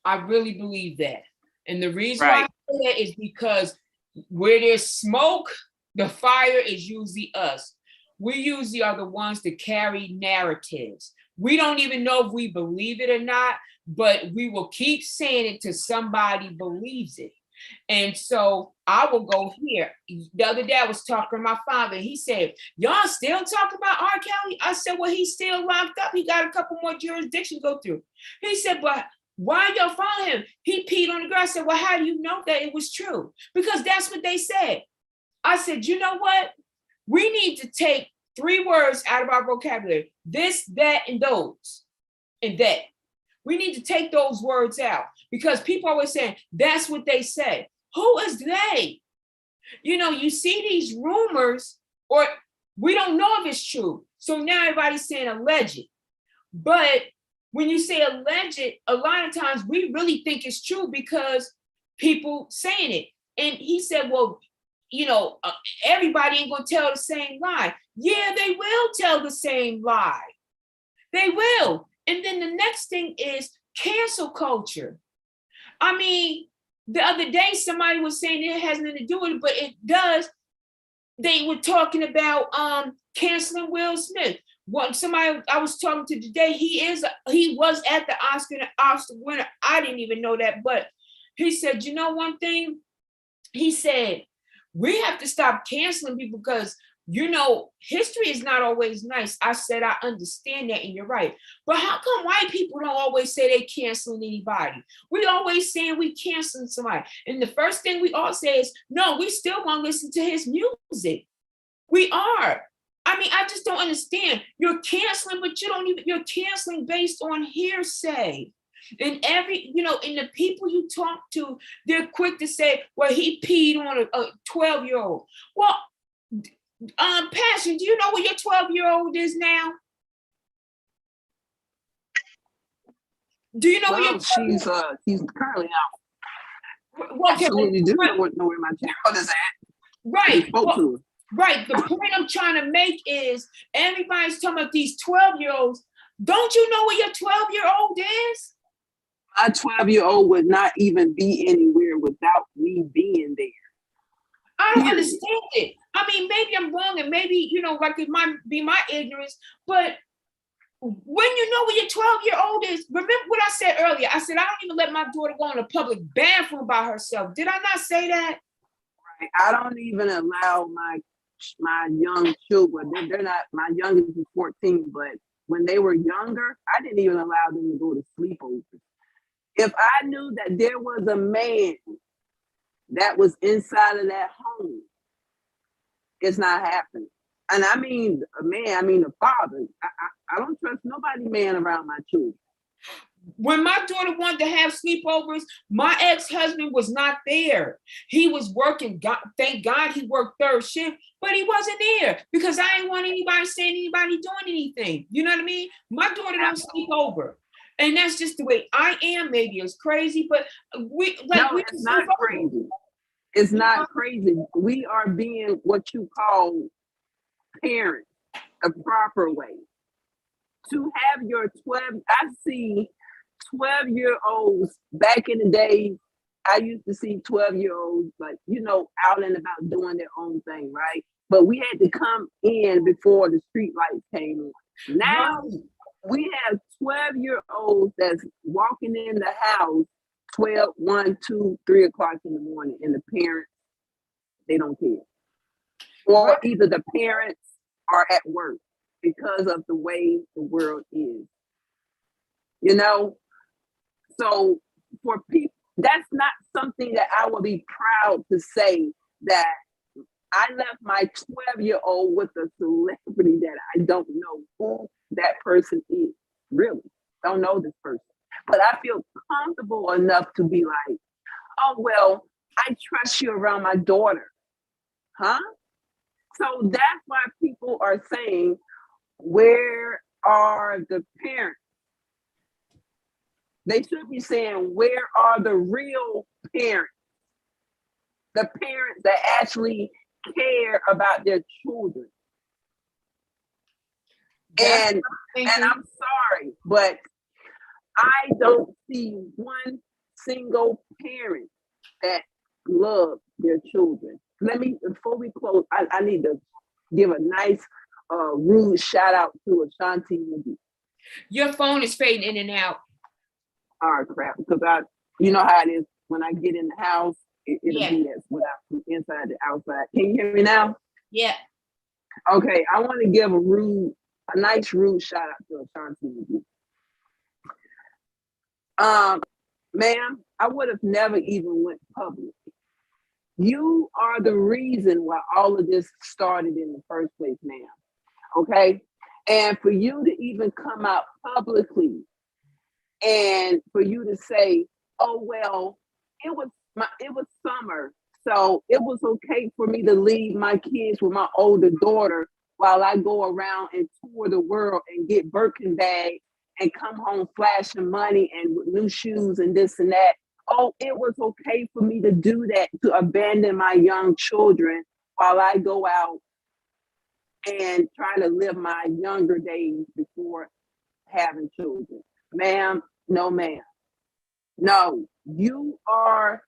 I really believe that. And the reason why I say that is because where there's smoke, the fire is usually us. We usually are the ones that carry narratives. We don't even know if we believe it or not, but we will keep saying it till somebody believes it. And so I will go here. The other day I was talking to my father. He said, y'all still talking about R. Kelly? I said, well, he's still locked up. He got a couple more jurisdictions to go through. He said, but why y'all follow him? He peed on the ground. I said, well, how do you know that it was true? Because that's what they said. I said, you know what? We need to take 3 words out of our vocabulary. This, that, and those, and that. We need to take those words out because people are always saying, that's what they say. Who is they? You know, you see these rumors or we don't know if it's true. So now everybody's saying alleged. But when you say alleged, a lot of times we really think it's true because people saying it. And he said, well, you know, everybody ain't gonna tell the same lie. Yeah, they will tell the same lie. They will. And then the next thing is cancel culture. I mean, the other day somebody was saying it has nothing to do with it, but it does. They were talking about canceling Will Smith. Somebody I was talking to today, he was at the Oscar winner. I didn't even know that, but he said, you know one thing? He said, we have to stop canceling people because, you know, history is not always nice. I said, I understand that, and you're right. But how come white people don't always say they canceling anybody? We always saying we canceling somebody. And the first thing we all say is, no, we still want to listen to his music. We are. I mean, I just don't understand. You're canceling, but you're canceling based on hearsay. And and the people you talk to, they're quick to say, well, he peed on a 12-year-old. Well, Passion, do you know what your 12-year-old is now? Do you know what your she's currently out. Well, absolutely do know where my child is at. Right. Right. The point I'm trying to make is everybody's talking about these 12-year-olds. Don't you know what your 12-year-old is? My 12-year-old would not even be anywhere without me being there. I don't understand it. I mean, maybe I'm wrong, and maybe, like it might be my ignorance, but when you know where your 12-year-old is, remember what I said earlier. I said, I don't even let my daughter go in a public bathroom by herself. Did I not say that? Right. I don't even allow my young children. They're not, my youngest is 14, but when they were younger, I didn't even allow them to go to sleepovers. If I knew that there was a man that was inside of that home, it's not happening. And I mean a man, I mean a father. I don't trust nobody man around my children. When my daughter wanted to have sleepovers, my ex-husband was not there. He was working. Thank God he worked third shift, but he wasn't there because I didn't want anybody saying anybody doing anything. You know what I mean? My daughter don't sleep over. And that's just the way I am. Maybe it's crazy, but it's not crazy. It's not crazy. We are being what you call parents a proper way. To have your 12, I see 12-year-olds back in the day. I used to see 12-year-olds out and about doing their own thing, right? But we had to come in before the street lights came on. Now we have 12-year-olds that's walking in the house 12, 1, 2, 3 o'clock in the morning, and the parents, they don't care. Or either the parents are at work because of the way the world is. So for people, that's not something that I would be proud to say that I left my 12-year-old with a celebrity that I don't know who that person is. Really, don't know this person. But I feel comfortable enough to be like, oh, well, I trust you around my daughter. Huh? So that's why people are saying, where are the parents? They should be saying, where are the real parents? The parents that actually care about their children. And I'm sorry, but I don't see one single parent that loves their children. Before we close, I need to give a nice rude shout out to Ashanti. Your phone is fading in and out. Oh crap, because you know how it is when I get in the house, it'll be as without from inside to outside. Can you hear me now? Yeah. Okay, I want to give a nice rude shout out to Ashanti. Ma'am, I would have never even went public. You are the reason why all of this started in the first place, ma'am. Okay? And for you to even come out publicly and for you to say, oh, well, it was summer, so it was okay for me to leave my kids with my older daughter while I go around and tour the world and get Birkin bags and come home flashing money and with new shoes and this and that. Oh, it was okay for me to do that, to abandon my young children while I go out and try to live my younger days before having children. Ma'am, no ma'am. No, you are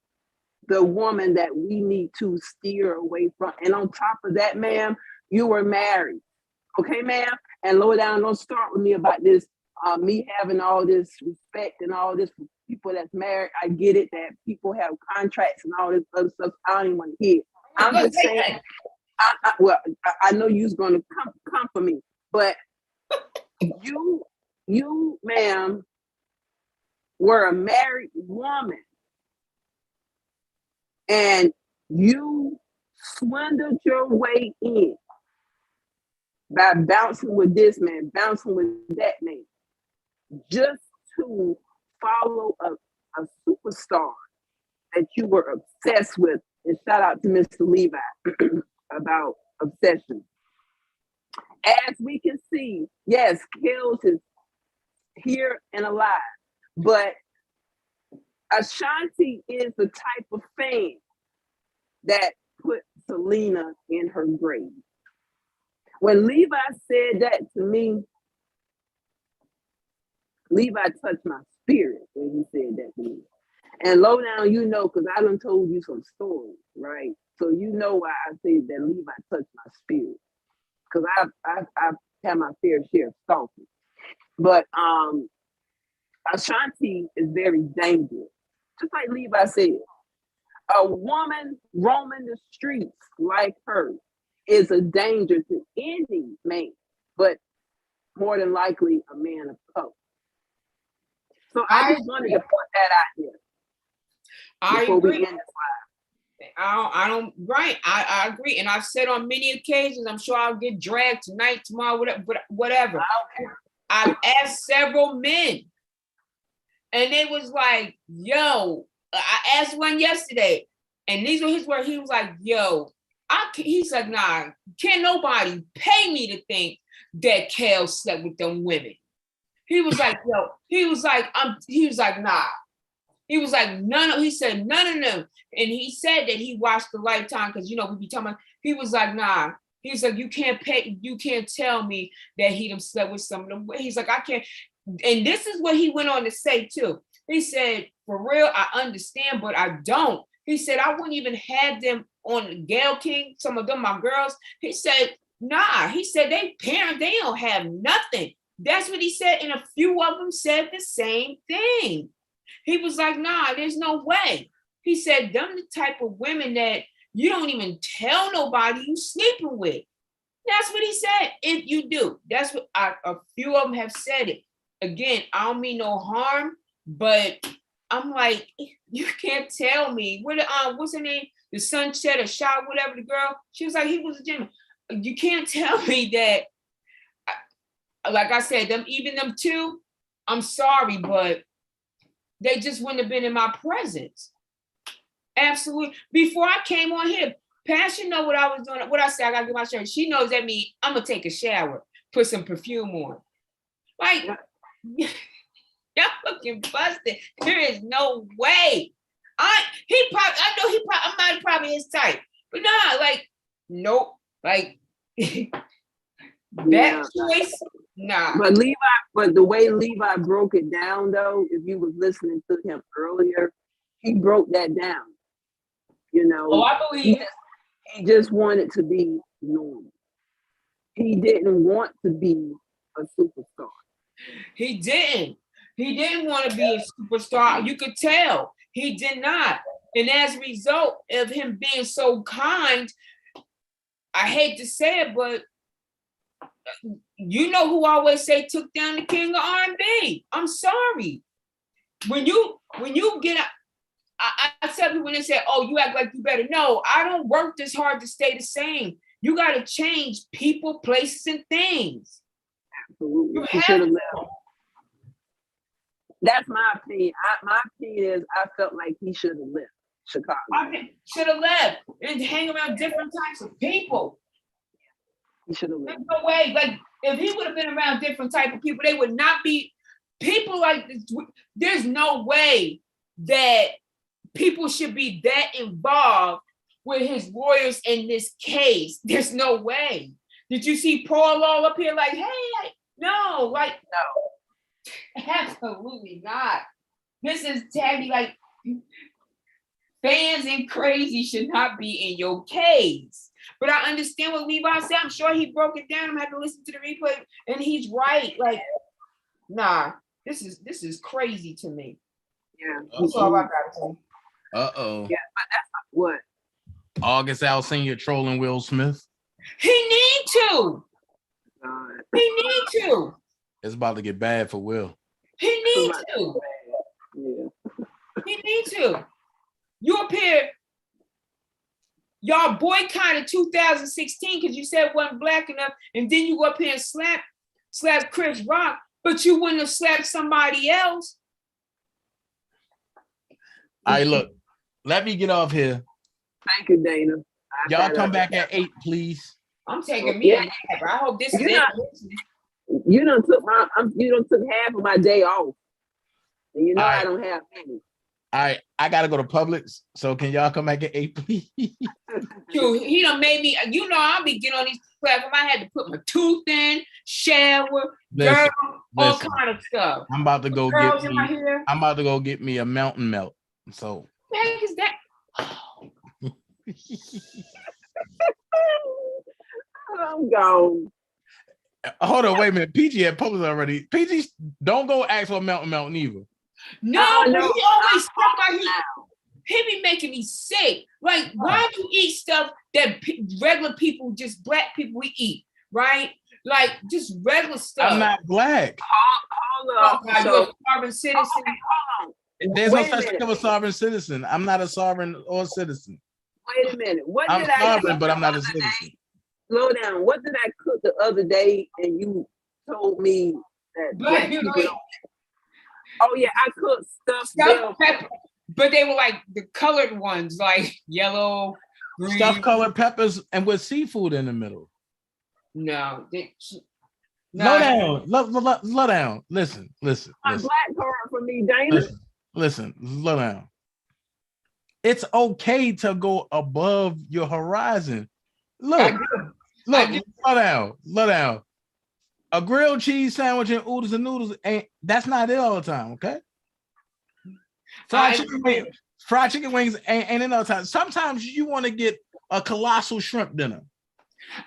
the woman that we need to steer away from. And on top of that, ma'am, you were married. Okay, ma'am? And lower down, don't start with me about this, me having all this respect and all this for people that's married. I get it that people have contracts and all this other stuff. I don't even want to hear it. I'm just saying, I know you's going to come for me, but you, ma'am, were a married woman and you swindled your way in by bouncing with this man, bouncing with that man, just to follow a superstar that you were obsessed with. And shout out to Mr. Levi about obsession. As we can see, yes, Kills is here and alive, but Ashanti is the type of fan that put Selena in her grave. When Levi said that to me, Levi touched my spirit when he said that to me. And low down, you know, because I done told you some stories, right? So you know why I say that Levi touched my spirit. Because I've had my fair share of stalking. But Ashanti is very dangerous. Just like Levi said, a woman roaming the streets like her is a danger to any man, but more than likely a man of color. So I just wanted to put that out there. I agree. I agree. And I've said on many occasions, I'm sure I'll get dragged tonight, tomorrow, whatever. I've asked several men, and they was like, yo, I asked one yesterday, and these were his words. He was like, yo, he's like, nah, can't nobody pay me to think that Kel slept with them women. He was like, yo, he was like, nah. He was like, he said, none of them. And he said that he watched the Lifetime, because, you know, we be talking about, he was like, nah. He's like, you can't tell me that he done slept with some of them. He's like, I can't. And this is what he went on to say too. He said, for real, I understand, but I don't. He said, I wouldn't even have them on Gayle King, some of them, my girls. He said, nah. He said, they don't have nothing. That's what he said. And a few of them said the same thing. He was like, nah, there's no way. He said, them the type of women that you don't even tell nobody you sleeping with. That's what he said. If you do, that's what a few of them have said it. Again, I don't mean no harm, but I'm like, you can't tell me. What's her name? The Sunset or Shot, whatever the girl. She was like, he was a gentleman. You can't tell me that. Like I said, even them two, I'm sorry, but they just wouldn't have been in my presence. Absolutely. Before I came on here, Passion know what I was doing. What I said, I gotta get my shirt. She knows that means I'm gonna take a shower, put some perfume on. Like, y'all looking busted. There is no way. I might probably his type, but nah, like, nope. Like that choice, nah. But the way Levi broke it down, though, if you was listening to him earlier, he broke that down. You know, I believe he just wanted to be normal. He didn't want to be a superstar. He didn't want to be a superstar. You could tell he did not. And as a result of him being so kind, I hate to say it, but you know who always say took down the king of R&B. I'm sorry. When you get, I tell people when they say, oh, you act like you better. No, I don't work this hard to stay the same. You got to change people, places, and things. Absolutely. You should have left. That's my opinion. My opinion is I felt like he should have left Chicago. Should have left and hang around different types of people. He should have left. There's no way. Like, if he would have been around different type of people, they would not be people like this. There's no way that people should be that involved with his lawyers in this case. There's no way. Did you see Paul all up here like, hey, no, like, no, absolutely not. This is Tabby, like, fans and crazy should not be in your case. But I understand what Levi said. I'm sure he broke it down. I'm gonna have to listen to the replay, and he's right. Like, nah, this is crazy to me. Yeah, that's all I gotta say. Uh-oh. Yeah, but that's what. August Alsina trolling Will Smith. He need to. He need to. It's about to get bad for Will. He need to. Yeah. He need to. You up here, y'all boycotted 2016 because you said it wasn't black enough, and then you go up here and slap Chris Rock, but you wouldn't have slapped somebody else. All right, look, let me get off here. Thank you, Dana. Y'all come back at 8, please. I'm taking me a nap. I hope this is it. You done took half of my day off. And you know I don't have any. All right, I gotta go to Publix. So can y'all come back at 8, please? Dude, he done made me, you know, I'll be getting on these platforms. I had to put my tooth in, shower, Listen, all listen. kind of stuff. I'm about to go Girls get in my me. hair. I'm about to go get me a mountain melt. So What the heck is that? I'm gone. hold on, wait a minute. PG at Publix already. PG, don't go ask for a mountain melt either. No, but no, he always talk about he be making me sick. Like, why do you eat stuff that regular people, just black people, we eat, right? Like, just regular stuff. I'm not black. Hold Oh, up. God, So, you're a sovereign citizen. okay, hold on. There's no Wait a such thing minute. as a sovereign citizen. I'm not a sovereign or citizen. Wait a minute. What I'm did I sovereign, cook but I'm the not a other citizen. day? Slow down. What did I cook the other day and you told me that black people don't? Oh yeah, I cooked stuffed bell Pepper. But they were like the colored ones, like yellow, green. Stuffed colored peppers and with seafood in the middle. No. Slow down. Slow down. Listen. A black card for me, Dana. Listen. Slow down. It's okay to go above your horizon. Look. Slow down. A grilled cheese sandwich and oodles and noodles that's not it all the time, okay? Fried chicken wings ain't in all the time. Sometimes you want to get a colossal shrimp dinner.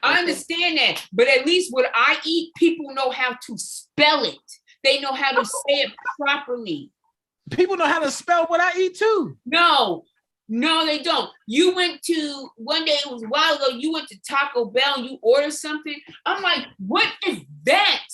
I understand that, but at least what I eat, people know how to spell it. They know how to say it properly. People know how to spell what I eat too. No, they don't. You went to, one day, it was a while ago, you went to Taco Bell and you ordered something. I'm like, what is that?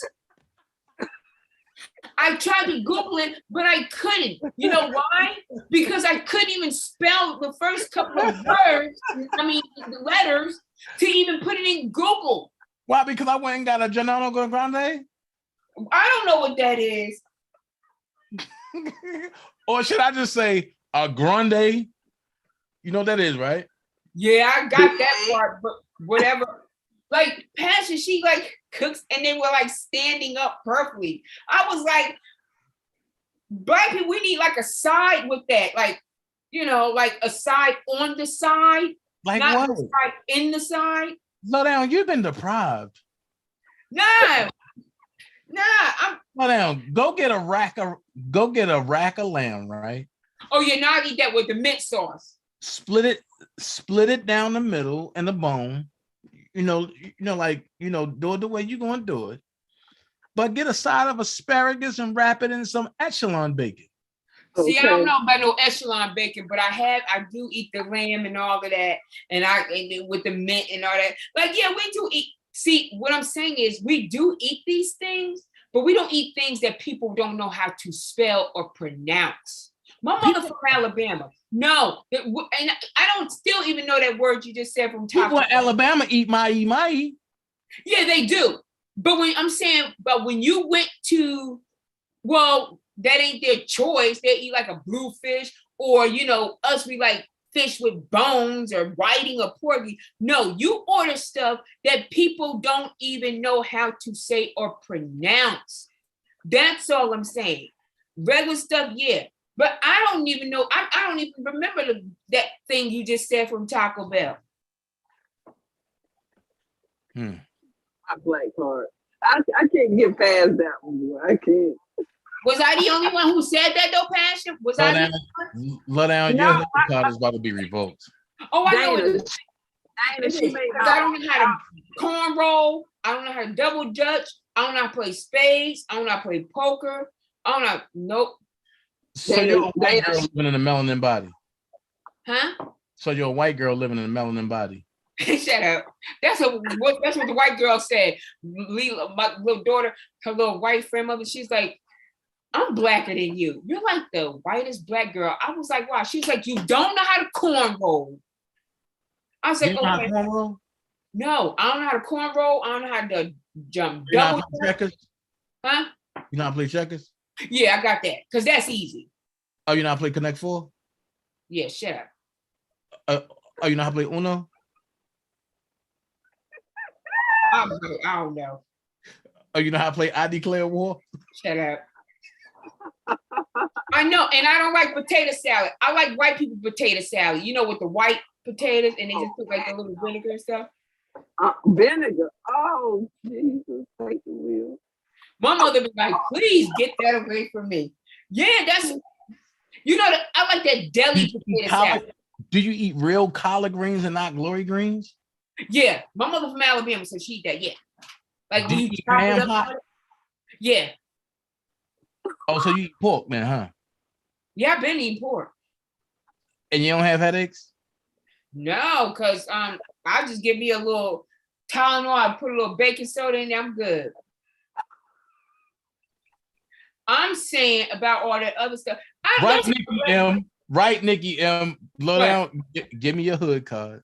I tried to Google it, but I couldn't. You know why? Because I couldn't even spell the first couple of words, the letters, to even put it in Google. Why? Because I went and got a Janano Grande? I don't know what that is. Or should I just say a grande? You know what that is, right? Yeah, I got that part, but whatever. Like, Passion, she like cooks and they were like standing up perfectly. I was like, black people, we need like a side with that. Like, you know, like a side on the side. Like not what? The side in the side. Slow down, you've been deprived. I'm slow down. Go get a rack of lamb, right? Oh yeah, now I eat that with the mint sauce. Split it down the middle and the bone. Do it the way you're gonna do it. But get a side of asparagus and wrap it in some echelon bacon. See, I don't know about no echelon bacon, but I do eat the lamb and all of that, and with the mint and all that. Like, yeah, we do eat. See, what I'm saying is we do eat these things, but we don't eat things that people don't know how to spell or pronounce. My mother from Alabama. No, and I don't still even know that word you just said from top. People in Alabama eat mai. Yeah, they do. But when you went to, well, that ain't their choice. They eat like a bluefish, or us, we like fish with bones or whiting or porgy. No, you order stuff that people don't even know how to say or pronounce. That's all I'm saying. Regular stuff, yeah. But I don't even know. I don't even remember that thing you just said from Taco Bell. My black card. I can't get past that one. I can't. Was I the only one who said that though, Passion? Was I the only one? Low down, your health card is about to be revoked. Oh, I know it. Dana, she made I don't know how to cornroll. I don't know how to double dutch. I don't know how to play spades. I don't know how to play poker. I don't know. Nope. So you're a white girl living in a melanin body. Huh? So you're a white girl living in a melanin body. Shut up. That's what the white girl said. My little daughter, her little white friend mother, she's like, I'm blacker than you. You're like the whitest black girl. I was like, wow. She's like, you don't know how to cornroll. I was like, okay. Cornroll? No, I don't know how to cornroll. I don't know how to jump. You know how to play checkers? Huh? You know how to play checkers? Yeah, I got that. Because that's easy. Oh, you know how to play Connect Four? Yeah, shut up. Oh, you know how to play Uno? I don't know. Oh, you know how to play I Declare War? Shut up. I I know, and I don't like potato salad. I like white people potato salad. You know, with the white potatoes, and they just put like a little vinegar and stuff. Vinegar. Oh, Jesus, thank the wheel. My mother be like, please get that away from me. Yeah, that's, you know, I like that deli potato salad. Do you eat real collard greens and not glory greens? Yeah, my mother from Alabama said she eat that. Yeah, like Do when you you eat chop ham it up. hock? Yeah, Oh, so you eat pork then, huh? yeah, I've been eating pork. And you don't have headaches? No, because I just give me a little Tylenol, I put a little baking soda in there, I'm good. I'm saying about all that other stuff. Right, Nikki M. Right, Nikki M. Low down. Give me your hood card.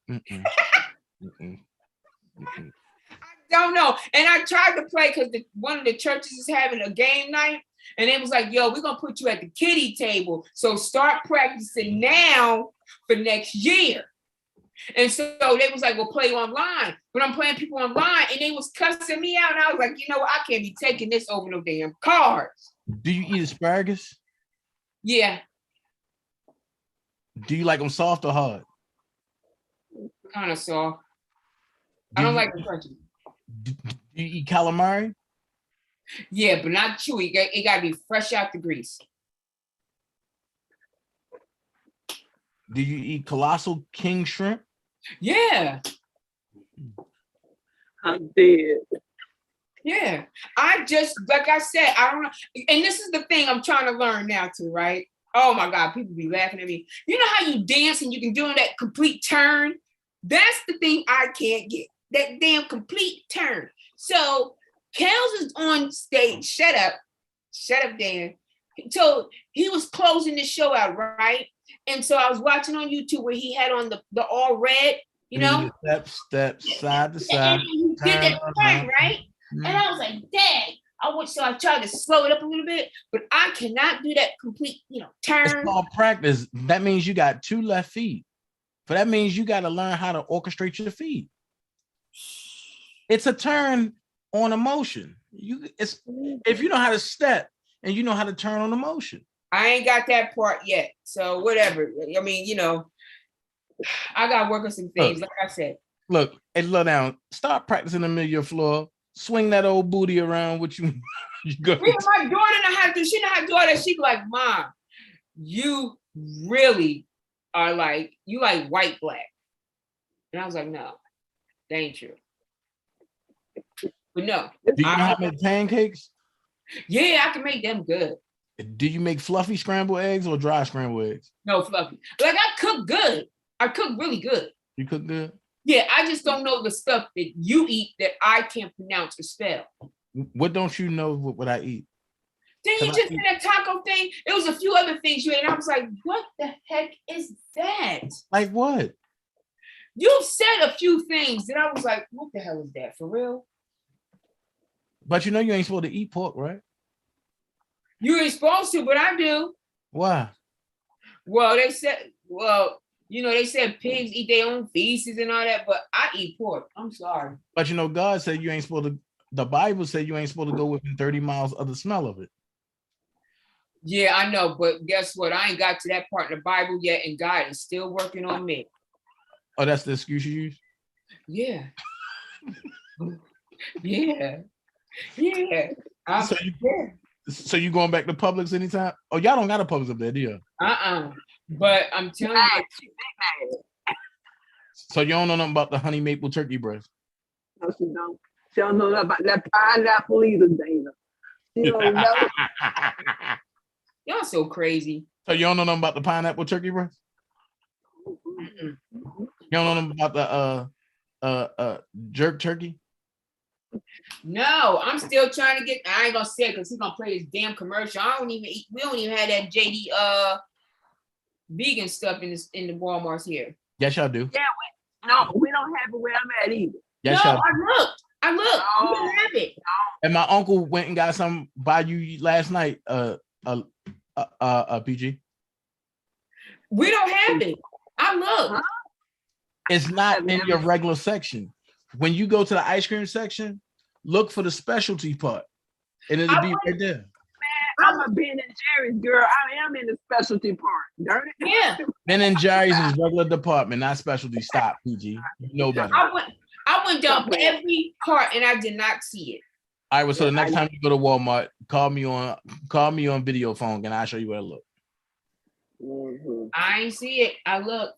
Don't know. And I tried to play because one of the churches is having a game night, and it was like, yo, we're gonna put you at the kiddie table. So start practicing now for next year. And so they was like, well, play online. But I'm playing people online, and they was cussing me out. And I was like, you know what? I can't be taking this over no damn cards. Do you eat asparagus? Yeah. Do you like them soft or hard? Kind of soft. I don't like the crunchy. Do you eat calamari? Yeah, but not chewy. It got to be fresh out the grease. Do you eat colossal king shrimp? Yeah. I'm dead. Yeah. I just, like I said, I don't know. And this is the thing I'm trying to learn now too, right? Oh my God, people be laughing at me. You know how you dance and you can do that complete turn? That's the thing I can't get. That damn complete turn. So Kels is on stage. Shut up, Dan. So he was closing the show out, right? And so I was watching on YouTube where he had on the all red, you know? Step, side to side. And he did that turn, right? And I was like, dang. I tried to slow it up a little bit, but I cannot do that complete, turn. It's called practice. That means you got 2 left feet. But that means you got to learn how to orchestrate your feet. It's a turn on a motion. If you know how to step and you know how to turn on a motion. I ain't got that part yet. So whatever. I mean, I got to work on some things, like I said. Look, hey, low down. Start practicing the middle of your floor. Swing that old booty around with you. My daughter know how to do. She know how to do all that. She be like, Mom, you really are like, you like white black. And I was like, no, that ain't true. But no. Do you know how to make pancakes? Yeah, I can make them good. Do you make fluffy scrambled eggs or dry scrambled eggs? No, fluffy. Like I cook good. I cook really good. You cook good? Yeah, I just don't know the stuff that you eat that I can't pronounce or spell. What don't you know what I eat? Then you just did that taco thing. It was a few other things you ate, and I was like, what the heck is that? Like what? You said a few things that I was like, what the hell is that, for real? But you know you ain't supposed to eat pork, right? You ain't supposed to, but I do. Why? Well, they said pigs eat their own feces and all that, but I eat pork. I'm sorry. But God said you ain't supposed to, the Bible said you ain't supposed to go within 30 miles of the smell of it. Yeah, I know, but guess what? I ain't got to that part in the Bible yet, and God is still working on me. Oh, that's the excuse you use? Yeah. Yeah. So you going back to Publix anytime? Oh, y'all don't got a Publix up there, do you? But I'm telling you. So you don't know nothing about the honey maple turkey breast? No, she don't. She don't know nothing about that pineapple either, Dana. She don't know. Y'all so crazy. So you don't know nothing about the pineapple turkey breast? You don't know nothing about the jerk turkey? No, I'm still trying to get. I ain't gonna say it because he's gonna play this damn commercial. I don't even eat. We don't even have that JD vegan stuff in the Walmarts here. Yes, y'all do. Yeah, we don't have it where I'm at either. Yes, no, y'all do. I looked. We don't have it. And my uncle went and got some by you last night. PG. We don't have it. I looked. It's not in your regular section. When you go to the ice cream section, look for the specialty part, and it'll be right there. I I'm a Ben and Jerry's girl. I am in the specialty part. Darn it. Yeah. Ben and Jerry's is regular department, not specialty. Stop, PG. You know better. I went down every part and I did not see it. All right, well, so the next time you go to Walmart, call me on video phone and I'll show you where to look. I ain't see it. I look.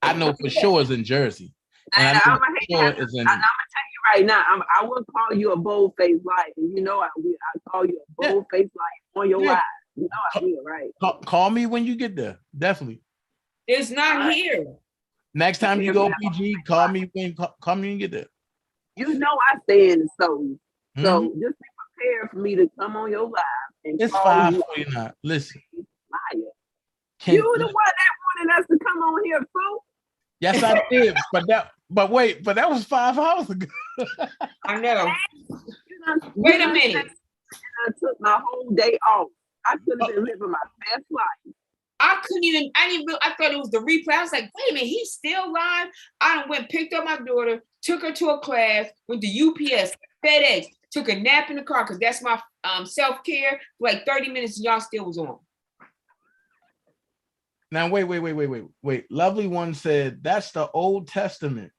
I know for sure it's in Jersey. And I know I'm for sure it's in. gonna tell you right now. I will call you a bold-faced liar. You know I will. I call you a bold-faced liar on your live. You know I will, right? Call me when you get there. Definitely. It's not here. Next time you go PG, call me when you get there. You know I stay in the soul. So just be prepared for me to come on your live and it's call 5:49. Listen. Liar. You the one that wanted us to come on here, fool. Yes, I did. But that was 5 hours ago. I know. Wait a minute. I took my whole day off. I could have been living my best life. I thought it was the replay. I was like, wait a minute, he's still live. I done went, picked up my daughter, took her to a class, went to UPS, FedEx, took a nap in the car because that's my self-care for like 30 minutes and y'all still was on. Now, wait. Lovely One said, that's the Old Testament.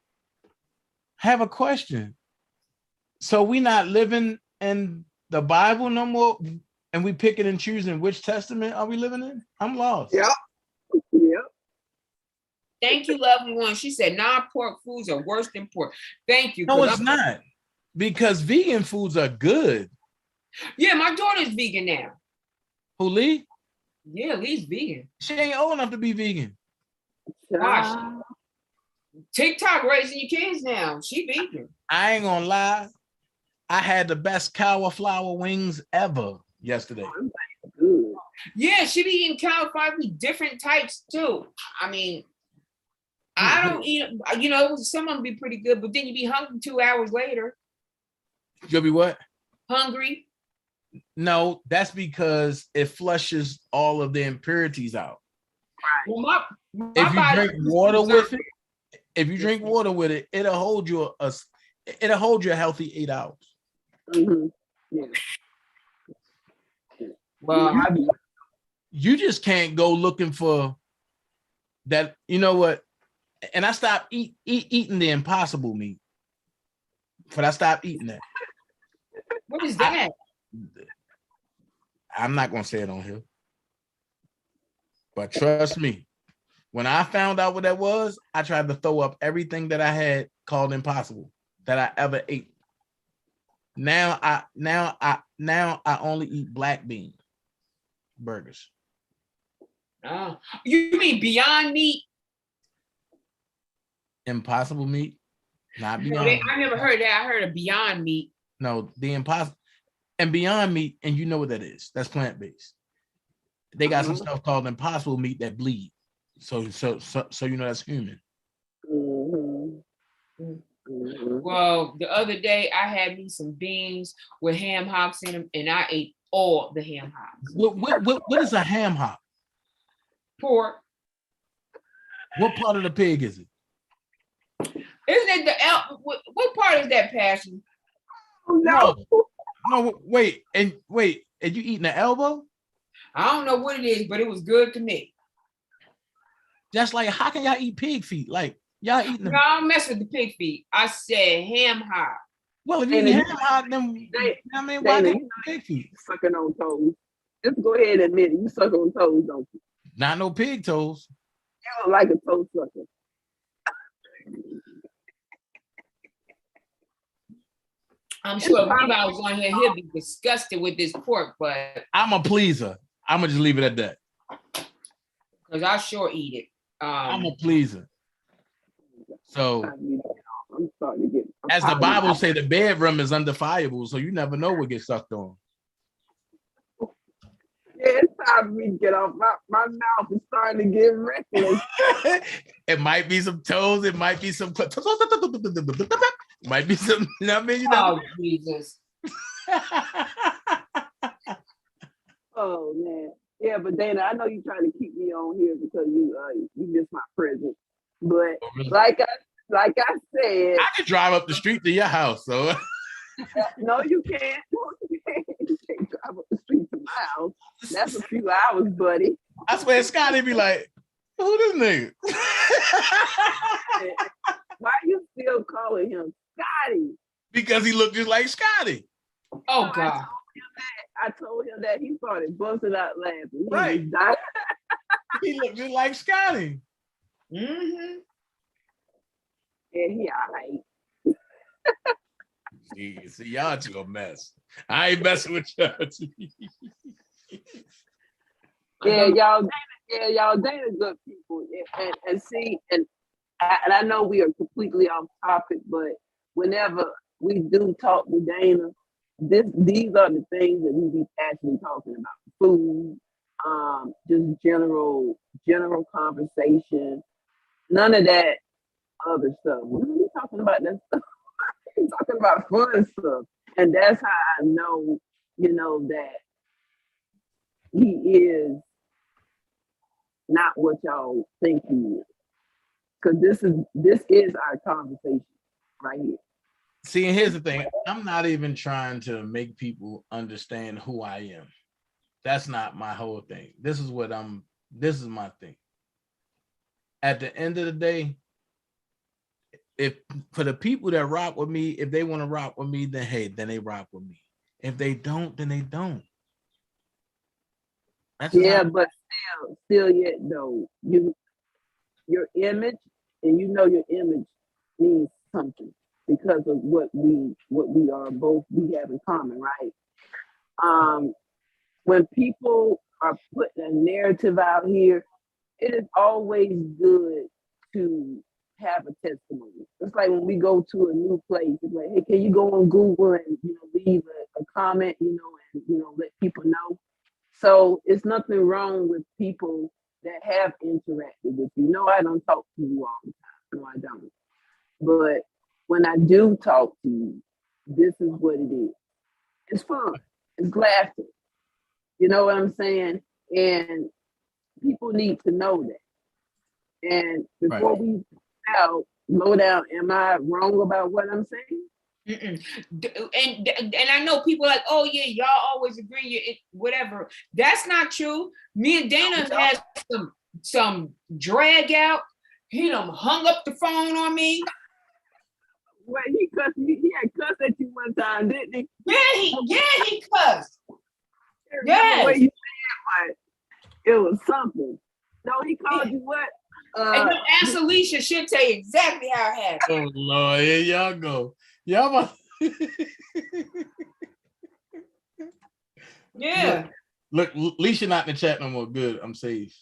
I have a question. So we not living in the Bible no more? And we picking and choosing which testament are we living in? I'm lost. Yep. Thank you, Lovely One. She said non-pork foods are worse than pork. Thank you. No, it's not. Because vegan foods are good. Yeah, my daughter's vegan now. Who, Lee? Yeah, Lee's vegan. She ain't old enough to be vegan. Gosh. TikTok raising your kids now. She vegan. I ain't gonna lie. I had the best cauliflower wings ever yesterday. Yeah, she be eating cauliflower, different types too. I mean, I don't eat, some of them be pretty good, but then you be hungry 2 hours later. You'll be what? Hungry. No, that's because it flushes all of the impurities out. Well, if you drink water with it, it'll hold you a healthy 8 hours. Yeah. Well, you just can't go looking for that. You know what? And I stopped eating the impossible meat. But I stopped eating that. What is that? I'm not gonna say it on here. But trust me, when I found out what that was, I tried to throw up everything that I had called impossible that I ever ate. Now I only eat black bean burgers. Oh, you mean Beyond Meat? Impossible meat, not Beyond. I never heard that. I heard of Beyond Meat. No, the impossible and Beyond Meat, and you know what that is. That's plant-based. They got some stuff called impossible meat that bleed. So you know that's human. Well, the other day I had me some beans with ham hocks in them, and I ate all the ham hocks. What is a ham hock? Pork. What part of the pig is it? Isn't it what part is that, Passion? No, wait, and you eating the elbow? I don't know what it is, but it was good to me. That's like, how can y'all eat pig feet? Like, y'all eating No, I don't mess with the pig feet. I said ham hock. Well, if you eat ham hock, then why do you pig feet? Sucking on toes. Just go ahead and admit it. You suck on toes, don't you? Not no pig toes. You look like a toe sucker. I'm sure if I was on here, he'll be disgusted with this pork, but I'm a pleaser. I'm gonna just leave it at that. Because I sure eat it. I'm a pleaser. So, I'm starting to get. As the Bible say, the bedroom is undefilable, so you never know what gets sucked on. Yeah, it's time for me to get off. My mouth is starting to get reckless. It might be some toes. It might be some. Might be some. You know what I mean? You know. Oh, Jesus. Oh man, yeah, but Dana, I know you're trying to keep me on here because you miss my presence. But like I said, I can drive up the street to your house. So no, you can't. You can't up the street to my house. That's a few hours, buddy. I swear Scotty be like, who this nigga? Why you still calling him Scotty? Because he looked just like Scotty. Oh God. I told him that he started busting out laughing. He Right. was dying. He looked just like Scotty. Mm-hmm. Yeah, he all right. See, y'all two a mess. I ain't messing with y'all. Y'all Dana good people. Yeah, and see, and I know we are completely off topic, but whenever we do talk to Dana, these are the things that we be actually talking about. Food, just general conversation. None of that other stuff. We talking about that stuff. We're talking about fun stuff. And that's how I know, that he is not what y'all think he is. Because this is our conversation right here. See, and here's the thing. I'm not even trying to make people understand who I am. That's not my whole thing. This is my thing. At the end of the day, if for the people that rock with me, if they want to rock with me, then hey, then they rock with me. If they don't, then they don't. But still yet though, your image, and your image means something because of what we are both we have in common, right? When people are putting a narrative out here, it is always good to have a testimony. It's like when we go to a new place, it's like, hey, can you go on Google and leave a comment, and let people know. So it's nothing wrong with people that have interacted with you. No, I don't talk to you all the time. No, I don't. But when I do talk to you, this is what it is. It's fun. It's laughter. You know what I'm saying? And people need to know that. And before we out, low down, am I wrong about what I'm saying? And I know people like, oh yeah, y'all always agree, whatever. That's not true. Me and Dana had some drag out. He done hung up the phone on me. Well, he had cussed at you one time, didn't he? Yeah, he cussed. Yeah. The way you said it was something. No, he called you what? And don't ask Alicia, she'll tell you exactly how it happened. Oh Lord, here y'all go. Y'all yeah. Look, Alicia not in the chat no more. Good, I'm safe.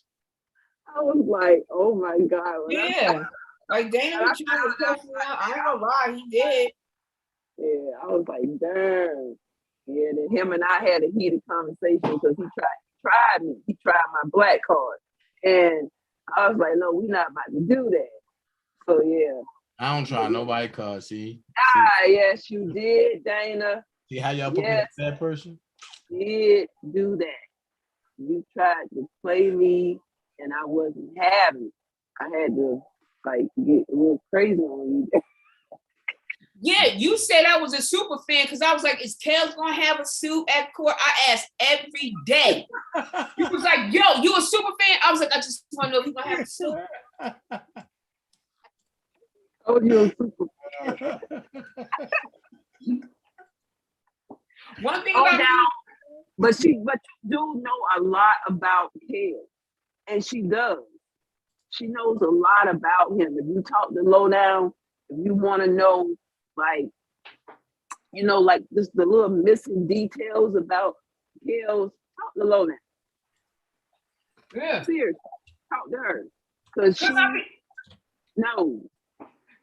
I was like, oh my God. Yeah. Like Dana was trying to cuss me out. I ain't gonna lie, he did. Yeah, I was like, darn. Yeah, then him and I had a heated conversation because he tried me. He tried my black card. And I was like, no, we're not about to do that. So yeah. I don't try nobody card, see? Yes, you did, Dana. See how y'all put me as that person? Did do that. You tried to play me and I wasn't having it. I had to get a little crazy on you. Yeah, you said I was a super fan because I was like, is Kels gonna have a suit at court? I asked every day. He was like, yo, you a super fan? I was like, I just want to know if he's gonna have a suit. Oh, you're a super fan. One thing about but you do know a lot about Kels, and she does. She knows a lot about him. If you talk to Lowdown, if you want to know, like just the little missing details about Kels, talk to Lowdown. Yeah. Seriously, talk to her. Because she knows.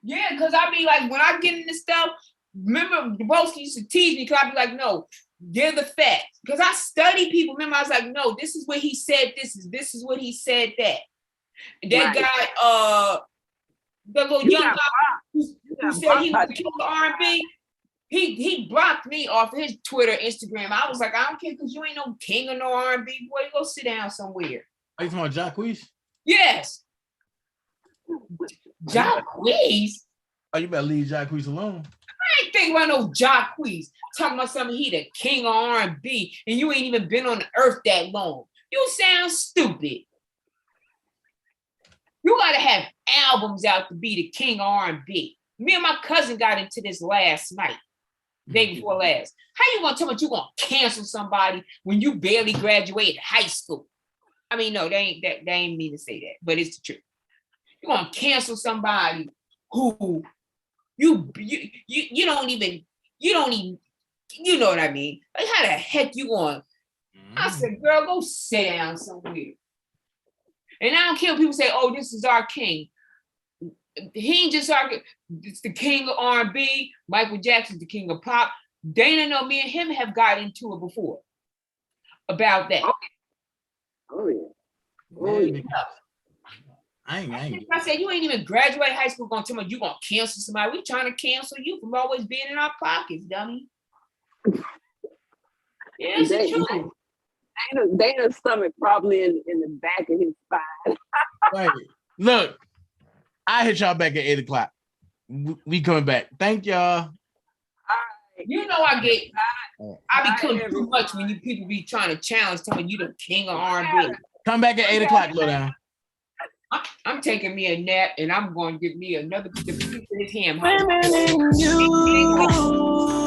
Yeah, because I be like, when I get into stuff, remember the Broski used to tease me because I be like, no, they're the facts. Because I study people. Remember, I was like, no, this is what he said, this is what he said that. That guy, the little young guy who said he was the king of R&B, he blocked me off his Twitter, Instagram. I was like, I don't care because you ain't no king of no R&B. Boy, you go sit down somewhere. Are you talking about Jacquees? Yes. Jacquees? Oh, you better leave Jacquees alone. I ain't thinking about no Jacquees talking about something he the king of R&B and you ain't even been on the earth that long. You sound stupid. You gotta have albums out to be the king of R&B. Me and my cousin got into this last night, day before last. How you gonna tell me you gonna cancel somebody when you barely graduated high school? I mean, no, they ain't mean to say that, but it's the truth. You're gonna cancel somebody who you don't even, you know what I mean? Like, how the heck you going? I said, girl, go sit down somewhere. And I don't care if people say, oh, this is our king. He ain't just our, it's the king of R&B. Michael Jackson's the king of pop. Dana know me and him have got into it before about that. Oh yeah. Oh yeah. I said, you ain't even graduate high school gonna tell me you gonna cancel somebody. We trying to cancel you from always being in our pockets, dummy. Yeah, it's the truth. Dana's stomach probably in the back of his spine. Right. Look, I hit y'all back at 8 o'clock. We coming back. Thank y'all. You know I become too much when you people be trying to challenge, telling you the king of R&B. Come back at 8 o'clock, low down. I'm taking me a nap and I'm going to give me another piece of his ham.